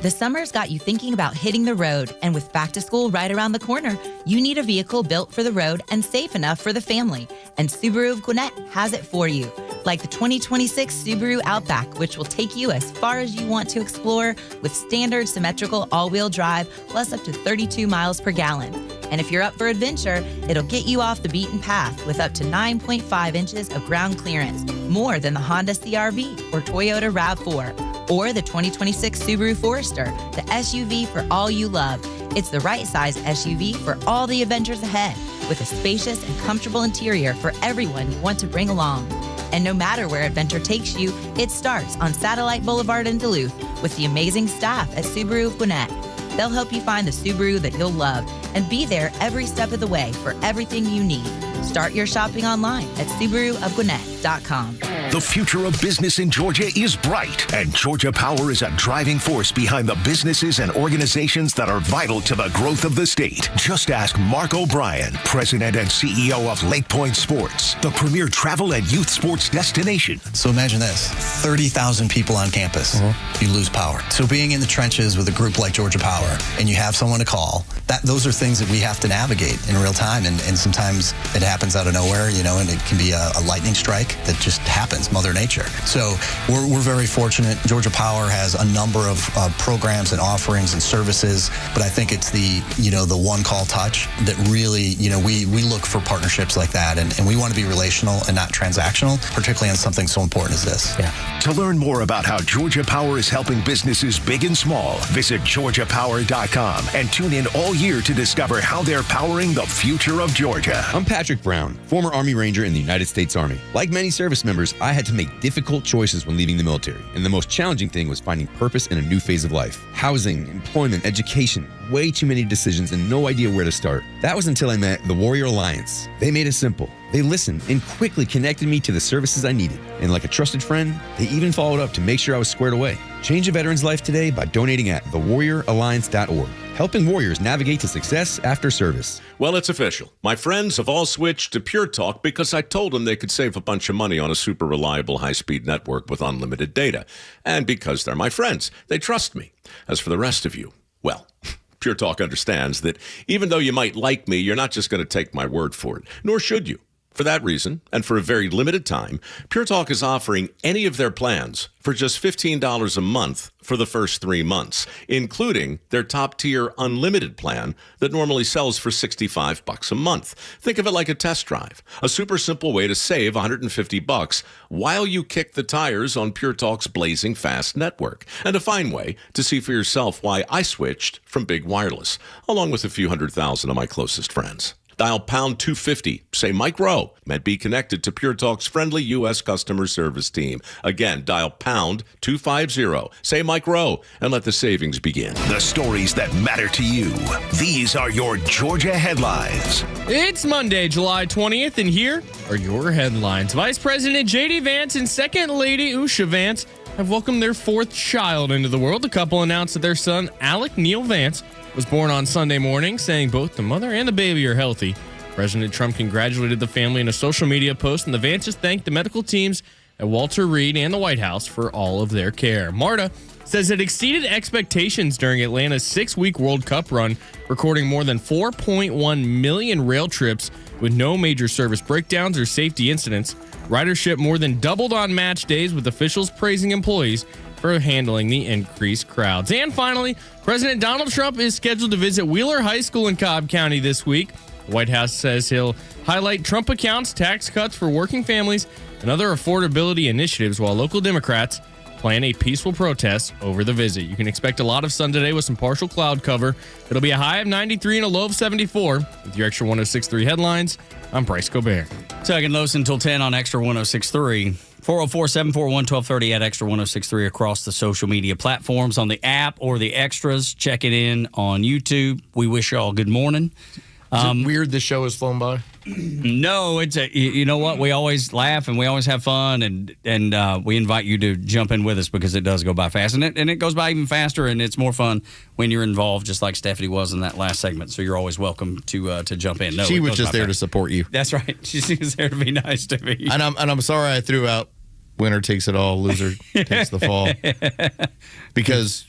Speaker 12: The summer's got you thinking about hitting the road, and with back to school right around the corner, you need a vehicle built for the road and safe enough for the family. And Subaru of Gwinnett has it for you. Like the 2026 Subaru Outback, which will take you as far as you want to explore with standard symmetrical all-wheel drive, plus up to 32 miles per gallon. And if you're up for adventure, it'll get you off the beaten path with up to 9.5 inches of ground clearance, more than the Honda CR-V or Toyota RAV4. Or the 2026 Subaru Forester, the SUV for all you love. It's the right size SUV for all the adventures ahead, with a spacious and comfortable interior for everyone you want to bring along. And no matter where adventure takes you, it starts on Satellite Boulevard in Duluth with the amazing staff at Subaru of Gwinnett. They'll help you find the Subaru that you'll love and be there every step of the way for everything you need. Start your shopping online at SubaruofGwinnett.com.
Speaker 4: The future of business in Georgia is bright, and Georgia Power is a driving force behind the businesses and organizations that are vital to the growth of the state. Just ask Mark O'Brien, President and CEO of Lake Point Sports, the premier travel and youth sports destination.
Speaker 13: So imagine this, 30,000 people on campus, you lose power. So being in the trenches with a group like Georgia Power, and you have someone to call, those are things that we have to navigate in real time, and sometimes it happens out of nowhere, and it can be a lightning strike that just happens, Mother Nature. So we're very fortunate. Georgia Power has a number of programs and offerings and services, but I think it's the one-call touch that really, we look for partnerships like that, and we want to be relational and not transactional, particularly on something so important as this.
Speaker 4: Yeah. To learn more about how Georgia Power is helping businesses big and small, visit GeorgiaPower.com and tune in all year to discover how they're powering the future of Georgia.
Speaker 14: I'm Patrick Brown, former Army Ranger in the United States Army. Like many service members, I had to make difficult choices when leaving the military, and the most challenging thing was finding purpose in a new phase of life. Housing, employment, education, way too many decisions and no idea where to start. That was until I met the Warrior Alliance. They made it simple. They listened and quickly connected me to the services I needed. And like a trusted friend, they even followed up to make sure I was squared away. Change a veteran's life today by donating at thewarrioralliance.org, helping warriors navigate to success after service.
Speaker 17: Well, it's official. My friends have all switched to Pure Talk because I told them they could save a bunch of money on a super reliable high-speed network with unlimited data. And because they're my friends, they trust me. As for the rest of you, well, Pure Talk understands that even though you might like me, you're not just going to take my word for it, nor should you. For that reason, and for a very limited time, Pure Talk is offering any of their plans for just $15 a month for the first 3 months, including their top-tier unlimited plan that normally sells for $65 a month. Think of it like a test drive, a super simple way to save $150 while you kick the tires on Pure Talk's blazing fast network, and a fine way to see for yourself why I switched from big wireless, along with a few 100,000 of my closest friends. Dial pound 250, say Mike Rowe, and be connected to Pure Talk's friendly U.S. customer service team. Again, dial pound 250, say Mike Rowe, and let the savings begin.
Speaker 4: The stories that matter to you. These are your Georgia headlines.
Speaker 1: It's Monday, July 20th, and here are your headlines. Vice President J.D. Vance and Second Lady Usha Vance have welcomed their fourth child into the world. The couple announced that their son, Alec Neil Vance, was born on Sunday morning, saying both the mother and the baby are healthy. President Trump congratulated the family in a social media post, and the Vances thanked the medical teams at Walter Reed and the White House for all of their care. MARTA says it exceeded expectations during Atlanta's 6-week World Cup run, recording more than 4.1 million rail trips with no major service breakdowns or safety incidents. Ridership more than doubled on match days, with officials praising employees for handling the increased crowds. And finally, President Donald Trump is scheduled to visit Wheeler High School in Cobb County this week. The White House says he'll highlight Trump accounts, tax cuts for working families, and other affordability initiatives, while local Democrats plan a peaceful protest over the visit. You can expect a lot of sun today with some partial cloud cover. It'll be a high of 93 and a low of 74. With your Extra 106.3 headlines, I'm Bryce Gobert.
Speaker 5: Tug and Los until 10 on Extra 106.3. 404-741-1230 at Extra 106.3 across the social media platforms, on the app or the extras. Check it in on YouTube. We wish y'all good morning.
Speaker 3: Is it weird this show has flown by?
Speaker 5: No, it's you know what? We always laugh and we always have fun, and we invite you to jump in with us because it does go by fast, and it goes by even faster, and it's more fun when you're involved, just like Stephanie was in that last segment. So you're always welcome to jump in. No,
Speaker 3: she was just there to support you.
Speaker 5: That's right. She was there to be nice to me.
Speaker 3: And I'm sorry I threw out winner takes it all, loser takes the fall, because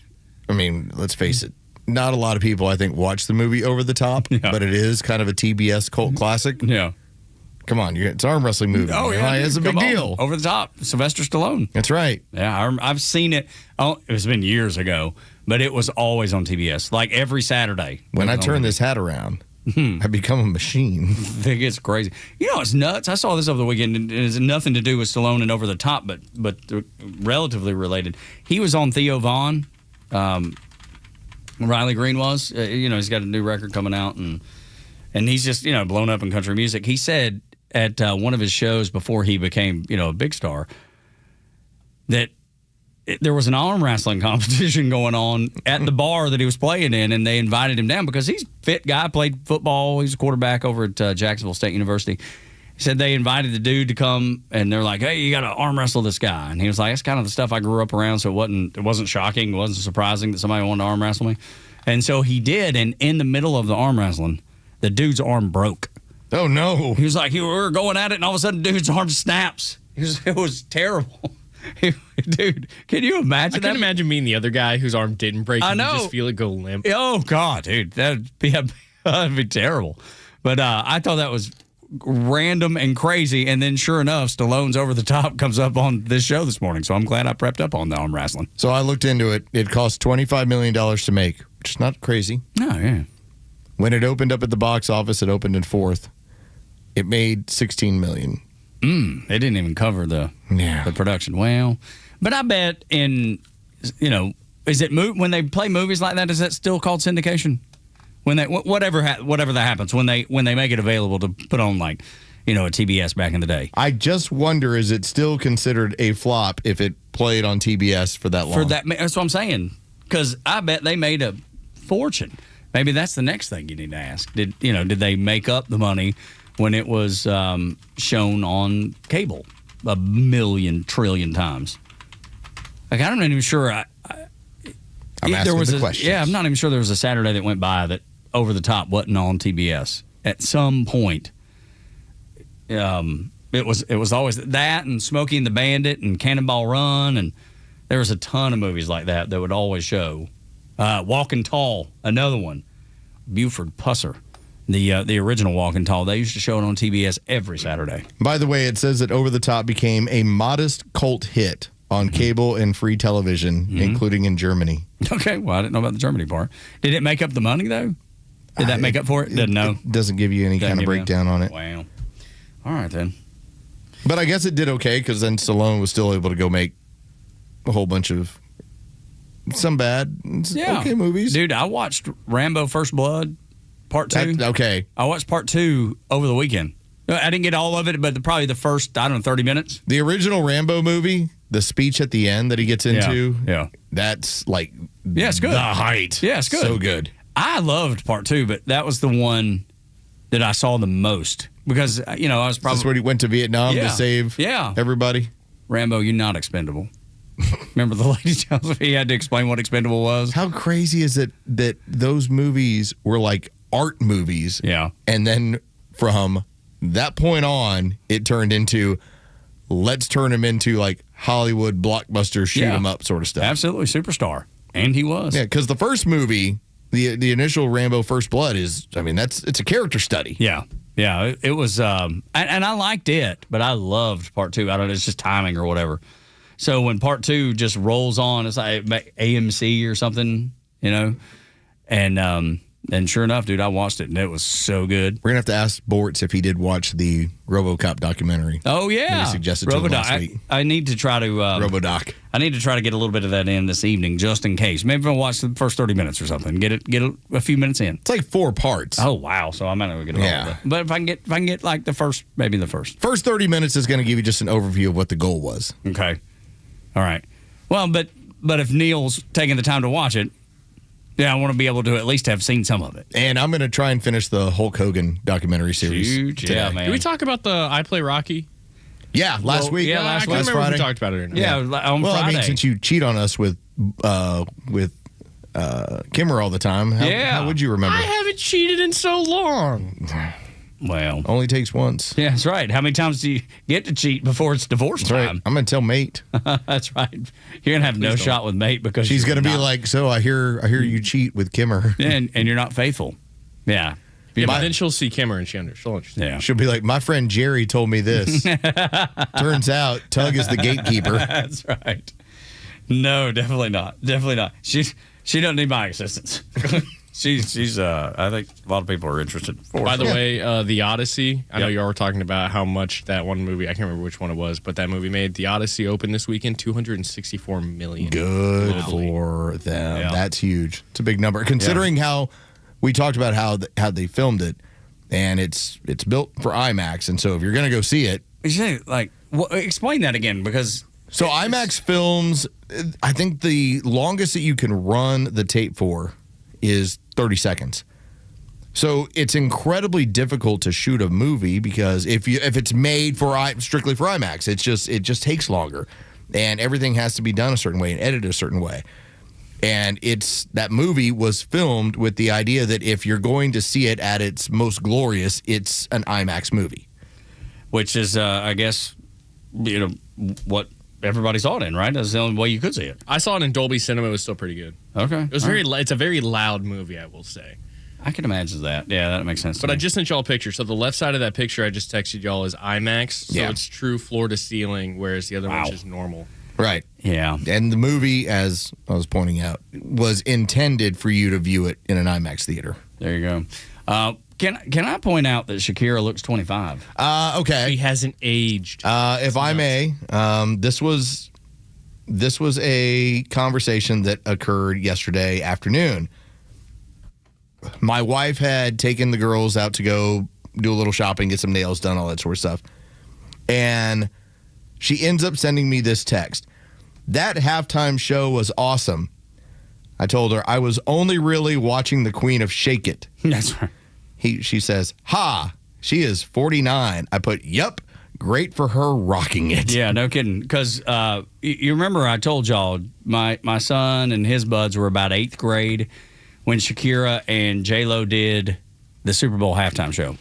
Speaker 3: I mean, let's face it. Not a lot of people, I think, watch the movie Over the Top, but it is kind of a TBS cult classic.
Speaker 5: Yeah.
Speaker 3: Come on, it's an arm wrestling movie.
Speaker 5: Oh, yeah.
Speaker 3: It's a big deal.
Speaker 5: Over the Top, Sylvester Stallone.
Speaker 3: That's right.
Speaker 5: Yeah, I've seen it. Oh, it's been years ago, but it was always on TBS, like every Saturday.
Speaker 3: When I turn this hat around, I become a machine.
Speaker 5: I think it's crazy. You know, it's nuts. I saw this over the weekend, and it has nothing to do with Stallone and Over the Top, but relatively related. He was on Theo Von. Riley Green was, he's got a new record coming out, and he's just, blown up in country music. He said at one of his shows before he became, a big star, that there was an arm wrestling competition going on at the bar that he was playing in, and they invited him down because he's a fit guy, played football. He's a quarterback over at Jacksonville State University. He said they invited the dude to come, and they're like, "Hey, you got to arm wrestle this guy." And he was like, "That's kind of the stuff I grew up around, so it wasn't shocking, it wasn't surprising that somebody wanted to arm wrestle me." And so he did, and in the middle of the arm wrestling, the dude's arm broke.
Speaker 3: Oh no!
Speaker 5: He was like, we were going at it, and all of a sudden, the dude's arm snaps. It was terrible. Dude, can you imagine that?
Speaker 1: I can imagine being the other guy whose arm didn't break.
Speaker 5: I
Speaker 1: and
Speaker 5: know.
Speaker 1: You just feel it go limp.
Speaker 5: Oh God, dude, that'd be terrible. But I thought that was random and crazy, and then sure enough, Stallone's Over the Top comes up on this show this morning, so I'm glad I prepped up on the arm wrestling.
Speaker 3: So I looked into it. It cost $25 million to make, which is not crazy.
Speaker 5: No, yeah.
Speaker 3: When it opened up at the box office, it opened in fourth. It made $16 million.
Speaker 5: They didn't even cover the production. Well, but I bet is it when they play movies like that, is that still called syndication? When they whatever that happens, when they make it available to put on a TBS back in the day.
Speaker 3: I just wonder, is it still considered a flop if it played on TBS for that long?
Speaker 5: That's what I'm saying. Because I bet they made a fortune. Maybe that's the next thing you need to ask. Did they make up the money when it was shown on cable 1 trillion times? Like, I'm not even sure.
Speaker 3: I'm asking the question.
Speaker 5: Yeah, I'm not even sure there was a Saturday that went by that Over the Top wasn't on TBS at some point. It was always that, and Smokey and the Bandit and Cannonball Run, and there was a ton of movies like that would always show. Walking Tall, another one. Buford Pusser, the original Walking Tall. They used to show it on TBS every Saturday.
Speaker 3: By the way, it says that Over the Top became a modest cult hit on cable and free television, including in Germany.
Speaker 5: Okay, well, I didn't know about the Germany part. Did it make up the money, though? Did that make up for it? Didn't know.
Speaker 3: It doesn't give you any kind of breakdown on it.
Speaker 5: Wow. All right, then.
Speaker 3: But I guess it did okay, because then Stallone was still able to go make a whole bunch of some bad, okay movies.
Speaker 5: Dude, I watched Rambo First Blood, Part 2.
Speaker 3: Okay.
Speaker 5: I watched Part 2 over the weekend. I didn't get all of it, but probably the first, 30 minutes.
Speaker 3: The original Rambo movie, the speech at the end that he gets into, that's
Speaker 5: it's good.
Speaker 3: The height.
Speaker 5: Yeah, it's good.
Speaker 3: So good.
Speaker 5: I loved Part 2, but that was the one that I saw the most because, I was probably...
Speaker 3: Is this where he went to Vietnam to save everybody?
Speaker 5: Rambo, you're not expendable. Remember the lady tells me he had to explain what expendable was?
Speaker 3: How crazy is it that those movies were like art movies?
Speaker 5: Yeah.
Speaker 3: And then from that point on, it turned into, let's turn him into like Hollywood blockbuster, shoot him up sort of stuff.
Speaker 5: Absolutely. Superstar. And he was.
Speaker 3: Yeah, because the first movie, the initial Rambo First Blood it's a character study.
Speaker 5: Yeah. Yeah. It was, and I liked it, but I loved Part 2. I don't know, it's just timing or whatever. So when Part 2 just rolls on, it's like AMC or something, and sure enough, dude, I watched it, and it was so good.
Speaker 3: We're going to have to ask Bortz if he did watch the RoboCop documentary.
Speaker 5: Oh, yeah.
Speaker 3: He suggested to him last week.
Speaker 5: I need to try to...
Speaker 3: RoboDoc.
Speaker 5: I need to try to get a little bit of that in this evening, just in case. Maybe I'll watch the first 30 minutes or something. Get a few minutes in.
Speaker 3: It's like 4 parts.
Speaker 5: Oh, wow. So I might not get it all of it. But if I can get like the first.
Speaker 3: First 30 minutes is going to give you just an overview of what the goal was.
Speaker 5: Okay. All right. Well, but if Neil's taking the time to watch it, Yeah, I want to be able to at least have seen some of it.
Speaker 3: And I'm going to try and finish the Hulk Hogan documentary series.
Speaker 5: Huge,
Speaker 3: today.
Speaker 5: yeah, man.
Speaker 1: Did we talk about the I Play Rocky?
Speaker 3: Yeah, last week.
Speaker 5: Yeah,
Speaker 1: I can't remember if we talked about it or not.
Speaker 5: Yeah, on
Speaker 3: well,
Speaker 5: Friday.
Speaker 3: I mean, since you cheat on us with Kimmer all the time, how would you remember?
Speaker 1: I haven't cheated in so long.
Speaker 5: Well,
Speaker 3: only takes once.
Speaker 5: Yeah, that's right. How many times do you get to cheat before it's divorce
Speaker 3: That's
Speaker 5: time?
Speaker 3: right. I'm going to tell Mate.
Speaker 5: That's right. You're going to have no shot with Mate because
Speaker 3: she's going to be
Speaker 5: not-
Speaker 3: like, so I hear you cheat with Kimmer.
Speaker 5: and you're not faithful. Yeah.
Speaker 1: Yeah, but then she'll see Kimmer and she'll understand.
Speaker 5: Yeah.
Speaker 3: She'll be like, my friend Jerry told me this. Turns out Tug is the gatekeeper.
Speaker 5: That's right. No, definitely not. Definitely not. She doesn't need my assistance. She's I think a lot of people are interested.
Speaker 1: By the way, The Odyssey, I know y'all were talking about how much that one movie, I can't remember which one it was, but that movie made. The Odyssey opened this weekend, $264 million.
Speaker 3: Good for them. Yeah. That's huge. It's a big number. Considering how we talked about how they filmed it, and it's built for IMAX, and so if you're going to go see it.
Speaker 5: Explain that again, because.
Speaker 3: So IMAX films, I think the longest that you can run the tape for is 30 seconds. So it's incredibly difficult to shoot a movie because if it's made for strictly for IMAX, it just takes longer, and everything has to be done a certain way and edited a certain way. And that movie was filmed with the idea that if you're going to see it at its most glorious, it's an IMAX movie,
Speaker 5: which is I guess what everybody saw it in, right? That's the only way you could see it.
Speaker 1: I saw it in Dolby Cinema. It was still pretty good.
Speaker 5: Okay.
Speaker 1: It was it's a very loud movie, I will say.
Speaker 5: I can imagine that. Yeah, that makes sense.
Speaker 1: But I just sent y'all a picture. So the left side of that picture I just texted y'all is IMAX. So it's true floor to ceiling, whereas the other one's just normal.
Speaker 3: Right.
Speaker 5: Yeah.
Speaker 3: And the movie, as I was pointing out, was intended for you to view it in an IMAX theater.
Speaker 5: There you go. Can I point out that Shakira looks 25?
Speaker 3: Okay.
Speaker 1: She hasn't aged.
Speaker 3: If I may, this was a conversation that occurred yesterday afternoon. My wife had taken the girls out to go do a little shopping, get some nails done, all that sort of stuff. And she ends up sending me this text. That halftime show was awesome. I told her I was only really watching the Queen of Shake It.
Speaker 5: That's right.
Speaker 3: She says, ha, she is 49. I put, yep, great for her rocking it.
Speaker 5: Yeah, no kidding. Because you remember I told y'all my son and his buds were about 8th grade when Shakira and J-Lo did the Super Bowl halftime show.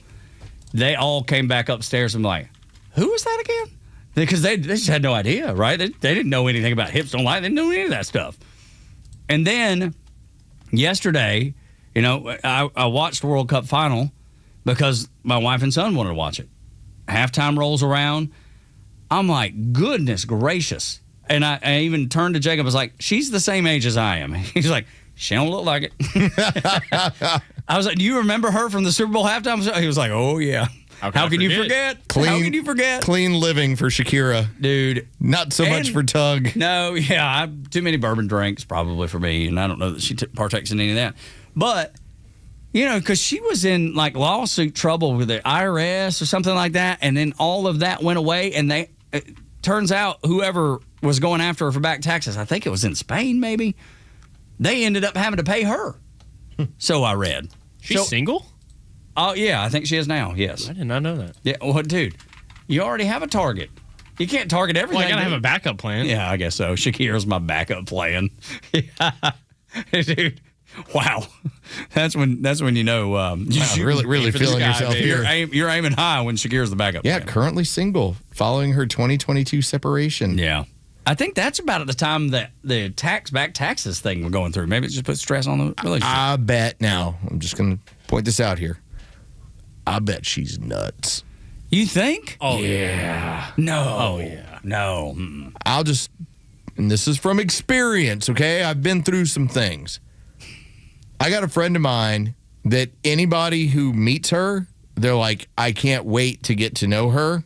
Speaker 5: They all came back upstairs and like, who was that again? Because they just had no idea, right? They didn't know anything about Hips Don't Lie. They didn't know any of that stuff. And then yesterday, I watched the World Cup final because my wife and son wanted to watch it. Halftime rolls around. I'm like, goodness gracious. And I even turned to Jacob. I was like, she's the same age as I am. He's like, she don't look like it. I was like, do you remember her from the Super Bowl halftime? He was like, oh, yeah. How can you forget? How can you forget?
Speaker 3: Clean living for Shakira.
Speaker 5: Dude.
Speaker 3: Not so much for Tug.
Speaker 5: No, yeah. Too many bourbon drinks probably for me, and I don't know that she partakes in any of that. But, because she was in like lawsuit trouble with the IRS or something like that, and then all of that went away, and it turns out whoever was going after her for back taxes, I think it was in Spain maybe, they ended up having to pay her. So I read.
Speaker 1: She's single?
Speaker 5: Oh, yeah, I think she is now, yes.
Speaker 1: I did not know that.
Speaker 5: Yeah, well, dude, you already have a target. You can't target everything.
Speaker 1: Well, I got to have a backup plan.
Speaker 5: Yeah, I guess so. Shakira's my backup plan. Yeah. Dude, wow. That's when you know.
Speaker 3: Really feeling yourself here.
Speaker 5: You're aiming high when Shakira's the backup
Speaker 3: Yeah,
Speaker 5: plan.
Speaker 3: currently single, following her 2022 separation.
Speaker 5: Yeah. I think that's about at the time that the back taxes thing we're going through. Maybe it just put stress on the relationship.
Speaker 3: I bet now, I'm just going to point this out here. I bet she's nuts.
Speaker 5: You think?
Speaker 1: Oh, yeah.
Speaker 5: No.
Speaker 1: Oh, yeah.
Speaker 5: No. Mm-mm.
Speaker 3: And this is from experience, okay? I've been through some things. I got a friend of mine that anybody who meets her, they're like, I can't wait to get to know her.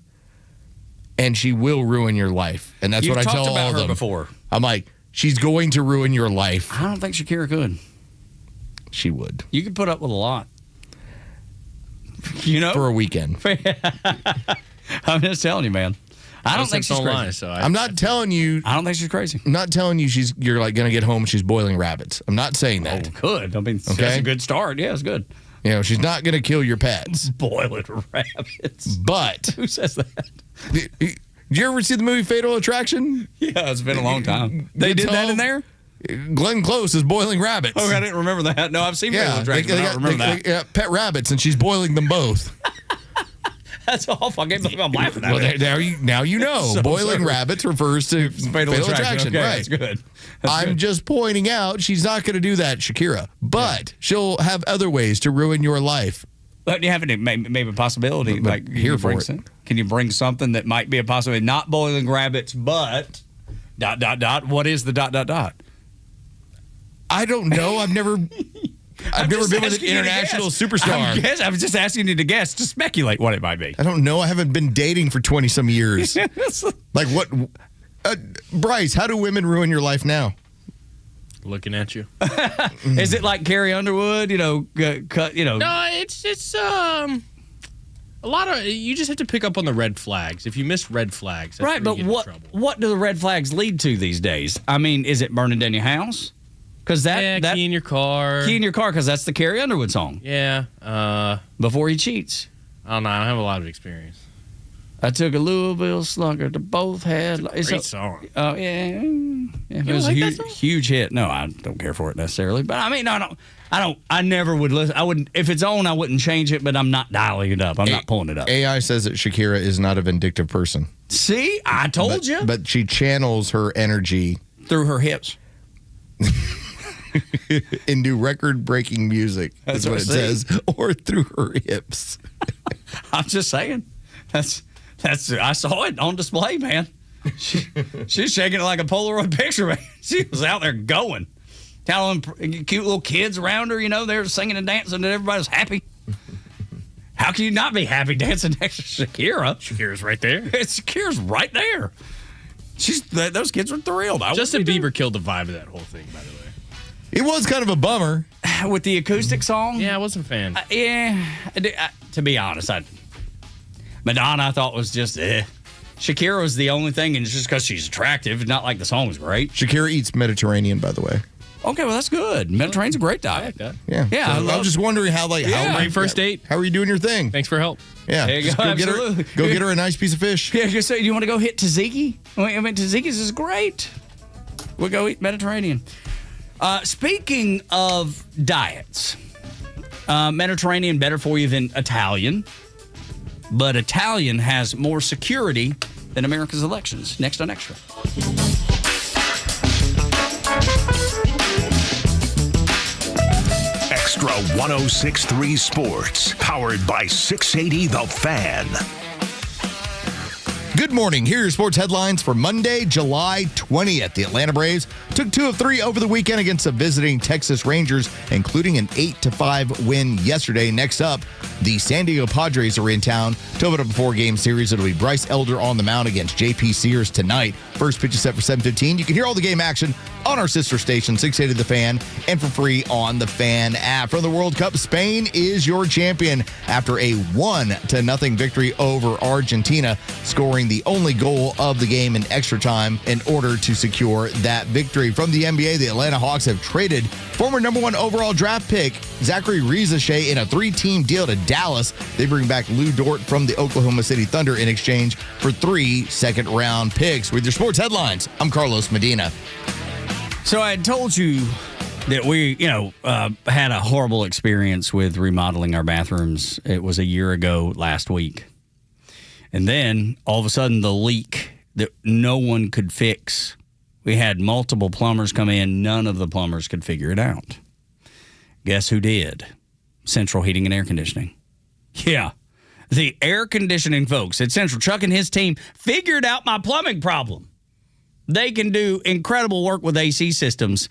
Speaker 3: And she will ruin your life. And that's
Speaker 5: You've
Speaker 3: what I tell
Speaker 5: talked about
Speaker 3: all of
Speaker 5: her
Speaker 3: them.
Speaker 5: before.
Speaker 3: I'm like, she's going to ruin your life.
Speaker 5: I don't think Shakira could.
Speaker 3: She would.
Speaker 5: You could put up with a lot.
Speaker 3: For a weekend.
Speaker 5: I'm just telling you, man. I don't think she's crazy.
Speaker 1: Lie, so
Speaker 3: I'm not telling you.
Speaker 5: I don't think she's crazy.
Speaker 3: I'm not telling you you're like going to get home and she's boiling rabbits. I'm not saying that.
Speaker 5: Oh, good. I mean,
Speaker 3: okay?
Speaker 5: That's a good start. Yeah, it's good.
Speaker 3: You know, she's not going to kill your pets.
Speaker 5: Boiling rabbits.
Speaker 3: But
Speaker 5: who says that?
Speaker 3: Did you ever see the movie Fatal Attraction?
Speaker 5: Yeah, it's been a long time. They did that in there?
Speaker 3: Glenn Close is boiling rabbits.
Speaker 5: Oh, I didn't remember that. No, I've seen Fatal Attraction, but I don't remember that.
Speaker 3: They got pet rabbits, and she's boiling them both.
Speaker 5: That's awful. I can't believe I'm laughing at
Speaker 3: well,
Speaker 5: it.
Speaker 3: Now you know.
Speaker 5: So
Speaker 3: boiling
Speaker 5: sorry.
Speaker 3: rabbits refers to Fatal Attraction.
Speaker 5: Okay,
Speaker 3: right.
Speaker 5: That's good.
Speaker 3: I'm just pointing out she's not going to do that, Shakira. But she'll have other ways to ruin your life.
Speaker 5: But do you have any maybe a possibility?
Speaker 3: But
Speaker 5: like
Speaker 3: here for it.
Speaker 5: Can you bring something that might be a possibility? Not boiling rabbits, but ... What is the ...
Speaker 3: I don't know. I've never been with an international superstar.
Speaker 5: I was just asking you to guess, to speculate what it might be.
Speaker 3: I don't know. I haven't been dating for 20-some years. Like what? Bryce, how do women ruin your life now?
Speaker 1: Looking at you.
Speaker 5: Is it like Carrie Underwood?
Speaker 1: No, it's a lot of. You just have to pick up on the red flags. If you miss red flags, that's
Speaker 5: right?
Speaker 1: where
Speaker 5: But
Speaker 1: you get in trouble.
Speaker 5: what do the red flags lead to these days? I mean, is it burning down your house? Because that
Speaker 1: key in your car.
Speaker 5: Key in your car, because that's the Carrie Underwood song.
Speaker 1: Yeah.
Speaker 5: Before he cheats.
Speaker 1: I don't know. I don't have a lot of experience.
Speaker 5: I took a Louisville Slugger to both head.
Speaker 1: It's a great song.
Speaker 5: Oh yeah, it was
Speaker 1: like
Speaker 5: a
Speaker 1: that song?
Speaker 5: huge hit. No, I don't care for it necessarily. But I mean, I never would listen. I wouldn't if it's on. I wouldn't change it. But I'm not dialing it up. I'm not pulling it up.
Speaker 3: AI says that Shakira is not a vindictive person.
Speaker 5: See, I told you.
Speaker 3: But she channels her energy
Speaker 5: through her hips.
Speaker 3: into record-breaking music. That's what it says, or through her hips.
Speaker 5: I'm just saying. That's. I saw it on display, man. She's shaking it like a Polaroid picture, man. She was out there going, telling cute little kids around her. They're singing and dancing, and everybody's happy. How can you not be happy dancing next to Shakira?
Speaker 1: Shakira's right there.
Speaker 5: Shakira's right there. Those kids were thrilled.
Speaker 1: Justin Bieber killed the vibe of that whole thing, by the way.
Speaker 3: It was kind of a bummer.
Speaker 5: With the acoustic song?
Speaker 1: Yeah, I wasn't a fan.
Speaker 5: To be honest, Madonna I thought was just Shakira was the only thing, and it's just because she's attractive. It's not like the song was great.
Speaker 3: Shakira eats Mediterranean, by the way.
Speaker 5: Okay, well, that's good. Mediterranean's a great diet.
Speaker 1: I like that.
Speaker 3: Yeah.
Speaker 5: Yeah,
Speaker 3: So I was just wondering how
Speaker 1: great first date.
Speaker 3: How are you doing your thing?
Speaker 1: Thanks for help.
Speaker 3: Yeah.
Speaker 5: There you
Speaker 3: Just
Speaker 5: go,
Speaker 3: go get her a nice piece of fish.
Speaker 5: Yeah, just say, do you want to go hit Tzatziki? I mean, Tzatziki's is great. We'll go eat Mediterranean. Speaking of diets, Mediterranean better for you than Italian, but Italian has more security than America's elections. Next on Extra.
Speaker 4: Extra 106.3 Sports, powered by 680 The Fan.
Speaker 3: Good morning. Here are your sports headlines for Monday, July 20th. The Atlanta Braves took 2 of 3 over the weekend against the visiting Texas Rangers, including an 8-5 win yesterday. Next up, the San Diego Padres are in town to open up a 4-game series. It'll be Bryce Elder on the mound against J.P. Sears tonight. First pitch is set for 7:15. You can hear all the game action on our sister station, 680 The Fan, and for free on the Fan app. From the World Cup, Spain is your champion after a 1-0 victory over Argentina, scoring the only goal of the game in extra time in order to secure that victory. From the NBA, the Atlanta Hawks have traded former number 1 overall draft pick Zachary Rizachet in a 3-team deal to Dallas. They bring back Lou Dort from the Oklahoma City Thunder in exchange for 3 second-round picks. With your sports headlines, I'm Carlos Medina.
Speaker 5: So I had told you that we, had a horrible experience with remodeling our bathrooms. It was a year ago last week. And then all of a sudden the leak that no one could fix. We had multiple plumbers come in. None of the plumbers could figure it out. Guess who did? Central Heating and Air Conditioning. Yeah. The air conditioning folks at Central, Chuck and his team, figured out my plumbing problem. They can do incredible work with AC systems.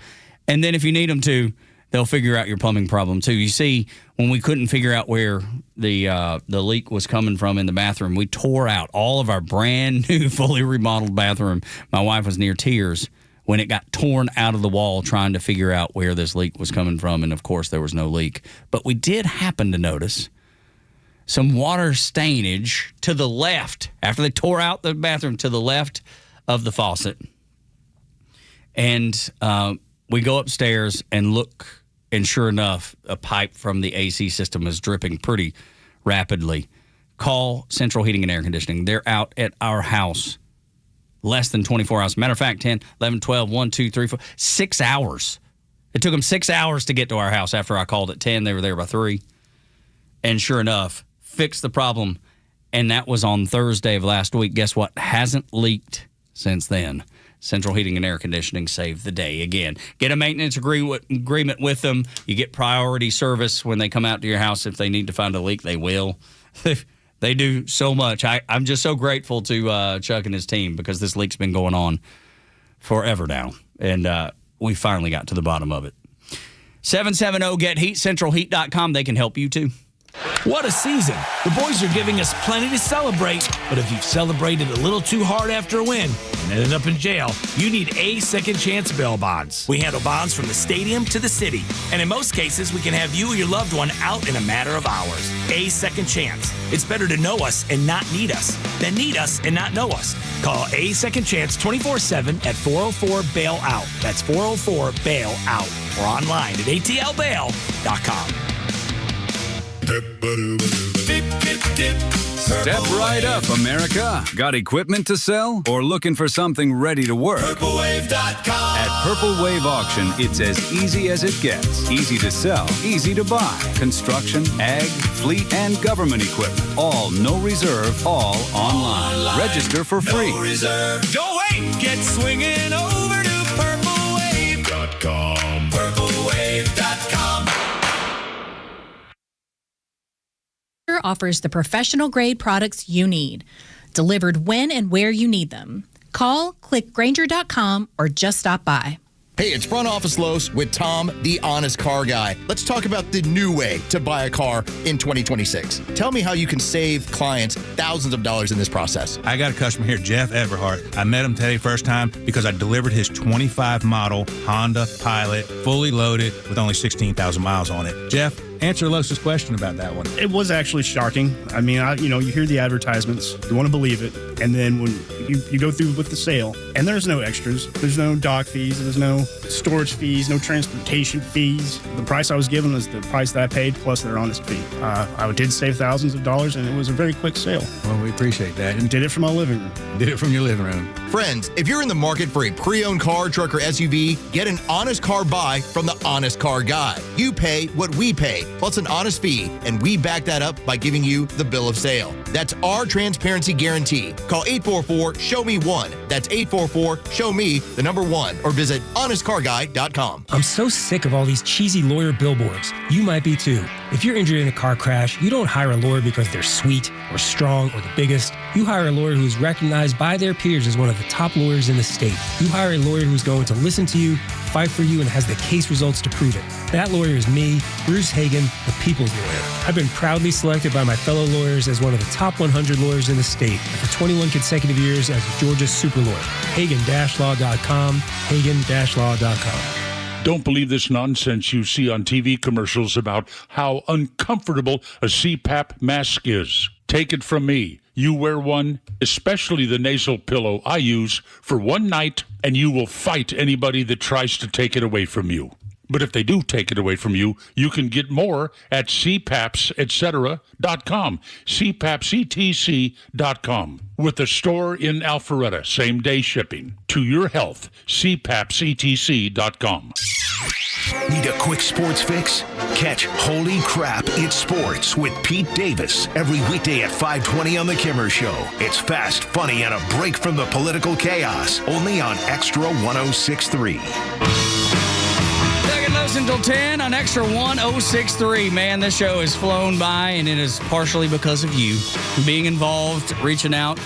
Speaker 5: And then if you need them to, they'll figure out your plumbing problem too. You see, when we couldn't figure out where the leak was coming from in the bathroom, we tore out all of our brand new, fully remodeled bathroom. My wife was near tears when it got torn out of the wall trying to figure out where this leak was coming from. And of course, there was no leak. But we did happen to notice some water stainage to the left after they tore out the bathroom to the left of the faucet. And we go upstairs and look, and sure enough, a pipe from the AC system is dripping pretty rapidly. Call Central Heating and Air Conditioning. They're out at our house less than 24 hours. Matter of fact, 10, 11, 12, 1, 2, 3, 4, 6 hours. It took them 6 hours to get to our house after I called at 10. They were there by 3. And sure enough, fixed the problem. And that was on Thursday of last week. Guess what? Hasn't leaked since then. Central Heating and Air Conditioning saved the day again. Get a maintenance agreement with them. You get priority service when they come out to your house. If they need to find a leak, they will. They do so much. I'm just so grateful to Chuck and his team because this leak's been going on forever now. And we finally got to the bottom of it. 770-GET-HEAT, centralheat.com. They can help you too.
Speaker 10: What a season. The boys are giving us plenty to celebrate, but if you've celebrated a little too hard after a win and ended up in jail, you need A Second Chance bail bonds. We handle bonds from the stadium to the city, and in most cases, we can have you or your loved one out in a matter of hours. A Second Chance. It's better to know us and not need us than need us and not know us. Call A Second Chance 24/7 at 404-BAIL-OUT. That's 404-BAIL-OUT. Or online at atlbail.com.
Speaker 16: Step right up, America. Got equipment to sell or looking for something ready to work?
Speaker 7: PurpleWave.com.
Speaker 16: At Purple Wave Auction, it's as easy as it gets. Easy to sell, easy to buy. Construction, ag, fleet, and government equipment. All no reserve, all online. Register for free.
Speaker 7: No reserve. Don't wait. Get swinging over to PurpleWave.com. PurpleWave.com.
Speaker 18: Offers the professional grade products you need, delivered when and where you need them. Call, click Grainger.com, or just stop by.
Speaker 3: Hey, it's Front Office Los with Tom, the honest car guy. Let's talk about the new way to buy a car in 2026. Tell me how you can save clients thousands of dollars in this process.
Speaker 19: I got a customer here, Jeff Everhart. I met him today first time because I delivered his 25 model Honda Pilot, fully loaded with only 16,000 miles on it. Jeff, answer Los's question about that one.
Speaker 20: It was actually shocking. I mean, you hear the advertisements, you want to believe it, and then when you go through with the sale, and there's no extras, there's no dock fees, there's no storage fees, no transportation fees. The price I was given is the price that I paid plus their honest fee. I did save thousands of dollars, and it was a very quick sale.
Speaker 19: Well, we appreciate that.
Speaker 20: And did it from my living room.
Speaker 19: Did it from your living room.
Speaker 3: Friends, if you're in the market for a pre-owned car, truck, or SUV, get an honest car buy from the Honest Car Guy. You pay what we pay, plus an honest fee, and we back that up by giving you the bill of sale. That's our transparency guarantee. Call 844-SHOW-ME-1. That's 844-SHOW-ME, the number 1, or visit honestcarguy.com.
Speaker 21: I'm so sick of all these cheesy lawyer billboards. You might be too. If you're injured in a car crash, you don't hire a lawyer because they're sweet or strong or the biggest. You hire a lawyer who is recognized by their peers as one of the top lawyers in the state. You hire a lawyer who's going to listen to you, fight for you, and has the case results to prove it. That lawyer is me, Bruce Hagan, the people's lawyer. I've been proudly selected by my fellow lawyers as one of the top 100 lawyers in the state for 21 consecutive years as Georgia's super lawyer. Hagan-law.com, Hagan-law.com.
Speaker 22: Don't believe this nonsense you see on TV commercials about how uncomfortable a CPAP mask is. Take it from me. You wear one, especially the nasal pillow I use, for one night, and you will fight anybody that tries to take it away from you. But if they do take it away from you, you can get more at cpapsetc.com, cpapsetc.com, with a store in Alpharetta, same-day shipping. To your health, cpapsetc.com.
Speaker 4: Need a quick sports fix? Catch Holy Crap, It's Sports with Pete Davis every weekday at 5:20 on The Kimmer Show. It's fast, funny, and a break from the political chaos. Only on Extra 106.3.
Speaker 5: Tug and Los until 10 on Extra 106.3. Man, this show has flown by, and it is partially because of you being involved, reaching out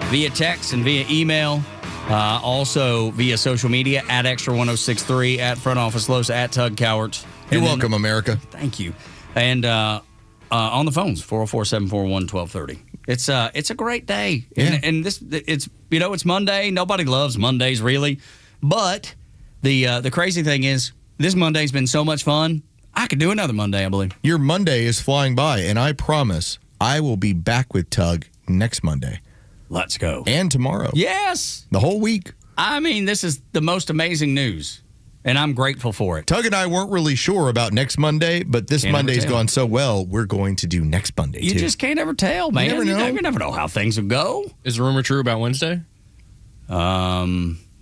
Speaker 5: via text and via email. Also via social media at Extra 106.3, at Front Office Los, at Tug Cowart.
Speaker 3: You're welcome, America.
Speaker 5: Thank you. And on the phones, 404-741-1230. It's a great day.
Speaker 3: Yeah.
Speaker 5: And this, it's Monday. Nobody loves Mondays, really. But the crazy thing is, this Monday's been so much fun, I could do another Monday, I believe.
Speaker 3: Your Monday is flying by, and I promise I will be back with Tug next Monday.
Speaker 5: Let's go.
Speaker 3: And tomorrow.
Speaker 5: Yes.
Speaker 3: The whole week.
Speaker 5: I mean, this is the most amazing news, and I'm grateful for it.
Speaker 3: Tug and I weren't really sure about next Monday, but this Monday's gone so well, we're going to do next Monday,
Speaker 5: You just can't ever tell, man.
Speaker 3: You
Speaker 5: never know how things will go.
Speaker 1: Is the rumor true about Wednesday?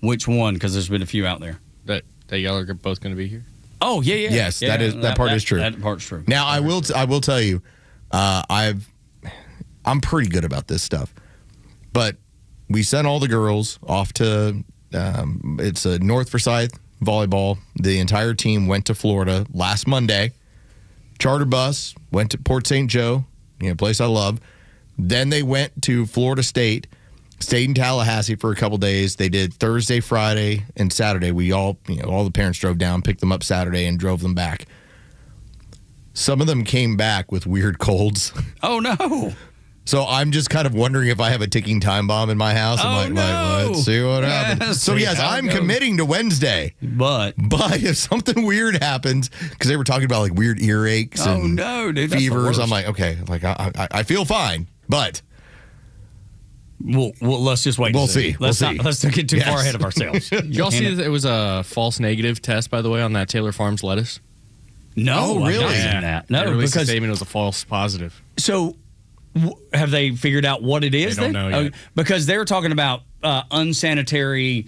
Speaker 5: Which one? Because there's been a few out there.
Speaker 1: That y'all are both going to be here?
Speaker 5: Oh, yeah.
Speaker 3: Yes, that part is true.
Speaker 5: That part's true.
Speaker 3: Now, I will tell you, I'm pretty good about this stuff. But we sent all the girls off to it's a North Forsyth volleyball. The entire team went to Florida last Monday. Charter bus went to Port St. Joe, a place I love. Then they went to Florida State, stayed in Tallahassee for a couple days. They did Thursday, Friday, and Saturday. We all the parents drove down, picked them up Saturday, and drove them back. Some of them came back with weird colds.
Speaker 5: Oh, no.
Speaker 3: So I'm just kind of wondering if I have a ticking time bomb in my house. I'm let's see what happens. So yes, I'm committing to Wednesday.
Speaker 5: But
Speaker 3: if something weird happens, because they were talking about like weird earaches and
Speaker 5: dude,
Speaker 3: fevers, I'm like, okay, like I feel fine, but
Speaker 5: Well, let's just wait.
Speaker 3: We'll see.
Speaker 5: Let's not get too far ahead of ourselves.
Speaker 1: Y'all see that it was a false negative test, by the way, on that Taylor Farms lettuce?
Speaker 5: No,
Speaker 1: really?
Speaker 5: I've not seen that. No,
Speaker 1: they released a
Speaker 5: because
Speaker 1: statement it was a false positive.
Speaker 5: So, have they figured out what it is?
Speaker 1: They don't know yet.
Speaker 5: Because they were talking about unsanitary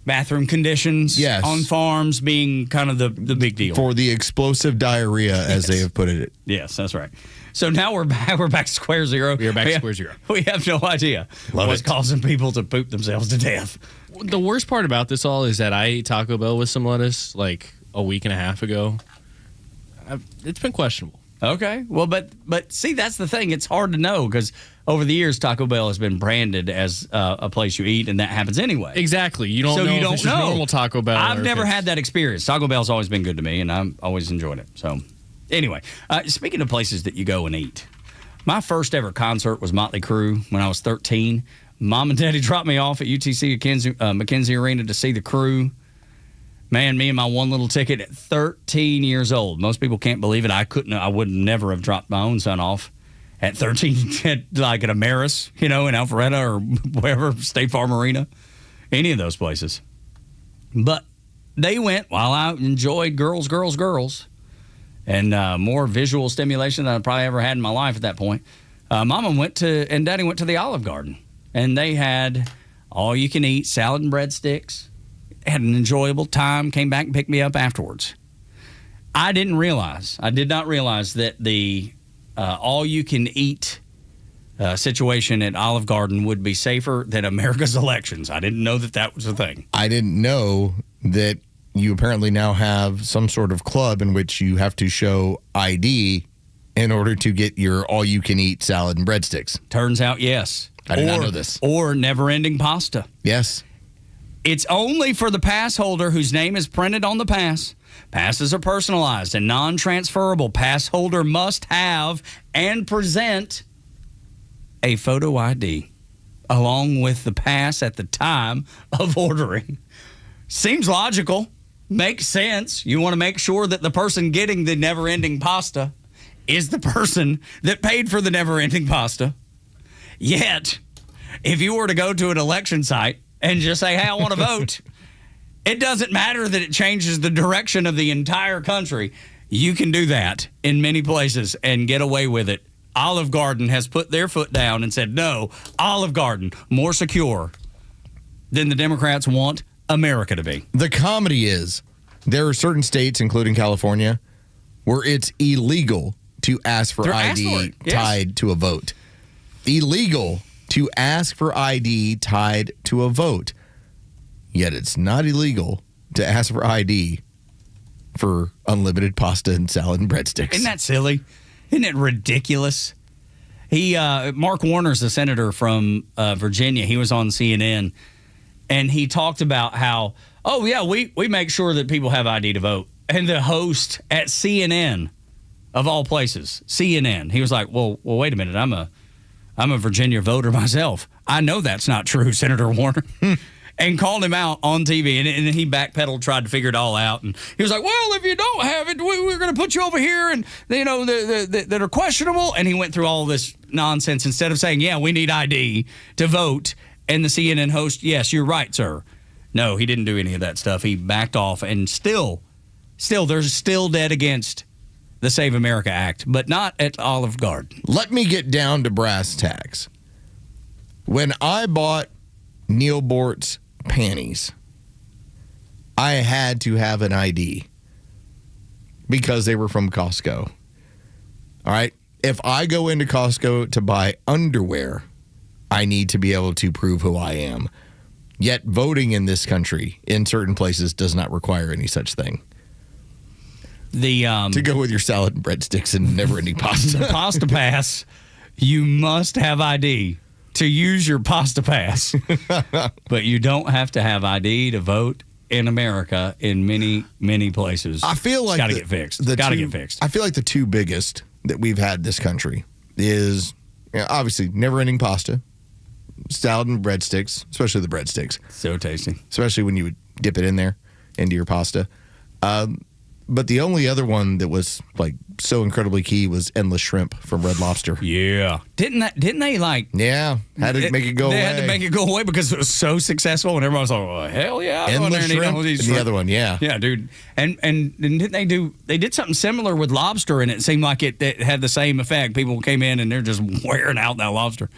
Speaker 5: bathroom conditions on farms being kind of the big deal.
Speaker 3: For the explosive diarrhea, as they have put it.
Speaker 5: Yes, that's right. So now we're back to square zero.
Speaker 1: We are back to square zero.
Speaker 5: We have no idea what's causing people to poop themselves to death.
Speaker 1: The worst part about this all is that I ate Taco Bell with some lettuce like a week and a half ago. It's been questionable.
Speaker 5: Okay. Well, but see, that's the thing. It's hard to know because over the years, Taco Bell has been branded as a place you eat, and that happens anyway.
Speaker 1: Exactly. You don't know if it's just normal Taco Bell.
Speaker 5: I've never had that experience. Taco Bell's always been good to me, and I've always enjoyed it. So, anyway, speaking of places that you go and eat, my first ever concert was Motley Crue when I was 13. Mom and Daddy dropped me off at UTC McKenzie Arena to see the Crue. Man, me and my one little ticket at 13 years old. Most people can't believe it. I would never have dropped my own son off at 13, like at Ameris, in Alpharetta or wherever, State Farm Arena, any of those places. But they went while I enjoyed girls, and more visual stimulation than I probably ever had in my life at that point. Mama and Daddy went to the Olive Garden, and they had all-you-can-eat salad and breadsticks. Had an enjoyable time, came back and picked me up afterwards. I did not realize that the all-you-can-eat situation at Olive Garden would be safer than America's elections. I didn't know that was a thing.
Speaker 3: I didn't know that you apparently now have some sort of club in which you have to show ID in order to get your all-you-can-eat salad and breadsticks.
Speaker 5: Turns out, yes.
Speaker 3: I did not know this.
Speaker 5: Or never-ending pasta.
Speaker 3: Yes.
Speaker 5: It's only for the pass holder whose name is printed on the pass. Passes are personalized and non-transferable. Pass holder must have and present a photo ID along with the pass at the time of ordering. Seems logical. Makes sense. You want to make sure that the person getting the never-ending pasta is the person that paid for the never-ending pasta. Yet, if you were to go to an election site and just say, hey, I want to vote, it doesn't matter that it changes the direction of the entire country. You can do that in many places and get away with it. Olive Garden has put their foot down and said, no, Olive Garden, more secure than the Democrats want America to be.
Speaker 3: The comedy is there are certain states, including California, where it's illegal to ask for ID tied to a vote. Illegal to ask for ID tied to a vote. Yet it's not illegal to ask for ID for unlimited pasta and salad and breadsticks.
Speaker 5: Isn't that silly? Isn't it ridiculous? Mark Warner's a senator from Virginia. He was on CNN, and he talked about how, we make sure that people have ID to vote. And the host at CNN, of all places, CNN, he was like, well, wait a minute, I'm a Virginia voter myself. I know that's not true, Senator Warner. and called him out on TV. And he backpedaled, tried to figure it all out. And he was like, well, if you don't have it, we're going to put you over here and, that are questionable. And he went through all this nonsense instead of saying, yeah, we need ID to vote. And the CNN host, yes, you're right, sir. No, he didn't do any of that stuff. He backed off. And still, they're still dead against the Save America Act, but not at Olive Garden.
Speaker 3: Let me get down to brass tacks. When I bought Neil Bort's panties, I had to have an ID because they were from Costco. All right? If I go into Costco to buy underwear, I need to be able to prove who I am. Yet voting in this country, in certain places, does not require any such thing. To go with your salad and breadsticks and never-ending pasta.
Speaker 5: The Pasta Pass, you must have ID to use your Pasta Pass. But you don't have to have ID to vote in America in many, many places.
Speaker 3: I feel like
Speaker 5: it's got to get fixed. Got to get fixed.
Speaker 3: I feel like the two biggest that we've had this country is, obviously, never-ending pasta, salad and breadsticks, especially the breadsticks.
Speaker 5: So tasty.
Speaker 3: Especially when you would dip it in there into your pasta. But the only other one that was like so incredibly key was endless shrimp from Red Lobster.
Speaker 5: Yeah. Didn't they like...
Speaker 3: Yeah. Had to make it go away.
Speaker 5: They had to make it go away because it was so successful and everyone was like, well, hell yeah. I'll go in there
Speaker 3: Endless
Speaker 5: and eat
Speaker 3: shrimp
Speaker 5: all these
Speaker 3: and
Speaker 5: shrimp.
Speaker 3: the other one, yeah.
Speaker 5: Yeah, dude. And didn't they did something similar with lobster and it seemed like it had the same effect. People came in and they're just wearing out that lobster.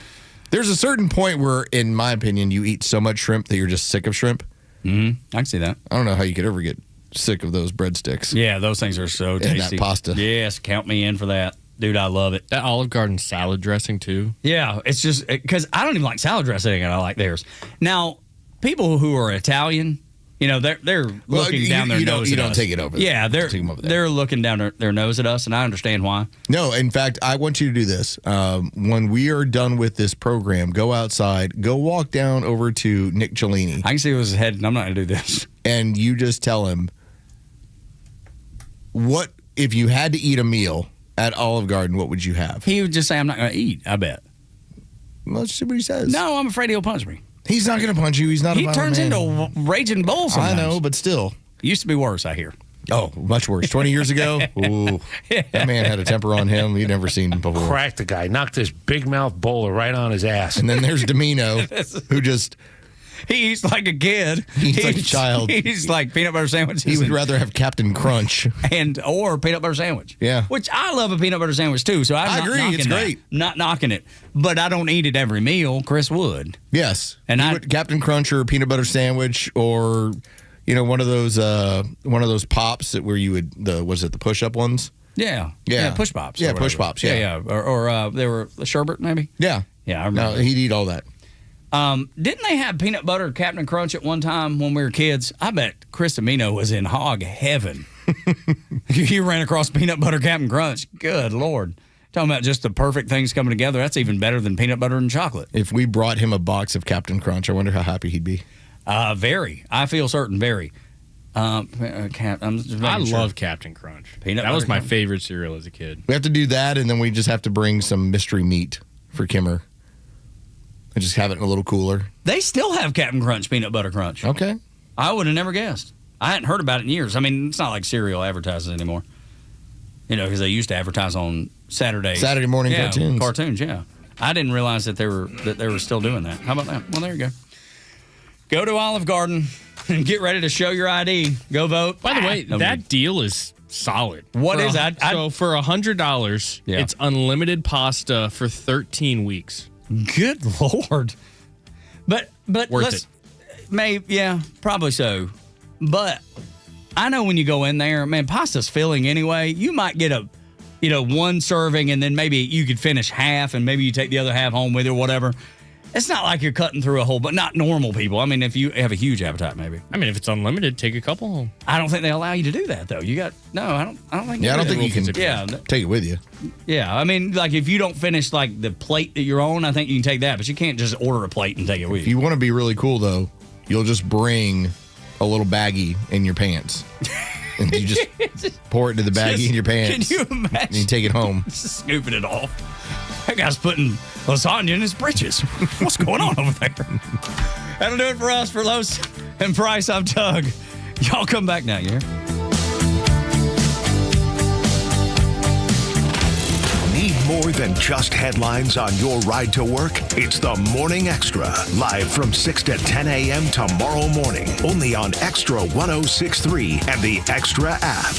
Speaker 3: There's a certain point where, in my opinion, you eat so much shrimp that you're just sick of shrimp.
Speaker 5: Mm-hmm. I can see that.
Speaker 3: I don't know how you could ever get sick of those breadsticks.
Speaker 5: Yeah, those things are so tasty.
Speaker 3: And that pasta.
Speaker 5: Yes, count me in for that. Dude, I love it.
Speaker 1: That Olive Garden salad dressing, too.
Speaker 5: Yeah, it's just because I don't even like salad dressing and I like theirs. Now, people who are Italian, they're looking down their nose at us.
Speaker 3: You don't take it over there.
Speaker 5: Yeah, they're looking down their nose at us, and I understand why.
Speaker 3: No, in fact, I want you to do this. When we are done with this program, go outside, go walk down over to Nick Cellini.
Speaker 5: I can see where his head, and I'm not going to do this.
Speaker 3: And you just tell him, what if you had to eat a meal at Olive Garden, what would you have?
Speaker 5: He would just say, I'm not going to eat, I bet.
Speaker 3: Well, let's see what he says.
Speaker 5: No, I'm afraid he'll punch me.
Speaker 3: He's not going to punch you. He's not a violent
Speaker 5: turns
Speaker 3: man.
Speaker 5: into a raging bull sometimes.
Speaker 3: I know, but still.
Speaker 5: Used to be worse, I hear.
Speaker 3: Oh, much worse. 20 years ago? Ooh. That man had a temper on him you'd never seen before.
Speaker 2: Cracked the guy. Knocked this big mouth bowler right on his ass.
Speaker 3: And then there's Domino, who just...
Speaker 5: He eats like a kid.
Speaker 3: He's like a child.
Speaker 5: He's like peanut butter sandwiches.
Speaker 3: He would rather have Captain Crunch.
Speaker 5: Or peanut butter sandwich.
Speaker 3: Yeah.
Speaker 5: Which I love a peanut butter sandwich too, so I
Speaker 3: agree. It's great.
Speaker 5: Not knocking it. But I don't eat it every meal. Chris would.
Speaker 3: Yes.
Speaker 5: And
Speaker 3: Captain Crunch or peanut butter sandwich or one of those pops that where you would the push-up ones?
Speaker 5: Yeah. Push pops.
Speaker 3: Yeah, push pops. Yeah.
Speaker 5: Or they were a sherbet maybe?
Speaker 3: Yeah.
Speaker 5: Yeah, I remember.
Speaker 3: No, he'd eat all that.
Speaker 5: Didn't they have peanut butter Captain Crunch at one time when we were kids? I bet Chris Domino was in hog heaven. You ran across peanut butter Captain Crunch. Good Lord. Talking about just the perfect things coming together. That's even better than peanut butter and chocolate.
Speaker 3: If we brought him a box of Captain Crunch, I wonder how happy he'd be.
Speaker 5: Very. I feel certain very. I
Speaker 1: love Captain Crunch. That was my favorite cereal as a kid.
Speaker 3: We have to do that, and then we just have to bring some mystery meat for Kimmer. And just have it in a little cooler.
Speaker 5: They still have Captain Crunch Peanut Butter Crunch.
Speaker 3: Okay.
Speaker 5: I would have never guessed. I hadn't heard about it in years. I mean, it's not like cereal advertises anymore. Because they used to advertise on Saturday
Speaker 3: morning cartoons.
Speaker 5: Cartoons, yeah. I didn't realize that they were still doing that. How about that? Well, there you go. Go to Olive Garden and get ready to show your ID. Go vote.
Speaker 1: By the way, that deal is solid.
Speaker 5: What is that?
Speaker 1: So for $100, it's unlimited pasta for 13 weeks.
Speaker 5: Good Lord. But
Speaker 1: worth it.
Speaker 5: Maybe, probably so. But I know when you go in there, man, pasta's filling anyway. You might get one serving and then maybe you could finish half and maybe you take the other half home with you or whatever. It's not like you're cutting through a whole, but not normal people. I mean, if you have a huge appetite, maybe.
Speaker 1: I mean, if it's unlimited, take a couple home.
Speaker 5: I don't think they allow you to do that, though. I don't think.
Speaker 3: Yeah, I don't think you can take it with you.
Speaker 5: Yeah, I mean, like if you don't finish like the plate that you're on, I think you can take that, but you can't just order a plate and take it with you.
Speaker 3: If you want to be really cool, though, you'll just bring a little baggie in your pants. And you just pour it into the baggie in your pants.
Speaker 5: Can you imagine?
Speaker 3: And you take it home.
Speaker 5: Just scooping it off. That guy's putting lasagna in his britches. What's going on over there? That'll do it for us. For Los and Price, I'm Tug. Y'all come back now, you hear?
Speaker 4: Need more than just headlines on your ride to work? It's the Morning Extra, live from 6 to 10 a.m. tomorrow morning, only on Extra 106.3 and the Extra app.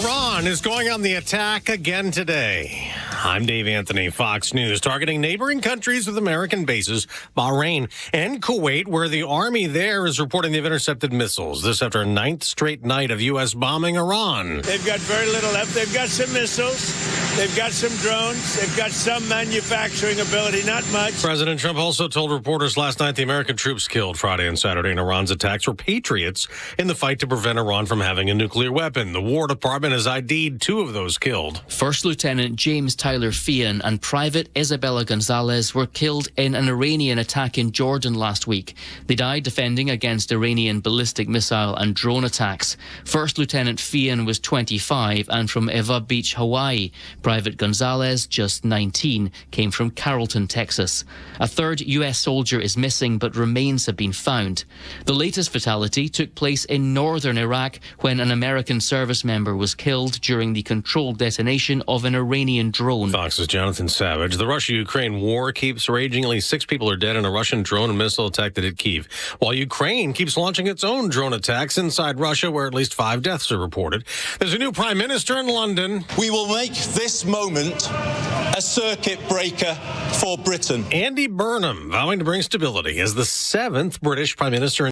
Speaker 6: Iran is going on the attack again today. I'm Dave Anthony, Fox News, targeting neighboring countries with American bases, Bahrain and Kuwait, where the army there is reporting they've intercepted missiles. This after a 9th straight night of U.S. bombing Iran.
Speaker 15: They've got very little left. They've got some missiles. They've got some drones. They've got some manufacturing ability, not much.
Speaker 6: President Trump also told reporters last night the American troops killed Friday and Saturday in Iran's attacks were patriots in the fight to prevent Iran from having a nuclear weapon. The War Department has ID'd 2 of those killed.
Speaker 23: First Lieutenant James Tyler Fian and Private Isabella Gonzalez were killed in an Iranian attack in Jordan last week. They died defending against Iranian ballistic missile and drone attacks. First Lieutenant Fian was 25 and from Eva Beach, Hawaii. Private Gonzalez, just 19, came from Carrollton, Texas. A third U.S. soldier is missing, but remains have been found. The latest fatality took place in northern Iraq when an American service member was killed during the controlled detonation of an Iranian drone.
Speaker 6: Fox's Jonathan Savage. The Russia-Ukraine war keeps raging. At least 6 people are dead in a Russian drone and missile attack that hit Kyiv, while Ukraine keeps launching its own drone attacks inside Russia, where at least 5 deaths are reported. There's a new prime minister in London.
Speaker 24: We will make this moment a circuit breaker for Britain.
Speaker 6: Andy Burnham vowing to bring stability as the 7th British prime minister.